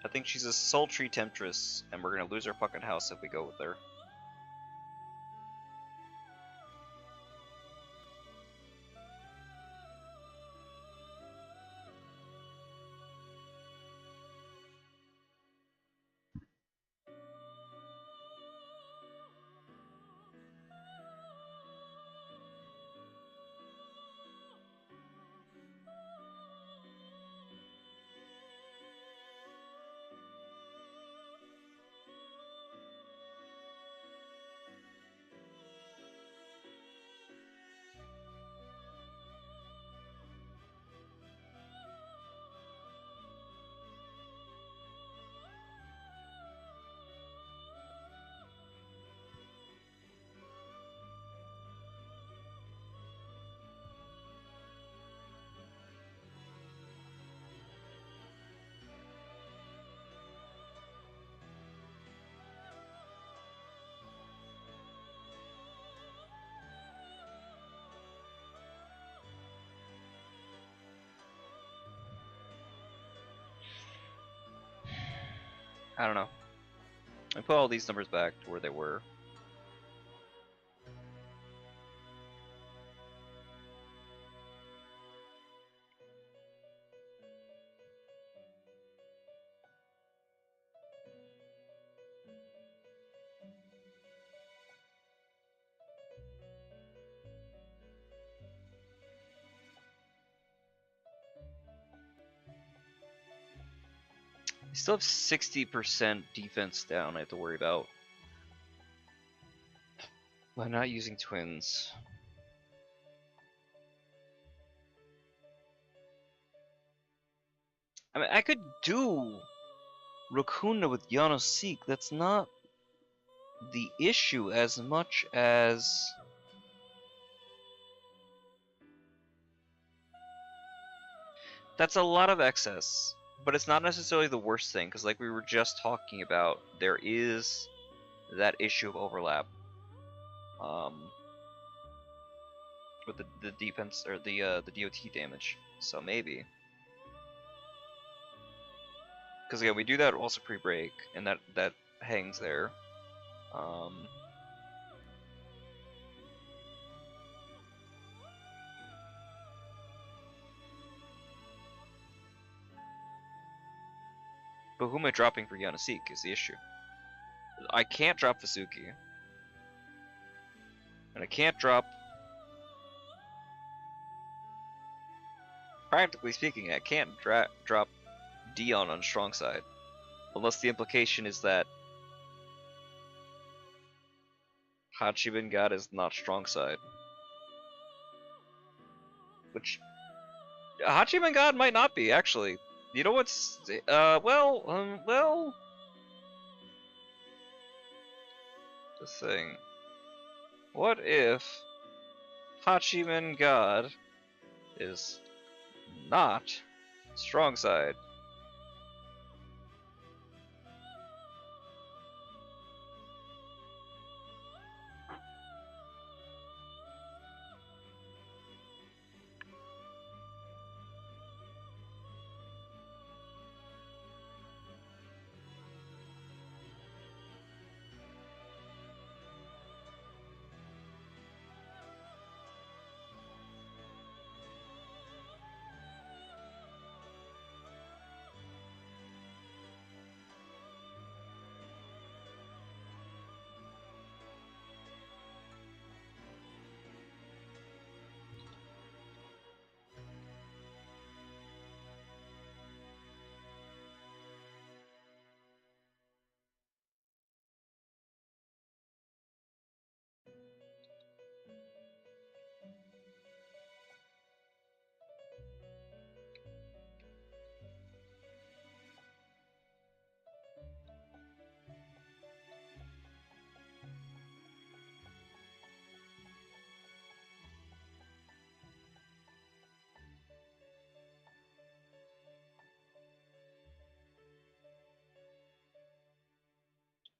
Speaker 1: I think she's a sultry temptress, and we're gonna lose our fucking house if we go with her. I don't know. I put all these numbers back to where they were. I still have 60% defense down I have to worry about. By not using twins. I mean, I could do Raccoona with Yanoseek. That's not the issue as much as... That's a lot of excess. But it's not necessarily the worst thing, because like we were just talking about, there is that issue of overlap. With the defense, or the DOT damage. So maybe. Because again, we do that also pre-break, and that hangs there. But who am I dropping for Yanoseek is the issue. I can't drop Vasuki. And I can't drop... Practically speaking, I can't drop Dion on strong side. Unless the implication is that Hachiman God is not strong side. Which... Hachiman God might not be, actually. You know what's... well... the thing. What if Hachiman God is not strong side?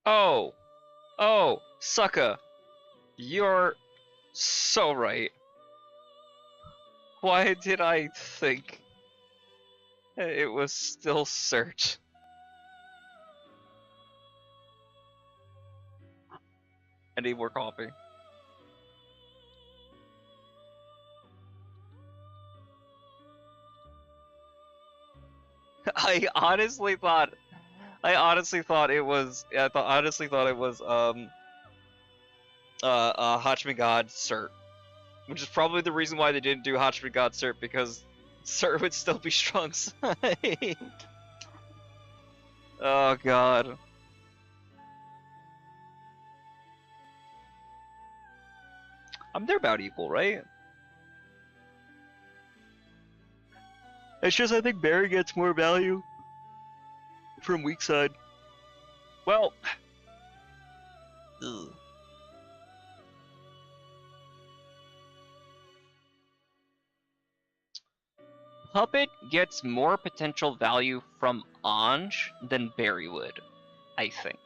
Speaker 1: Oh! Oh! Sucka! You're so right. Why did I think it was still search? I need more coffee. I honestly thought it was Hachiman God Cert. Which is probably the reason why they didn't do Hachiman God Cert, because Cert would still be strong side. Oh god. They're about equal, right? It's just I think Barry gets more value from weak side. Well, ugh. Puppet gets more potential value from Anj than Barry would, I think.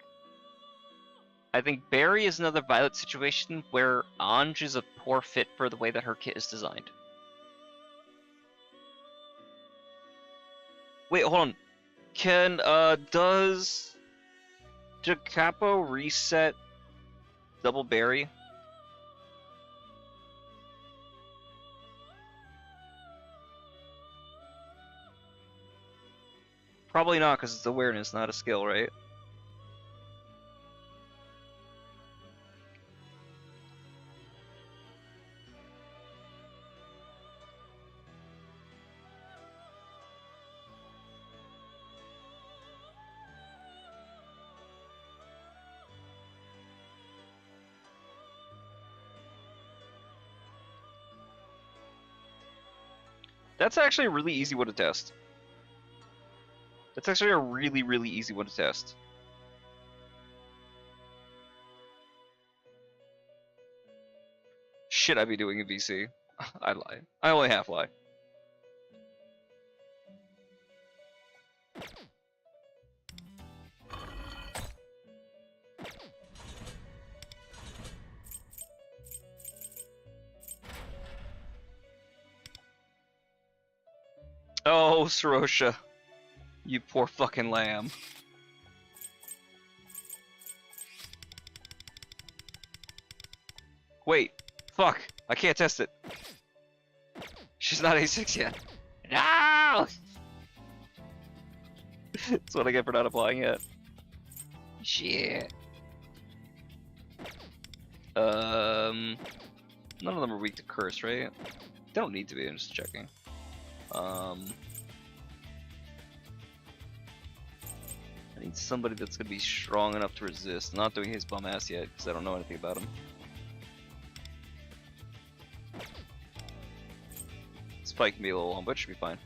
Speaker 1: I think Barry is another Violet situation where Anj is a poor fit for the way that her kit is designed. Wait, hold on. Does Jacapo reset double Barry? Probably not, because it's awareness, not a skill, right? That's actually a really easy one to test. That's actually a really, really easy one to test. Should I be doing a VC? I lie. I only half lie. Oh, Sorosha. You poor fucking lamb. Wait. Fuck. I can't test it. She's not A6 yet. No! That's what I get for not applying yet. Shit. None of them are weak to curse, right? They don't need to be, I'm just checking. I need somebody that's gonna be strong enough to resist. I'm not doing his bum ass yet, because I don't know anything about him. Spike can be a little long, but it should be fine.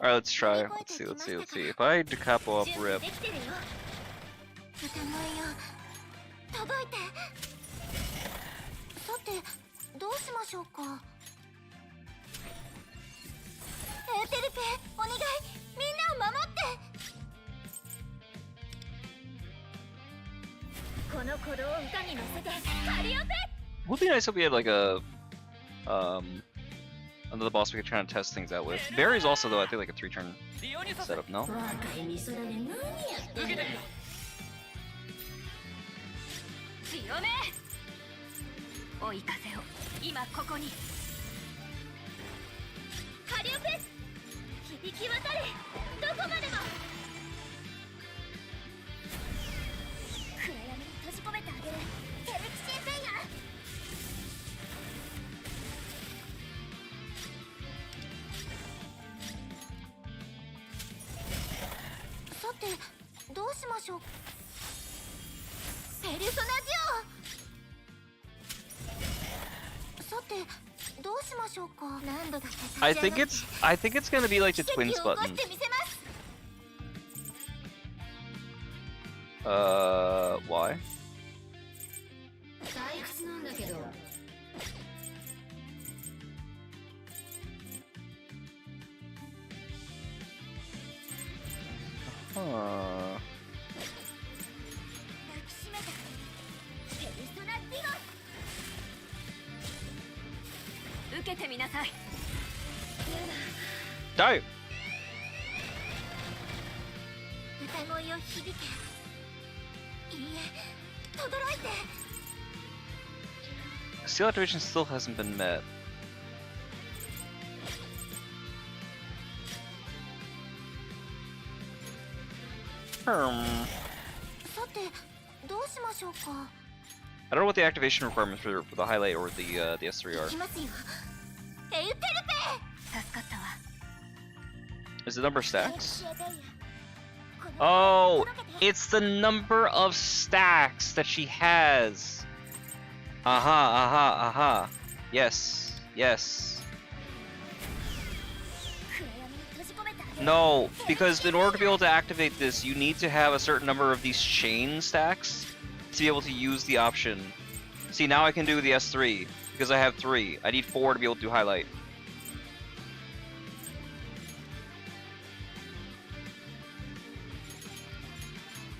Speaker 1: Alright, let's try. Let's see. If I decapo off
Speaker 2: 準備
Speaker 1: Rip,
Speaker 2: できてるよ。歌声よ、届いて。さて、どうしましょうか。エーテルペ、お願い、みんなを守って。この鼓動を歌に乗せて、カリオペ。
Speaker 1: would be nice if we had like a another boss we could try and test things out with. Barry's also though I think like a 3-turn
Speaker 4: リオにさせ
Speaker 1: setup, no?
Speaker 3: 若い味噌だね、何やってんの。
Speaker 4: 受けてみろ。
Speaker 2: 強め。追い風を今ここに。カリオペ、響き渡れ、どこまでも。暗闇に閉じ込めてあげる、テレキシンセイヤ。さて、どうしましょう。ペルソナジオ。さて、どうしましょうか。何度だって立ち上が
Speaker 1: I
Speaker 2: って
Speaker 1: think it's gonna be like the
Speaker 2: 奇
Speaker 1: twins
Speaker 2: 跡を起こし
Speaker 1: button.
Speaker 2: てみせます。
Speaker 1: Why?
Speaker 3: 退屈なんだけど。
Speaker 1: Huh.
Speaker 2: 抱きしめたペルソナディゴ。受けてみなさい。
Speaker 1: Die!
Speaker 2: 歌声を響け。いいえ、轟いて。
Speaker 1: Steel activation still hasn't been met.
Speaker 2: さて、どうしましょうか。
Speaker 1: I don't know what the activation requirements for the highlight or the S3 are.
Speaker 2: 行きますよ。エウテルペ。助かったわ。
Speaker 1: Is the number of
Speaker 2: テレキ
Speaker 1: stacks?
Speaker 2: シエデイヤ。この
Speaker 1: Oh,
Speaker 2: 届けて。
Speaker 1: it's the number of stacks that she has. Aha. Yes.
Speaker 2: 暗闇に閉じ込めてあげる。
Speaker 1: No, because in order to be able to activate this, you need to have a certain number of these chain stacks to be able to use the option. See, now I can do the S3 because I have 3. I need 4 to be able to do highlight.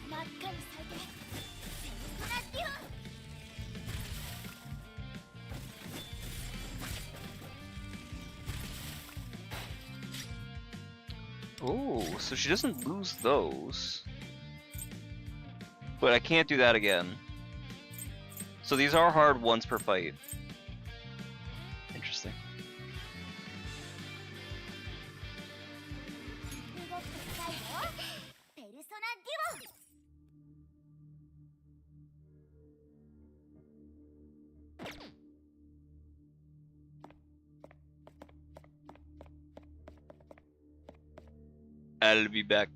Speaker 2: 真っ赤に咲いて。ペルソナディオ。
Speaker 1: Oh, so she doesn't lose those. But I can't do that again. So these are hard once per fight. Interesting.
Speaker 2: 動くと深いよ。ペルソナディオ。
Speaker 1: I'll be back.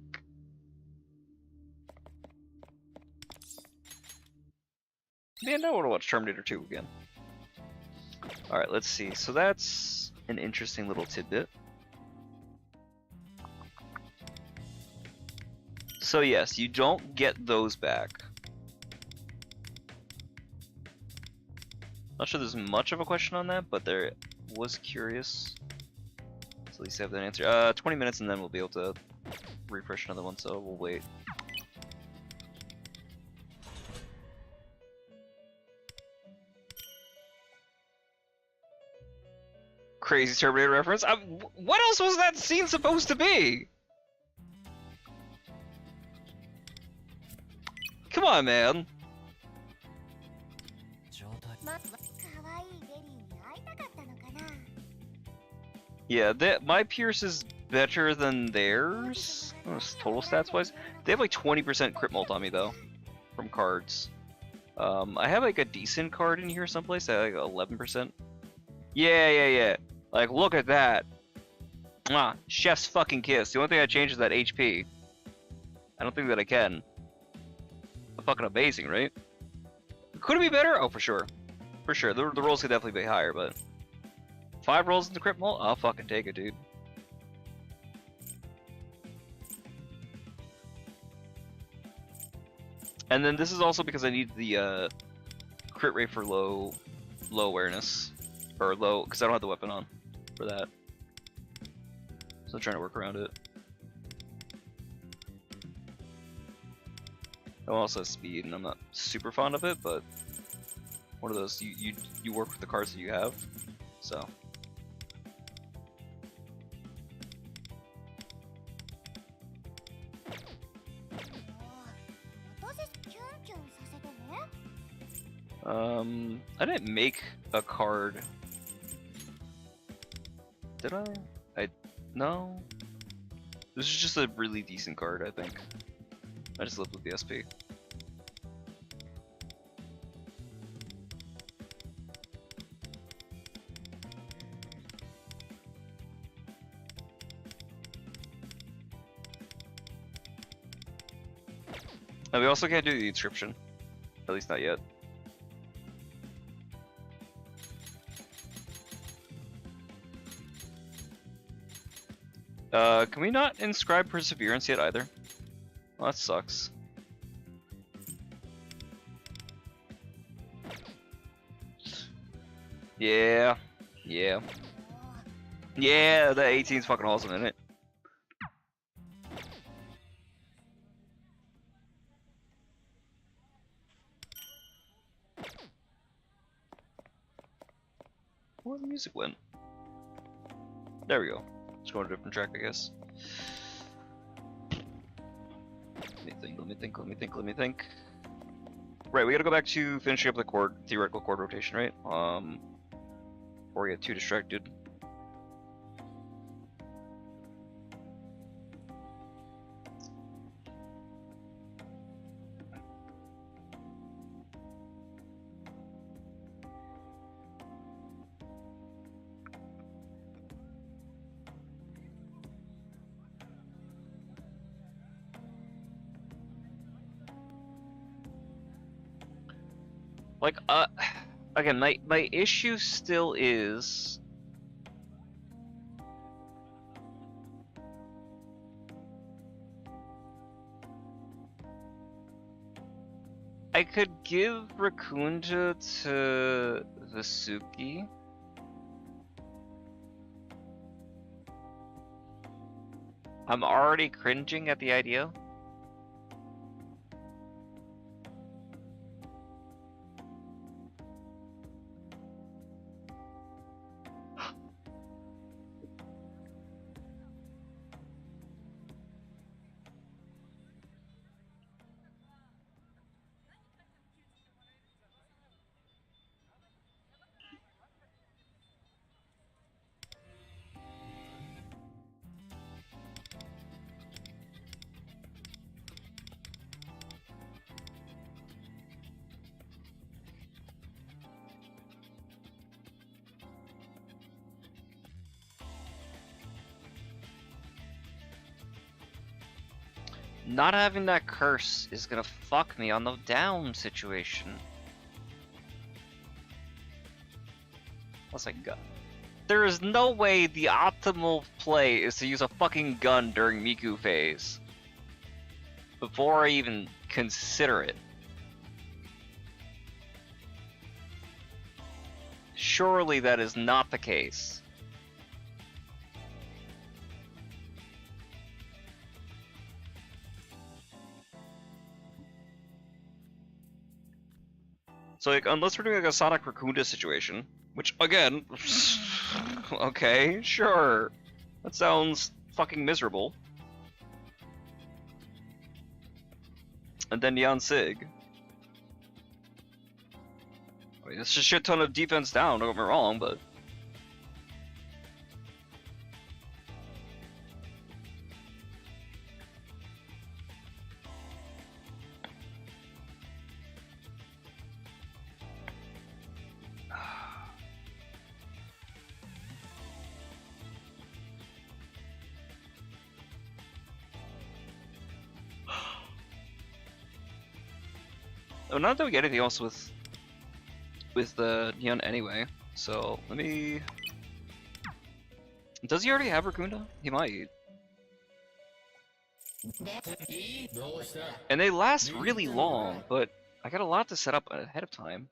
Speaker 1: Man, I want to watch Terminator 2 again. Alright, let's see. So that's an interesting little tidbit. So yes, you don't get those back. Not sure there's much of a question on that, but there was curious. So at least I have that answer. 20 minutes and then we'll be able to refresh another one, so we'll wait. Crazy Terminator reference? What else was that scene supposed to be? Come on, man.
Speaker 4: 状態。
Speaker 2: 可愛いベリーに会いたかったのかな。
Speaker 1: Yeah, my Pierce is better than theirs. Total stats wise, they have like 20% crit mult on me though, from cards. I have like a decent card in here someplace. I have like 11%. Yeah. Like, look at that. Mwah, chef's fucking kiss. The only thing I changed is that HP. I don't think that I can. Fucking amazing, right? Could it be better? Oh, for sure. For sure. The rolls could definitely be higher, but 5 rolls in the crit mult? I'll fucking take it, dude. And then this is also because I need the crit rate for low awareness, or low, because I don't have the weapon on for that. So I'm trying to work around it. I also have speed, and I'm not super fond of it, but one of those you work with the cards that you have, so. I didn't make a card. Did I? No. This is just a really decent card, I think. I just lived with the SP. And we also can't do the inscription. At least not yet. Can we not inscribe Perseverance yet either? Well, that sucks. Yeah. Yeah. Yeah, the 18's fucking awesome, isn't it? Where the music went? There we go. Let's go on a different track, I guess. Let me think. Right, we gotta go back to finishing up the theoretical chord rotation, right? Before we get too distracted. Like, again, my issue still is I could give Rakunda to Vasuki. I'm already cringing at the idea. Not having that curse is gonna fuck me on the down situation. What's like gun? There is no way the optimal play is to use a fucking gun during Miku phase before I even consider it. Surely that is not the case. So like, unless we're doing like a Sonic Rakunda situation, which again, okay, sure, that sounds fucking miserable. And then Neon Sig. I mean, it's a shit ton of defense down, don't get me wrong, but... Oh, not that we get anything else with the Neon anyway, so let me... Does he already have Rakunda? He might.
Speaker 3: どうした
Speaker 1: And they last really long, but I got a lot to set up ahead of time.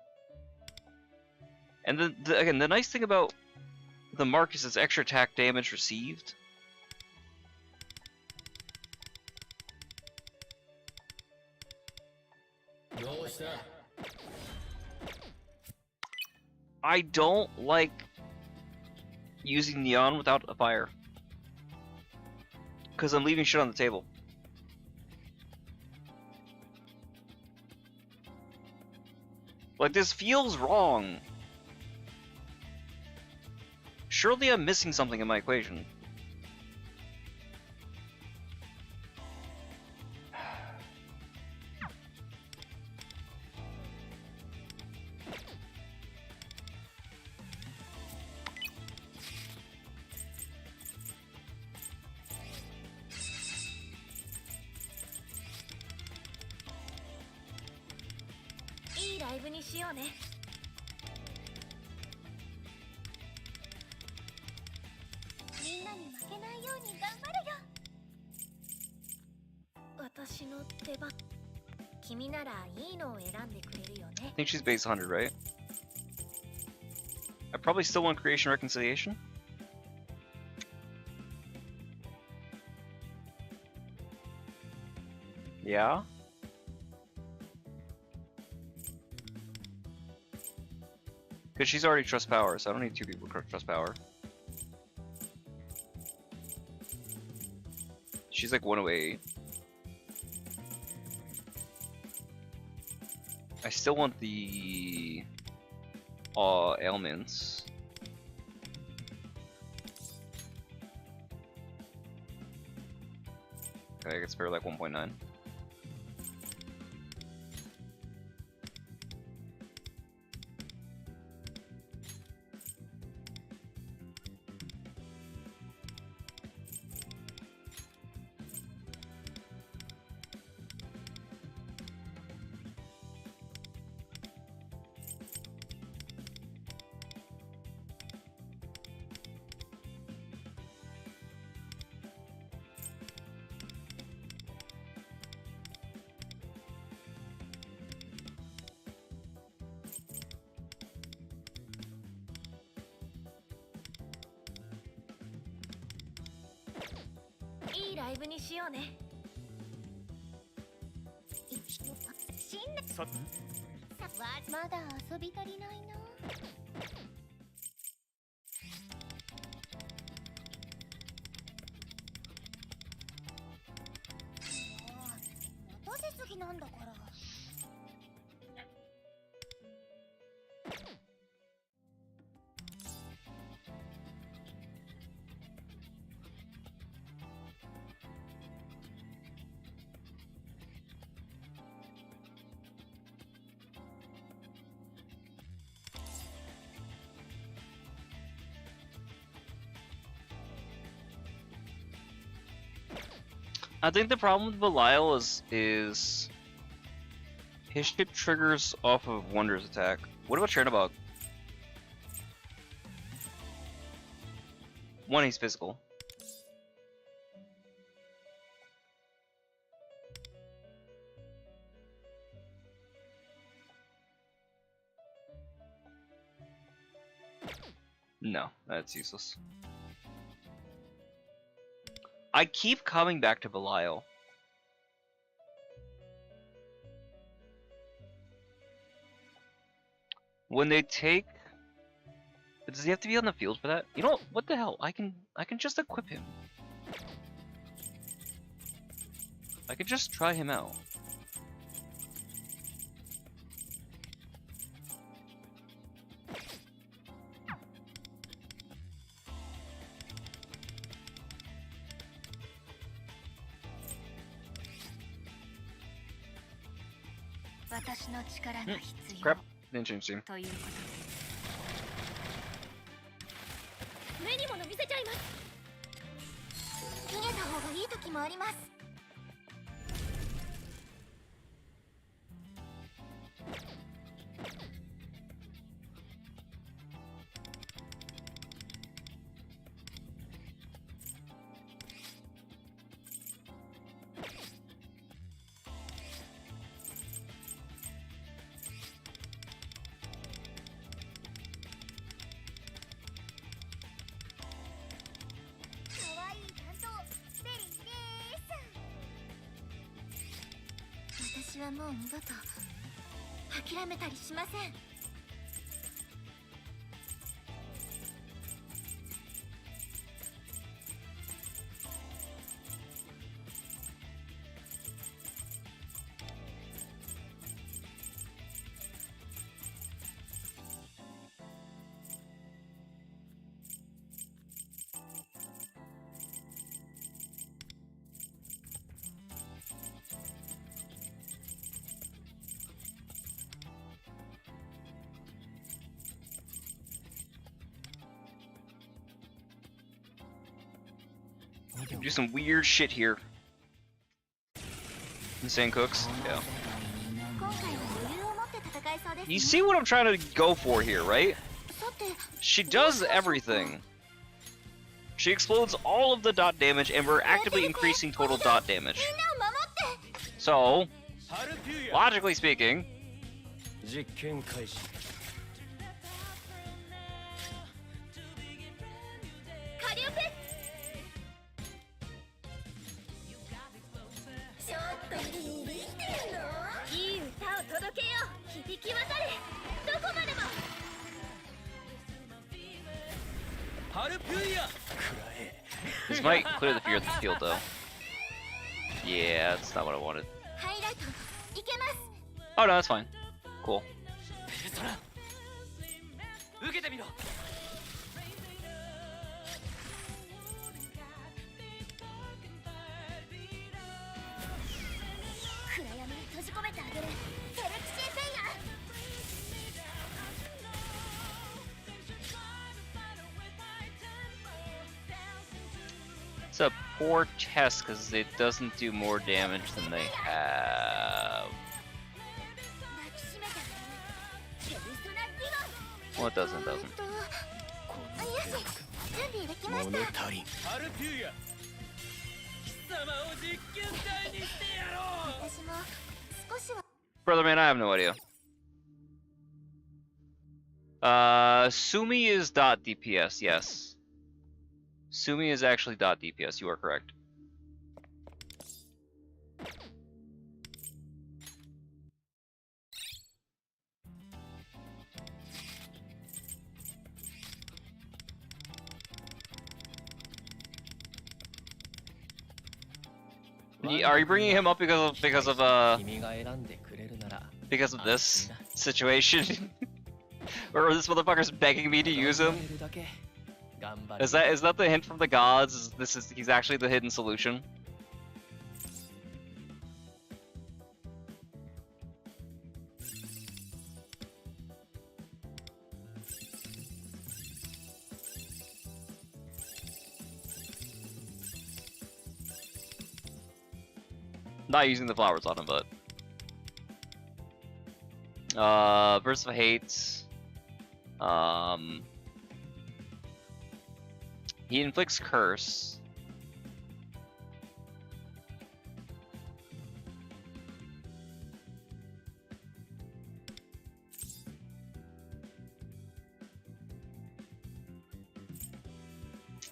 Speaker 1: And then, again, the nice thing about the Marcus is extra attack damage received. I don't like using Neon without a fire. Because I'm leaving shit on the table. Like, this feels wrong. Surely I'm missing something in my equation. I think she's base 100, right? I probably still want Creation Reconciliation. Yeah? Because she's already Trust Power, so I don't need two people to Trust Power. She's like 108. I still want the ailments. Okay, I can spare like 1.9. I think the problem with Belial is his shit triggers off of Wonder's attack. What about Chernobog? One, he's physical. No, that's useless. I keep coming back to Belial. When they take... Does he have to be on the field for that? You know what the hell? I can just equip him. I could just try him out. Crap, didn't change team.
Speaker 2: 目に物見せちゃいます。逃げた方がいい時もあります。はもう二度と諦めたりしません。
Speaker 1: Do some weird shit here. Insane cooks? Yeah.
Speaker 2: 今回は余裕を持って戦えそうですね。
Speaker 1: You see what I'm trying to go for here, right?
Speaker 2: さて、
Speaker 1: She does everything. She explodes all of the dot damage, and we're actively increasing total dot damage.
Speaker 2: みんなを守って。
Speaker 1: So,
Speaker 4: ハルピューヤ
Speaker 1: logically speaking,
Speaker 4: 実験開始。
Speaker 2: カリオペ。ちょっとビビってんの？いい歌を届けよう。響き渡れ。どこまでも。
Speaker 4: ハルピューヤ
Speaker 1: this might clear the fear of the field, though. Yeah, that's not what I wanted.
Speaker 2: ハイライトいけます。
Speaker 1: Oh no, that's fine. Cool.
Speaker 4: ペルソナ受けてみろ。
Speaker 2: 暗闇に閉じ込めてあげる。セルクシーペイヤー。
Speaker 1: It's a poor test because it doesn't do more damage than they have.
Speaker 2: 抱きしめてあげる。ペルソナディゴン。
Speaker 1: Well, it doesn't, doesn't.
Speaker 2: よし、準備できまし
Speaker 4: 物
Speaker 2: た。
Speaker 4: 足りん。ハルピューヤ貴様を実験台にしてやろう。
Speaker 2: 私も少しは。
Speaker 1: Brother man, I have no idea. Sumi is dot DPS, yes. Sumi is actually dot DPS, you are correct. Are you bringing him up because of this situation? Or this motherfucker's begging me to use him? Is that the hint from the gods? He's actually the hidden solution? Not using the flowers on him, but Burst of Hate. He inflicts curse.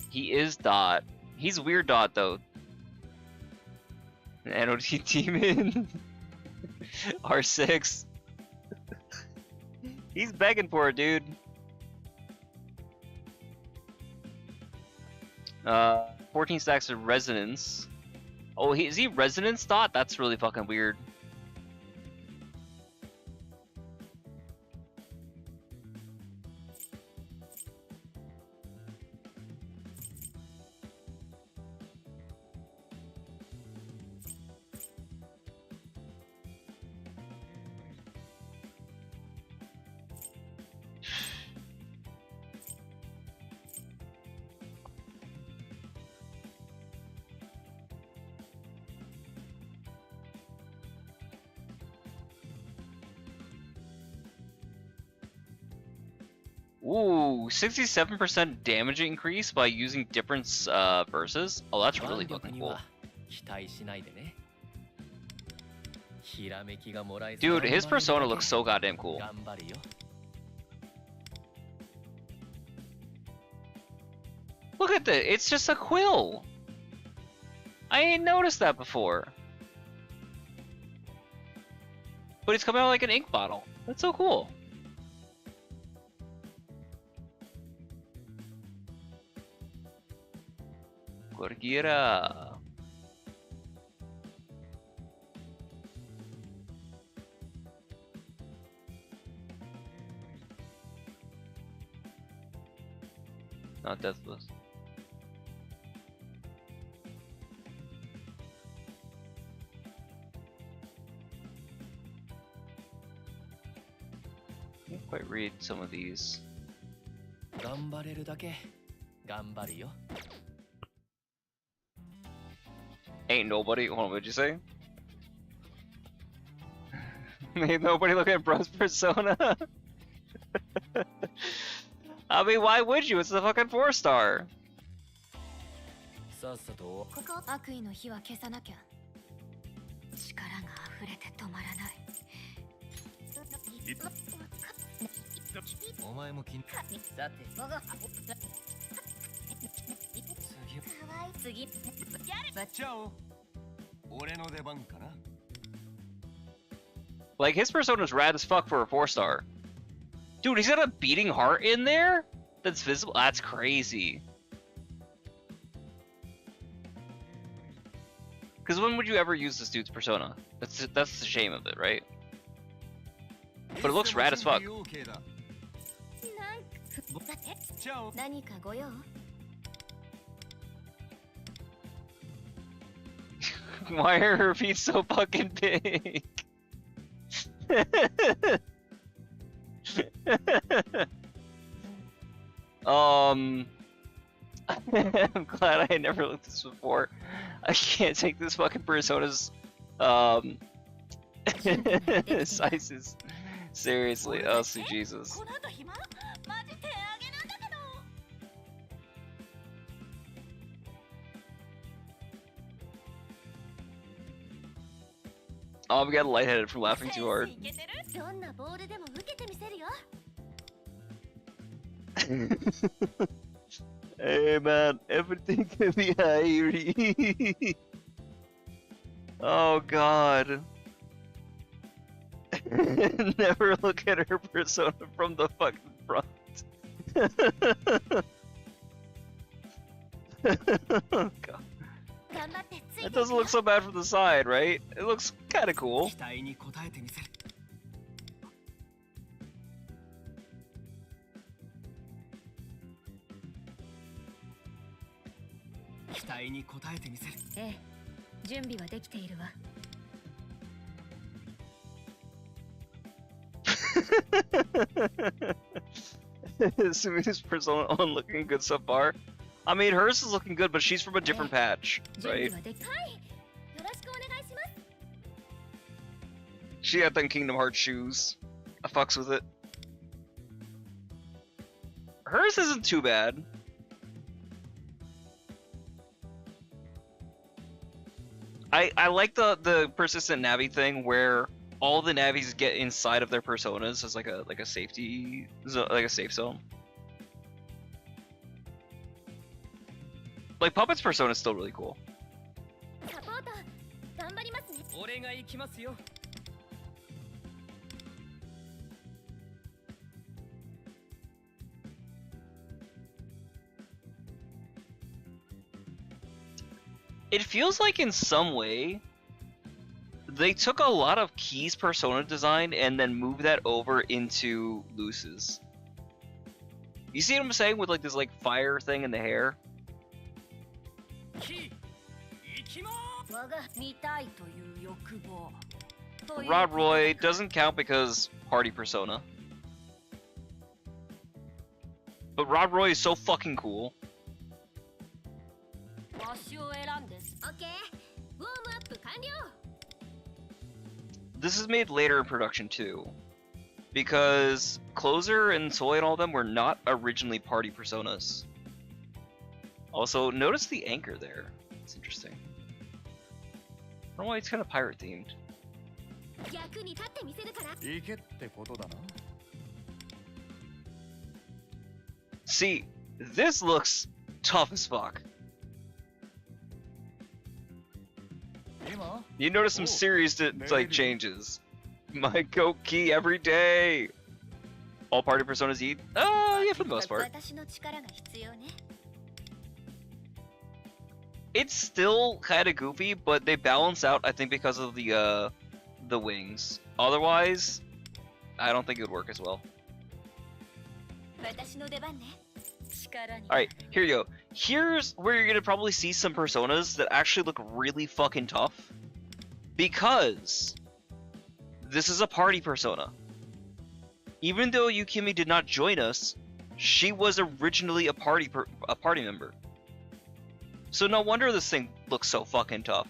Speaker 1: He is dot. He's weird dot though. An NOD demon. R6. He's begging for it, dude. 14 stacks of resonance. Oh, is he resonance dot? That's really fucking weird. Ooh, 67% damage increase by using different verses? Oh, that's really fucking cool. Dude, his persona looks so goddamn cool. Look at this, it's just a quill! I ain't noticed that before. but he's coming out like an ink bottle. That's so cool. Gorgira. Not deathless. Can't quite read some of these.
Speaker 4: 頑張れるだけ頑張るよ。
Speaker 1: Ain't nobody. Hold on, what'd you say? Ain't nobody look at Bro's persona. I mean, why would you? It's the fucking 4-star.
Speaker 4: さっさと。
Speaker 2: ここ悪意の火は消さなきゃ。力が溢れて止まらない。
Speaker 4: お前も気に。さて。次。
Speaker 2: 次。
Speaker 4: じゃあ、俺の出番かな。
Speaker 1: Like, his persona's rad as fuck for a 4-star. Dude, he's got a beating heart in there? That's visible? That's crazy. Because when would you ever use this dude's persona? That's the shame of it, right? But it looks rad as fuck.
Speaker 4: じゃあ、
Speaker 2: 何かご用？
Speaker 1: Why are her feet so fucking big? I'm glad I had never looked at this before. I can't take this fucking persona's sizes seriously. Oh, sweet Jesus.
Speaker 2: この後暇？マジ手上げなんだけど。
Speaker 1: Oh, we got lightheaded from laughing too hard.
Speaker 2: どんなボールでも受けてみせるよ。
Speaker 1: Hey man, everything can be hairy. Oh god. Never look at her persona from the fucking front. Oh god.
Speaker 2: 頑張ってついて
Speaker 1: That doesn't look so bad from the side, right? It looks kinda cool.
Speaker 4: 期待に応えてみせる。期待に応えてみせる。
Speaker 2: ええ、準備はできているわ。
Speaker 1: Sumi's persona on looking good so far. I mean, hers is looking good, but she's from a different patch,
Speaker 2: 準
Speaker 1: right?
Speaker 2: 備はでき。はい。よろしくお願いします。
Speaker 1: She had them Kingdom Hearts shoes. I fucks with it. Hers isn't too bad. I like the persistent Navi thing where all the Navis get inside of their personas as like a safety like a safe zone. Like Puppet's persona is still really cool.
Speaker 2: サポート頑張りますね。
Speaker 4: 俺が行きますよ。
Speaker 1: It feels like in some way they took a lot of Key's persona design and then moved that over into Luce's. You see what I'm saying with like this like fire thing in the hair?
Speaker 4: キー、行きまーす。
Speaker 2: 我が見たいという欲望。という
Speaker 1: Rod Roy doesn't count because party persona. But Rod Roy is so fucking cool.
Speaker 2: わしを選んで。オッケー。ウォームアップ完了。
Speaker 1: This is made later in production too. Because Closer and Soy and all them were not originally party personas. Also, notice the anchor there. It's interesting. I don't know why it's kind of pirate themed.
Speaker 2: 役に立ってみせるから。
Speaker 4: 行けってことだな。
Speaker 1: See, this looks tough as fuck.
Speaker 4: 今？
Speaker 1: You notice some
Speaker 4: Oh,
Speaker 1: serious like
Speaker 4: maybe.
Speaker 1: changes. My goat key every day. All party personas eat? Yeah, for the most part.
Speaker 2: 私の力が必要ね。
Speaker 1: It's still kind of goofy, but they balance out, I think, because of the wings. Otherwise, I don't think it would work as well.
Speaker 2: 私の出番ね。力に。
Speaker 1: Alright, here you go. Here's where you're gonna probably see some personas that actually look really fucking tough. Because this is a party persona. Even though Yukimi did not join us, she was originally a party member. So no wonder this thing looks so fucking tough.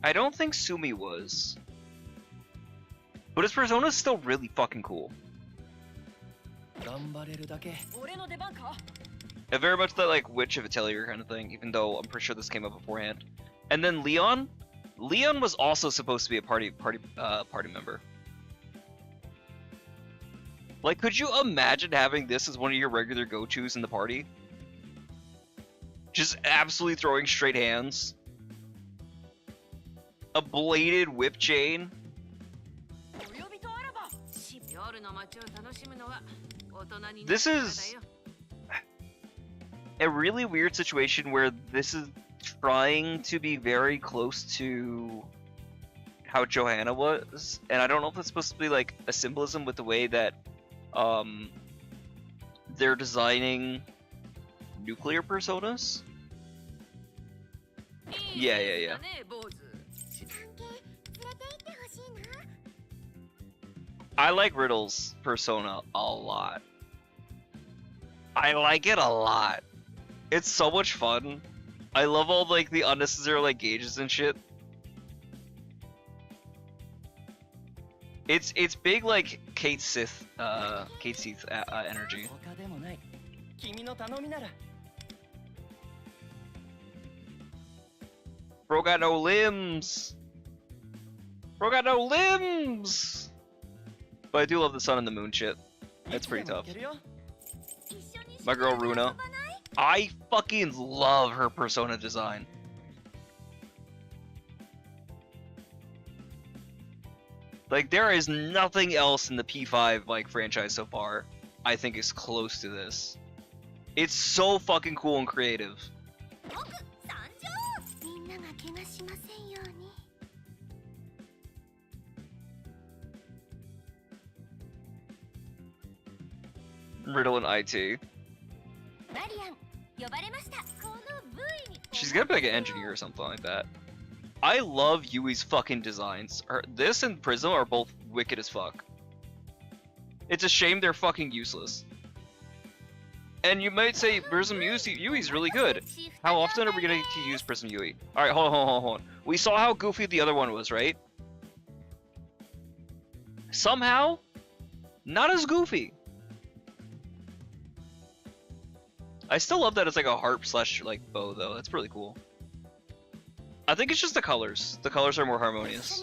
Speaker 1: I don't think Sumi was. But his persona is still really fucking cool. Very much that like Witch of Atelier kind of thing, even though I'm pretty sure this came up beforehand. And then Leon? Leon was also supposed to be a party member. Like, could you imagine having this as one of your regular go-tos in the party? Just absolutely throwing straight hands. A bladed whip chain. This is a really weird situation where this is trying to be very close to how Johanna was, and I don't know if it's supposed to be like a symbolism with the way that they're designing nuclear personas. Yeah. I like Riddle's persona a lot. I like it a lot. It's so much fun. I love all like the unnecessary like gauges and shit. It's big like Kate Sith energy. Bro got no limbs. Bro got no limbs. But I do love the sun and the moon shit. That's pretty tough. My girl Runa. I fucking love her persona design. Like, there is nothing else in the P5 like franchise so far I think is close to this. It's so fucking cool and creative. Riddle and IT. She's gonna be like an engineer or something like that. I love Yui's fucking designs. This and Prism are both wicked as fuck. It's a shame they're fucking useless. And you might say Prism Yui's really good. How often are we gonna to use Prism Yui? Alright, hold on. We saw how goofy the other one was, right? Somehow, not as goofy. I still love that it's like a harp slash like bow though. That's really cool. I think it's just the colors. The colors are more harmonious.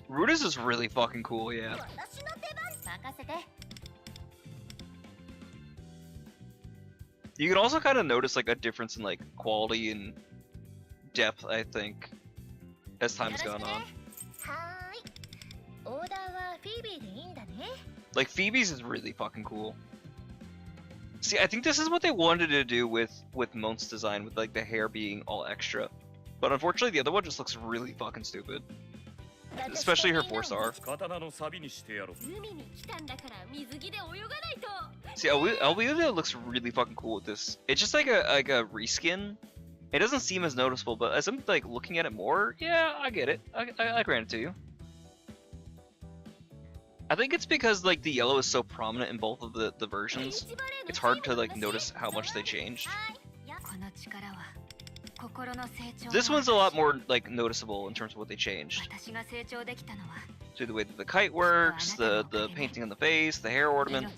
Speaker 1: Ruda's is really fucking cool, yeah. You can also kind of notice like a difference in like quality and depth, I think, as time's gone on. Like Phoebe's is really fucking cool. See, I think this is what they wanted to do with Mont's design, with like the hair being all extra. But unfortunately the other one just looks really fucking stupid. Especially her 4-star. See, Albedo looks really fucking cool with this. It's just like a reskin. It doesn't seem as noticeable, but as I'm like looking at it more, yeah, I get it. I grant it to you. I think it's because like the yellow is so prominent in both of the versions. It's hard to like notice how much they changed. This one's a lot more like noticeable in terms of what they changed. Through the way that the kite works, the painting on the face, the hair ornament.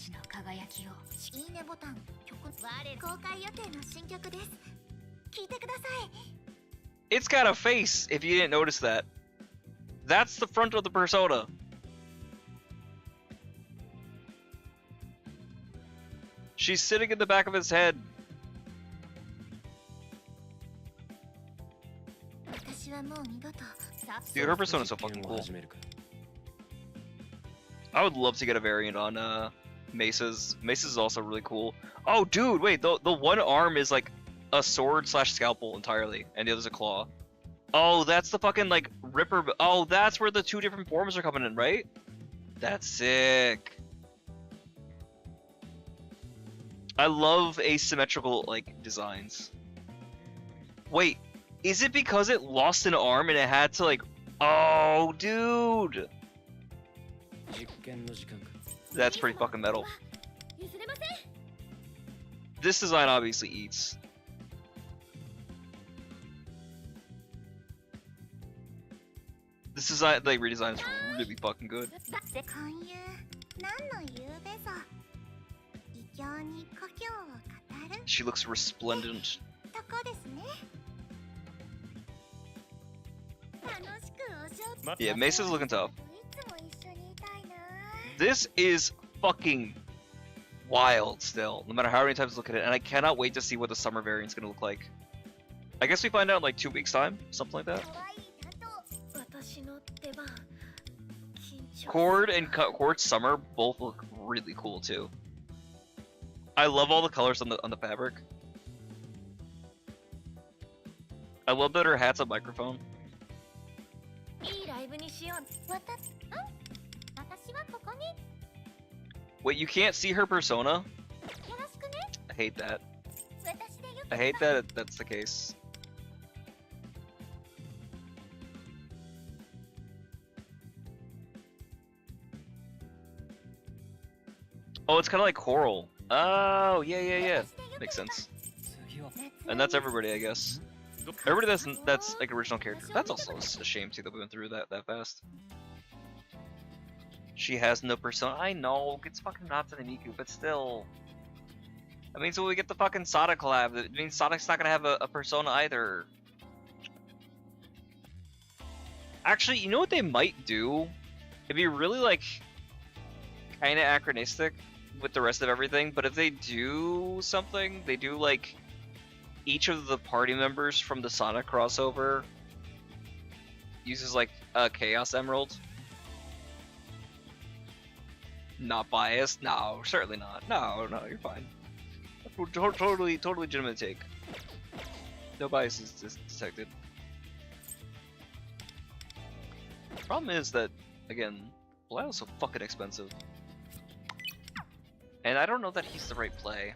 Speaker 1: It's got a face, if you didn't notice that. That's the front of the persona. She's sitting in the back of his head. Dude, her persona's so fucking cool. I would love to get a variant on Mesa's. Mesa's is also really cool. Oh, dude, wait, the one arm is like a sword / scalpel entirely, and the other's a claw. Oh, that's the fucking like Ripper. Oh, that's where the two different forms are coming in, right? That's sick. I love asymmetrical like designs. Wait, is it because it lost an arm and it had to like? Oh, dude. That's pretty fucking metal. This design obviously eats. This design, like redesign, is really fucking good. She looks resplendent. Yeah, Mesa's looking tough. This is fucking wild still, no matter how many times I look at it, and I cannot wait to see what the summer variant's gonna look like. I guess we find out in like 2 weeks time, something like that. Cord and Cord Summer both look really cool too. I love all the colors on the fabric. I love that her hat's a microphone. Wait, you can't see her persona? I hate that. I hate that that's the case. Oh, it's kind of like Coral. Oh, yeah. Makes sense. And that's everybody, I guess. Everybody that's like original character. That's also a shame too that we went through that fast. She has no persona. I know, it's fucking Natsune Miku, but still. That means when we get the fucking Sada collab, it means Sonic's not gonna have a persona either. Actually, you know what they might do? It'd be really like kinda anachronistic with the rest of everything, but if they do something, they do like each of the party members from the Sonic crossover uses like a Chaos Emerald. Not biased? No, certainly not. No, you're fine. Totally legitimate take. No bias is detected. Problem is that, again, Belial's so fucking expensive. And I don't know that he's the right play.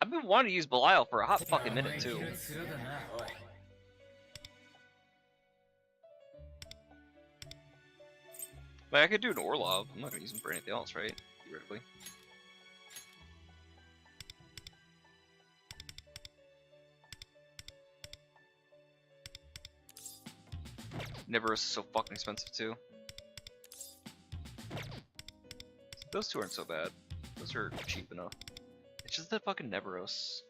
Speaker 1: I've been wanting to use Belial for a hot fucking minute too. But I could do an Orlov. I'm not gonna use him for anything else, right? Theoretically. Neveros is so fucking expensive too. Those two aren't so bad. Those are cheap enough. It's just that fucking Neveros.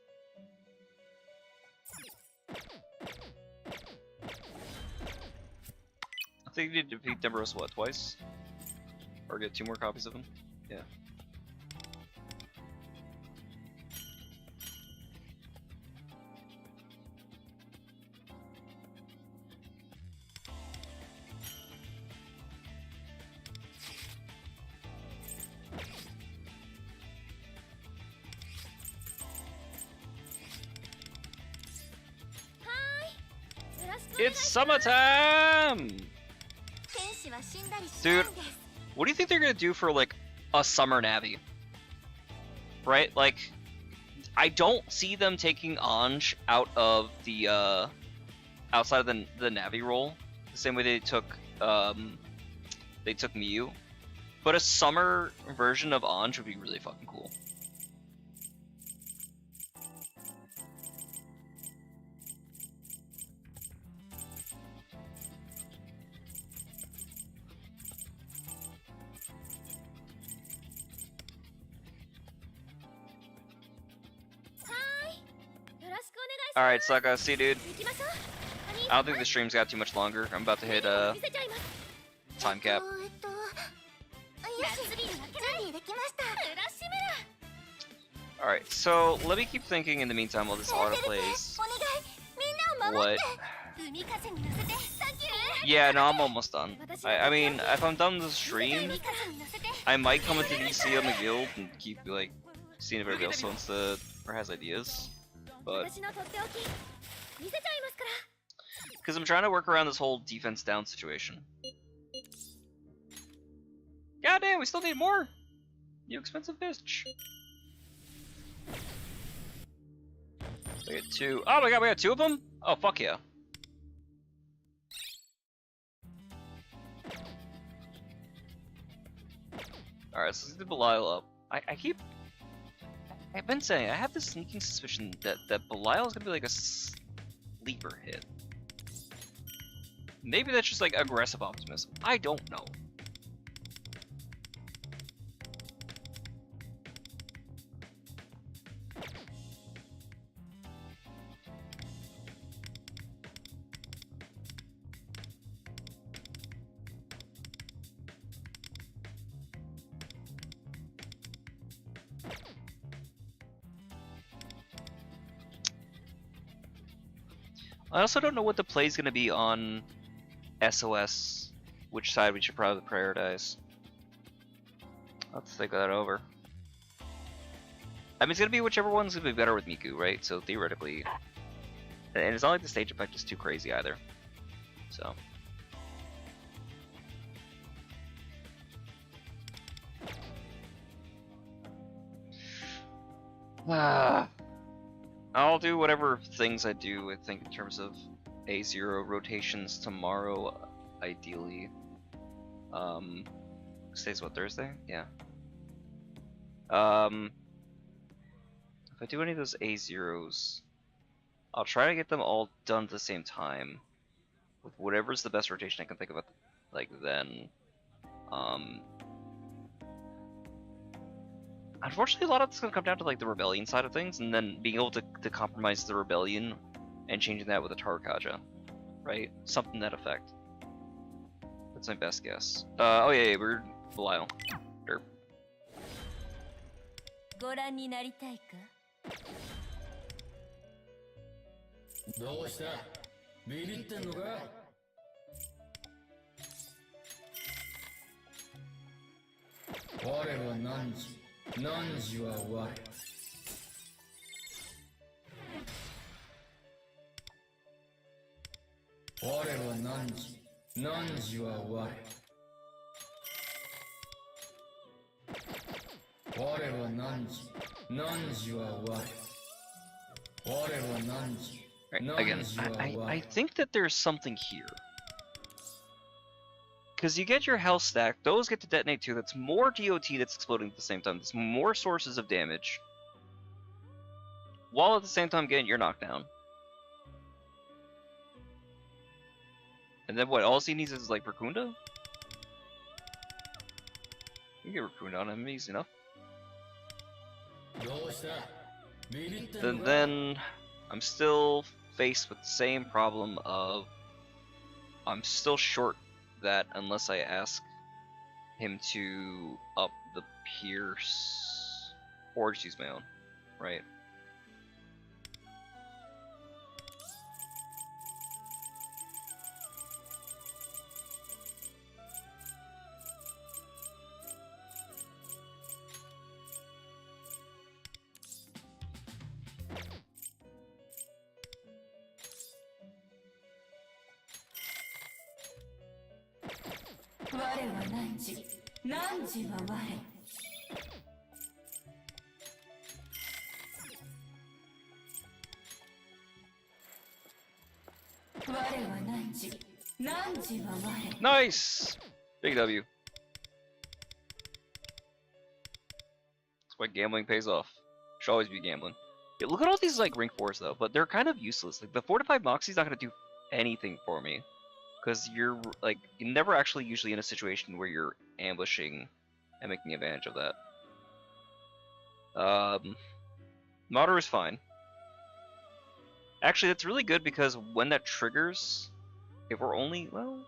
Speaker 1: I think you need to defeat Neveros, what, twice? Or get 2 more copies of him? Yeah. It's summertime! Dude, what do you think they're gonna do for like a summer Navi? Right? Like, I don't see them taking Anj out of the outside of the Navi role, the same way they took Miyu. But a summer version of Anj would be really fucking cool. Alright, Sokka, see you, dude.
Speaker 2: 行きましょう。
Speaker 1: I don't think the stream's got too much longer. I'm about to hit
Speaker 2: 見せちゃいます。
Speaker 1: time cap.
Speaker 2: よし、準備できました。浦島。
Speaker 1: Alright, so let me keep thinking in the meantime while this auto plays.
Speaker 2: お願い、みんなを守っ
Speaker 1: What?
Speaker 2: て。海風に乗せて、サンキュー。
Speaker 1: Yeah, no, I'm almost done. I mean, if I'm done with the stream,
Speaker 2: 海風に乗せて。
Speaker 1: I might come into DC on the guild and keep like seeing if everybody else wants to or has ideas. But
Speaker 2: 私のとっておき、見せちゃいますから。
Speaker 1: because I'm trying to work around this whole defense down situation. God damn, we still need more. You expensive bitch. We got two. Oh my god, we got two of them? Oh fuck yeah. Alright, so let's get Belial up. I've been saying, I have this sneaking suspicion that Belial is gonna be like a sleeper hit. Maybe that's just like aggressive optimism. I don't know. I also don't know what the play is going to be on SOS, which side we should probably prioritize. I'll have to think that over. I mean, it's going to be whichever one's going to be better with Miku, right? So theoretically, and it's not like the stage effect is too crazy either. So. I'll do whatever things I do, I think, in terms of A0 rotations tomorrow, ideally. Today's what, Thursday? Yeah. If I do any of those A0s, I'll try to get them all done at the same time, with whatever's the best rotation I can think of, like, then. Unfortunately, a lot of it's going to come down to like the rebellion side of things, and then being able to compromise the rebellion and changing that with a Tarkaja, right? Something to that effect. That's my best guess. Oh yeah, we're Belial. Derp.
Speaker 2: ご覧になりたいか？
Speaker 3: どうした？ビビってんのか？我は汝は我。我は汝は我。我は汝は我。我は汝。
Speaker 1: Right, again, I think that there's something here. Because you get your health stack, those get to detonate too, that's more DOT that's exploding at the same time, that's more sources of damage, while at the same time getting your knockdown. And then what, all he needs is like Raccoonda? You can get Raccoonda on him, easy enough. Then I'm still faced with the same problem of I'm still short that unless I ask him to up the Pierce or just use my own, right? Nice! Big W. That's why gambling pays off. Should always be gambling. Yeah, look at all these like rank 4s though, but they're kind of useless. Like the 4-5 Moxie's not gonna do anything for me. Because you're like never actually usually in a situation where you're ambushing and making advantage of that. Mater is fine. Actually, that's really good because when that triggers, if we're only, well...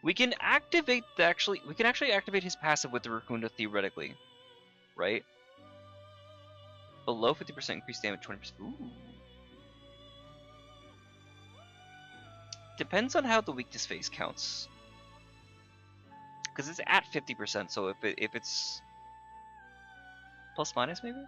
Speaker 1: We can activate we can actually activate his passive with the Raccoon theoretically, right? Below 50% increased damage, 20%. Ooh. Depends on how the weakness phase counts. Because it's at 50%, so if it's plus minus maybe?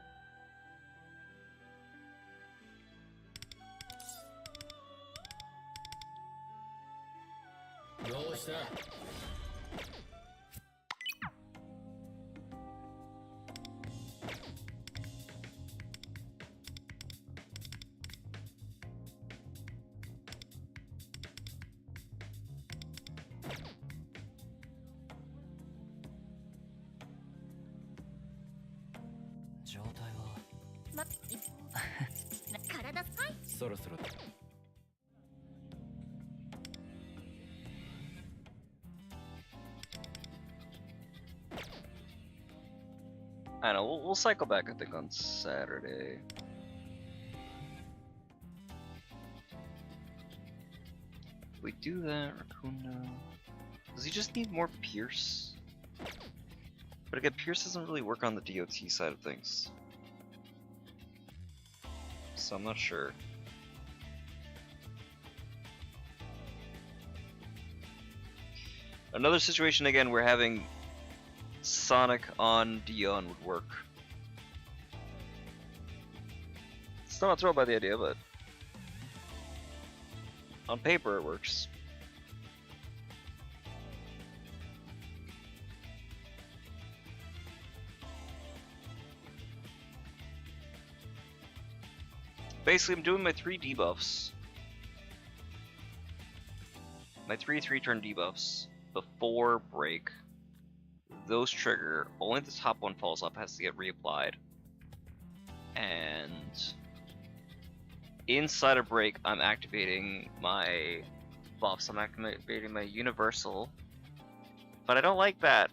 Speaker 1: I don't know, we'll cycle back I think on Saturday. If we do that, Raccoon. Does he just need more Pierce? But again, Pierce doesn't really work on the DOT side of things. So I'm not sure. Another situation again where having Sonic on Dion would work. Still not thrilled by the idea, but on paper it works. Basically, I'm doing my 3 debuffs. My 3 turn debuffs before break. Those trigger, only the top one falls up, has to get reapplied. And inside a break, I'm activating my buffs. I'm activating my universal. But I don't like that.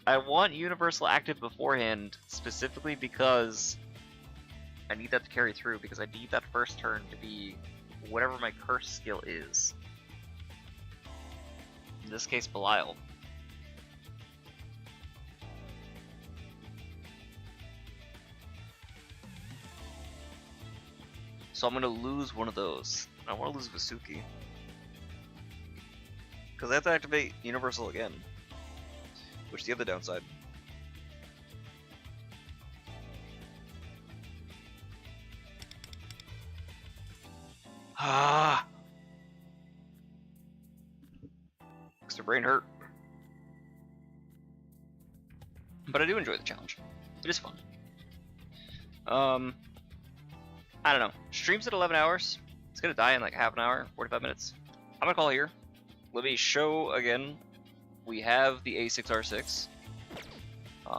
Speaker 1: I want universal active beforehand, specifically because I need that to carry through, because I need that first turn to be whatever my curse skill is. In this case, Belial. So I'm gonna lose one of those. I want to lose Vasuki, because I have to activate Universal again, which is the other downside. Ah, makes the brain hurt. But I do enjoy the challenge. It is fun. I don't know. Streams at 11 hours. It's gonna die in like half an hour, 45 minutes. I'm gonna call it here. Let me show again. We have the A6R6.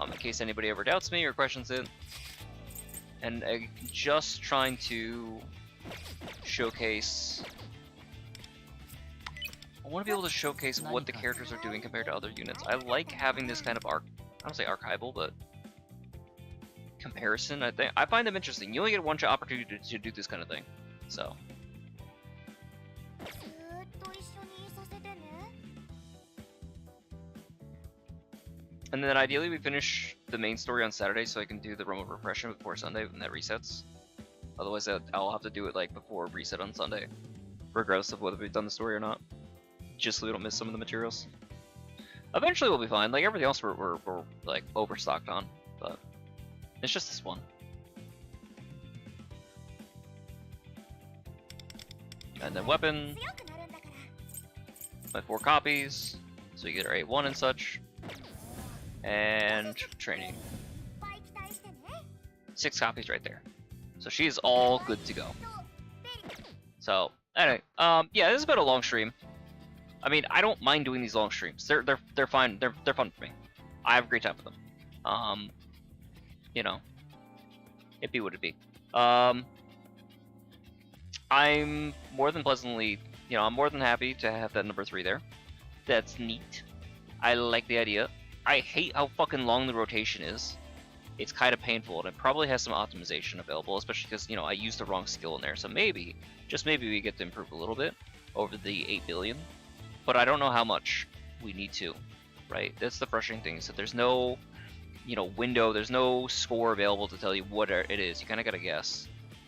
Speaker 1: In case anybody ever doubts me or questions it. And I'm just trying to showcase. I want to be able to showcase what the characters are doing compared to other units. I like having this kind of I don't say archival, but comparison. I find them interesting. You only get one opportunity to do this kind of thing, so. And then ideally we finish the main story on Saturday, so I can do the Realm of Repression before Sunday when that resets. Otherwise, I'll have to do it like before reset on Sunday, regardless of whether we've done the story or not, just so we don't miss some of the materials. Eventually, we'll be fine. Like everything else, we're like overstocked on, but. It's just this one. And then weapon. My 4 copies. So you get our A1 and such. And training. 6 copies right there. So she's all good to go. So, anyway, yeah, this has been a long stream. I mean, I don't mind doing these long streams. They're fine. They're fun for me. I have a great time with them. You know, it be what it be. I'm more than pleasantly, you know, I'm more than happy to have that number 3 there. That's neat. I like the idea. I hate how fucking long the rotation is. it's kind of painful, and it probably has some optimization available, especially because, you know, I used the wrong skill in there. So maybe, just maybe, we get to improve a little bit over the 8 billion, but I don't know how much we need to, right? That's the frustrating thing, is that there's no, you know, window, there's no score available to tell you what it is. You kind of gotta guess.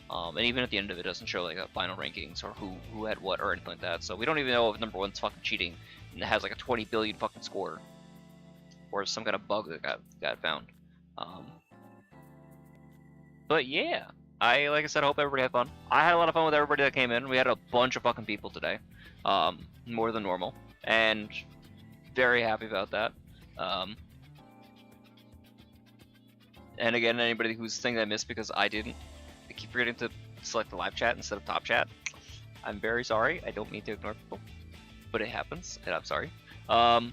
Speaker 1: And even at the end of it, doesn't show like a final rankings or who had what or anything like that. So we don't even know if number one's fucking cheating and it has like a 20 billion fucking score, or some kind of bug that got found. But yeah, like I said, I hope everybody had fun. I had a lot of fun with everybody that came in. We had a bunch of fucking people today, more than normal, and very happy about that. And again, anybody who's thinking I missed because I keep forgetting to select the live chat instead of top chat, I'm very sorry. I don't mean to ignore people, but it happens, and I'm sorry. And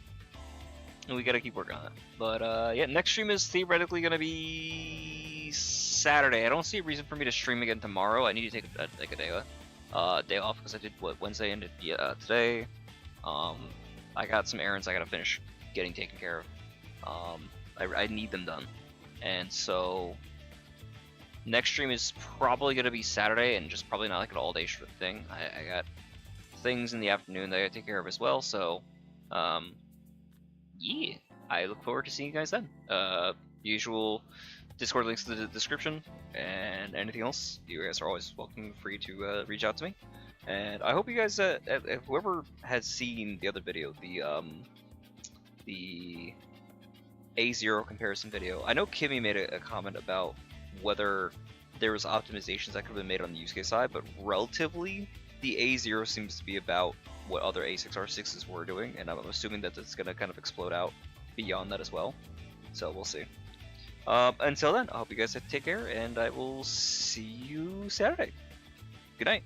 Speaker 1: we gotta keep working on it. But yeah, next stream is theoretically gonna be Saturday. I don't see a reason for me to stream again tomorrow. I need to take a day off because I did Wednesday and today. I got some errands I gotta finish getting taken care of. I need them done, and so next stream is probably gonna be Saturday, and just probably not like an all-day thing. I got things in the afternoon that I gotta take care of as well. So yeah, I look forward to seeing you guys then. Usual Discord links in the description, and anything else, you guys are always welcome, free to reach out to me. And I hope you guys, whoever has seen the other video, the A0 comparison video, I know Kimmy made a comment about whether there was optimizations that could have been made on the Yusuke side, but relatively, the A0 seems to be about what other A6R6s were doing, and I'm assuming that it's going to kind of explode out beyond that as well. So we'll see. Until then, I hope you guys take care, and I will see you Saturday. Good night.